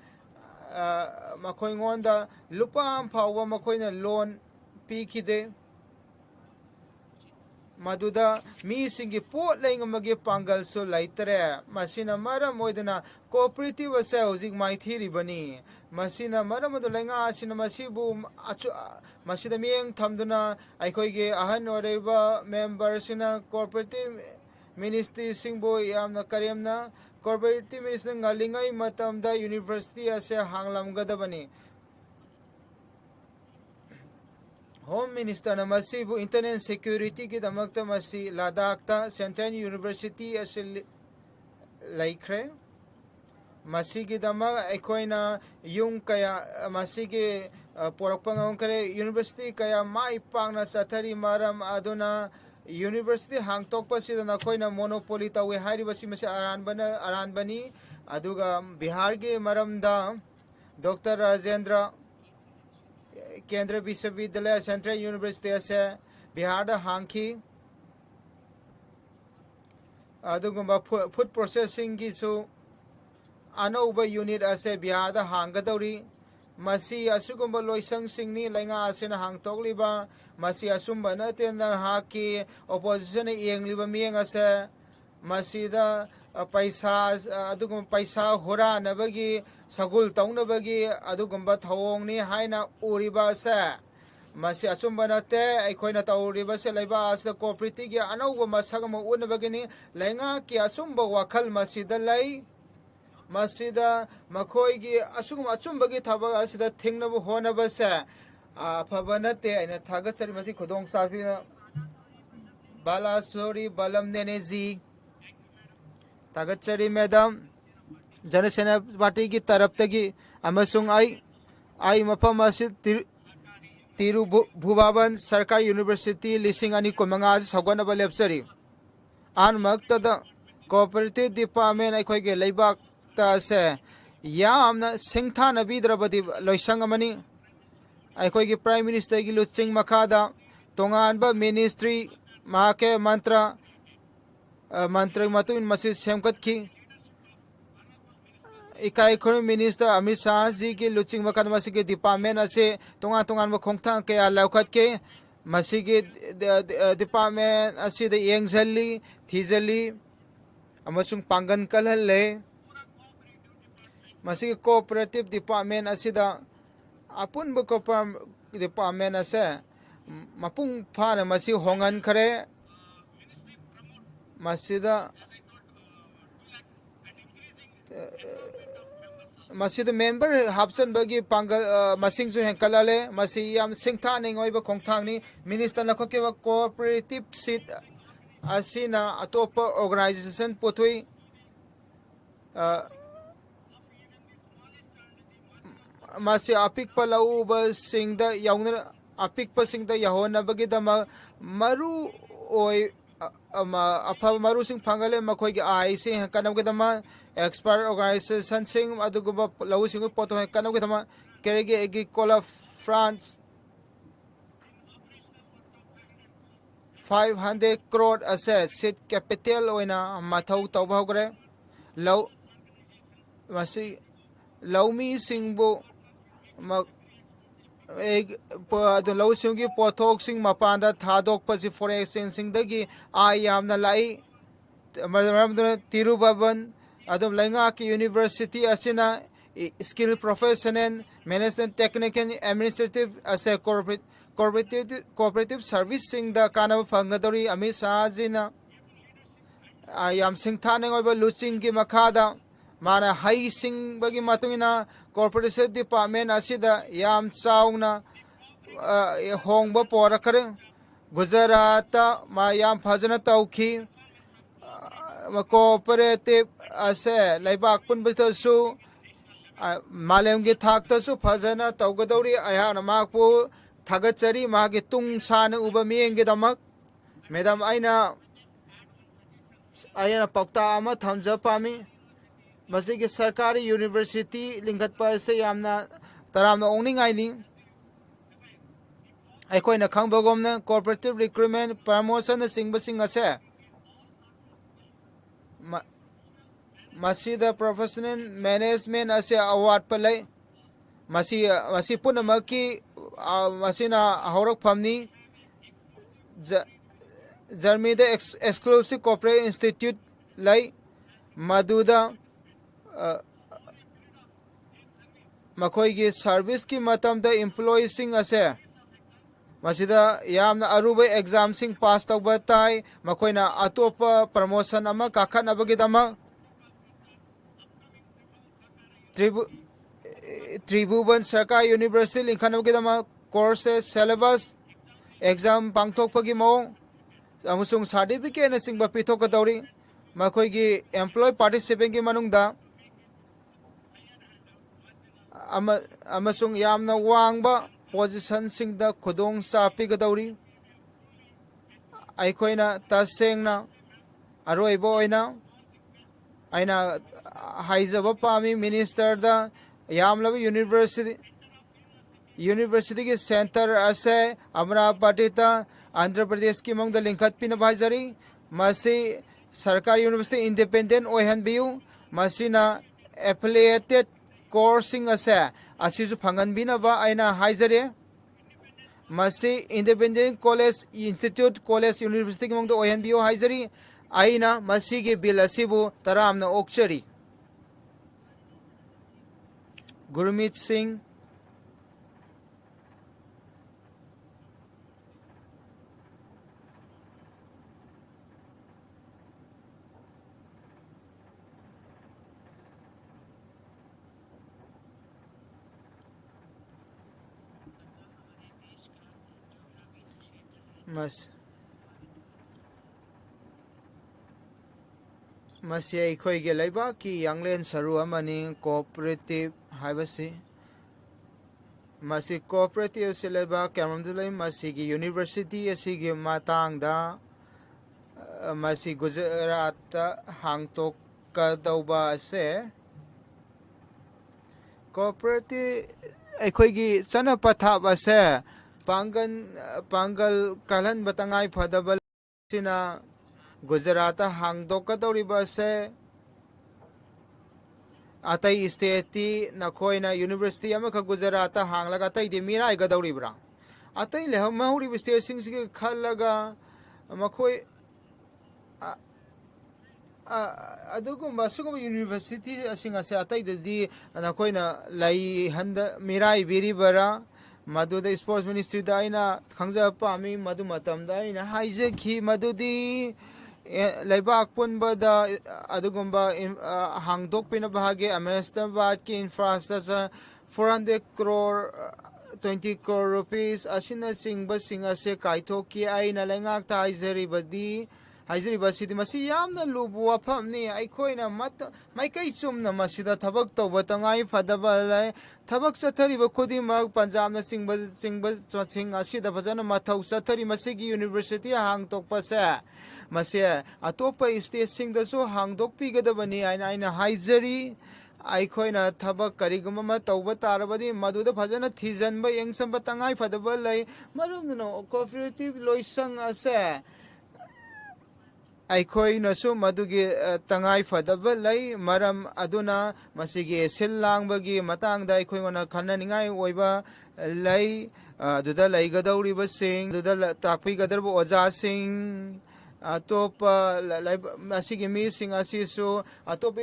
makoi ngonda lupam phawa makoina loan pikide maduda mi singi pot lengamagi pangal so laitre masina mara moidana cooperative se hojik mai thiri bani masina mara modu lenga asina masibu masida mieng thamduna aikoi ge ahan oreba member sina cooperative ministry singbo yamna karyamna cooperative ministry ngalingai matamda university ase hanglamgada bani Home Minister na masibu internet security ki damakta masi Ladakh ta Central University asil laikre masi ki damak ekoina yung kaya masi ki porakpang kare university kaya mai pangna sathari maram aduna university hangtok pa sida na koina monopoly tawe hari basi masi aran bani aduga Bihar ki maramda Dr. Rajendra केंद्र विश्वविद्यालय सेंट्रल यूनिवर्सिटी से बिहार हांखी फूड प्रोसेसिंग की अनौब यूनिट असे बिहार हांगदौरी मसी असुगुंब लोइसंग सिंगनी लैंगा असेना हांगतोकलिबा मसी असुंब नतेना हाकी ओपोजिशन येंगलिबा मियंग असे मसीदा पैसा होरा नबगी सगुल तौनबगी अदुगुंबा थवोंगनी हाइना उरिबा से मसी अचुंबा नते अखोइना तौरिबा से लैबा अस कोऑपरेटिव की अनौब मसगम उनबगिनी लैंगा की असुंबा वाखल मसीदा लै मसीदा मखोइगी असुगुम अचुंबगी थबा असिदा थिंगनबो होनबा से अफबा नते अइना थागतसरी मसी खुदोंग साफिना बालासोरी बलम नेनेजी तागतचरी मैडम जनसेना पार्टी की तरफ तगी अमसुंग आई मफम तिरुभुवाबन सरकारी यूनिवर्सिटी लिसिंग अनि कुमंगा सौगनब लेपचरी आन मक्तद कोऑपरेटिव डिपार्टमेंट अखोइगे लेबाक से यामना सिंथानबीद्रबदि लोइसंग अमनी अखोइगे प्राइम मिनिस्टर की लुचिंग मखादा तोंगानबा मिनिस्ट्री माके मंत्री मतुन मसी सेमकत की इकाई खुन मिनिस्टर अमित शाह जी की लुचिंग मकान मसी के डिपार्टमेंट असे तोंगा तोंगान व खोंगथांग के लौखत के मसी के डिपार्टमेंट असे द येंगजली थीजली अमसुंग पांगन कलहले मसी के कोऑपरेटिव डिपार्टमेंट असे द अपुन ब कोऑपरेटिव डिपार्टमेंट असे मपुंग फान मसी होंगन खरे मस्जिदा मस्जिद मेंबर हापसन बगी पांगल मसिंग जो हेंकलाले मसी याम सिंथा निंगोइब खोंगथांगनी मिनिस्टर नखके कोऑपरेटिव सीट असिना अतोप ऑर्गेनाइजेशन पोथुई मसी अपिक पलाउ बसिंग द याउन अपिक पसिंग द यहोन बगी दम मरु ओय अफब मरुसिंग फंगले मखोई आई से कनम के दमा एक्सपर्ट ऑर्गेनाइजेशन सिंग अदुगुबा लउ सिंग पोतो है कनम के दमा केरेगे Agricola France 500 crore asset seed capital oina mathau tawbhogre law masi lawmi singbo एक लौ सिंगी पोथोक सिंग मपान थादोक पसी फॉरेन एक्सचेंज सिंगदगी आई यामना लाई तिरुभवन अदम लैंगा की यूनिवर्सिटी असिना skill professional management technical administrative असे कोऑपरेटिव सर्विस सिंग द कानब फंगदरी अमित शाह जिना याम सिंथानेंगोब लुचिंग की मखादा माना हाई सिंग बगी मतुंगिना कोऑपरेटिव डिपार्टमेंट असिदा याम चाउना होंगब पोरखरे गुजरात मा याम फजना तौखी cooperative ase laibak pun bitasu malem gi thak tasu phajana tawgadori ayana makpu thagachari magi tung sana uba mienge damak madam aina pakta ama thamja pami masigi sarkari university lingkhatpa ase yamna taramna ongningai ni aikoina khangbagomna cooperative recruitment promotion na singbasing ase masida professional management ase award palai masi punamaki masina haurak phamni Germany the exclusive corporate institute lai maduda makhoi service ki matam da employee sing ase masida yamna aruba exam sing pass tawba tai makhoina atopa promotion ama kakhan abagi dama Tribhuvan Sarkar University linkhan abagi dama courses syllabus exam pangthok pagi mo amusung certificate na singba pithok ka dawri makhoi gi employee participant gi manungda amasung yamna wangba position singda khudong sa pigadawri aikoina tasengna aroibo oina aina haizaba pami minister da yamlaba university ki center ase Amravati ta Andhra Pradesh ki mongda linkhat pina bhajari masi sarkari university independent oihan biu masina affiliated coursing ase asisu phangan bina ba aina haizare masi independent college institute college university ki mongda oihan biu haizari aina masi gi bill asibu taramna okchari Gurmeet Singh masi akhoi ge laiba ki yanglen saru amani cooperative haibasi masi cooperative seleba kamamdulai masi gi university asigi matangda masi Gujarat hangtok ka dauba ase cooperative akhoi gi chana patha ase pangal kalan batangai phadabal sina Gujarat hangdok ka dawriba ase atai state nakhoina university amaka Gujarat hanglaga atai de mirai ga dawribra atai le mahuri state sing sig khallaga makhoi adugumba sugum university asing ase atai de nakhoina lai handa mirai biribara maduda sports ministry da aina khangja pami madu matam da aina haije khi madudi laibak punba da adugumba hangdok pina bahage Ahmedabad ki infrastructure 400 crore 20 crore rupees asina singba singa se kaithok ki aina lengak ta haizari basidi masi yamna lubu wafamni aikoina maikai chumna masida thabak tawba tangai fadaba lai thabak chathari ba khudi mag Punjab na singba asida bajana mathau chathari masigi university hangtok pase masi atopa state singda so hangdok pigadabani aina haizari aikoina thabak kariguma ma tawba tarabadi maduda bhajana thijanba yengsamba tangai fadaba lai marumno cooperative loisang ase akhoi nasu madugi tangai fadaba lai maram aduna masigi sillangbagi matangda akhoi ngona khanna ningai oiba lai duda lai gadawri ba sing duda takpi gadarbo oja sing atop masigi mi sing asisu atop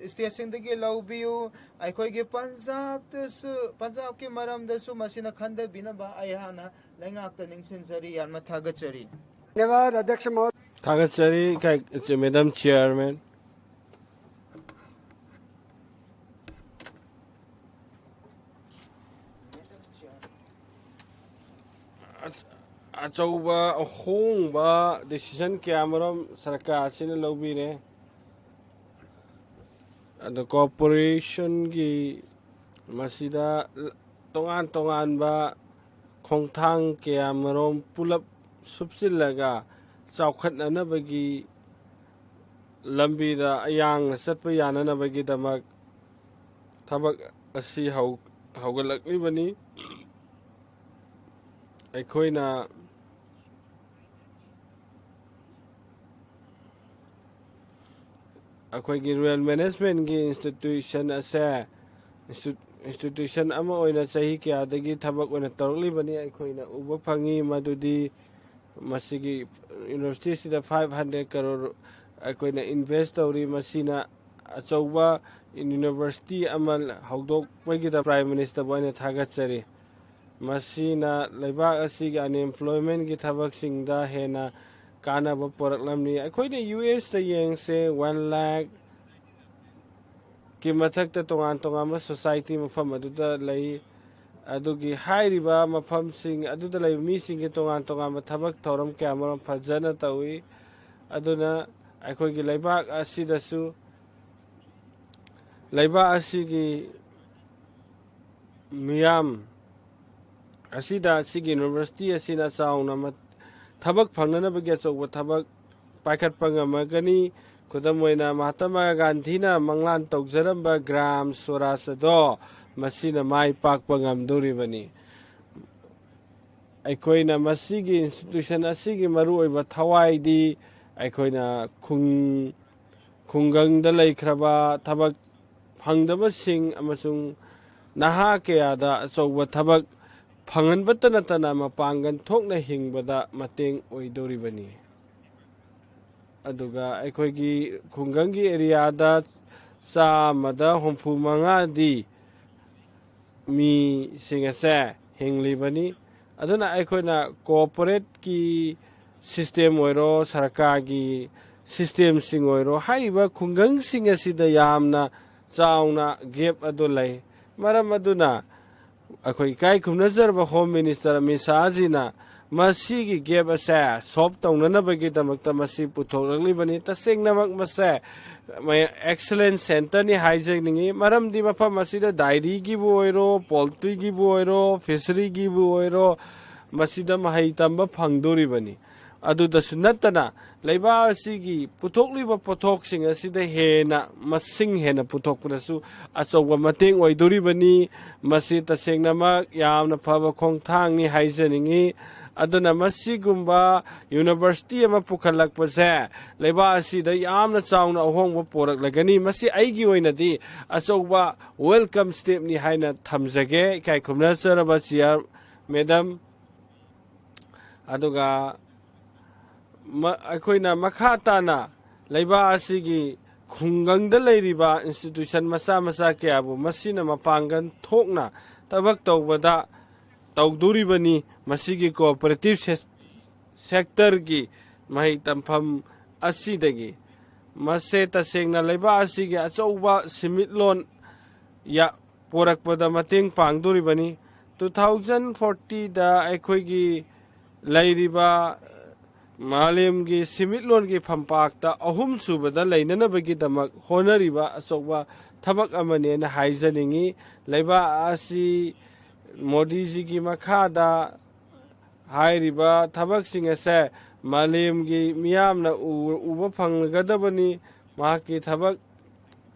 station dagi lawbiu akhoi ge Punjab ki maram dasu masina khanda binaba ayhana laingak ta ningsin sari yan mathaga chari धन्यवाद अध्यक्ष महोदय Thagachari Madam Chairman. Achauba ahongba decision kamaram sarkar sina lobire ꯑꯗꯣ ꯀꯣꯑꯣꯄꯔꯦꯁꯟꯒꯤ ꯃꯁꯤꯗ ꯇꯣꯉꯥꯟ ꯇꯣꯉꯥꯟꯕ ꯈꯣꯡꯊꯥꯡ ꯀꯌꯥꯃꯔꯣꯝ ꯄꯨꯂꯞ ꯁꯨꯞꯆꯤꯜꯂꯒ ꯆꯥꯎꯈꯠꯅꯅꯕꯒꯤ ꯂꯝꯕꯤꯗ ꯌꯥꯡꯅ ꯆꯠꯄ ꯌꯥꯅꯅꯕꯒꯤꯗꯃꯛ ꯊꯕꯛ ꯑꯁꯤ ꯍꯧꯒꯠꯂꯛꯂꯤꯕꯅꯤ ꯑꯩꯈꯣꯏꯅ ꯑꯩꯈꯣꯏꯒꯤ ꯔꯨꯔꯦꯜ ꯃꯦꯅꯦꯖꯃꯦꯟꯠꯒꯤ ꯏꯟꯁꯇꯤꯇ꯭ꯌꯨꯁꯟ ꯑꯁꯦ ꯏꯟꯁꯇꯤꯇ꯭ꯌꯨꯁꯟ ꯑꯃ ꯑꯣꯏꯅ ꯆꯍꯤ ꯀꯌꯥꯗꯒꯤ ꯊꯕꯛ ꯑꯣꯏꯅ ꯇꯧꯔꯛꯂꯤꯕꯅꯤ ꯑꯩꯈꯣꯏꯅ ꯎꯕ ꯐꯪꯉꯤ ꯃꯗꯨꯗꯤ ꯃꯁꯤꯒꯤ ꯌꯨꯅꯤꯚꯔꯁꯤꯇꯤ ꯑꯁꯤꯗ 500 ꯀꯔꯣꯔ ꯑꯩꯈꯣꯏꯅ ꯏꯟꯚꯦꯁ ꯇꯧꯔꯤ ꯃꯁꯤꯅ ꯑꯆꯧꯕ ꯌꯨꯅꯤꯚꯔꯁꯤꯇꯤ ꯑꯃ ꯍꯧꯗꯣꯛꯄꯒꯤꯗ ꯄ꯭ꯔꯥꯏꯝ ꯃꯤꯅꯤꯁꯇꯔꯕꯨ ꯑꯩꯅ ꯊꯥꯒꯠꯆꯔꯤ ꯃꯁꯤꯅ ꯂꯩꯕꯥꯛ ꯑꯁꯤꯒꯤ ꯑꯟꯑꯦꯝꯄ꯭ꯂꯣꯏꯃꯦꯟꯠꯒꯤ ꯊꯕꯛꯁꯤꯡꯗ ꯍꯦꯟꯅ ꯀꯥꯟꯅꯕ ꯄꯣꯔꯛꯂꯝꯅꯤ ꯑꯩꯈꯣꯏꯅ US ꯇ ꯌꯦꯡꯁꯦ 1 lakh ꯀꯤ ꯃꯊꯛꯇ ꯇꯣꯉꯥꯟ ꯇꯣꯉꯥꯟꯕ ꯁꯣꯁꯥꯏꯇꯤ ꯃꯐꯝ ꯑꯗꯨꯗ ꯂꯩ ꯑꯗꯨꯒꯤ ꯍꯥꯏꯔꯤꯕ ꯃꯐꯝꯁꯤꯡ ꯑꯗꯨꯗ ꯂꯩꯕ ꯃꯤꯁꯤꯡꯒꯤ ꯇꯣꯉꯥꯟ ꯇꯣꯉꯥꯟꯕ ꯊꯕꯛ ꯊꯧꯔꯝ ꯀꯌꯥꯃꯔꯣꯝ ꯐꯖꯅ ꯇꯧꯏ ꯑꯗꯨꯅ ꯑꯩꯈꯣꯏꯒꯤ ꯂꯩꯕꯥꯛ ꯑꯁꯤꯗꯁꯨ ꯂꯩꯕꯥꯛ ꯑꯁꯤꯒꯤ ꯃꯤꯌꯥꯝ ꯑꯁꯤꯗ ꯑꯁꯤꯒꯤ ꯌꯨꯅꯤꯚꯔꯁꯤꯇꯤ ꯑꯁꯤꯅ ꯆꯥꯎꯅ ꯊꯕꯛ ꯐꯪꯅꯅꯕꯒꯤ ꯑꯆꯧꯕ ꯊꯕꯛ ꯄꯥꯏꯈꯠꯄ ꯉꯝꯃꯒꯅꯤ ꯈꯨꯗꯝ ꯑꯣꯏꯅ ꯃꯍꯥꯇꯃꯥ ꯒꯥꯟꯙꯤꯅ ꯃꯪꯂꯥꯟ ꯇꯧꯖꯔꯝꯕ ꯒ꯭ꯔꯥꯝ ꯁ꯭ꯋꯔꯥꯖ ꯑꯗꯣ ꯃꯁꯤꯅ ꯃꯥꯏ ꯄꯥꯛꯄ ꯉꯝꯗꯣꯔꯤꯕꯅꯤ ꯑꯩꯈꯣꯏꯅ ꯃꯁꯤꯒꯤ ꯏꯟꯁꯇꯤꯇ꯭ꯌꯨꯁꯟ ꯑꯁꯤꯒꯤ ꯃꯔꯨꯑꯣꯏꯕ ꯊꯋꯥꯏꯗꯤ ꯑꯩꯈꯣꯏꯅ ꯈꯨꯡꯒꯪꯗ ꯂꯩꯈ꯭ꯔꯕ ꯊꯕꯛ ꯐꯪꯗꯕꯁꯤꯡ ꯑꯃꯁꯨꯡ ꯅꯍꯥ ꯀꯌꯥꯗ ꯑꯆꯧꯕ ꯊꯕꯛ ꯐꯪꯍꯟꯕꯇ ꯅꯠꯇꯅ ꯃꯄꯥꯡꯒꯜ ꯊꯣꯛꯅ ꯍꯤꯡꯕꯗ ꯃꯇꯦꯡ ꯑꯣꯏꯗꯣꯔꯤꯕꯅꯤ ꯑꯗꯨꯒ ꯑꯩꯈꯣꯏꯒꯤ ꯈꯨꯡꯒꯪꯒꯤ ꯑꯦꯔꯤꯌꯥꯗ 75%ꯗꯤ ꯃꯤꯁꯤꯡ ꯑꯁꯦ ꯍꯤꯡꯂꯤꯕꯅꯤ ꯑꯗꯨꯅ ꯑꯩꯈꯣꯏꯅ ꯀꯣꯑꯣꯄꯔꯦꯠꯀꯤ ꯁꯤꯁꯇꯦꯝ ꯑꯣꯏꯔꯣ ꯁꯔꯀꯥꯔꯒꯤ ꯁꯤꯁꯇꯦꯝꯁꯤꯡ ꯑꯣꯏꯔꯣ ꯍꯥꯏꯔꯤꯕ ꯈꯨꯡꯒꯪꯁꯤꯡ ꯑꯁꯤꯗ ꯌꯥꯝꯅ ꯆꯥꯎꯅ ꯒꯦꯞ ꯑꯗꯨ ꯂꯩ ꯃꯔꯝ ꯑꯗꯨꯅ ꯑꯩꯈꯣꯏ ꯏꯀꯥꯏ ꯈꯨꯝꯅꯖꯔꯕ ꯍꯣꯝ ꯃꯤꯅꯤꯁꯇꯔ ꯑꯃꯤꯠ ꯁꯥꯍꯖꯤꯅ ꯃꯁꯤꯒꯤ ꯒꯦꯞ ꯑꯁꯦ ꯁꯣꯜꯕ ꯇꯧꯅꯅꯕꯒꯤꯗꯃꯛꯇ ꯃꯁꯤ ꯄꯨꯊꯣꯛꯂꯛꯂꯤꯕꯅꯤ ꯇꯁꯦꯡꯅꯃꯛ ꯃꯁꯦ ꯑꯦꯛꯁꯂꯦꯟ ꯁꯦꯟꯇꯔꯅꯤ ꯍꯥꯏꯖꯅꯤꯡꯉꯤ ꯃꯔꯝꯗꯤ ꯃꯐꯝ ꯑꯁꯤꯗ ꯗꯥꯏꯔꯤꯒꯤꯕꯨ ꯑꯣꯏꯔꯣ ꯄꯣꯜꯇ꯭ꯔꯤꯒꯤꯕꯨ ꯑꯣꯏꯔꯣ ꯐꯤꯁꯔꯤꯒꯤꯕꯨ ꯑꯣꯏꯔꯣ ꯃꯁꯤꯗ ꯃꯍꯩ ꯇꯝꯕ ꯐꯪꯗꯣꯔꯤꯕꯅꯤ ꯑꯗꯨꯗꯁꯨ ꯅꯠꯇꯅ ꯂꯩꯕꯥꯛ ꯑꯁꯤꯒꯤ ꯄꯨꯊꯣꯛꯂꯤꯕ ꯄꯣꯠꯊꯣꯛꯁꯤꯡ ꯑꯁꯤꯗ ꯍꯦꯟꯅ ꯃꯁꯤꯡ ꯍꯦꯟꯅ ꯄꯨꯊꯣꯛꯄꯗꯁꯨ ꯑꯆꯧꯕ ꯃꯇꯦꯡ ꯑꯣꯏꯗꯣꯔꯤꯕꯅꯤ ꯃꯁꯤ ꯇꯁꯦꯡꯅꯃꯛ ꯌꯥꯝꯅ ꯐꯕ ꯈꯣꯡꯊꯥꯡꯅꯤ ꯍꯥꯏꯖꯅꯤꯡꯉꯤ ꯑꯗꯨꯅ ꯃꯁꯤꯒꯨꯝꯕ ꯌꯨꯅꯤꯚꯔꯁꯤꯇꯤ ꯑꯃ ꯄꯨꯈꯠꯂꯛꯄꯁꯦ ꯂꯩꯕꯥꯛ ꯑꯁꯤꯗ ꯌꯥꯝꯅ ꯆꯥꯎꯅ ꯑꯍꯣꯡꯕ ꯄꯣꯔꯛꯂꯒꯅꯤ ꯃꯁꯤ ꯑꯩꯒꯤ ꯑꯣꯏꯅꯗꯤ ꯑꯆꯧꯕ ꯋꯦꯜꯀꯝ ꯁ꯭ꯇꯦꯞꯅꯤ ꯍꯥꯏꯅ ꯊꯝꯖꯒꯦ ꯏꯀꯥꯏ ꯈꯨꯝꯅꯖꯔꯕ ꯆꯤꯌꯔ ꯃꯦꯗꯝ ꯑꯗꯨꯒ ꯑꯩꯈꯣꯏꯅ ꯃꯈꯥ ꯇꯥꯅ ꯂꯩꯕꯥꯛ ꯑꯁꯤꯒꯤ ꯈꯨꯡꯒꯪꯗ ꯂꯩꯔꯤꯕ ꯏꯟꯁꯇꯤꯇ꯭ꯌꯨꯁꯟ ꯃꯆꯥ ꯃꯆꯥ ꯀꯌꯥꯕꯨ ꯃꯁꯤꯅ ꯃꯄꯥꯡꯒꯜ ꯊꯣꯛꯅ ꯊꯕꯛ ꯇꯧꯕꯗ ꯇꯧꯗꯣꯔꯤꯕꯅꯤ ꯃꯁꯤꯒꯤ ꯀꯣꯑꯣꯄꯔꯦꯇꯤꯚ ꯁꯦꯛꯇꯔꯒꯤ ꯃꯍꯩ ꯇꯝꯐꯝ ꯑꯁꯤꯗꯒꯤ ꯃꯁꯦ ꯇꯁꯦꯡꯅ ꯂꯩꯕꯥꯛ ꯑꯁꯤꯒꯤ ꯑꯆꯧꯕ ꯁꯤꯟꯃꯤꯠꯂꯣꯟ ꯄꯣꯔꯛꯄꯗ ꯃꯇꯦꯡ ꯄꯥꯡꯗꯣꯔꯤꯕꯅꯤ 2040ꯗ ꯑꯩꯈꯣꯏꯒꯤ ꯂꯩꯔꯤꯕ ꯃꯥꯂꯦꯝꯒꯤ ꯁꯤꯟꯃꯤꯠꯂꯣꯟꯒꯤ ꯐꯝꯄꯥꯛꯇ 3ꯁꯨꯕꯗ ꯂꯩꯅꯅꯕꯒꯤꯗꯃꯛ ꯍꯣꯠꯅꯔꯤꯕ ꯑꯆꯧꯕ ꯊꯕꯛ ꯑꯃꯅꯦꯅ ꯍꯥꯏꯖꯅꯤꯡꯉꯤ ꯂꯩꯕꯥꯛ ꯑꯁꯤ ꯃꯣꯗꯤꯖꯤꯒꯤ ꯃꯈꯥꯗ ꯍꯥꯏꯔꯤꯕ ꯊꯕꯛꯁꯤꯡ ꯑꯁꯦ ꯃꯥꯂꯦꯝꯒꯤ ꯃꯤꯌꯥꯝꯅ ꯎꯕ ꯐꯪꯒꯗꯕꯅꯤ ꯃꯍꯥꯛꯀꯤ ꯊꯕꯛ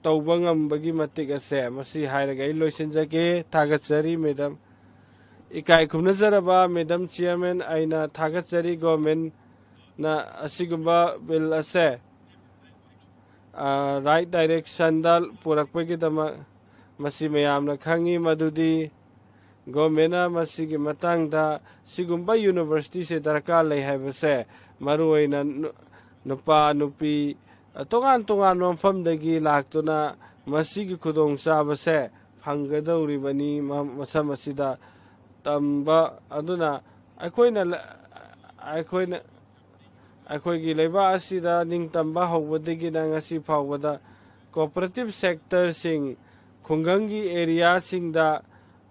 ꯇꯧꯕ ꯉꯝꯕꯒꯤ ꯃꯇꯤꯛ ꯑꯁꯦ ꯃꯁꯤ ꯍꯥꯏꯔꯒ ꯑꯩ ꯂꯣꯏꯁꯤꯟꯖꯒꯦ ꯊꯥꯒꯠꯆꯔꯤ ꯃꯦꯗꯝ ꯏꯀꯥꯏ ꯈꯨꯝꯅꯖꯔꯕ ꯃꯦꯗꯝ ꯆꯤꯌꯔꯃꯦꯟ ꯑꯩꯅ ꯊꯥꯒꯠꯆꯔꯤ ꯒꯣꯔꯃꯦꯟꯅ ꯑꯁꯤꯒꯨꯝꯕ ꯕꯤꯜ ꯑꯁꯦ ꯔꯥꯏꯠ ꯗꯥꯏꯔꯦꯛꯁꯟꯗ ꯄꯨꯔꯛꯄꯒꯤꯗꯃꯛ ꯃꯁꯤ ꯃꯌꯥꯝꯅ ꯈꯪꯉꯤ ꯃꯗꯨꯗꯤ ꯒꯣꯔꯃꯦꯟꯅ ꯃꯁꯤꯒꯤ ꯃꯇꯥꯡꯗ ꯁꯤꯒꯨꯝꯕ ꯌꯨꯅꯤꯚꯔꯁꯤꯇꯤꯁꯦ ꯗꯔꯀꯥꯔ ꯂꯩ ꯍꯥꯏꯕꯁꯦ ꯃꯔꯨꯑꯣꯏꯅ ꯅꯨꯄꯥ ꯅꯨꯄꯤ ꯇꯣꯉꯥꯟ ꯇꯣꯉꯥꯟꯕ ꯃꯐꯝꯗꯒꯤ ꯂꯥꯛꯇꯨꯅ ꯃꯁꯤꯒꯤ ꯈꯨꯗꯣꯡꯆꯥꯕꯁꯦ ꯐꯪꯒꯗꯧꯔꯤꯕꯅꯤ ꯃꯐꯝ ꯑꯁꯤꯗ ꯇꯝꯕ ꯑꯗꯨꯅ ꯑꯩꯈꯣꯏꯒꯤ ꯂꯩꯕꯥꯛ ꯑꯁꯤꯗ ꯅꯤꯡꯇꯝꯕ ꯍꯧꯕꯗꯒꯤꯅ ꯉꯁꯤ ꯐꯥꯎꯕꯗ ꯀꯣꯑꯣꯄꯔꯦꯇꯤꯚ ꯁꯦꯛꯇꯔꯁꯤꯡ ꯈꯨꯡꯒꯪꯒꯤ ꯑꯦꯔꯤꯌꯥꯁꯤꯡꯗ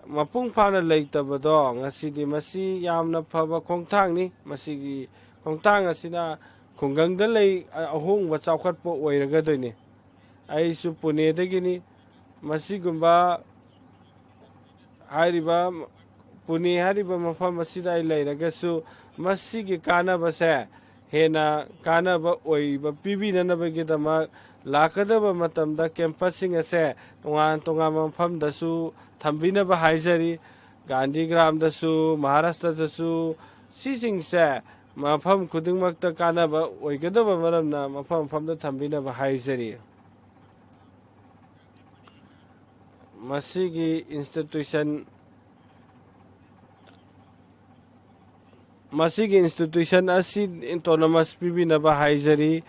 ꯃꯄꯨꯡ ꯐꯥꯅ ꯂꯩꯇꯕꯗꯣ ꯉꯁꯤꯗꯤ ꯃꯁꯤ ꯌꯥꯝꯅ ꯐꯕ ꯈꯣꯡꯊꯥꯡꯅꯤ ꯃꯁꯤꯒꯤ ꯈꯣꯡꯊꯥꯡ ꯑꯁꯤꯅ ꯈꯨꯡꯒꯪꯗ ꯑꯍꯣꯡꯕ ꯆꯥꯎꯈꯠꯄ ꯑꯣꯏꯔꯒꯗꯣꯏꯅꯤ ꯑꯩꯁꯨ ꯄꯨꯅꯦꯗꯒꯤꯅꯤ ꯃꯁꯤꯒꯨꯝꯕ ꯍꯥꯏꯔꯤꯕ ꯄꯨꯅꯦ ꯍꯥꯏꯔꯤꯕ ꯃꯐꯝ ꯑꯁꯤꯗ ꯑꯩ ꯂꯩꯔꯒꯁꯨ ꯃꯁꯤꯒꯤ ꯀꯥꯟꯅꯕꯁꯦ ꯍꯦꯟꯅ ꯀꯥꯟꯅꯕ ꯑꯣꯏꯕ ꯄꯤꯕꯤꯅꯅꯕꯒꯤꯗꯃꯛ ꯂꯥꯛꯀꯗꯕ ꯃꯇꯝꯗ ꯀꯦꯝꯄꯁꯁꯤꯡ ꯑꯁꯦ ꯇꯣꯉꯥꯟ ꯇꯣꯉꯥꯟꯕ ꯃꯐꯝꯗꯁꯨ ꯊꯝꯕꯤꯅꯕ ꯍꯥꯏꯖꯔꯤ ꯒꯥꯟꯙꯤꯒ꯭ꯔꯥꯝꯗꯁꯨ ꯃꯍꯥꯔꯥꯁꯇ꯭ꯔꯗꯁꯨ ꯁꯤꯁꯤꯡꯁꯦ ꯃꯐꯝ ꯈꯨꯗꯤꯡꯃꯛꯇ ꯀꯥꯟꯅꯕ ꯑꯣꯏꯒꯗꯕ ꯃꯔꯝꯅ ꯃꯐꯝ ꯃꯐꯝꯗ ꯊꯝꯕꯤꯅꯕ ꯍꯥꯏꯖꯔꯤ masigi institution asi autonomous pibinaba haizari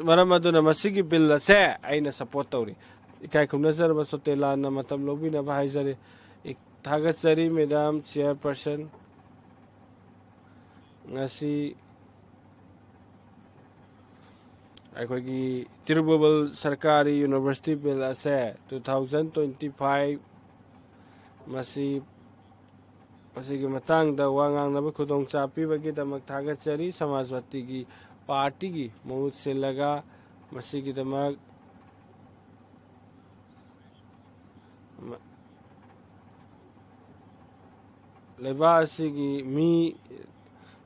maram aduna masigi bill ase aina support tawri ikai khumnazarba sotela na matam lobinaba haizari thagatsari madam chairperson ngasi अखोगी तिरुबल सरकारी यूनिवर्सिटी बिल असे 2025 मसी मसीगी मतंगदा वांगांगनब खुदोंचा पीबगीदमक थागतचरी समाजवादी की पार्टी की महुत सिलगा मसीगीदमक लेबासीगी मी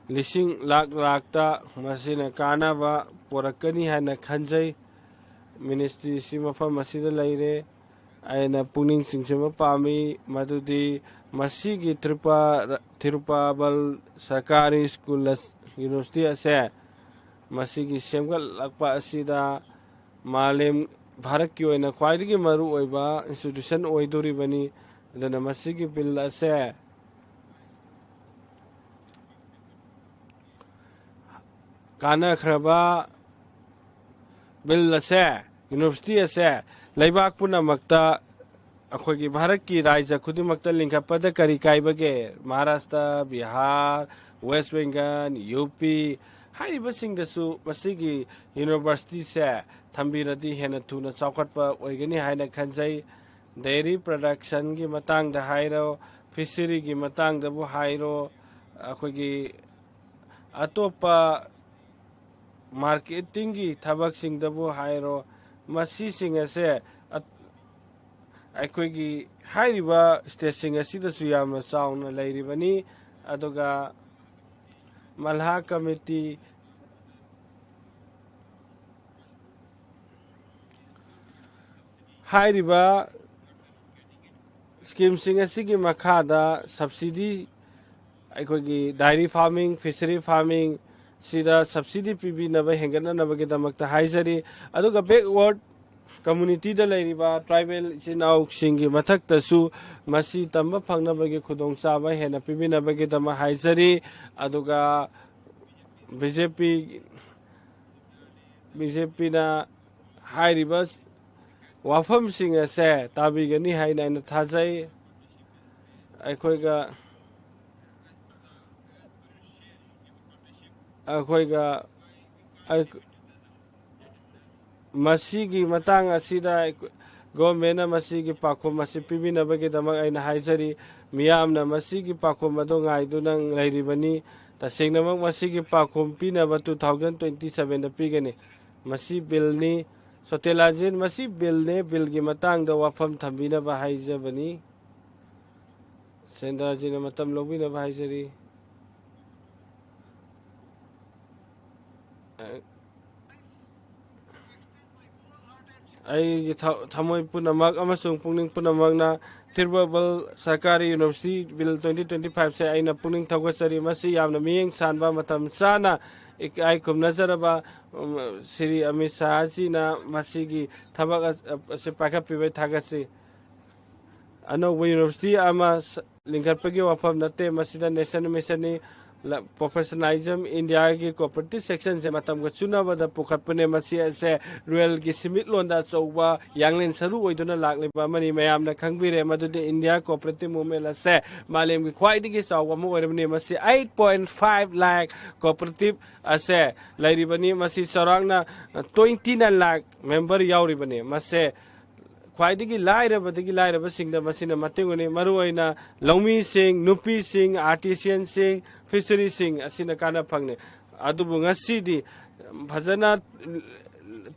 लिसिंग लाख लाखता मसीना कानाबा पोरकनी है खनजई मिनिस्ट्री से मफम मसीद लेरे आयना पुनिंग सिंचम पामी मदुदी मसीगी तिरुपाबल सरकारी स्कूल यूनिवर्सिटी असे मसीगी सेमगल लकपा असीदा मालेम भारत की ओइना ख्वाइदगी मरु ओइबा इंस्टीट्यूशन ओइदोरिबनी अदना मसीगी बिल असे काना खरबा बिल असे यूनिवर्सिटी असे लेबाक पुनमक्ता अखोगी भारत की राज्य खुदिमक्ता लिंकपद करी काइबगे महाराष्ट्र बिहार वेस्ट बंगाल यूपी हाइबसिंगदसु मसीगी यूनिवर्सिटी से थंबिरदी हेन थुना चौखटपा ओइगनी हाइना खनजै डेयरी प्रोडक्शन की मतंग दा हाइरो फिशरी की मतंग दबु हाइरो अखोगी अतोपा मार्केटिंग की थबक सिंगदबु हाइरो मसी सिंग असे अखोगी हाइरिबा स्टेट असिदसु यामना चाउना लैरिबनी अदुगा मल्हा कमिटी हाइरिबा स्कीम सिंग असिगी मखादा सब्सिडी अखोगी डायरी फार्मिंग फिशरी फार्मिंग सिदा सब्सिडी पीबीनब हेंगननबगीदमक्ता हाइजरी अदुगा बैकवर्ड कम्युनिटी दा लैरिबा ट्राइबल इचिनाउसिंगी मथक्तसु मसी तंबा फंगनबगी खुदोंचाबा हेना पीबीनबगीदम हाइजरी अदुगा बीजेपी ना हाइरिबा वाफम सिंग असे ताबीगनी हाइना न थाजै अखोइगा अखोइगा मसीगी मतंग असिदा गवर्नमेंट मसीगी पाखोम मसी पीबीनबगीदमक आइना हाइजरी मियामना मसीगी पाखोम अदो गाइदुनंग लैरिबनी तसेंगनमक मसीगी पाखोम पीनब 2027 दा पीगनी मसी बिलनी सोतेलाजिन मसी बिलने बिलगी मतंग दा वाफम थंबीनब हाइजबनी सेंद्राजिना मतम लोबीनब हाइजरी आई थमोय पुनमक अमसुंग पुनिंग पुनमकना तिरुबल सरकारी यूनिवर्सिटी बिल 2025 से आइना पुनिंग थगसरी मसी यामना मियेंग सानबा मतम साना आई खुमनजरबा श्री अमित शाह जी ना मसीगी थबक असे पाखपिबे थागसी अनोब यूनिवर्सिटी अमा लिंगरपगी वफम नते मसीदा नेशनल मिशन प्रोफेशनलिज्म इंडिया की कोऑपरेटिव सेक्शन से मतम को चुनावदा पुखतपने मसी से रोयल की सिमिट लोंदा चौबा यांगलेन सरू ओइदुना लागलेबा मनी मयामना खंगबिरे मदुदे इंडिया कोऑपरेटिव मूवमेंट से मालेम की ख्वाइदगी चावबा मोरबनी मसी 8.5 लाख कोऑपरेटिव असे लैरिबनी मसी चरांगना 29 लाख मेंबर यावरिबनी मसे ख्वाइदगी लाइरबदगी लाइरबसिंगदा मसीना मतेंगुनी मरुओइना लौमीसिंग नुपीसिंग आर्टिसियनसिंग फिशरी सिंग असिना काना फंगने अदुबु ngasiदी फजना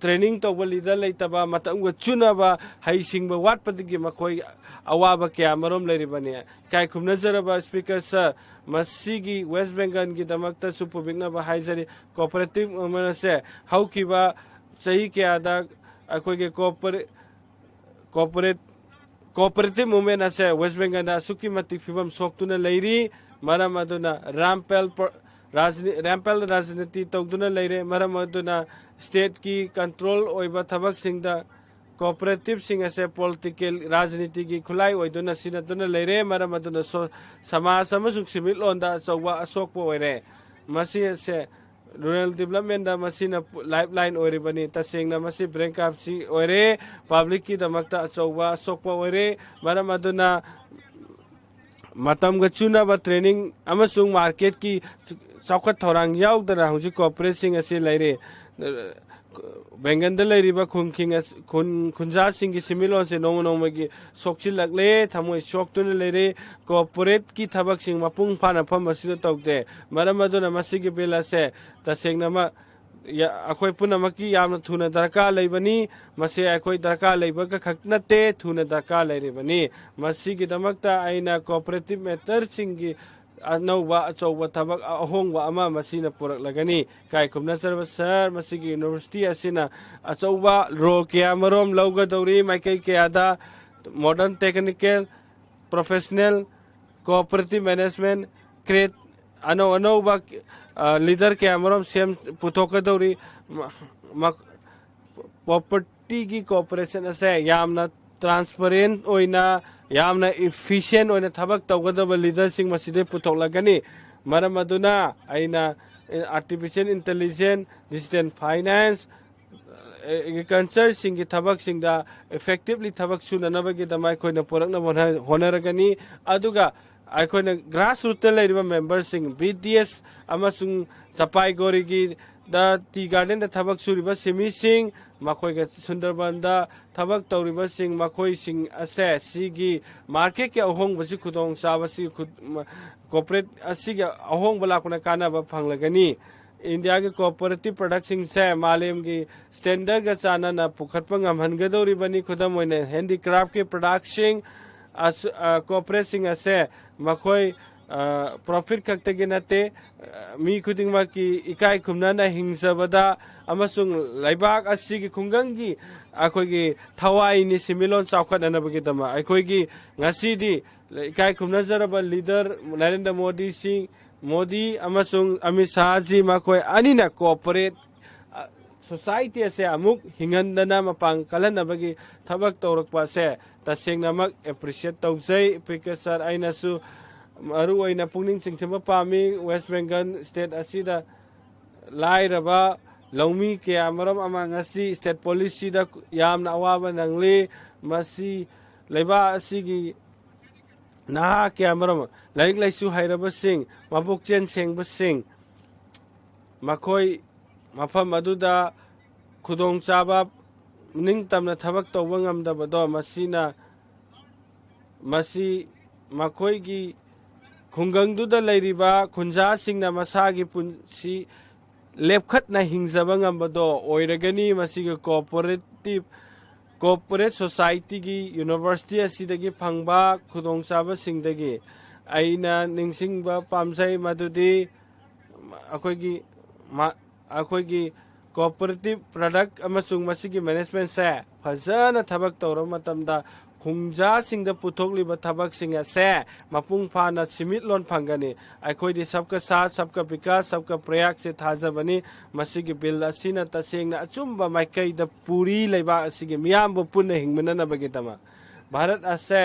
training tauba leader leitaba matamga chunaba haisingba watpadigi makoi awaba kya marom leribani kai khumnazaraba speaker sir masigi West Bengal gi damakta supubigna ba haizari cooperative manase haukiba sahi kya da akoige cooperative movement ase West Bengal na suki matik fibam soktuna leiri maram aduna rampel राजनीति तौदुना लेरे मरम अदुना स्टेट की कंट्रोल ओइबा थबक सिंगदा कोऑपरेटिव सिंग असे पॉलिटिकल राजनीति की खुलाई ओइदुना सिनदुना लेरे मरम अदुना समाज अमसुंग सिमिल लोंदा चौवा अशोकपो ओइरे मसी असे रूरल डेवलपमेंट दा मसीना लाइफलाइन ओइरिबनी तसेंगना मसी ब्रेक अप सी ओइरे पब्लिक की दमकता चौवा अशोकपो ओइरे मरम अदुना मतम गचुना बा ट्रेनिंग अमसुंग मार्केट की चौखट थौरांग याउदना हुजि कोऑपरेटिंग असे लेरे बेंगन लेरिबा खुंजा सिंह की सिमिलोन से नोंग नोंग की सोक्चि लगले थमोय सोक्तुन लेरे कोऑपरेट की थबक सिंह मपुंग फाना फम असिद तौते मरम अदुना मसिगी बेला से तसेंगनमा या अखोय पुनमकी यामना थुना दरकार लेबनी मसे अखोय दरकार लेबा का खक नते थुना दरकार लेरिबनी मसिगी दमकता आइना कोऑपरेटिव मैटर सिंह की अनौबा अचौबा थबक अहोंगबा अमा मसीना पुरक लगनी काय खुमना सर्व सर मसिगी यूनिवर्सिटी असिना अचौबा रो क्या मरोम लौगदौरी माइकै क्यादा modern technical professional cooperative management create अनौबा लीडर क्या मरोम सेम पुथोकदौरी प्रॉपर्टी की कोऑपरेशन असे यामना ट्रांसपेरेंट ओइना यामना इफिशिएंट ओइना थबक तौगदब लीडर सिंह मसिदे पुथोकलगनी मरम अदुना आइना artificial intelligence digital finance agriculture सिंह की थबक सिंगदा इफेक्टिवली थबक सुननबगी दमाय खोइना पुरकना होनरगनी अदुगा आइखोइना ग्रास रूट लेरिबा मेंबर सिंह बीडीएस अमसुंग सपाई गोरी की दा टी गार्डन दा थबक सुरिबा सिमी सिंह मखोइगा सुंदरबन थबक तौरिबा सिंह मखोइ सिंह असे सिगी मार्केट के अहोंग बसि खुदोंग साबसि कोऑपरेट असिगे अहोंग बलाकुना कानाबा फंगलगनी इंडिया के कोऑपरेटिव प्रोडक्ट सिंह से मालेम की स्टैंडर्ड का चाना पुखटपा ngамहनगदौरिबनी खुदम ओइना हैंडीक्राफ्ट के प्रोडक्ट सिंह कोऑपरेट सिंह असे मखोइ प्रॉफिट खक्तगी नते मी खुदिंगमा की इकाई खुमना हिंसबदा अमसुंग लाइबाक असिगी खुंगंगी अखोगी थवाइनि सिमिलोन चावखदनबगी दमा अखोगी ngasiदी इकाई खुमना Jarba leader Narendra Modi Singh Modi अमसुंग Amit Shah ji मखोइ अनिना cooperate society से अमुक हिंगंदना मपांग कलनबगी थबक तौरकपा से तसेंगनमक एप्रिशिएट तौजै प्रिकेसर आइनासु मरु ओइना पुंगनिंग चिंगचम पामी वेस्ट बेंगल स्टेट असिदा लाइरबा लौमी के अमरम अमांगसी स्टेट पॉलिसी दा यामना अवाबा नंगले मसी लेबा असिगी नहा के अमरम लाइक लाइसु हाइरबा सिंह मबुकचेन सेंगबा सिंह मखोइ मफम अदुदा खुदोंग चाबा निंगतमना थबक तौबा ngamdabado masina masi मखोइगी खुंगंगदुदा लेरिबा खुंजा सिंगना मसागी पुंसी लेपखतना हिंगजबा ngamबदो ओइरगनी मसिगे कोऑपरेट सोसाइटी की यूनिवर्सिटी असिदगी फंगबा खुदोंगचाबा सिंगदगी आइना निंगसिंगबा पामजै मदुदी अखोइगी कोऑपरेटिव प्रोडक्ट अमसुंग मसिगी मैनेजमेंट से फजना थबक तौर मतमदा खुंजा सिंगदा पुथोकलिबा थबक सिंग से मपुंग फाना सिमिट लोन फंगनी अखोइदी सबका साथ सबका विकास सबका प्रयास से थाजबनी मसिगी बिल असिना तसेंगना अचुम्बा माइकैदा पूरी लेबा असिगी मियामबो पुन्ना हिंगमननबगी तमा भारत असे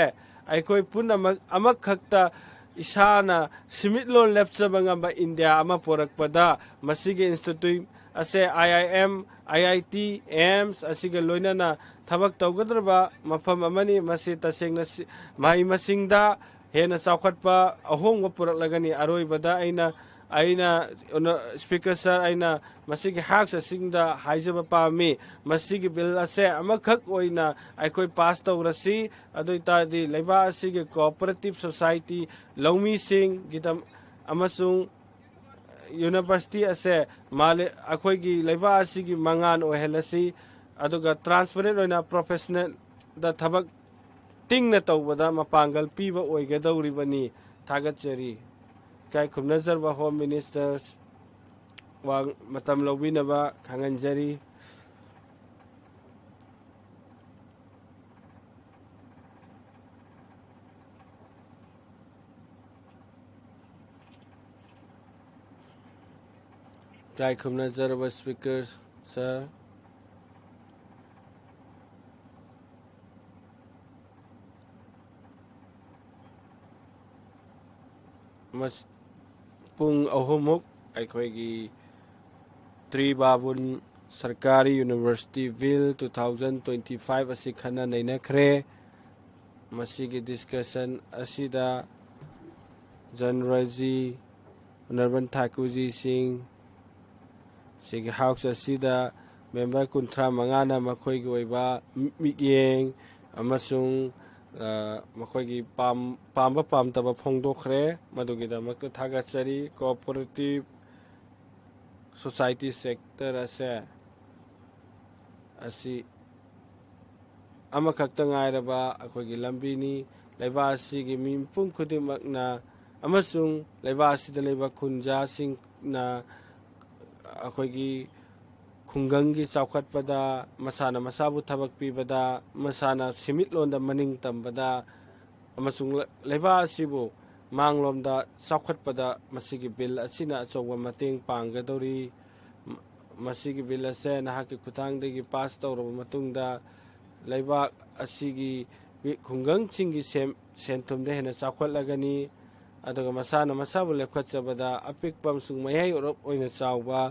अखोइ पुन्ना अमक खक्ता इसाना सिमिट लोन लेप्चबा ngamba इंडिया अमा पोरकपदा मसिगी इंस्टीट्यूट असे IIM IIT एम्स असिगे लोइनाना थबक तौगदरबा मफम अमनी मसि तसेंगना माइ मसिंगदा हेना चावखटपा अहोंग पुरकलगनी अरोइबदा आइना स्पीकर सर आइना मसिगे हाक्स सिंगदा हाइजबा पामी मसिगे बिल असे अमखक ओइना आइखोइ पास तौरसी अदोइतादि लेबा असिगे कोऑपरेटिव सोसाइटी लौमी सिंग गिदम अमसुंग यूनिवर्सिटी असे माले अखोगी लेबा असिगी मंगान ओहेलसी अदुगा ट्रांसपेरेंट ओइना प्रोफेशनल द थबक टिंग न तौबदा मपांगल पीबा ओइगदौरिबनी थागतचरी काय खुमनजरबा होम मिनिस्टर्स वांग मतम लौबिनबा खांगनजरी काय खुमनजरबा स्पीकर सर पुंग अहुमुक अखोगी त्रिबाबुन सरकारी यूनिवर्सिटी बिल 2025 असी खना नैनखरे मसीगी डिस्कशन असीदा जनरजी नरबन ठाकुरजी सिंह सिगी हाउस असीदा मेंबर कुंथ्रा मंगाना मखोगी ओइबा मियेंग अमसुंग मखोगी पाम तब फोंदोखरे मदुगिदमक थागचरी कोऑपरेटिव सोसाइटी सेक्टर असी अमखक्ता ngairaba अखोगी लंबीनी लेबा असीगी मिपुंग खुदिमकना अमसुंग लेबा असीदा लेबा खुंजा सिंगना अखोगी खुंगंगी चौखटपदा मसाना मसाबु थबक पीबदा मसाना सिमिटलोंदा मनिंग तंबदा अमसुंग लेबा असिबु मांगलोमदा चौखटपदा मसिगी बिल असिना अचौबा मतेंग पांगदौरी मसिगी बिल असे नहाकी खुतांगदगी पास तौरबा मतुंगदा लेबा असिगी खुंगंग सिंगी सेंथुमदे हेना चौखटलगनी अदुगा मसाना मसाबु लेखचबदा अपिकपा अमसुंग मयाई ओरप ओइना चावबा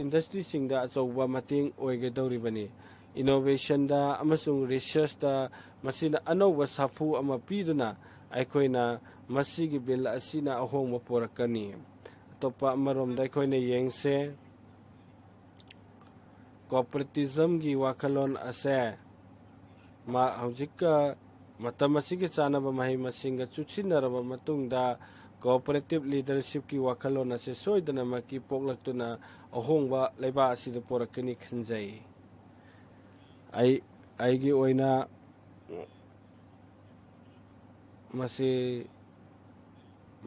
इंडस्ट्री सिंगदा अचौबा मतेंग ओइगदौरिबनी इनोवेशन दा अमसुंग रिसर्च दा मसिना अनौबा साफु अमा पीदुना अखोइना मसिगी बिल असिना अहोंगबा पोरकनी अतोपा अमरोमदा अखोइना येंगसे कोऑपरेटिज्म की वाखलोन असे मा हौजिका मतम असिगी चानबा महि मसिंगा चुचिनरबा मतुंगदा कोऑपरेटिव लीडरशिप की वाखलोन असे सोइदनमकी पोक्लक्तुना अहोंगबा लेबा असिदा पोरकनी खंजै आईगी ओइना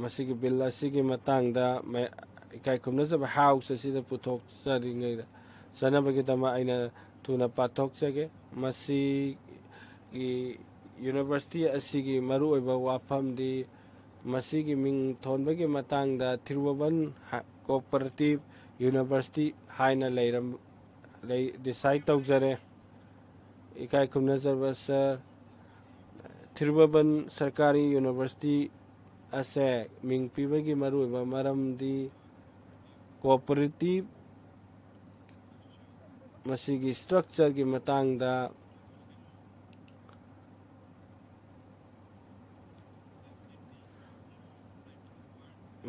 मसिगी बिल असिगी मतंगदा इकाई खुमनजब हाउस असिदा पुथोक चरिङैदा सनबगिदमा आइना थुना पाथोक चगे मसी यूनिवर्सिटी असिगी मरु ओइबा वाफमदी मसीगी मिंग थोनबगी मतंगदा थिरुवन कोऑपरेटिव यूनिवर्सिटी हाइना लेरम डिसाइड तौजरे इकाई खुमनजरबा सर थिरुवन सरकारी यूनिवर्सिटी असे मिंग पीबगी मरु ओइबा मरमदी कोऑपरेटिव मसीगी स्ट्रक्चर की मतंगदा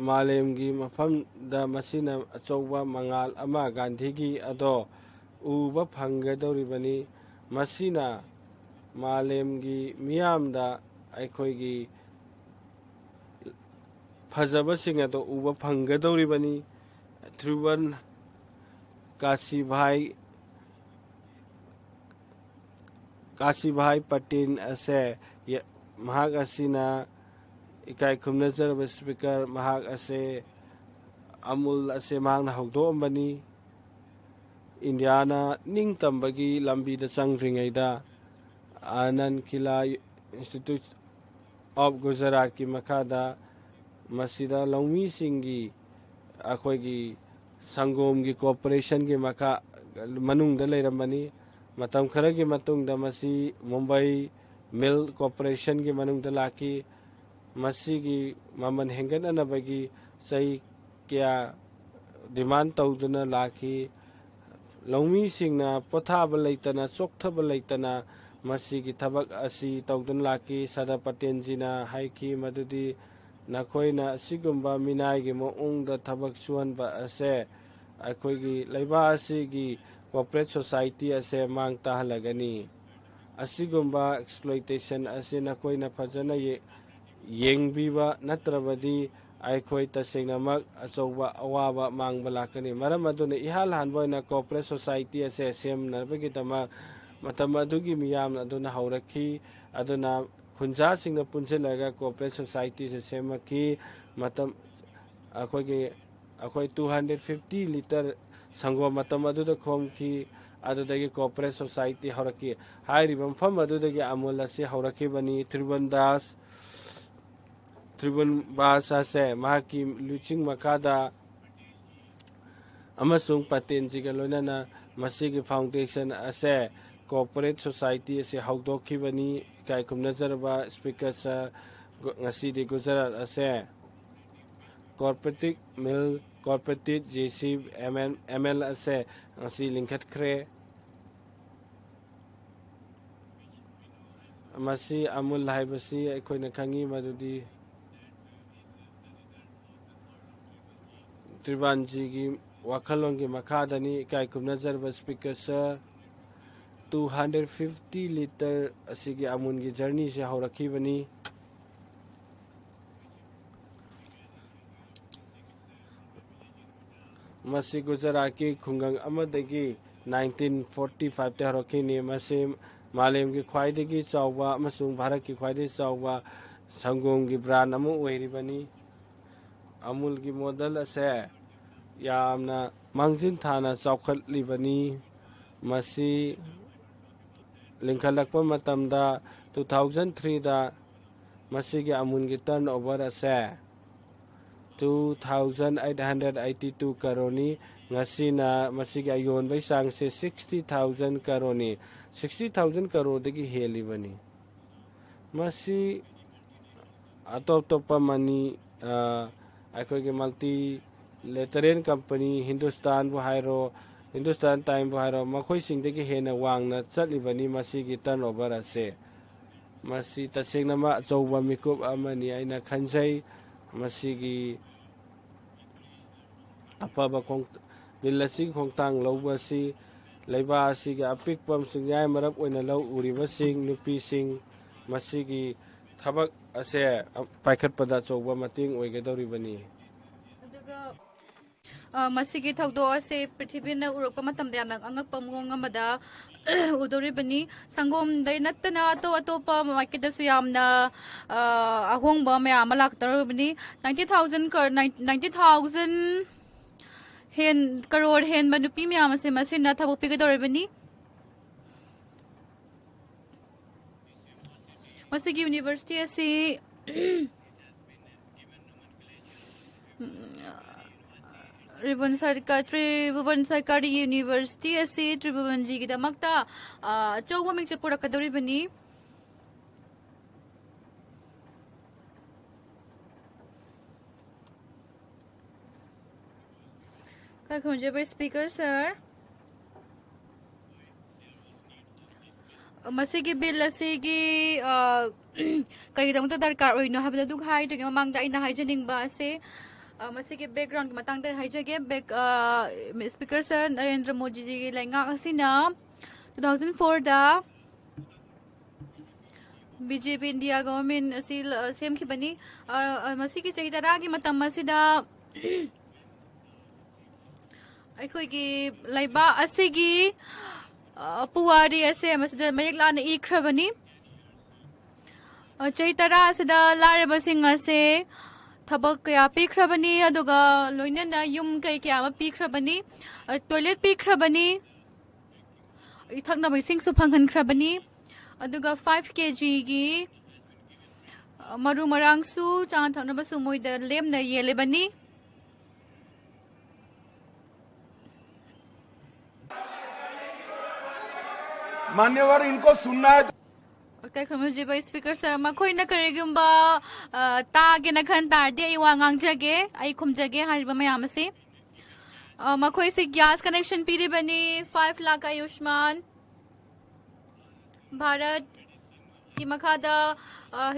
मालेमगी मफमदा मसीना अचौबा मंगाल अमा गांधीगी अदो उबा फंगदौरिबनी मसीना मालेमगी मियामदा अखोगी फजबसिंग अदो उबा फंगदौरिबनी त्रिवन काशी भाई पटेल असे महाग असिना इकाई खुमनजरबा स्पीकर महाग असे अमूल असे मांगना हौदोंबनी इंडियाना निंग तंबगी लंबीदा चंग्रिङैदा आनंद किला इंस्टीट्यूट ऑफ गुजरात की मखादा मसीदा लौमी सिंगी अखोगी संगोम की कोऑपरेशन की मखा मनुंगदा लेरमनी मतम खरगी मतुंगदा मसी मुंबई मिल कोऑपरेशन की मनुंगदा लाकी मसीगी ममन हेंगननबगी सही क्या डिमांड तौदुना लाकी लौमी सिंगना पोथाब लेतना चोक्थब लेतना मसीगी थबक असी तौदुन लाकी सदा पटेल जीना हाइकी मदुदी नखोइना असिगुम्बा मिनाइगी मोउंगदा थबक सुहनबा असे अखोइगी लेबा असिगी कॉर्पोरेट सोसाइटी असे मांग ताहलगनी असिगुम्बा एक्सप्लॉइटेशन असे नखोइना फजना येंगबीबा नत्रबदी ꯑꯩꯈꯣꯏ ꯇꯁꯦꯡꯅꯃꯛ ꯑꯆꯧꯕ ꯑꯋꯥꯕ ꯃꯥꯡꯕ ꯂꯥꯛꯀꯅꯤ ꯃꯔꯝ ꯑꯗꯨꯅ ꯏꯍꯥꯟ ꯍꯥꯟꯕ ꯑꯣꯏꯅ ꯀꯣꯑꯣꯄꯔꯦꯠ ꯁꯣꯁꯥꯏꯇꯤ ꯑꯁꯦ ꯁꯦꯝꯅꯕꯒꯤꯗꯃꯛ ꯃꯇꯝ ꯑꯗꯨꯒꯤ ꯃꯤꯌꯥꯝ ꯑꯗꯨꯅ ꯍꯧꯔꯛꯈꯤ ꯑꯗꯨꯅ ꯈꯨꯟꯖꯥꯁꯤꯡꯅ ꯄꯨꯟꯁꯤꯜꯂꯒ ꯀꯣꯑꯣꯄꯔꯦꯠ ꯁꯣꯁꯥꯏꯇꯤꯁꯦ ꯁꯦꯝꯃꯛꯈꯤ ꯃꯇꯝ ꯑꯩꯈꯣꯏ 250 ꯂꯤꯇꯔ ꯁꯪꯒꯣꯝ ꯃꯇꯝ ꯑꯗꯨꯗ ꯈꯣꯝꯈꯤ ꯑꯗꯨꯗꯒꯤ ꯀꯣꯑꯣꯄꯔꯦꯠ ꯁꯣꯁꯥꯏꯇꯤ ꯍꯧꯔꯛꯈꯤ ꯍꯥꯏꯔꯤꯕ ꯃꯐꯝ ꯑꯗꯨꯗꯒꯤ ꯑꯃꯨꯜ ꯑꯁꯤ ꯍꯧꯔꯛꯈꯤꯕꯅꯤ ꯇ꯭ꯔꯤꯕꯨꯟꯕꯥꯁ ꯑꯁꯦ ꯃꯍꯥꯛꯀꯤ ꯂꯨꯆꯤꯡ ꯃꯈꯥꯗ ꯑꯃꯁꯨꯡ ꯄꯇꯦꯟꯖꯤꯒ ꯂꯣꯏꯅꯅ ꯃꯁꯤꯒꯤ ꯐꯥꯎꯟꯗꯦꯁꯟ ꯑꯁꯦ ꯀꯣꯑꯣꯄꯔꯦꯠ ꯁꯣꯁꯥꯏꯇꯤ ꯑꯁꯤ ꯍꯧꯗꯣꯛꯈꯤꯕꯅꯤ ꯏꯀꯥꯏ ꯈꯨꯝꯅꯖꯔꯕ ꯁ꯭ꯄꯤꯀꯔ ꯁꯔ ꯉꯁꯤꯗꯤ ꯒꯨꯖꯔꯥꯠ ꯑꯁꯦ ꯀꯣꯑꯣꯄꯔꯦꯇꯤꯚ ꯖꯦꯁꯤ ML ꯑꯁꯦ ꯉꯁꯤ ꯂꯤꯡꯈꯠꯈ꯭ꯔꯦ ꯃꯁꯤ ꯑꯃꯨꯜ ꯍꯥꯏꯕꯁꯤ ꯑꯩꯈꯣꯏꯅ ꯈꯪꯉꯤ ꯃꯗꯨꯗꯤ ꯇ꯭ꯔꯤꯕꯥꯟꯖꯤꯒꯤ ꯋꯥꯈꯜꯂꯣꯟꯒꯤ ꯃꯈꯥꯗꯅꯤ ꯏꯀꯥꯏ ꯈꯨꯝꯅꯖꯔꯕ ꯁ꯭ꯄꯤꯀꯔ ꯁꯔ 250 ꯂꯤꯇꯔ ꯑꯁꯤꯒꯤ ꯑꯃꯨꯜꯒꯤ ꯖꯔꯅꯤꯁꯦ ꯍꯧꯔꯛꯈꯤꯕꯅꯤ ꯃꯁꯤ ꯒꯨꯖꯔꯥꯠꯀꯤ ꯈꯨꯡꯒꯪ ꯑꯃꯗꯒꯤ 1945ꯇ ꯍꯧꯔꯛꯈꯤꯕꯅꯤ ꯃꯁꯤ ꯃꯥꯂꯦꯝꯒꯤ ꯈ꯭ꯋꯥꯏꯗꯒꯤ ꯆꯥꯎꯕ ꯑꯃꯁꯨꯡ ꯚꯥꯔꯠꯀꯤ ꯈ꯭ꯋꯥꯏꯗꯒꯤ ꯆꯥꯎꯕ ꯁꯪꯒꯣꯝꯒꯤ ꯕ꯭ꯔꯥꯟ ꯑꯃ ꯑꯣꯏꯔꯤꯕꯅꯤ ꯑꯃꯨꯜꯒꯤ ꯃꯣꯗꯦꯜ ꯑꯁꯦ ꯌꯥꯝꯅ ꯃꯥꯡꯖꯤꯟ ꯊꯥꯅ ꯆꯥꯎꯈꯠꯂꯤꯕꯅꯤ ꯃꯁꯤ ꯂꯤꯡꯈꯠꯂꯛꯄ ꯃꯇꯝꯗ 2003ꯗ ꯃꯁꯤꯒꯤ ꯑꯃꯨꯜꯒꯤ ꯇꯔꯟ ꯑꯣꯚꯔ ꯑꯁꯦ 2,882 ꯀꯔꯣꯔꯅꯤ ꯉꯁꯤꯅ ꯃꯁꯤꯒꯤ ꯑꯌꯣꯟꯕꯒꯤ ꯆꯥꯡꯁꯦ 60,000 ꯀꯔꯣꯔꯅꯤ 60,000 ꯀꯔꯣꯔꯗꯒꯤ ꯍꯦꯜꯂꯤꯕꯅꯤ ꯃꯁꯤ ꯑꯇꯣꯞ ꯑꯇꯣꯞꯄ ꯃꯅꯤ ꯑꯩꯈꯣꯏꯒꯤ ꯃꯜꯇꯤ ꯂꯦꯇꯔꯦꯜ ꯀꯝꯄꯅꯤ ꯍꯤꯟꯗꯨꯁꯇꯥꯟꯕꯨ ꯍꯥꯏꯔꯣ ꯍꯤꯟꯗꯨꯁꯇꯥꯟ ꯇꯥꯏꯝꯕꯨ ꯍꯥꯏꯔꯣ ꯃꯈꯣꯏꯁꯤꯡꯗꯒꯤ ꯍꯦꯟꯅ ꯋꯥꯡꯅ ꯆꯠꯂꯤꯕꯅꯤ ꯃꯁꯤꯒꯤ ꯇꯔꯟ ꯑꯣꯚꯔ ꯑꯁꯦ ꯃꯁꯤ ꯇꯁꯦꯡꯅꯃꯛ ꯑꯆꯧꯕ ꯃꯤꯀꯨꯞ ꯑꯃꯅꯤ ꯑꯩꯅ ꯈꯟꯖꯩ ꯃꯁꯤꯒꯤ ꯑꯐꯕ ꯕꯤꯜ ꯑꯁꯤꯒꯤ ꯈꯣꯡꯊꯥꯡ ꯂꯧꯕ ꯑꯁꯤ ꯂꯩꯕꯥꯛ ꯑꯁꯤꯒꯤ ꯑꯄꯤꯛꯄ ꯑꯃꯁꯨꯡ ꯌꯥꯏꯃꯔꯞ ꯑꯣꯏꯅ ꯂꯧ ꯎꯔꯤꯕꯁꯤꯡ ꯅꯨꯄꯤꯁꯤꯡ ꯃꯁꯤꯒꯤ ꯊꯕꯛ ꯑꯁꯦ ꯄꯥꯏꯈꯠꯄꯗ ꯑꯆꯧꯕ ꯃꯇꯦꯡ ꯑꯣꯏꯒꯗꯧꯔꯤꯕꯅꯤ ꯑꯗꯨꯒ ꯃꯁꯤꯒꯤ ꯊꯧꯗꯣꯛ ꯑꯁꯤ ꯄ꯭ꯔꯤꯊꯤꯕꯤꯅ ꯎꯔꯛꯄ ꯃꯇꯝꯗ ꯌꯥꯝꯅ ꯑꯉꯛꯄ ꯃꯑꯣꯡ ꯑꯃꯗ ꯎꯗꯧꯔꯤꯕꯅꯤ ꯁꯪꯒꯣꯝꯗꯩ ꯅꯠꯇꯅ ꯑꯇꯣꯞ ꯑꯇꯣꯞꯄ ꯃꯥꯔꯀꯦꯠꯇꯁꯨ ꯌꯥꯝꯅ ꯑꯍꯣꯡꯕ ꯃꯌꯥꯝ ꯑꯃ ꯂꯥꯛꯀꯗꯧꯔꯤꯕꯅꯤ 90,000 ꯀꯔꯣꯔ ꯍꯦꯟꯕ ꯅꯨꯄꯤ ꯃꯌꯥꯝ ꯑꯁꯤ ꯃꯁꯤꯅ ꯊꯕꯛ ꯄꯤꯒꯗꯧꯔꯤꯕꯅꯤ ꯃꯁꯤꯒꯤ ꯌꯨꯅꯤꯚꯔꯁꯤꯇꯤ ꯑꯁꯤ ꯇ꯭ꯔꯤꯕꯨꯕꯟ ꯁꯔꯀꯥꯔꯤ ꯌꯨꯅꯤꯚꯔꯁꯤꯇꯤ ꯑꯁꯤ ꯇ꯭ꯔꯤꯕꯨꯕꯟꯖꯤꯒꯤꯗꯃꯛꯇ ꯑꯆꯧꯕ ꯃꯤꯡꯆꯠ ꯄꯨꯔꯛꯀꯗꯧꯔꯤꯕꯅꯤ ꯈꯣꯟꯖꯦꯕ ꯁ꯭ꯄꯤꯀꯔ ꯁꯔ ꯃꯁꯤꯒꯤ ꯕꯤꯜ ꯑꯁꯤꯒꯤ ꯀꯔꯤꯒꯤꯗꯃꯛꯇ ꯗꯔꯀꯥꯔ ꯑꯣꯏꯅꯣ ꯍꯥꯏꯕꯗꯨ ꯑꯗꯨ ꯍꯥꯏꯗ꯭ꯔꯤꯉꯩ ꯃꯃꯥꯡꯗ ꯑꯩꯅ ꯍꯥꯏꯖꯅꯤꯡꯕ ꯑꯁꯤ ꯃꯁꯤꯒꯤ ꯕꯦꯛꯒ꯭ꯔꯥꯎꯟꯒꯤ ꯃꯇꯥꯡꯗ ꯍꯥꯏꯖꯒꯦ ꯁ꯭ꯄꯤꯀꯔ ꯁꯔ ꯅꯔꯦꯟꯗ꯭ꯔ ꯃꯣꯗꯤꯖꯤꯒꯤ ꯂꯩꯉꯥꯛ ꯑꯁꯤꯅ 2004ꯗ BJP ꯏꯟꯗꯤꯌꯥ ꯒꯚꯔꯟꯃꯦꯟꯠ ꯑꯁꯤ ꯁꯦꯝꯈꯤꯕꯅꯤ ꯃꯁꯤꯒꯤ ꯆꯍꯤ 10ꯒꯤ ꯃꯇꯝ ꯑꯁꯤꯗ ꯑꯩꯈꯣꯏꯒꯤ ꯂꯩꯕꯥꯛ ꯑꯁꯤꯒꯤ ꯄꯨꯋꯥꯔꯤ ꯑꯁꯦ ꯃꯁꯤꯗ ꯃꯌꯦꯛ ꯂꯥꯅ ꯏꯈ꯭ꯔꯕꯅꯤ ꯆꯍꯤ 10 ꯑꯁꯤꯗ ꯂꯥꯏꯔꯕꯁꯤꯡ ꯑꯁꯦ ꯊꯕꯛ kaya ꯄꯤꯈ꯭ꯔꯕꯅꯤ ꯑꯗꯨꯒ ꯂꯣꯏꯅꯅ ꯌꯨꯝ kaya ꯑꯃ ꯄꯤꯈ꯭ꯔꯕꯅꯤ ꯇꯣꯏꯂꯦꯠ ꯄꯤꯈ꯭ꯔꯕꯅꯤ ꯊꯛꯅꯕ ꯏꯁꯤꯡꯁꯨ ꯐꯪꯍꯟꯈ꯭ꯔꯕꯅꯤ ꯑꯗꯨꯒ 5 kgꯒꯤ ꯃꯔꯨ ꯃꯔꯥꯡꯁꯨ ꯆꯥꯅ ꯊꯛꯅꯕꯁꯨ ꯃꯣꯏꯗ ꯂꯦꯝꯅ ꯌꯦꯜꯂꯤꯕꯅꯤ मान्यवर इनको सुनना है ꯀꯩꯈꯨꯝꯖꯤꯕ ꯁ꯭ꯄꯤꯀꯔ ꯁꯔ ꯃꯈꯣꯏꯅ ꯀꯔꯤꯒꯨꯝꯕ ꯇꯥꯒꯦꯅ ꯈꯟ ꯇꯥꯔꯗꯤ ꯑꯩ ꯋꯥ ꯉꯥꯡꯖꯒꯦ ꯑꯩ ꯈꯨꯝꯖꯒꯦ ꯍꯥꯏꯔꯤꯕ ꯃꯌꯥꯝ ꯑꯁꯤ ꯃꯈꯣꯏꯁꯤ ꯒ꯭ꯌꯥꯁ ꯀꯅꯦꯛꯁꯟ ꯄꯤꯔꯤꯕꯅꯤ 5 lakh ꯑꯌꯨꯁꯃꯥꯟ ꯚꯥꯔꯠꯀꯤ ꯃꯈꯥꯗ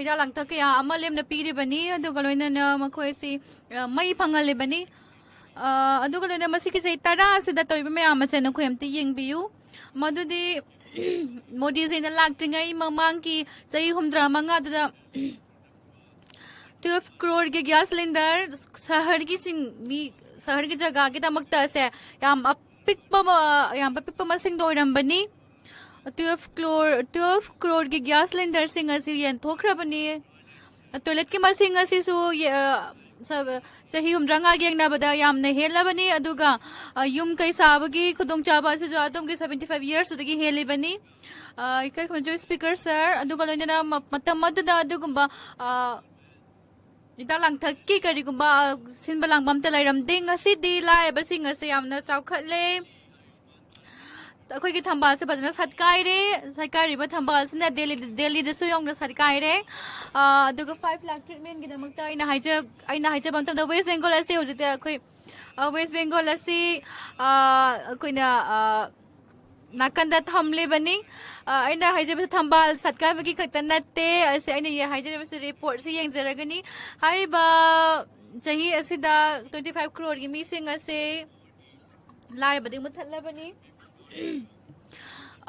ꯍꯤꯗꯥꯛ ꯂꯥꯡꯊꯛ kaya ꯑꯃ ꯂꯦꯝꯅ ꯄꯤꯔꯤꯕꯅꯤ ꯑꯗꯨꯒ ꯂꯣꯏꯅꯅ ꯃꯈꯣꯏꯁꯤ ꯃꯩ ꯐꯪꯍꯜꯂꯤꯕꯅꯤ ꯑꯗꯨꯒ ꯂꯣꯏꯅꯅ ꯃꯁꯤꯒꯤ ꯆꯍꯤ 10 ꯑꯁꯤꯗ ꯇꯧꯔꯤꯕ ꯃꯌꯥꯝ ꯑꯁꯦ ꯅꯈꯣꯏ ꯑꯝꯇ ꯌꯦꯡꯕꯤꯌꯨ ꯃꯗꯨꯗꯤ ꯃꯣꯗꯤꯖꯤꯅ ꯂꯥꯛꯇ꯭ꯔꯤꯉꯩ ꯃꯃꯥꯡꯒꯤ ꯆꯍꯤ 65 ꯑꯗꯨꯗ 12 crore के गैस सिलेंडर शहर की शहर की जगह की दमकता से याम अपिकपा मसिंग दोइरंबनी 12 crore की गैस सिलेंडर सिंग असी येंथोख्रबनी टॉयलेट की मसिंग असी सु सब चाही हुमद्रंगा गेंगनाबदा यामने हेलबनी अदुगा युम कै साबगी खुदोंचाबा से जो आदम के 75 years सुदगी हेलिबनी इकै खंजो स्पीकर सर अदुगा लोइना मतम मदुदा अदुगुंबा इदा लांगथक्की करिगुंबा सिनबा लांगबम त लैरमदे ngasi लायबसिंग असे यामना चावखले अखोई की थंबाल से फजना सत्काइरे थंबाल से दिल्ली दसु योंग सत्काइरे अदुगा 5 लाख ट्रीटमेंट की दमकता आइना हाइजे बंतम द वेस्ट बेंगल असे होजते अखोई वेस्ट बेंगल असे अखोइना नाकंदा थमले बनी आइना हाइजे थंबाल सत्काइबगी खक्ता नत्ते असे आइना ये हाइजे बस रिपोर्ट से येंजरगनी हारिबा चाही असिदा 25 crore की मिसिंग असे लाइबदि मुथल्लबनी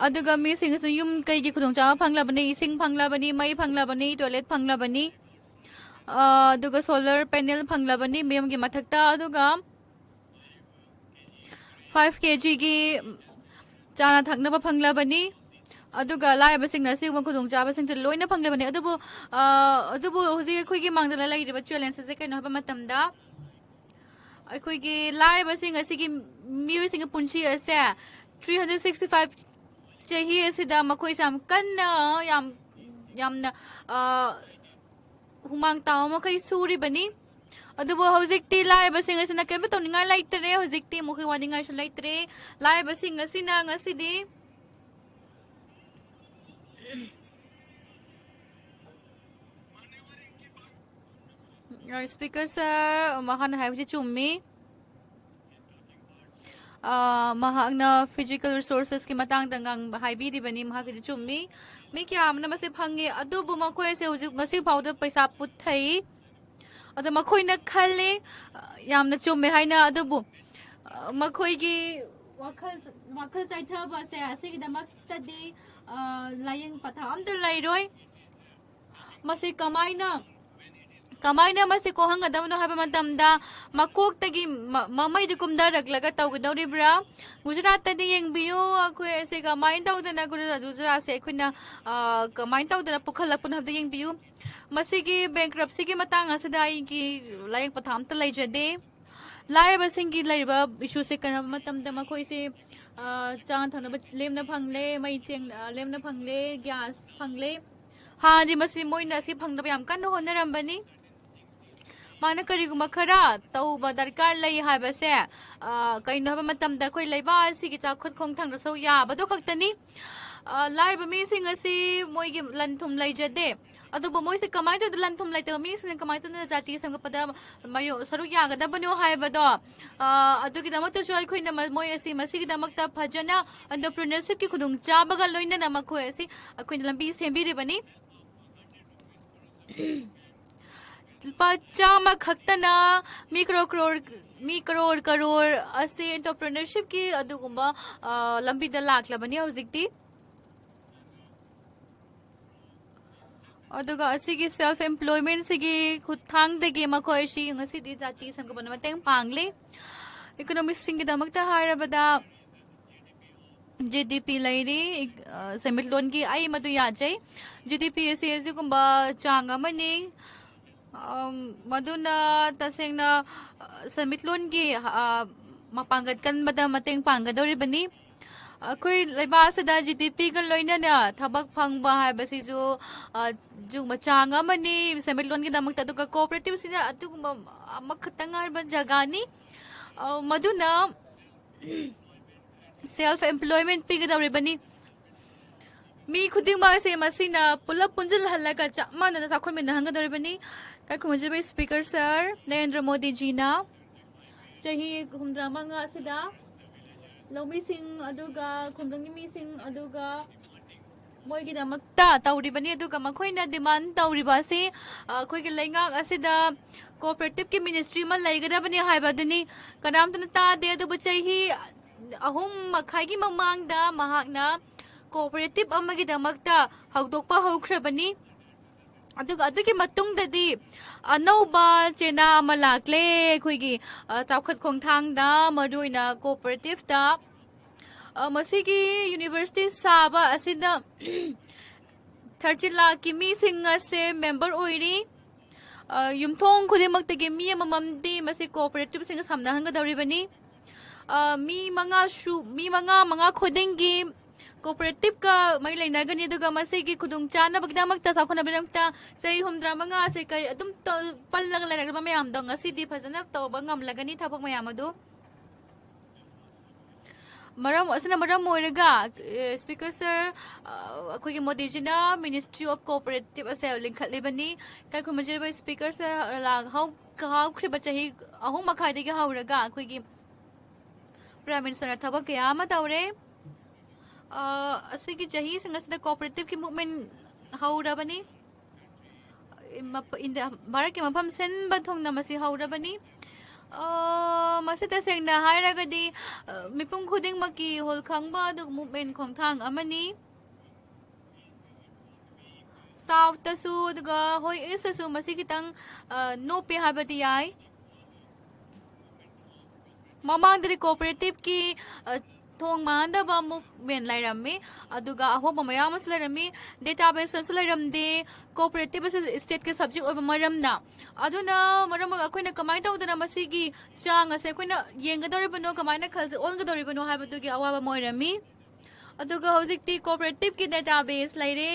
अदुगा मिसिंग से युम कई की खुदोंचाबा फंगलाबनी इसिंग फंगलाबनी मई फंगलाबनी टॉयलेट फंगलाबनी अदुगा सोलर पैनल फंगलाबनी मेम की मथक्ता अदुगा 5 kg की चाना थकनबा फंगलाबनी अदुगा लायबसिंग नसिगुम खुदोंचाबसिंग से लोइना फंगलाबनी अदुबु हुजी खुई की मांगदला लाइरिबा चैलेंज से कैनो हबा मतमदा अखोई लाइबसिंग असिगी मियुसिंग पुंसी असे 365 चाही असिदा मखोई साम कन्ना यामना हुमांग ताव मखै सूरी बनी अदुबो हौजिकती लाइबसिंग असिना केम तोनिंगा लाइतरे हौजिकती मुखै वानिंगा सु लाइतरे लाइबसिंग असिना ngasiदी स्पीकर सर महान हाइबसी चुम्मी महागना फिजिकल रिसोर्सेस की मतंग दंगांग हाइबीरिबनी महागदि चुम्मी मी क्यामना मसे फंगे अदुबु मखोय से हुजु ngasi फाउद पैसा पुथै अद मखोयना खले यामना चुम्मे हाइना अदुबु मखोय की वखल चाइथबा से असिगि दमक्तदि लायंग पथा अमत लाइरोय मसे कमाइना मसे कोहंगदमनो हाबा मतमदा मकोक्तगी ममैदुकुमदा रगलगा तौगदौरिब्रा गुजरात तदि येंगबियो अखोय से कमाइन तौदना गुजरात से खुना कमाइन तौदना पुखलपुन हबदा येंगबियो मसिगी बैंक्रप्सी की मतंग असदाई की लायंग पथाम त लैजदे लायबसिंग की लैबा इशू से कन मतमदा मखोय से चान थनब लेमना फंगले मै चेंग लेमना फंगले गैस फंगले हां जी मसि मोइना सि फंगदब याम कन होनरंबनी माना करिगुमा खरा तौबा दरकार लई हाबसे कइनो हबा मतमदा खोय लैबा सिगी चाखत खोंथांग रसौ याबदो खक्तनी लाइबा मिसिंग असि मोइगी लनथुम लैजदे अदुबो मोइसे कमाइ तो लनथुम लैते मिसिंग कमाइ तो जाति संगपदा मयो सरु यागदबनो हायबदो अदुगी दमत सोय खोइना मोय असि मसिगी दमकता फजना एंटरप्रेन्योरशिप की खुदुंग चाबगा लोइना नमखोय असि खोइना लंबी सेंबिरिबनी चामा खक्तना मी करोड़ असे एंटरप्रेन्योरशिप की अदुगुंबा लंबी द लाखलबनी हौजिकती अदुगा असिगी सेल्फ एम्प्लॉयमेंट सिगी खुथांग दगे मखोयशी ngasi जाति संगबन मतeng पांगले इकोनॉमिक सिंगी दमकता हारबदा जीडीपी लैरी सेमिटलोन की आई मदु याजै जीडीपी से एजुगुंबा चांगमनी मदुना तसेंगना सेमिटलोन की मपांगत कनबदा मतeng पांगदौरिबनी अखोई लैबासदा जीडीपी का लोइना थबक फंगबा हाबसिजु जुगमा चांगमनी सेमिटलोन की दमकता दुका कोऑपरेटिव सिना अतुगुंबा मखतंगारबा जगानी मदुना सेल्फ एम्प्लॉयमेंट पिगदौरिबनी मी खुदिंगमा से मसिना pull-up पुंजल हल्लाका चामाना साखोमिन हंगदौरिबनी काखुमजबे speaker sir Narendra Modi जीना चाही हुमद्रामंगा सिदा लौमी सिंह अदुगा खुंगंगी मी सिंह अदुगा मोइगी दमकता तौरिबनी अदुगा मखोइना डिमांड तौरिबा से खोइगे लैंगाक असिदा कोऑपरेटिव की मिनिस्ट्री मा लैगदबनी हाइबादुनी कनामतना तादे अदुबु चाही अहुम मखाइगी ममांगदा महाकना कोऑपरेटिव अमगी दमकता हौदोकपा हौख्रबनी ꯑꯗꯨꯒꯤ ꯃꯇꯨꯡꯗꯗꯤ ꯑꯅꯧꯕ ꯆꯦꯅꯥ ꯑꯃ ꯂꯥꯛꯂꯦ ꯑꯩꯈꯣꯏꯒꯤ ꯆꯥꯎꯈꯠ ꯈꯣꯡꯊꯥꯡꯗ ꯃꯔꯨꯑꯣꯏꯅ ꯀꯣꯑꯣꯄꯔꯦꯇꯤꯚꯇ ꯃꯁꯤꯒꯤ ꯌꯨꯅꯤꯚꯔꯁꯤꯇꯤ ꯁꯥꯕ ꯑꯁꯤꯗ 13 lakh ꯃꯤꯁꯤꯡ ꯑꯁꯦ ꯃꯦꯝꯕꯔ ꯑꯣꯏꯔꯤ ꯌꯨꯝꯊꯣꯡ ꯈꯨꯗꯤꯡꯃꯛꯇꯒꯤ ꯃꯤ ꯑꯃꯃꯝꯗꯤ ꯃꯁꯤ ꯀꯣꯑꯣꯄꯔꯦꯇꯤꯚꯁꯤꯡꯒ ꯁꯝꯅꯍꯟꯒꯗꯧꯔꯤꯕꯅꯤ ꯃꯤ ꯃꯉꯥ ꯈꯨꯗꯤꯡꯒꯤ cooperative ka may lainagani duga masigi kudung chana bagdamakta sa khona binamta sei humdra manga se kai adum pallang lainagba mayam dong asidi phajana tawba ngam lagani thabak mayam adu maram asina maram moiraga speaker sir akhoi modi jina ministry of cooperative ase linkhat lebani kai khumajirba speaker sir la how khriba chahi ahum makhai degi hauraga akhoi gi prime minister thabak ya ma tawre asigi chahi singasida cooperative ki movement haurabani inda bharat ki mafam sen bathong namasi haurabani masita sengna hairagadi mipum khuding maki hol khangba du movement khongthang amani south tasu duga hoi east tasu masi kitang no pe habati yai mamang dari cooperative ki thong mandaba movement lairami aduga ahoba mayam aslarami database asularamde cooperative state ke subject oba maramna aduna maram akoina kamai tawdana masigi chang ase akoina yengadori bano kamaina khalse ongadori bano habatu gi awaba moirami aduga hojikti cooperative ki database laire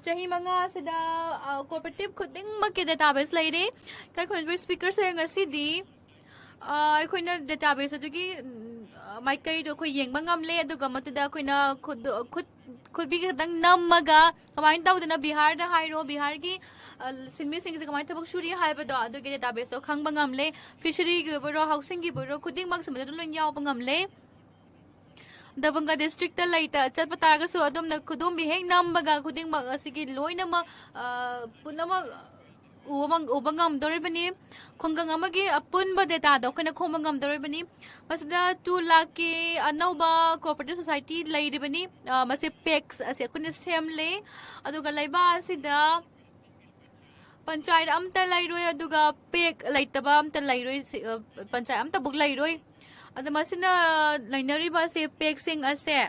chahi manga sida cooperative khuding makki database laire kai khonjbe speaker se ngasidi akoina database adugi maikai do khoi yengba ngamle aduga matuda akoina khud bi khadang namaga kamain tawdana bihar da hairo bihar gi sinmi sing se kamai thabak shuri haiba do adugi database to khangba ngamle fishery gi boro housing gi boro khuding mak samda lon yaw ba ngamle Dabanga district ta laita chat pataraga su adom na khudum bi heng namaga khuding mak asigi loina ma punama ubangam doribani khonggang amagi apun ba data do kana khomangam doribani masda 2 lakh ki anauba cooperative society lairibani mase pex ase kun semle aduga laiba asida panchayat amta lairoi aduga pek laitaba amta lairoi panchayat amta buk lairoi adu masina lainari ba se pek sing ase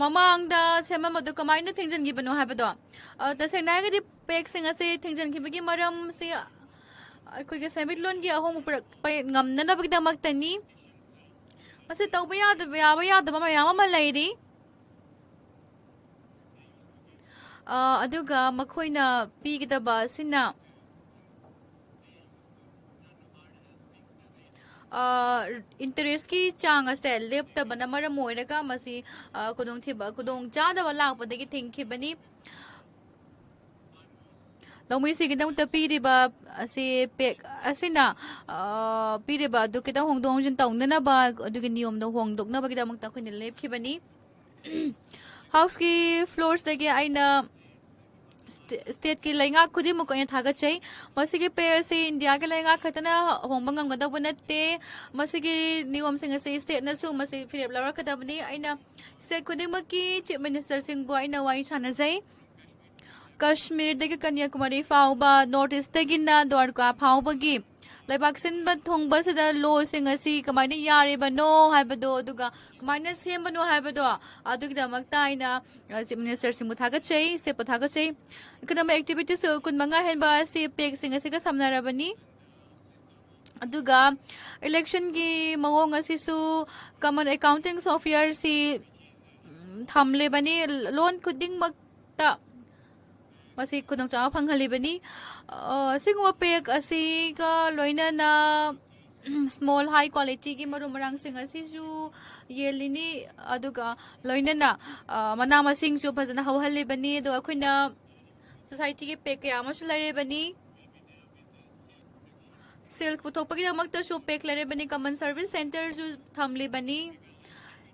mamangda sema madu kamaina thingjan gi bano habado tasena gadi pek singa se thingjan gi bagi maram se koi ge semit loan gi ahom upra ngamna na bagda maktani mase tawba ya da ma lairi aduga makhoina pigidaba sina interest ki chang ase lepta bana mara moiraga masi kudong chada wala padagi thinki bani lomui sigidam ta piriba ase pek asina piriba du kita hongdong jin tawnana ba adugi niyom do hongdok na bagida mak ta khoi lepki bani house ki floors dagi aina state ki lainga khudi mu koina thaga chai masigi pe se india ke lainga khatana hongbangam gada bunate masigi niom singa se state na su masi firep lawar kada bani aina se khudi maki chief minister sing bo aina wai chana jai kashmir dagi kanyakumari fauba north east dagi na dwarka fauba gi laibak sin ba thongba sida lo sing asi kamaina yare bano haibado duga kamaina sem bano haibado adugi damak taina chief minister sing thaga chai se pathaga chai economic activities kun manga hen ba se pek sing asi ka samnara bani aduga election gi mawong asi su common accounting software si thamle bani loan khuding makta masi kudang cha phanghali bani singwa pek asi ka loina na small high quality gi maru marang sing asi ju yelini aduga loina na mana masing ju phajana hawhali bani do akhina society gi pek ya ma sulare bani silk puthopagi damakta shu pek lare bani common service center ju thamli bani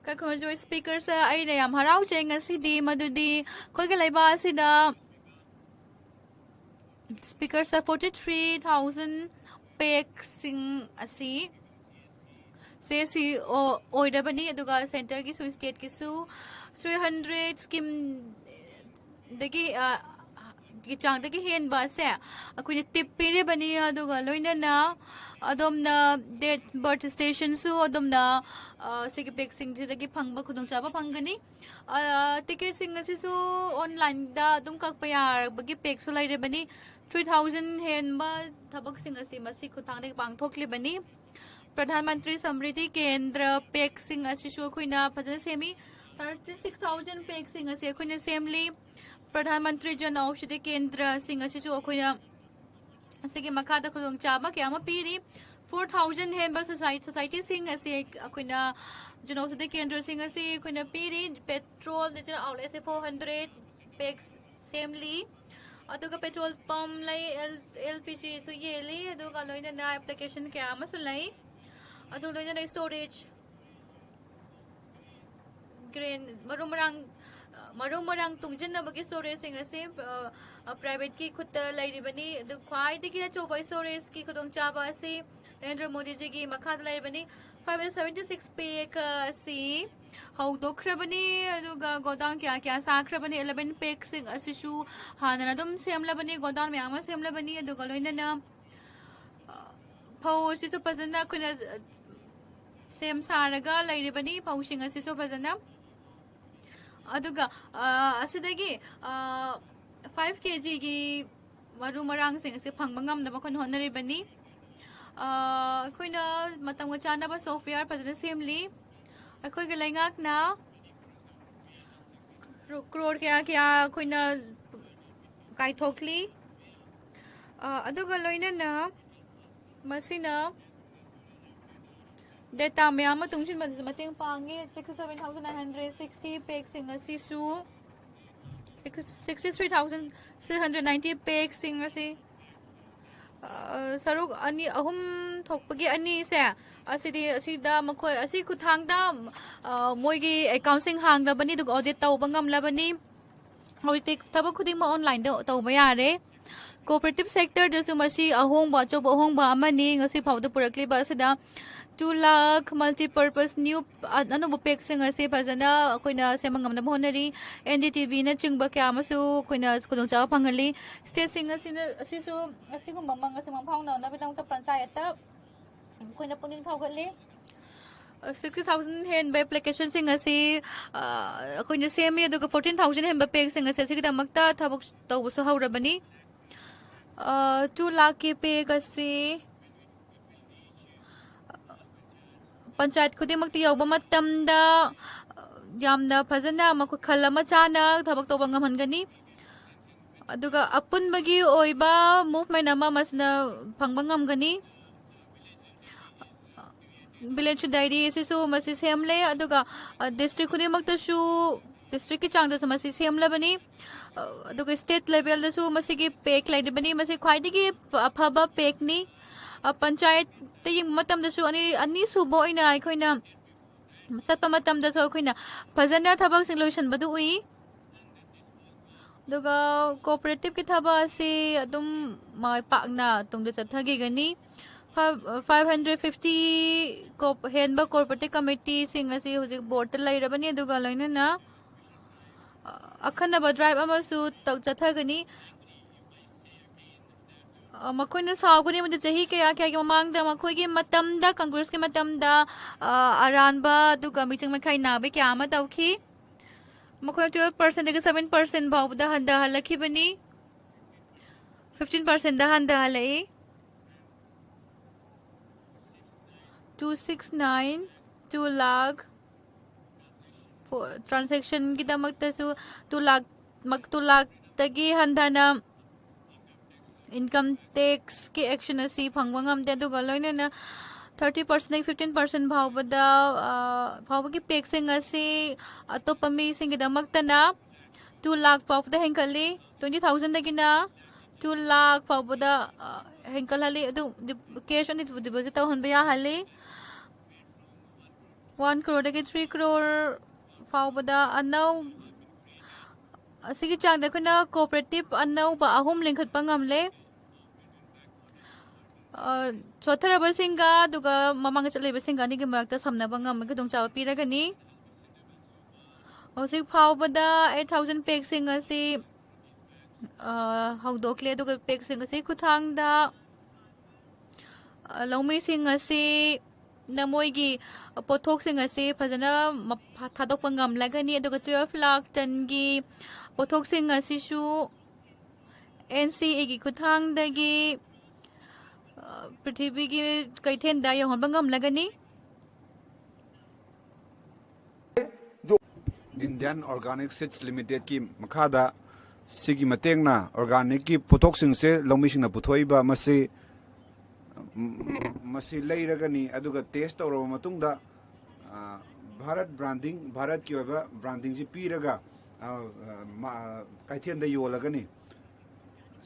ka khojoi speaker sa ai na yam harau cheng asi di madudi khoi ga laiba asida speakers are 43,000 pek sing asi se si oida bani aduga center ki su state ki su 300 scheme dagi की चांगदगी हेनबा से अखोइना टिप पिरेबनी अदुगा लोइनना अदोमना डेट बर्थ स्टेशन सु अदोमना सिगी पेक सिंग जिदगी फंगबा खुदोंग चाबा फंगनी टिकेट सिंग असिसु ऑनलाइन दा अदुम ककपा यारबगी पेक सु लाइरेबनी 3000 हेनबा थबक सिंग असि मसि खुथांगदगी पांगथोकलिबनी प्रधानमंत्री समृद्धि केंद्र पेक सिंग असिसु अखोइना फजन सेमी 36,000 पेक सिंग असि अखोइना सेमली प्रधानमंत्री जन औषधि केंद्र सिंग असिसु अखोइना असिगी मखादा खुदोंग चाबा क्यामा पीरी 4,000 हेनबा सोसाइटी सिंग असि अखोइना जन औषधि केंद्र सिंग असि अखोइना पीरी पेट्रोल डिजिटल आउटलेट से 400 पेक सेमली अदुगा पेट्रोल पंप लई एलपीजी सु येली अदुगा लोइना एप्लीकेशन क्यामा सु लई अदु लोइना स्टोरेज ग्रेन मरुमरंग तुंगजिनबगी स्टोरेज सिंग असे प्राइवेट की खुद लैरिबनी अदु ख्वाइदगी अचौबा स्टोरेज की खुदोंग चाबा असे नरेंद्र मोदी जी की मखादा लैरिबनी 576 पेक असी हौदोख्रबनी अदुगा गोदान क्या साख्रबनी 11 पेक सिंग असिसु हानना अदुम सेमलबनी गोदान म्यामा सेमलबनी अदुगा लोइनना फौ असिसु फजना खुना सेम सारगा लैरिबनी फौसिंग असिसु फजना अदुगा असिदगी 5 kg की मरु मरांग सिंग से फंगबा ngamdaba खन होनरिबनी अखोइना मतंग चानबा सॉफ्टवेयर फजन सेमली अखोइ के लैंगाक ना करोड़ क्या अखोइना काइथोकली अदुगा लोइना मसिना डेटा मैम तुमसिन मतेंग पांगे 67,960 पेक सिंग असिसु 63,690 पेक सिंग असि सरुक अनि अहुम थोकपगी अनि से असिदी असिदा मखोय असि खुथांगदा मोइगी अकाउंटिंग हांगलबनी दुग ऑडिट तौबा ngamlabani होइते थबक खुदिंग ऑनलाइन द तौबा यारे कोऑपरेटिव सेक्टर दसु मसी अहोंबा चोब अहोंबा अमनी ngasi फावद पुरकलिबा असिदा 2 lakh multi-purpose new ano पेक सिंग असे फजना कोइना सेमंगम न होनरी एनडीटीवी न चिंगबा क्यामसु कोइना खुदोंग चाबा फंगली स्टेट सिंग असिसु असिगु ममंग असे मफाउना न बिदंग त पंचायत कोइना पुनिंग थावगले 60,000 हेन एप्लीकेशन सिंग असे कोइना सेमी अदुगा 14,000 हेन पेक सिंग असे सिगदमक्ता थबक तौबसु हौरबनी 2 lakh के पेक असे पंचायत खुदिमक्ति यौबा मतमदा यामना फजना मखु खलमा चाना थबक तौबा ngamhangani अदुगा अपुनबगी ओइबा मूवमेंट अमा मसना फंगबा ngamgani विलेज डायरी सिसु मसि सेमले अदुगा डिस्ट्रिक्ट खुदिमक्तसु डिस्ट्रिक्ट की चांगदसु मसि सेमलबनी अदुगा स्टेट लेवल दसु मसिगी पेक लाइदबनी मसि ख्वाइदगी अफबा पेकनी पंचायत तयिंग मतमदसु अनि सुबो इना अखोइना सत्पा मतमदसु अखोइना फजना थबक सिंगलोशन बदु उई दुगा कोऑपरेटिव की थबा से अदुम माय पाकना तुंगद चथगी गनी 550 को हेनबा कोऑपरेटिव कमिटी सिंग असी हुजिक बोर्ड लैरबनी दुगा लैनना अखनबा ड्राइव अमसु तक चथगनी मखोइना सावगनी मुझे चाही क्या ममांगदा मखोइगी मतमदा कांग्रेस के मतमदा अरानबा दुगा मिचिंग मखाइ नाबे क्या अमा तौखी मखोइ 12% दगे 7% भावदा हंदा हलखिबनी 15% दा हंदा हलई 269 2 lakh ट्रांजैक्शन की दमक्तसु 2 lakh तगी हंदाना इनकम टैक्स के एक्शन असी फंगवंगमते दुगा लोइना 30% 15% भावबदा भावगी पेक्सिंग असी अतोप मी सिंग दमक्तना 2 lakh पावबदा हेंकली 20,000 दगिना 2 lakh पावबदा हेंकल हली अदु कैश ऑन डिपॉजिट तहन बया हली 1 crore दगी 3 crore पावबदा अनौ असिगी चांग दखना कोऑपरेटिव अनौ बा अहुम लिंखत पंगमले चौथरब सिंगा दुगा ममांग चलेब सिंगा नि मरक्ता समनबा ngam गदों चाव पिरगनी औसिक फावबदा 8,000 पेक सिंग असी ꯍꯧꯗꯣꯛꯂꯦ ꯑꯗꯨꯒ ꯄꯦꯛꯁꯤꯡ ꯑꯁꯤ ꯈꯨꯠꯊꯥꯡꯗ ꯂꯧꯃꯤꯁꯤꯡ ꯑꯁꯤ ꯃꯣꯏꯒꯤ ꯄꯣꯠꯊꯣꯛꯁꯤꯡ ꯑꯁꯤ ꯐꯖꯅ ꯊꯥꯗꯣꯛꯄ ꯉꯝꯂꯒꯅꯤ ꯑꯗꯨꯒ 12 ꯂꯥꯈ ꯇꯟꯒꯤ ꯄꯣꯠꯊꯣꯛꯁꯤꯡ ꯑꯁꯤꯁꯨ NCAꯒꯤ ꯈꯨꯠꯊꯥꯡꯗꯒꯤ ꯄ꯭ꯔꯤꯊꯤꯕꯤꯒꯤ ꯀꯩꯊꯦꯜꯗ ꯌꯧꯍꯟꯕ ꯉꯝꯂꯒꯅꯤ इंडियन ऑर्गेनिक सीड्स लिमिटेड की मखादा सिगी मतेंगना ऑर्गेनिक की पोथोक्सिंग से लौमिसिंगना पुथोइबा मसी लेरगनी अदुगा टेस्ट तौरबा मतुंगदा भारत ब्रांडिंग भारत की ओइबा ब्रांडिंग जी पीरगा कैथेंदा योलगनी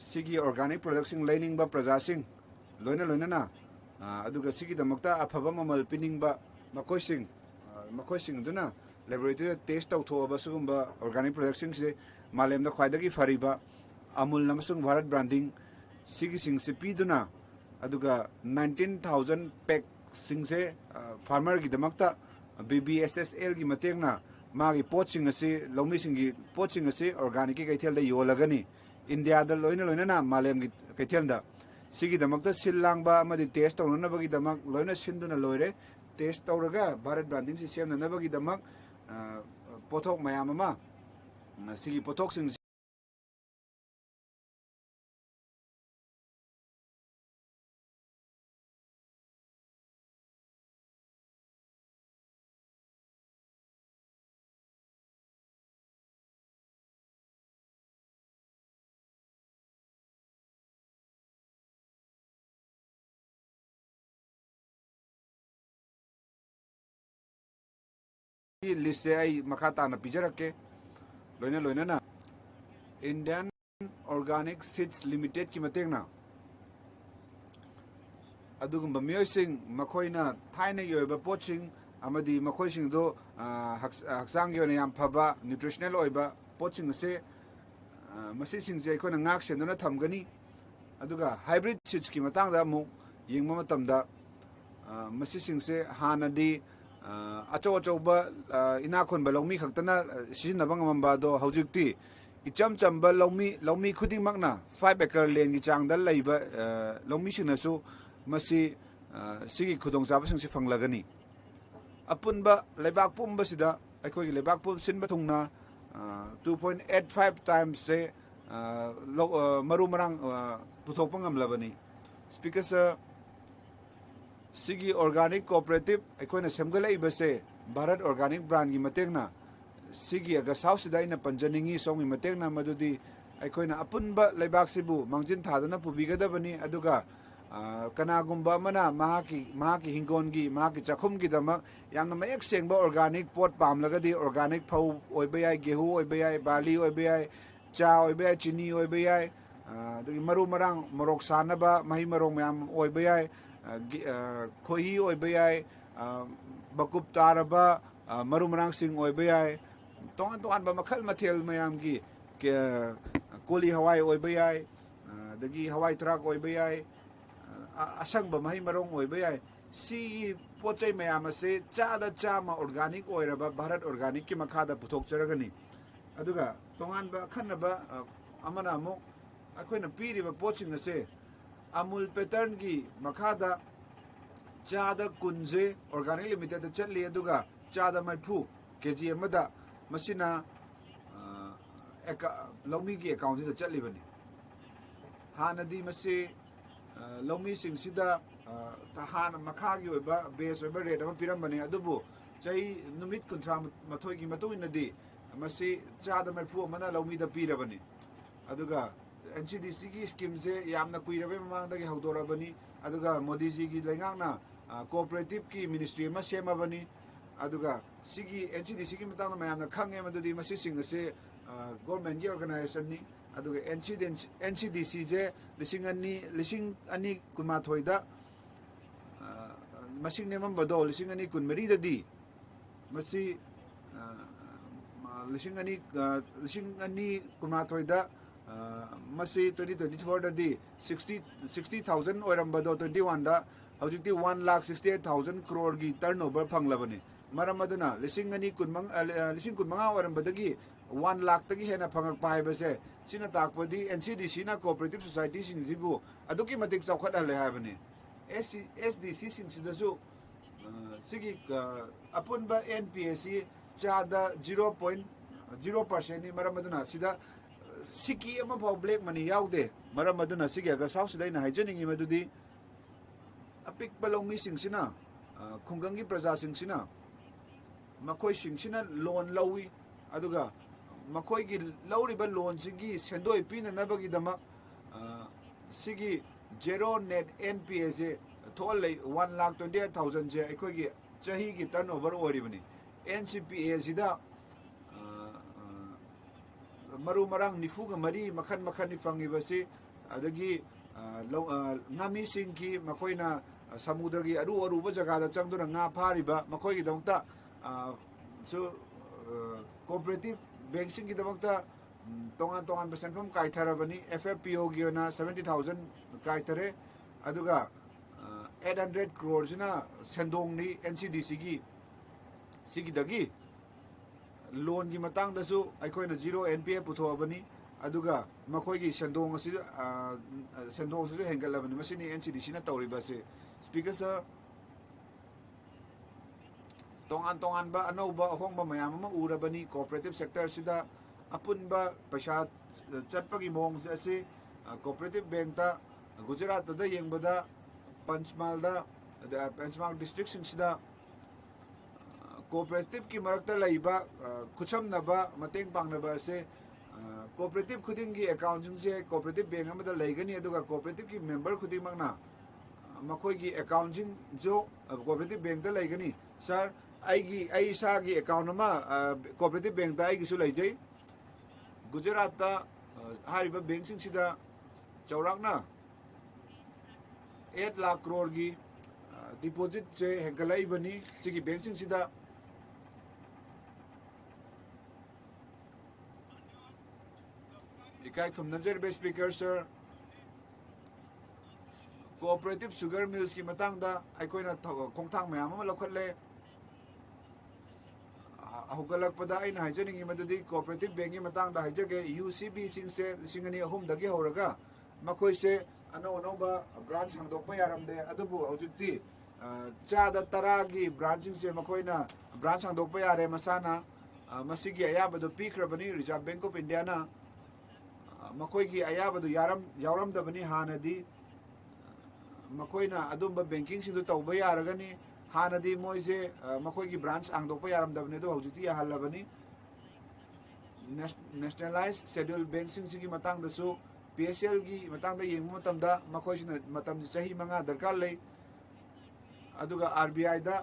सिगी ऑर्गेनिक प्रोडक्ट्सिंग लेनिंगबा प्रजासिंग लोइना लोइना अदुगा सिगी दमक्ता अफबा ममल पिनिंगबा मकोइसिंग दुना लेबोरेटरी टेस्ट तौथोब ऑर्गेनिक प्रोडक्ट्सिंग से मालेम ख्वाइदगी फरीबा अमूल भारत ब्रांडिंग सिंग से पीदुना अदुगा 19,000 पैक सिंग से फार्मर की दमक्ता BBSSL की मतेंगना मागी पोचिंग से लौमी सिंग की पोचिंग से ऑर्गेनिक की कैथेल योलगनी इंडिया द लोइना लोइना मालेम की कैथेल दा सिगी दमक्ता सिल्लांगबा अमदि टेस्ट तौननबगी दमक लोइना सिंदुना लोइरे टेस्ट तौरगा भारत ब्रांडिंग से सेमननबगी दमक पोथोक मयाम अमा सिगी पोथोक सिंग लिस्ट से आई मखा ताना पिजरके लोइना लोइना ना इंडियन ऑर्गेनिक सीड्स लिमिटेड की मतेंगना अदुगुम्बा मियोइसिंग मखोइना थाइना योइबा पोचिंग अमदी मखोइसिंग दो हक्सांग योने याम फबा न्यूट्रिशनल ओइबा पोचिंग से मसिसिंग से अखोना ngak सेंदुना थमगनी अदुगा हाइब्रिड सीड्स की मतंगदा मु यिंगमा मतमदा मसिसिंग से हानादी अचो अचौब इनाखोनब लौमी खतना सिजनब ngambado हौजिकती इचम चंब लौमी खुदिंगमकना 5 एकर लेन की चांगदा लैब लौमी सिंगनसु मसी सिगी खुदोंचाबसिंग से फंगलगनी अपुनबा लेबाक पुंबसिदा अखोगी लेबाक पुम सिनबा थुंगना 2.85 टाइम्स से मरु मरांग पुथोकपा ngamlabani स्पीकर्स सिगी ऑर्गेनिक कोऑपरेटिव अखोना सेमगलाइबा से भारत ऑर्गेनिक ब्रांड की मतेंगना सिगी अगसाउ सिदा इन पंजनिंगी सोंगी मतेंगना मदुदी अखोना अपुनबा लेबाक सिबु मांगजिन थादना पुबिगदबनी अदुगा कनागुम्बा मना महाकी हिंगोनगी महाकी चखुमगी दमक यामना मयक सेंगबा ऑर्गेनिक पोट पामलगदी ऑर्गेनिक फौ ओइबा याय गेहू ओइबा याय बाली ओइबा याय चा ओइबा याय चिनी ओइबा याय दगी मरु मरांग मरोक सानबा मही मरोक मयाम ओइबा याय खोही ओइबा याय बकुप तारबा मरु मरांग सिंग ओइबा याय तोंगान तोंगान मखल मथेल मयामगी कोली हवाई ओइबा याय दगी हवाई ट्रक ओइबा याय असंग मही मरोंग ओइबा याय सी पोचै मयाम से चादा चामा ऑर्गेनिक ओइरबा भारत ऑर्गेनिक की मखादा पुथोकचरगनी अदुगा तोंगान खन्नबा अमना अमु अखोइना पीरिबा पोचिंग से अमूल पैटर्न की मखादा चादा कुंजे ऑर्गेनिक लिमिटेड चली अदुगा चादा मैफू केजी अमदा मसिना लौमी की अकाउंट से चलीबनी हानदी मसे लौमी सिंगसिदा हान मखागी ओइबा बेस ओइबा रेट अमा पिरमबनी अदुबु चै नुमित कुंथ्रा मथोई की मतुइनदी मसी चादा मैफू अमना लौमीदा पीरबनी अदुगा NCDC की स्कीम से यामना कुइरबे ममांगदगी हौदोरबनी अदुगा मोदी जी की लेंगांगना कोऑपरेटिव की मिनिस्ट्री अमा सेमबनी अदुगा सिगी NCDC की मतांगना मयामना खंगे मदुदी मसी सिंग से गवर्नमेंट की ऑर्गेनाइजेशन नि अदुगा NCDC जे लिसिंग अनि कुनमाथोइदा मसिंग नेमम बदो लिसिंग अनि कुनमरी ददी मसी लिसिंग अनि कुनमाथोइदा मसी 2024 ददी 60,000 ओरंबदो 21 दा हौजिकती 1,68,000 crore की टर्नओवर फंगलबनी मरम अदुना लिसिंग कुनमंगा ओरंबदगी 1 लाख तक हेना फंगक पाइबसे सिना ताकपदी NCDC ना कोऑपरेटिव सोसाइटी सिंगजिबु अदुकी मतिक चौखट हले हाबने SDC सिंगसिदसु सिगी अपुनबा NPAC चादा 0.0% नि मरम मदुना सिदा सिकी अमा फाउ ब्लैक मनी याउदे मरम मदुना सिगी अगा साउ सिदाइना हाइजनिंग मदुदी अपिक पलौमी सिंगसिना खुंगंगी प्रजा सिंगसिना मखोई सिंगसिना लोन लौवी अदुगा मखोई की लौरिबा लोन सिगी सेंदोय पिननबगी दमा सिगी जेरो नेट NPA से थोल 1,28,000 से अखोई की चाही की टर्नओवर ओरिबनी NCPA सिदा मरु मरंग निफुग मरी मखन मखन निफंगिबसी अदगी नामी सिंह की मखोइना समुद्र की अरु अरुब जगह चंगदुना nga फारिबा मखोई की दमता सो कोऑपरेटिव बैंक सिंह की दमता तोंगान तोंगान बेसेंफम काइथारबनी FFPO की ओना 70,000 काइथरे अदुगा 800 crore सिना सेंदोंगनी NCDC की सिगी दगी लोन की मतंग दसु अखोइना 0 NPA पुथोबनी अदुगा मखोई की सेंदोंग असि सेंदोंग सु हेंगलबनी मसिनी NCDC ना तौरिबसे स्पीकर सर तोंगान तोंगान बा अनौबा अहोंबा मयाम अमा उरबनी कोऑपरेटिव सेक्टर सिदा अपुनबा पैसा चटपगी मोंग से कोऑपरेटिव बैंक ता गुजरात दा येंगबदा पंचमहाल डिस्ट्रिक्ट सिंगसिदा कोऑपरेटिव की मरकता लइबा खुचमनबा मतेंग पांगनबा से कोऑपरेटिव खुदिंग की अकाउंट से कोऑपरेटिव बैंक अमदा लइगनी अदुगा कोऑपरेटिव की मेंबर खुदिंग मगना मखोई की अकाउंटिंग जो कोऑपरेटिव बैंक दा लइगनी सर आई सा की अकाउंट मा कोऑपरेटिव बैंक दा आई गिसु लइजै गुजरात ता हारिबा बैंक सिंगसिदा चौराकना 8 लाख करोड़ की डिपॉजिट से हेंगलाई बनी सिगी बैंक सिंगसिदा इकाई खुमनजर बे speaker sir cooperative sugar mills की मतंगदा अखोइना खोंगथांग मयाम अमा लखले हौगलकपदा अइना हाइजनिंग मदुदी कोऑपरेटिव बैंक की मतंगदा हाइजगे UCB सिंग से सिंगनी अहुम दगी हौरगा मखोइ से अनो अनोबा ब्रांच हांगदोकपा यारमदे अदुबु हौजुक्ति चादा तरा की ब्रांचिंग से मखोइना ब्रांच हांगदोकपा यारे मसाना मसिगी अयाबदो पीखरबनी रिजर्व बैंक ऑफ इंडिया ना मखोइ की अयाबदो यारमदबनी हानदी मखोइना अदुंबा बैंकिंग सिंदु तौबा यारगनी हानदी मोइजे मखोइ की ब्रांच आंगदोकपा यारमदबनी दो हौजुक्ति याहल्लबनी नेशनलाइज शेड्यूल बैंक सिंगी मतंग दसु PSL की मतंग दा येंगु मतंदा मखोइसिना मतंग चाही मंगा दरकार लई अदुगा RBI दा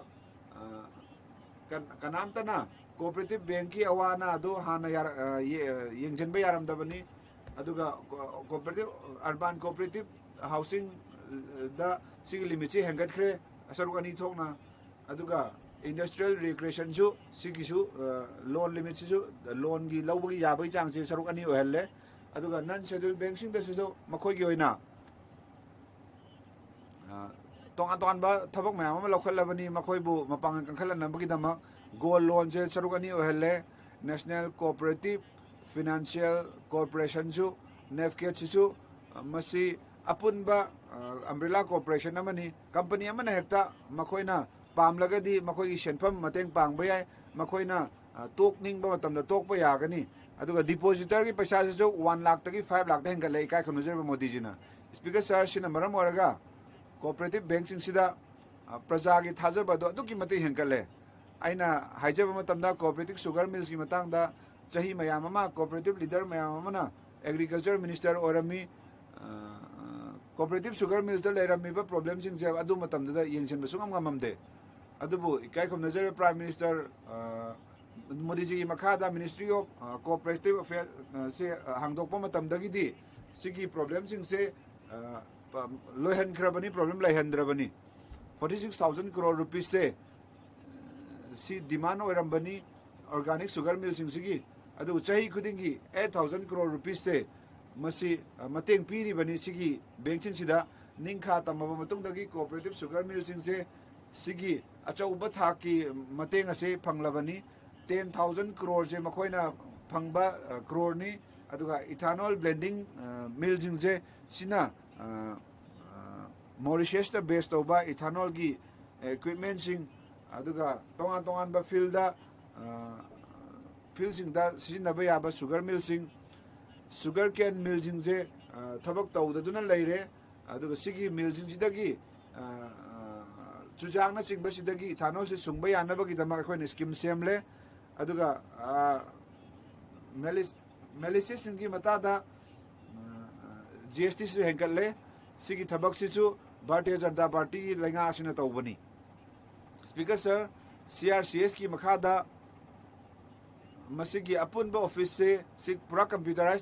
कनामतना कोऑपरेटिव बैंक की अवाना दो हाना येंजनबा यारमदबनी अदुगा कोऑपरेटिव अर्बन कोऑपरेटिव हाउसिंग दा सिगी लिमिट से हेंगटख्रे सरुक अनि थोकना अदुगा इंडस्ट्रियल रिक्रिएशन सु सिगिसु लोन लिमिट सु लोन की लौबगी याबै चांग से सरुक अनि ओहल्ले अदुगा नन शेड्यूल बैंक सिंग दसु मखोइ की ओइना तोंगान तोंगान बा थबक मयाम अमा लौखलबनी मखोइबु मपांग कंखलनबगी दमा गोल्ड लोन से सरुक अनि ओहल्ले नेशनल कोऑपरेटिव फाइनेंशियल कॉर्पोरेशन सु नेफकेट सु मसी अपुनबा अम्ब्रेला कॉर्पोरेशन अमनी कंपनी अमना हेक्ता मखोइना पामलगदी मखोइ सेनफम मतेंग पांगबा याय मखोइना तोकनिंगबा मतमदा तोकपा यागनी अदुगा डिपॉजिटर की पैसा जो 1 लाख तक 5 लाख हेंगल ले काय खनुजर मोदी जी ना स्पीकर सर सिना मरम ओरगा कोऑपरेटिव बैंक सिंगसिदा प्रजा की थाजबदो अदुकी मते हेंगल ले आइना हाइजब मतमदा कोऑपरेटिव शुगर मिल्स की मतंगदा चाही मयाम अमा कोऑपरेटिव लीडर मयाम अमना एग्रीकल्चर मिनिस्टर ओरमी कोऑपरेटिव शुगर मिल तो लेरमीबा प्रॉब्लम सिंग जे अदु मतमदा येंगसन सुगम गममदे अदुबु इकाई खम नजर प्राइम मिनिस्टर मोदी जी की मखादा मिनिस्ट्री ऑफ कोऑपरेटिव अफेयर से हांगदोकपा मतमदगिदी सिगी प्रॉब्लम सिंग से लोहन खरबनी प्रॉब्लम लहंद्रबनी 46,000 करोड़ रुपीस से सी डिमांड ओरंबनी ऑर्गेनिक शुगर मिल सिंग सिगी अदु चाही खुदिंगी 8,000 करोड़ रुपीस से मसी मतेंग पीरिबनी सिगी बैंक सिंगसिदा निंखा तमबा मतुंगदगी कोऑपरेटिव शुगर मिल सिंग से सिगी अचौबा थाकी मतेंग असे फंगलबनी 10,000 करोड़ से मखोइना फंगबा क्रोरनी अदुगा इथानॉल ब्लेंडिंग मिल जिंगजे सिना मॉरिशस दा बेस तौबा इथानॉल की इक्विपमेंट सिंग अदुगा तोंगान तोंगान बा फील्ड सिंगदा सिजिनबा याबा शुगर मिल सिंग शुगर कैन मिल जिंगजे थबक तौददुना लेरे अदुगा सिगी मिल जिंगसिदगी चुजांगना चिंगबसिदगी इथानॉल से सुंगबा यानबगी दमा अखोइन स्कीम सेमले अदुगा मेलिसिस की मतादा GST से हेंकले सिगी थबक सिसु भारतीय जनता पार्टी लेंगा आसिना तौबनी स्पीकर सर CRCS की मखादा मसिगी अपुनबा ऑफिस से सिग पूरा कंप्यूटराइज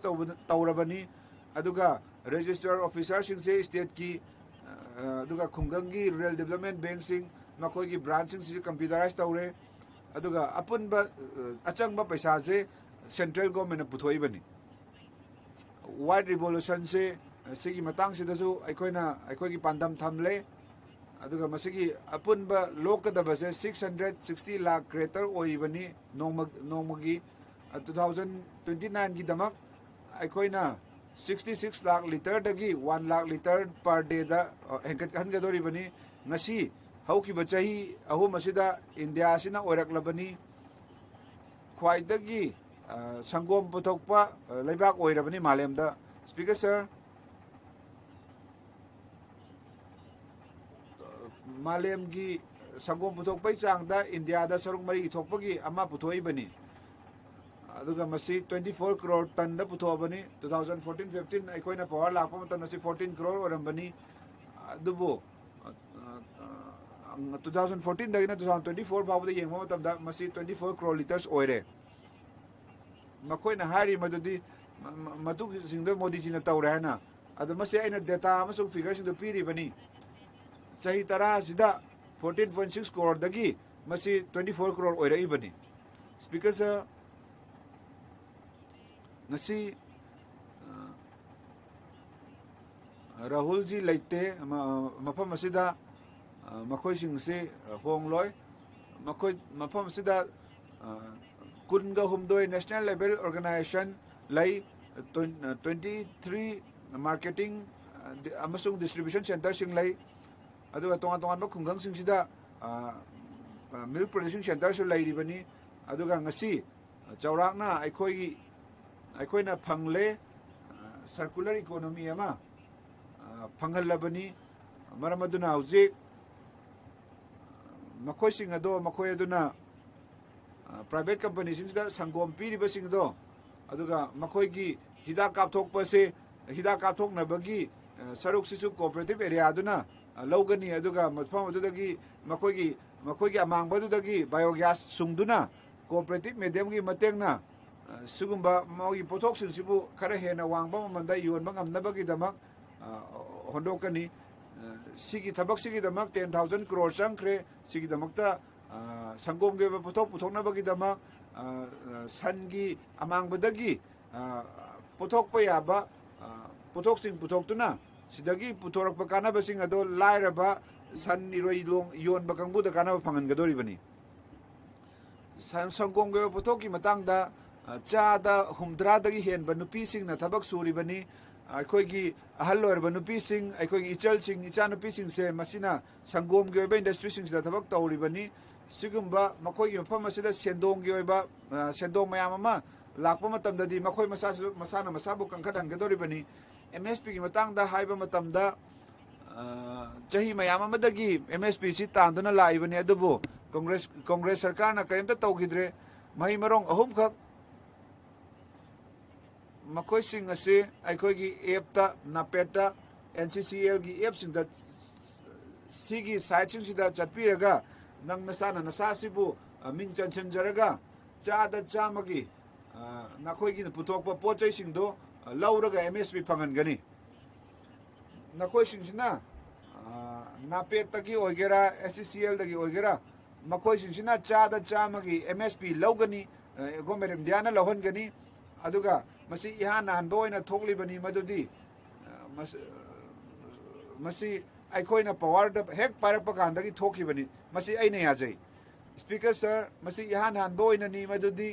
तौरबनी अदुगा रजिस्टर ऑफिसर सिंग से स्टेट की अदुगा खुंगंगी रूरल डेवलपमेंट बैंक सिंग मखोई की ब्रांच सिंग से कंप्यूटराइज तौरे अदुगा अपुनबा अचंगबा पैसा से सेंट्रल गवर्नमेंट पुथोई बनी वाइट रिवोल्यूशन से सिगी मतंग सिदसु अखोई पांडम थमले अदुगा मसिगी अपुनबा लोकदबसे 660 लाख क्रेटर ओइबनी नोमगी 2029 की दमक अखोइना 66 लाख लीटर दगी 1 लाख लीटर पर डे दा हेंकट हनगदोरिबनी ngasi हौकिबा चाही अहुम असिदा इंडिया सिना ओरकलबनी ख्वाइदगी संगोम पुथोकपा लेबाक ओइरबनी मालेमदा स्पीकर सर मालेम की संगोम पुथोकपै चांगदा इंडिया दा सरुक मरी इथोकपगी अमा पुथोइबनी अदुगा मसी 24 करोड़ टन दा पुथोबनी 2014-15 अखोइना पावर लापा मतन 14 करोड़ ओरंबनी अदुबो 2014 दगिना 2024 फावदा येंगबा मतमदा मसी 24 करोड़ लीटर्स ओइरे मखोइना हारी मदुदी मतु सिंगदो मोदी जी न तौरे हना अदु मसे आइना डेटा अमसुंग फिगर सिंगदो पीरिबनी सही तरह सिदा 14.6 करोड़ दगी मसी 24 करोड़ ओइरइबनी स्पीकर सर नसी राहुल जी लेते मफम असिदा मखोई सिंग से होंगलोय मखोई मफम असिदा कुनगा हुमदोय नेशनल लेवल ऑर्गेनाइजेशन लाई 23 मार्केटिंग अमसुंग डिस्ट्रीब्यूशन सेंटर सिंग लाई अदुगा तोंगा तोंगा खुंगंग सिंग सिदा मिल्क प्रोड्यूसिंग सेंटर सु लाइरिबनी अदुगा ngasi चौराकना अखोइना फंगले सर्कुलर इकोनॉमी अमा फंगलबनी मरमदुना हौजिक मखोइ सिंग अदो मखोइ अदुना प्राइवेट कंपनी सिंगदा संगोम पीरिबा सिंगदो अदुगा मखोइ की हिदा कापथोकपसे हिदा कापथोकनबगी सरुक सिसु कोऑपरेटिव एरिया अदुना लौगनी अदुगा मफम अदुदगी मखोइ अमांगबदुदगी बायोगैस सुंगदुना कोऑपरेटिव मीडियम की मतेंगना सुगुंबा मौगी पोथोक सिंसिबु खरा हेना वांगबा ममंदा योनबा ngamnabagi damak hondokani sigi thabak sigi damak 10,000 crore changkre sigi damakta sangom ge pothok puthoknabagi damak sangi amangbadagi pothok pa yaba pothok sing puthokuna sidagi puthorokpa kanaba sing ado lairaba san iroi long yonba kangbu da kanaba phangangadori bani sangom ge pothok ki matangda चादा हुमद्रादगी हेनबा नुपीसिंगना थबक सूरिबनी अखोइगी अहल ओरबा नुपीसिंग अखोइगी इचलसिंग इचा नुपीसिंग से मसिना संगोम गे ओइबा इंडस्ट्री सिंग दा थबक तौरिबनी सिगुम्बा मखोइगी मफम मसिदा सेंदोंग गे ओइबा सेंदोंग मयाम अमा लाकपा मतमददी मखोइ मसाना मसाबु कंखत हनगदोरिबनी MSP की मतंगदा हाइबा मतमदा चाही मयाम अमदगी MSP सि तांदुना लाइबनी अदुबो कांग्रेस सरकारना करिमता तौगिद्रे मही मरोंग अहुम खक मखोई सिंग असे अखोई एपता नापेटा NCCL की एप सिंग सिगी साइट सिंग सिदा चटपीरगा नंग नसाना नसासिबु मिंग चनसनजरगा चादा चामगी नखोई की पुथोकपा पोचै सिंगदो लौरगा MSP फंगनगनी नखोई सिंगसिना नापेटा की ओइगेरा SCCL दगी ओइगेरा मखोई सिंगसिना चादा चामगी MSP लौगनी गवर्नमेंट इंडियाना लौहनगनी अदुगा मसी इहान नानबो ओइना थोकलिबनी मदुदी मसी अखोइना पावर द हेक पारप कांदगी थोखिबनी मसी अइना याजै स्पीकर सर मसी इहान नानबो ओइना नि मदुदी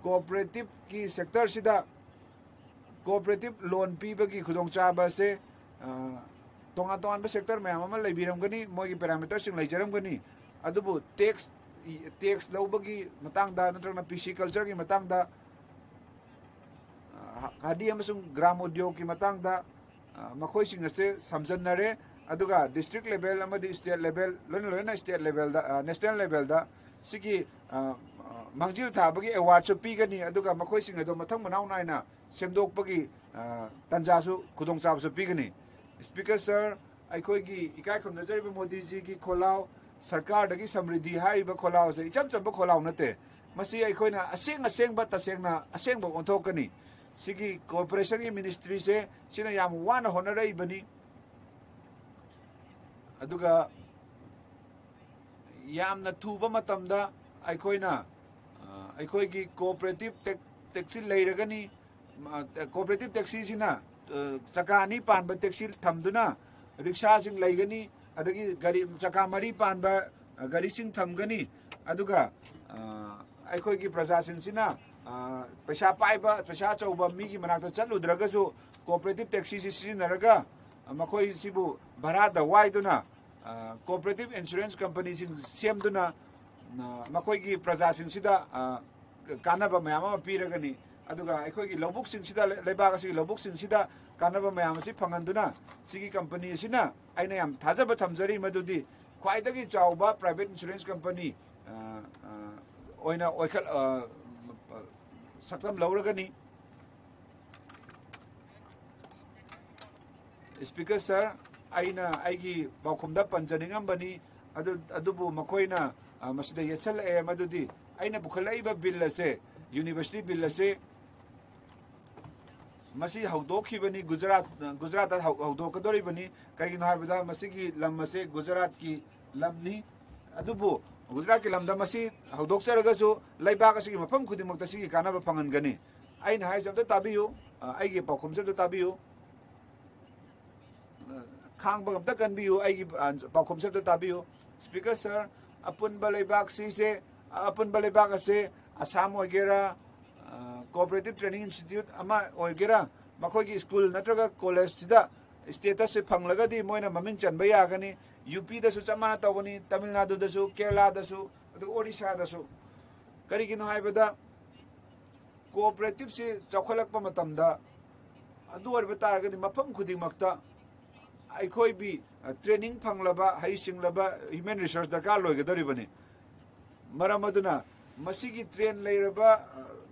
कोऑपरेटिव की सेक्टर सिदा कोऑपरेटिव लोन पीबगी खुदोंचाबा से तोंगा तोंगा सेक्टर मैम अमा लेबिरमगनी मोगी पैरामीटर सिंग लेजरमगनी अदुबु टैक्स लौबगी मतंगदा नत्रगना पिसिकल्चर की मतंगदा हादी अमसुंग ग्राम उद्योग की मतंगदा मखोई सिंग से समझनरे अदुगा डिस्ट्रिक्ट लेवल अमदी state level loan state level दा नेशनल लेवल दा सिगी मांगजिल थाबगी अवार्ड सु पीगनी अदुगा मखोई सिंग अदो मथंग मनाव नायना सेमदोकपगी तंजासु खुदोंचाबसु पीगनी स्पीकर सर अखोगी इकाय खमनजरिब मोदी जी की खोलाव सरकार दगी समृद्धि हाइबा खोलाव से इचम चम खोलाव नते मसी अखोइना असेंग असेंग बा तसेंगना असेंग बा ओंथोकनी सिगी कोऑपरेशन की मिनिस्ट्री से सिना याम वाना होनरई बनी अदुगा यामना थुबा मतमदा अखोइना अखोगी कोऑपरेटिव टैक्सी लेरगनी कोऑपरेटिव टैक्सी सिना चकानी पानबा टैक्सी थमदुना रिक्शा सिंग लेगनी अदगी गाड़ी चका मरी पानबा गाड़ी सिंग थमगनी अदुगा अखोगी प्रजा सिंग सिना पैसा पाइबा पैसा चौबा मीगी मनाक्ता चलुद्रगसु कोऑपरेटिव टैक्सी सि सिजिनरगा मखोई सिबु भरादा वाइदुना कोऑपरेटिव इंश्योरेंस कंपनी सिंग सेमदुना मखोई प्रजा सिंग सिदा कानबा मयाम पीरगनी अदुगा अखोगी लौबुक सिंग सिदा लेबाग सिगी लौबुक सिंग सिदा कानबा मयाम सि फंगंदुना सिगी कंपनी सिना आइना याम थाजबा थमजरी मदुदी ख्वाइदगी चावबा प्राइवेट इंश्योरेंस कंपनी ओइना ओइखल सकलम लौरगनी स्पीकर सर आइना आइगी बाउखुमदा पंजनिंगम अदुबु मखोइना मसिदा येसल ए मदुदी आइना बुखलाइबा बिल असे यूनिवर्सिटी बिल असे मसी हौदोखिबनी गुजरात हौदोकदोरिबनी कइगिनो हाबदा मसिगी लम असे गुजरात की लमनी अदुबु गुजरात की लमदा मसी हौदोकसरगसु लैबाक असigi मफम खुदिमक्ता सिगी कानाबा फंगनगनी आइना हाइ जमता ताबियु आइगे पाउखुमसबदा ताबियु खांग बगमता कनबियु आइगी पाउखुमसबदा ताबियु स्पीकर सर अपुन बलेबाक से अपुन बलेबाक असे आसाम ओगेरा कोऑपरेटिव ट्रेनिंग इंस्टीट्यूट अमा ओगेरा मखोगी स्कूल नत्रगा कॉलेज सिदा स्टेटस से फंगलगदी मोइना ममिंग चनबा यागनी यूपी दसु चमाना तवनी तमिलनाडु दसु केरला दसु अदु ओडिशा दसु करिगिनो हाइबदा कोऑपरेटिव से चौखलकपा मतमदा अदु ओरबा तारगदी मफम खुदिमक्ता अखोई भी ट्रेनिंग फंगलबा हाई सिंगलबा ह्यूमन रिसोर्स दरकार लोइगदरिबनी मरम अदुना मसीगी ट्रेन लेरबा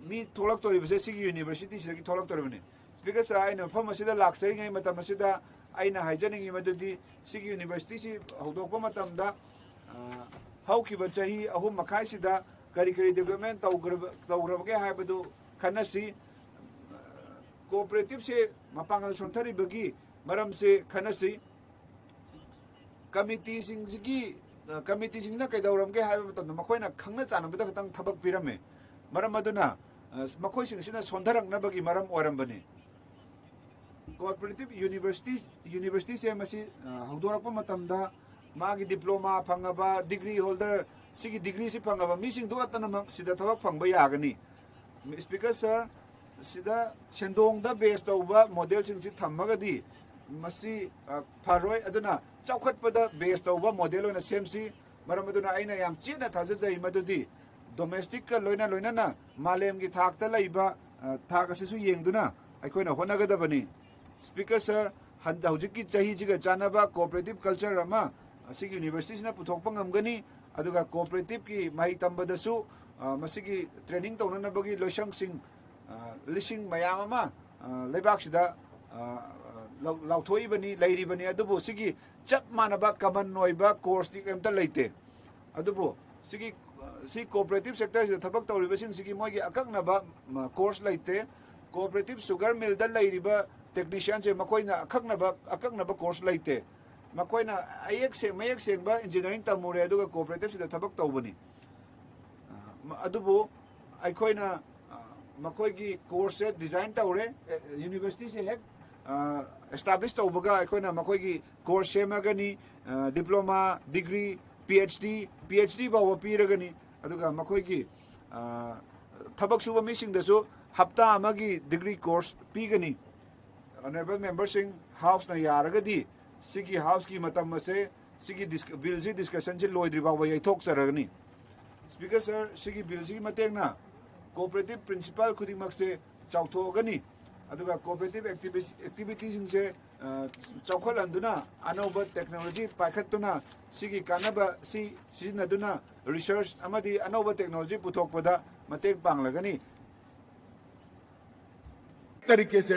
मी थोलक्तोरिबसे सिगी यूनिवर्सिटी सिगी थोलक्तोरिबनी स्पीकर सर आइना फम असिदा लाक्सरिङै मतम असिदा आइना हाइजनिङि मदुदी सिगी यूनिवर्सिटी सि हौदोकपा मतमदा हौकिबा चाही अहुम मखाइसिदा करी डेवलपमेंट तौग्रबगे हाइबदु खनसी कोऑपरेटिव से मपांगल सोंथरिबगी मरम से खनसी कमिटी सिंगी कमिटी सिंगना कैदौरमगे हाइबा मतम मखोइना खंगना चानबदा खतंग थबक पिरमे मरम अदुना मखोइ सिंगसिना सोंधरंगनबगी मरम ओरमबनी कोऑपरेटिव यूनिवर्सिटी से मसी हौदोरप मतमदा मागी डिप्लोमा फंगबा डिग्री होल्डर सिगी डिग्री से फंगबा मीसिंग दो अतनमक सिदा थबक फंगबा यागनी स्पीकर सर सिदा सेंदोंगदा बेस तौबा मॉडल सिंग सि थमगदी मसी फरोय अदुना चौखटपदा बेस तौबा मॉडल ओना सेमसी मरम अदुना आइना याम चेना थाजजै मदुदी डोमेस्टिक का लोइना मालेम की थाकता लैबा थाक असिसु येंगदुना अखोइना होनगदबनी स्पीकर सर हौजिकी चाहिजिगा चानबा कोऑपरेटिव कल्चर अमा असिगी यूनिवर्सिटीना पुथोकपा ngमगनी अदुगा कोऑपरेटिव की माहि तंबदसु मसिगी ट्रेनिंग तौननबगी लोइसंगसिंग लिसिंग मयाम अमा लेबाक्सिदा लाउथोइबनी लैरिबनी अदुबु सिगी चप मानबा कमन नोइबा कोर्स ति केमता लैते अदुबु सी कोऑपरेटिव सेक्टर से थबक तौरिबसिंग सिगी मोगी अककनबा कोर्स लैते कोऑपरेटिव शुगर मिल दा लैरिबा टेक्नीशियन से मकोइना अककनबा कोर्स लैते मकोइना मयक सेंबा इंजीनियरिंग तमुरे अदुगा कोऑपरेटिव से थबक तौबनी अदुबु अखोइना मकोइगी कोर्स से डिजाइन तौरे यूनिवर्सिटी से हेक एस्टैब्लिश तौबगा अखोइना मकोइगी कोर्स सेमगनी डिप्लोमा डिग्री PhD बाव पीरगनी अदुगा मकोइगी थबक सुबह मीसिंगदसु हप्ता अमगी डिग्री कोर्स पीगनी ऑनरेबल मेंबर सिंह हाउस ना यारगदी सिगी हाउस की मतम से सिगी बिल से डिस्कशन से लोइद्रिबा व यथोक चरगनी स्पीकर सर सिगी बिल से मतेंगना कोऑपरेटिव प्रिंसिपल खुदिमक से चाउथोगनी अदुगा कोऑपरेटिव एक्टिविटीज से चौखलंदुना अनौब टेक्नोलॉजी पाखत्तुना सिगी कानबा सि सिजनदुना रिसर्च अमदी अनौब टेक्नोलॉजी पुथोकपदा मतेक पांगलगनी तरीके से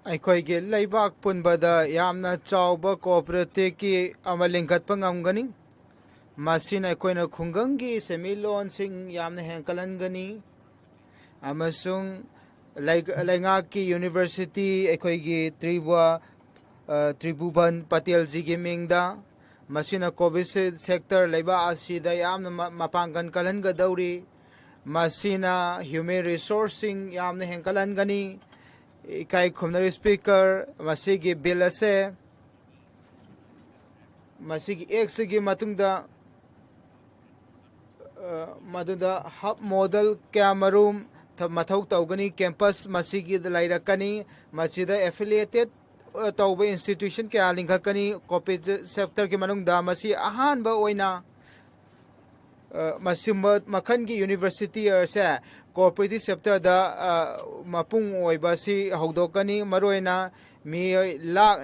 अखोगे लेबाक पुनबदा यामना चाउब कोऑपरेटिव की लिंखत्प ngamgani masina अखोइना खुंगंगी सेमिलोन सिंग यामना हेंकलनगनी amasung लाइंगा की यूनिवर्सिटी अखोगी त्रिभुवन पटेल जी की मिंगदा मसीना कोविड सेक्टर लेबा असिदा यामना मपांगन कलनगदौरी मसीना ह्यूमन रिसोर्सिंग यामना हेंकलनगनी इकाई खुमनरी स्पीकर मसीगी बिल असे मसीगी एक सिगी मतुंगदा मदुदा हब मॉडल कैमरूम मथौ तौगनी कैंपस मसीगी लाइरकनी मसीदा एफिलिएटेड तौब इंस्टीट्यूशन क्या लिंखकनी कोविड सेक्टर के मनुंगदा मसी अहानबा ओइना मखन की यूनिवर्सिटी से कोऑपरेटिव सेक्टर दा मपुंग ओइबासी हौदोकनी मरोइना मी लाख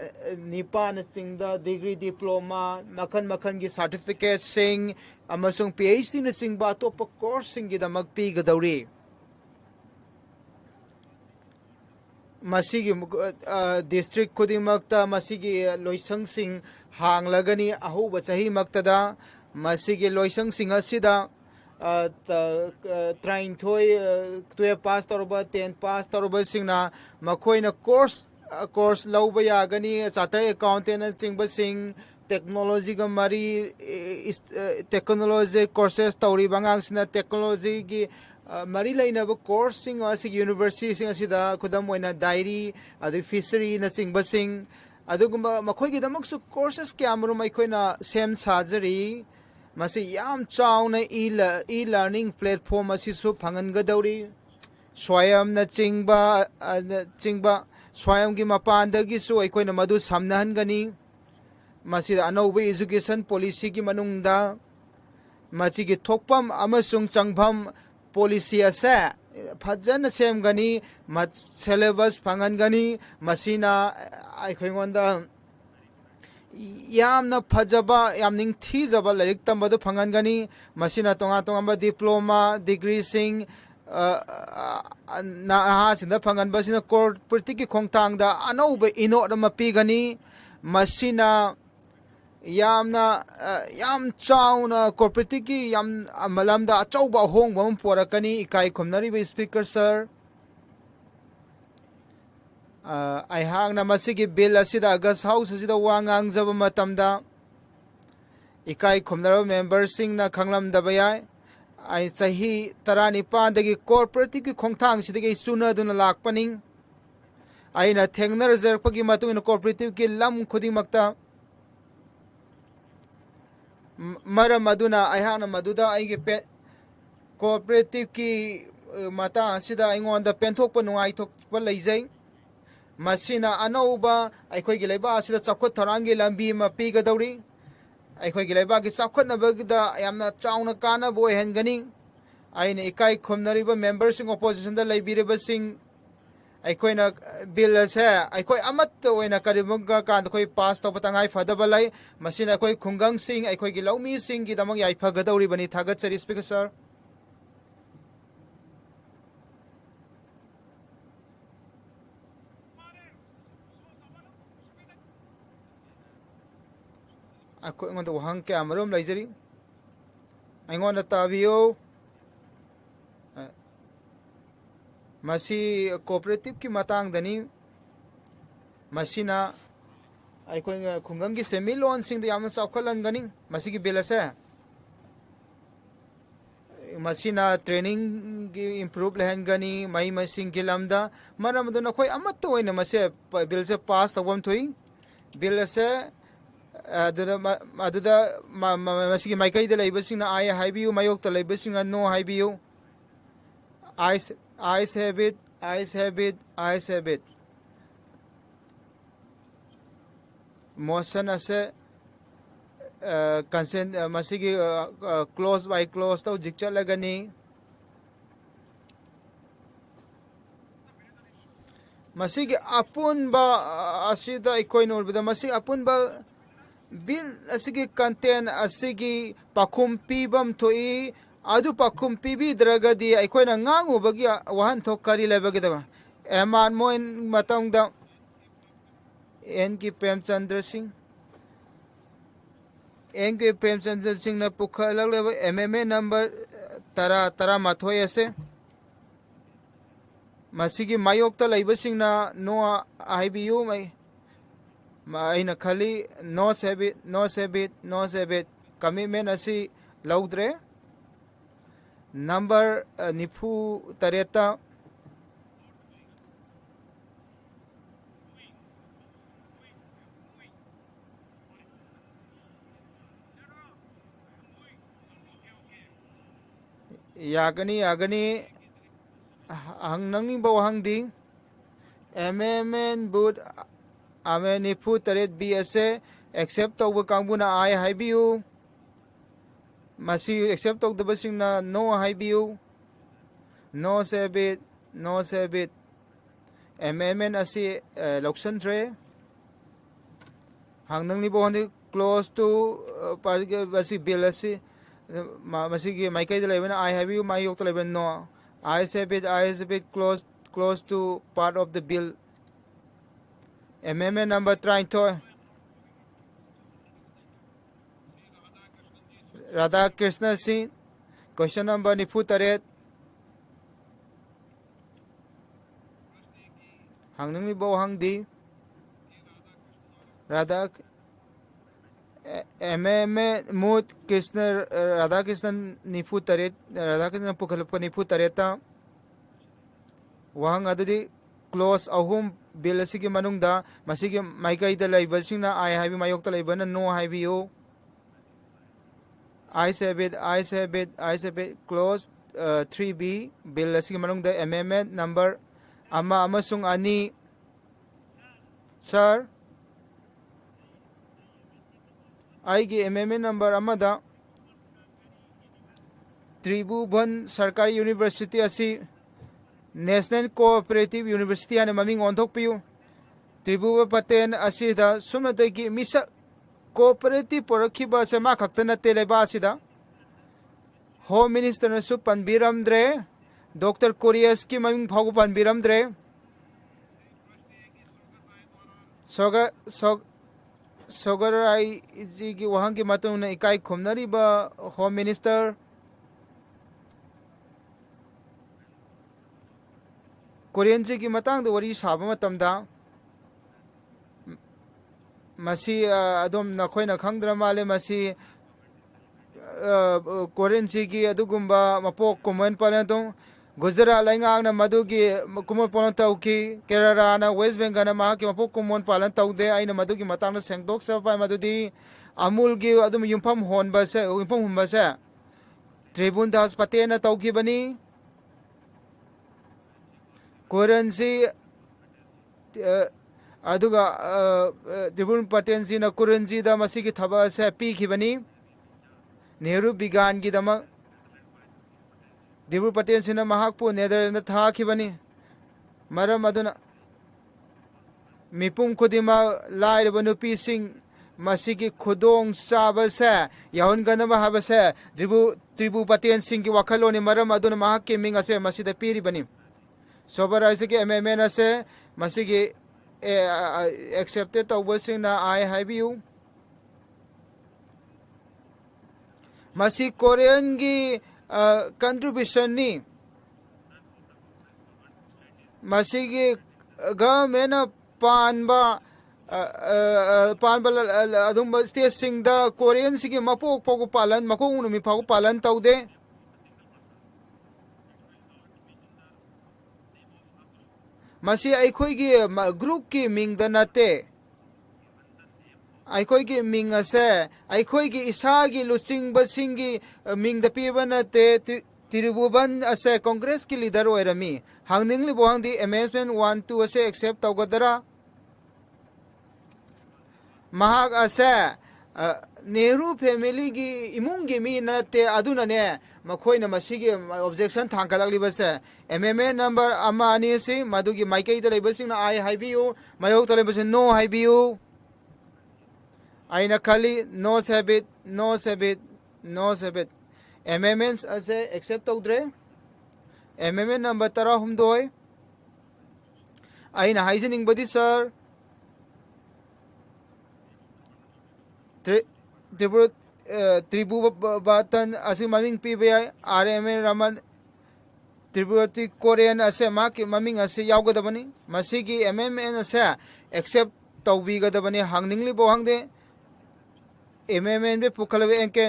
निपान सिंगदा डिग्री डिप्लोमा मखन मखन की सर्टिफिकेट सिंग अमसुंग पीएचडी न सिंगबा अतोप कोर्स सिंगी दमक पीगदौरी मसीगी डिस्ट्रिक्ट खुदिमक्ता मसीगी लोइसंग सिंग हांगलगनी अहुब चही मक्तदा मसीगी लोइसंग सिंग असिदा ट्राइंथोय 12 पास तौरबा 10 पास तौरबा सिंगना मखोइना कोर्स लौबा यागनी चार्टर्ड अकाउंटेंट चिंग सिंग टेक्नोलॉजी का मरी टेक्नोलॉजी कोर्सेस तौरी बंगांगसिना टेक्नोलॉजी की मरी लेनब कोर्स सिंग असिगी यूनिवर्सिटी सिंग असिदा खुदम ओइना डायरी अदि फिशरी न चिंग सिंग अदुगुम्बा मखोइगिदमकसु कोर्सेस क्यामरुम अखोइना सेम साजरी मसी याम चाउना ई लर्निंग प्लेटफॉर्म असिसु फंगनगदौरी स्वयं न चिंगबा स्वयं की मपानदगिसु अखोइना मदु समनहनगनी मसीदा अनौब एजुकेशन पॉलिसी की मनुंगदा मची की थोकपम अमसुंग चंगभम पॉलिसी असे फजन सेमगनी सिलेबस फंगनगनी मसीना अखोइंगोंदा यामना फजबा याम निंगथीजबा लाइरिक तंबदु फंगनगनी मसीना तोंगा तोंगा डिप्लोमा डिग्री सिंग नाहासिंदा फंगनबसिना कोऑपरेटिव की खोंगतांगदा अनौब इनोड अमा पीगनी मसीना यामना याम चाउना कोऑपरेटिव की याम मलमदा अचौबा होंगबम पोरकनी इकाई खुमनरीबा स्पीकर सर अहांगना मसीगी बिल असिदा अगस्त हाउस असिदा वांगांग जब मतमदा इकाई खुमनरब मेंबर सिंगना खंगलमदबा याय आई सही 19 दगी कोऑपरेटिव की खोंगथांग सिदगी चुनदुना लाकपनिंग आइना थेंगनरजरपगी मतुंग कोऑपरेटिव की लम खुदिमक्ता मरम अदुना अहांगना मदुदा आइगे कोऑपरेटिव की मता असिदा आइंगोंदा पेंथोकपा नुंगाइथोकपा लैजै मसीना अनौबा अखोइगी लेबा असिदा चौखट थौरांगी लंबी मा पीगदौरी अखोइगी लेबा की चौखटनबगदा यामना चाउना कानब ओइहनगनी आइना इकाई खुमनरिबा मेंबरसिंग ऑपोजिशन दा लैबिरिबसिंग अखोइना बिल से अखोइ अमत ओइना करिबंगा कान खोइ पास तौब तंगाइ फदबा लै मसीना अखोइ खुंगंग सिंग अखोइगी लौमी सिंग की दमक याइ फगदौरी बनी थागतचरी स्पीकर सर अखोइंगोंदा वहां के अमरम लैजरी अइंगोंदा ताबियो मसी कोऑपरेटिव की मतांगदनी मसीना अखोइंगा खुंगंग की सेमिलोन सिंग यामना चौखलनगनी मसी की बिल से मसीना ट्रेनिंग की इंप्रूव लहनगनी मई मसिंग की लमदा मरम दो नखोइ अमत ओइना मसे बिल से पास तबम थोई बिल से मसीगी माइकईदा लेबसिंगना आय हाइबियु मायोक्ता लेबसिंगना no हाइबियु Eyes have it, eyes have it, eyes have it. Motion ase consent masigi close by close to jik chalagani. Masigi apun ba asida ikoy nulbida masigi apun ba bill asigi content asigi pakum pibam toi adu pakum pibi dragadi ikoy na ngangu bagi wahan thokari lebagi daba eman moin matang da en ki Premchandra Singh en ki Premchandra Singh na pukhala leba MMA number tara mathoi ase masigi mayokta laibasingna no IBU mai na khali no sebit commitment asi laudre number nifu tareta yagani hang nangni baw hang ding MMN bud ame nifu taret BSA accept tawba kangbuna ai haibiu masi accept tawda basingna no haibiu no sebit MMN asi loksan tre hang nangni baw hang close to basi bill asi masigi maikai de lebena I have you my yok to leben no I say bit close to part of the bill amendment number trying to Radha Krishna Singh question number nifu taret hangnung ni bo hang di Radha Mut Krishna Radha Krishna nifu taret Radha Krishna pukhalpa nifu tareta wahang adudi close ahum bill asigi manungda masigi maikai da laibasingna I have mayok ta laibana no have you I say bit close 3B bill asigi manungda amendment number ama amasung ani sir आईगी एमएमए नंबर अमदा त्रिभुवन सरकारी यूनिवर्सिटी असी नेशनल कोऑपरेटिव यूनिवर्सिटी आने ममिंग ओंथोकपियु त्रिभुवन पटेन असीदा सुमनतगी मिसा कोऑपरेटिव पोरखिबा से मा खक्तन तेलेबा असीदा होम मिनिस्टर नसु पनबिरमद्रे डॉक्टर कोरियस की ममिंग Phagu पनबिरमद्रे Sogarai ji ki wahang ki matong na ikai khumnari ba home minister Korean ji ki matang do wari saba matamda masi adom na khoi na khangdra male masi Korean ji ki adugumba mapok comment palatong Gujarat laingang na madugi kumon palan tauki Kerala na West Bengal na mahaki mapok kumon palan taude ay na madugi matang na sengdok sa pa madudi amul gi adum yumpam hon ba se yumpam hum ba se Tribun das pate na tauki bani currency aduga Tribun patensi na currency da masigi thaba se pi ki bani Nehru bigan gi dama Dibur Patel Sina Mahakpu Netherlands Thakibani Maram Aduna Mipum Kudima Lai Banupi Singh Masigi Kudong Sabasa Yahun Ganama Habasa Tribu Patel Singh Wakaloni Maram Aduna Mahaki Mingase Masida Piri Bani Sobara Isaki MMN se Masigi accepted of Wessina I have you Masi Korean gi contribution ni masigi government panba adum state sing da Korean sigi mapok pogu palan makong unu mi pogu palan taude masi aikhoi gi group ki ming da nate aikhoi gi minga se aikhoi gi isa gi luching ba singi ming da pi ba na te तिरुबुबन असे कांग्रेस की लीडर ओइरमी हांगनिंगली बोहांगदी अमेंडमेंट 1 2 असे एक्सेप्ट तौगदरा महाग असे नेहरू फैमिली की इमुंग की मी नते अदुनने मखोइना मसीगी ऑब्जेक्शन थांगकलागलिबसे एमएमए नंबर अमा अनि से मदुगी माइकई द लेबसिंग आई हाइबियु मायोक द लेबसिंग नो हाइबियु आइना खाली नो सेबिट नो सेबिट नो सेबिट एमएमएस असे एक्सेप्ट तौद्रे एमएमए नंबर 13 आइना हाइजनिंग बदी सर त्रिभुवतन असी ममिंग पीबे आरएमए रमन त्रिभुवती कोरियन असे मा की ममिंग असे यावगदबनी मसीगी एमएमएन असे एक्सेप्ट तौबीगदबनी हांगनिंगली बोहांगदे एमएमएन बे पुखलबे एंके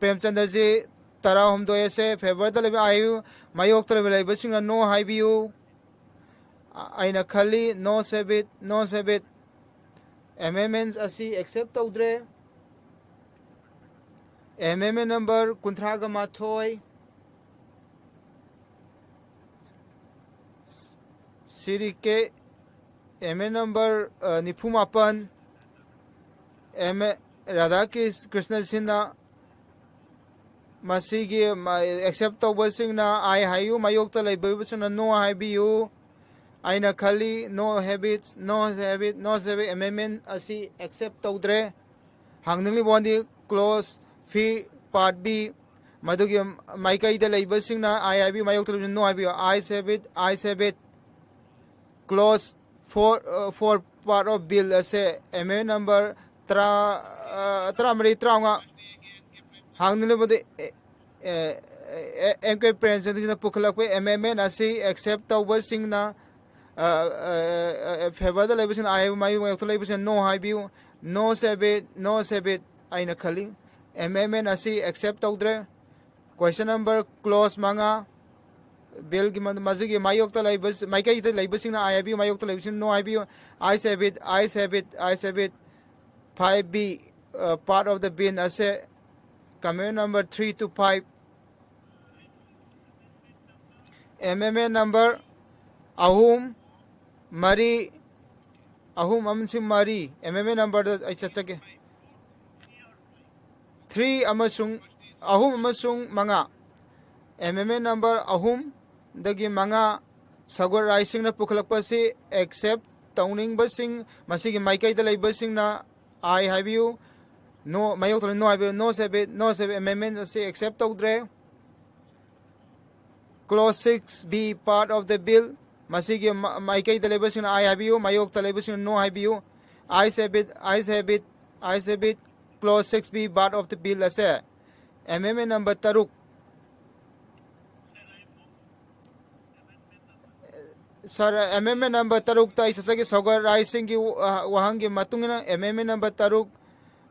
प्रेमचंद्र जी 13 से फेवर द लेबे आयु मायोक तलेबे लेबसिंग नो हाइबियु आइना खाली नो सेबिट एमएमएन असी एक्सेप्ट तौद्रे एमएमए नंबर 38 सीरी के एमए नंबर 94 एमए राधा कृष्ण सिन्हा मसीगी एक्सेप्ट तौबसिंगना आई हायु मायोक लेबसिंगना नो हाइबियु आइना खाली नो हैबिट एमएमएन असी एक्सेप्ट तौद्रे हांगनिंगली बोंदी क्लोज फी पार्ट बी मधुगी माइकई द लेबसिंगना आईआईबी मायोक तलेबसिंग नो हाइबियु आई सेबिट clause four part of bill असे एमए नंबर 13 हांगनिंगली बोंदी एंके प्रेजेंटेशन पुखलक एमएमएन असी एक्सेप्ट तौबसिंगना फेवर द लेबसिंग आई मायोक तलेबसिंग नो हाइबियु नो सेबिट आइना खाली एमएमएन असी एक्सेप्ट तौद्रे क्वेश्चन नंबर क्लोज मंगा बिल की मजगी मायोक तलेबस माइकई द लेबसिंग आईआईबी मायोक तलेबसिंग नो हाइबियु आई सेबिट 5b part of the bill असे कमेंट नंबर 3 to 5 एमएमए नंबर अहूम मरी एमएमए नंबर चचके 3 अहूम मंगा एमएमए नंबर अहूम दगी मंगा सगोर राइसिंग पुखलपसी एक्सेप्ट तौनिंग बसिंग मसीगी माइकई द लेबसिंगना आई हाइबियु नो मायोक नो हाइबियु नो सेबिट एमएमए असी एक्सेप्ट तौद्रे close 6b part of the bill मसीगी माइकई द लेबसिंग आई हाइबियु मायोक द लेबसिंग नो हाइबियु आई सेबिट close 6b part of the bill असे MMA number 3 sir MMA number 3 ता इसके सगर राइसिंग की वहां की मतुंगना एमएमए नंबर 3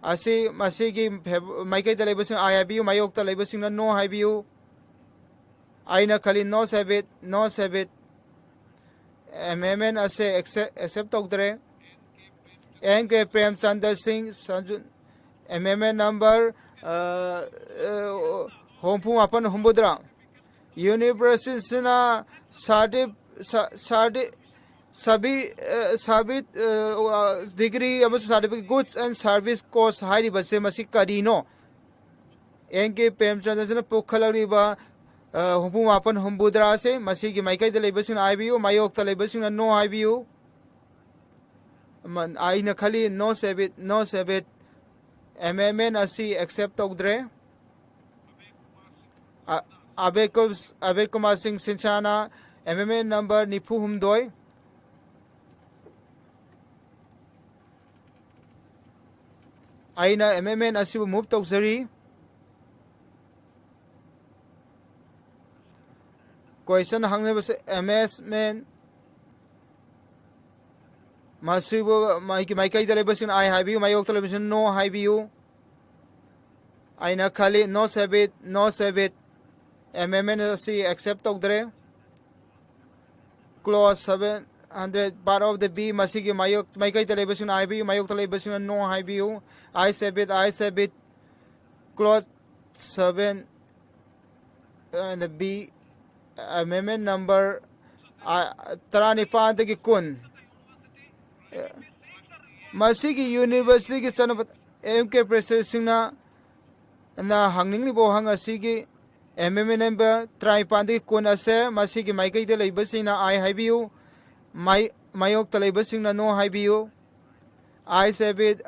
असी मसीगी माइकई द लेबसिंग आईआईबी मायोक द लेबसिंग नो हाइबियु आइना खाली नो सेबिट एमएमएन असे एक्सेप्ट तौद्रे एंके प्रेमचंद्र सिंह संजुन एमएमए नंबर होमफू अपन हुम्बुद्रा यूनिवर्सिटीना सभी degree certificate goods and service course हाइरिबसे मसी करीनो एंके प्रेमचंद्र पुखलरिबा हुम्फू अपन हुम्बुद्रा से मसीगी माइकई द लेबसिंग आईबियु मायोक द लेबसिंग नो हाइबियु आइना खाली नो सेबिट एमएमएन असी एक्सेप्ट तौद्रे अबे कुमार सिंह सिंचाना एमएमए नंबर 94 आइना एमएमएन असी मूव तौजरी क्वेश्चन हंगने बसे एमएसमेन मसीबो माइकई द लेबसिंग आई हाइबियु मायोक द लेबसिंग नो हाइबियु आइना खाली नो सेबिट एमएमएन असी एक्सेप्ट तौद्रे clause 700 part of the B मसीगी माइकई द लेबसिंग आईबियु मायोक द लेबसिंग नो हाइबियु आई सेबिट clause 7 B amendment number Taranipan kun Masigi University ki sanap MK processing na hangning libo hang asigi amendment number Taranipan kun ase masigi maikai de laibasing na I habiu mayok talaibasing na no habiu I have it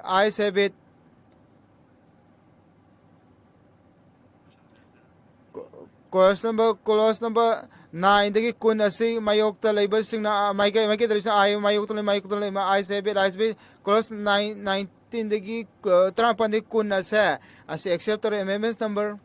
clause number 9 dagi kun asi mayok ta label sing na maikai dalisa I mayok ta I have it clause 19 dagi trapan dagi kun asa asi accept or amendments number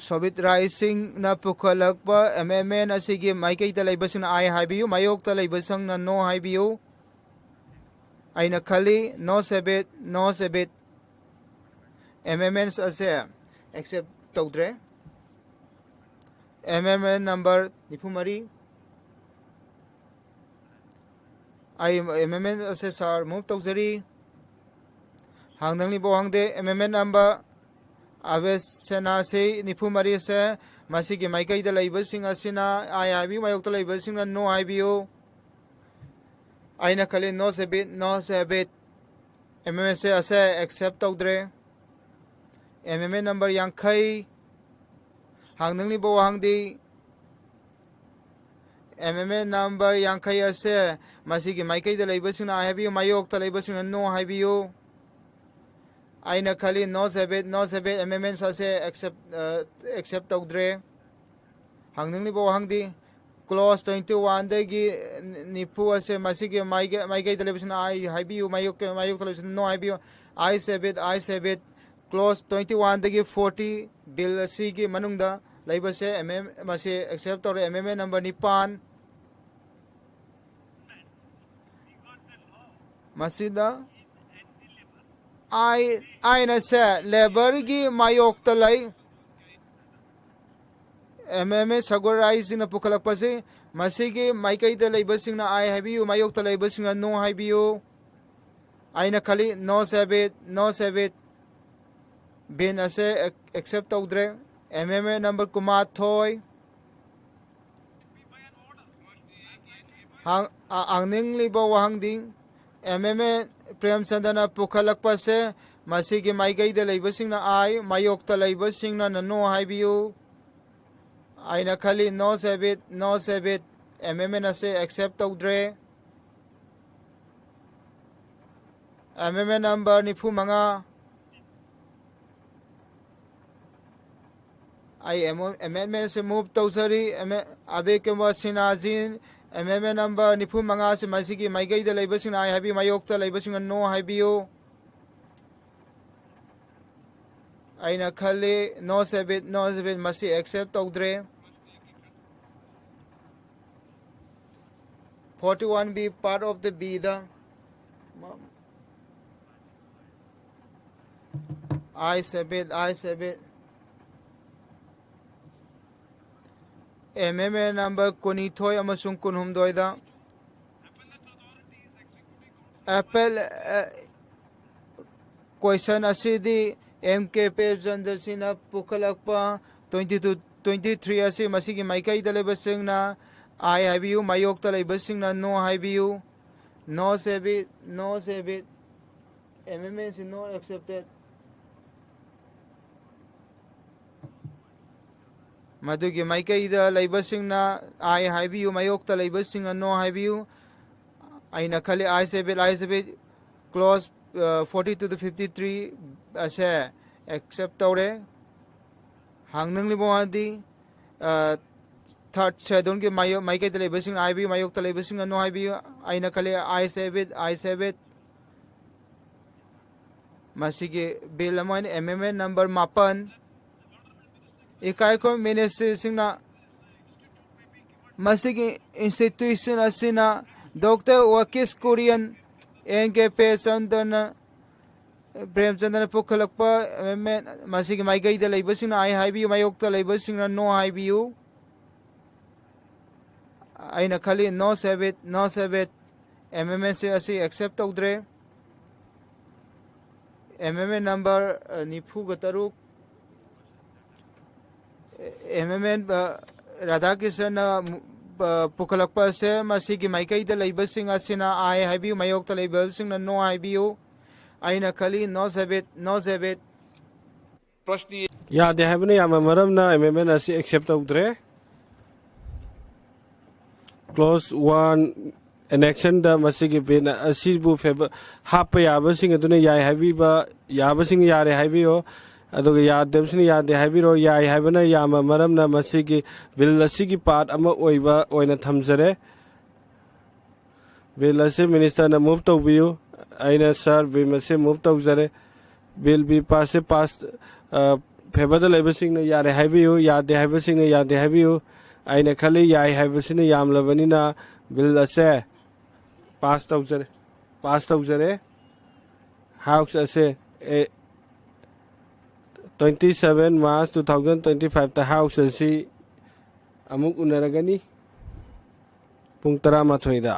Soviet rising na pukalak pa amendment asigi maikai talaibasing na I habiu mayok talaibasang na no habiu ay nakali no sebit amendments ase except tawdre amendment number nipumari ay amendment ase sar move tawzari hangdang libo hangde amendment number Aves senase nipumari se masigi maikai da laibasing asina I mayok ta laibasing na no IBO ay nakali no sebit MMS ase accept tawdre MM number yangkai hangdang libo hangdi MM number yangkai ase masigi maikai da laibasing na IBO mayok ta laibasing na no IBO ay nakali no sebit amendments ase accept tawdre hangdang libo hangdi clause 21 dagi nipu ase masigi maigai television I habiu mayok television no habiu I sebit clause 21 dagi 40 bill asigi manungda laibase masi accept tawre amendment number 9 masida I na se labor gi mayok talay MM sagorais na pukalak pasi masigi maikai talay basing na I habiu mayok talay basing na no habiu ay nakali no sebit bin ase accept tawdre MM number kumathoy angning libo wahangding MM Prem Chandana Pukhalak Pase Masigi Maigai de Labasing na I Mayok ta Labasing na no habiu ay nakali no sebit MM na se accept tawdre MM number ni pu mga ay amendment se move tawsari abe ke wasinazin amendment number nipu manga se masigi maigai da laibasing I habi mayok ta laibasing no habiu ay nakali no sebit masi accept tawdre 41B part of the B the I sebit MM number kunithoy amasung kunhumdoi da Apple question asidi MK page jandarsina pukalakpa 22-23 asi masigi maikai dalebasing na I habiu mayok talebasing na no habiu no sebit MM is not accepted Madugi maikai da laibasing na I habiu mayok ta laibasing na no habiu ay nakali I sebit clause 40 to the 53 ase accept tawre hangnang libo adi third schedule ke maikai da laibasing I habiu mayok ta laibasing na no habiu ay nakali I sebit masigi bill amon MM number 8 ikai ko ministry singna masigi institution asina Dr. Wakis Korean NK Pesandana Premchandana Pukhalakpa masigi maigai da laibasing na I habiu mayok ta laibasing na no habiu aina khali no sebit MMS asi accept tawdre MMN number nifu gataruk MMN Radhakrishna Pukalakpa se masigi maikai da laibasing asina I habiu mayok ta laibasing na no habiu aina khali no sebit प्रश्न याद है बने याम मरम ना एमएमएन असी एक्सेप्ट उतरे क्लोज वन एनेक्शन द मसिगी बिन असी बु फेब हाप याबसिंग अदुने याय हाबिबा याबसिंग यारे हाबियो अदुगा यादेबसिंग यादे हाबिरो याय हाबना याम मरम ना मसिगी बिल असिगी पार्ट अमा ओइबा ओइना थमजरे बिल असे मिनिस्टर ना मूव तौबियो आइना सर बिमसे मूव तौजरे बिल बी पास फेबद लेबसिंग ने यारे हाबियो यादे हाबिसिंग ने यादे हाबियो आइना खाली याय हाबिसिंग यामलबनिना बिल असे पास तौजरे हाउस असे 27 मार्च 2025 ता हाउस असी अमुक उनरगनी पुंग 13 दा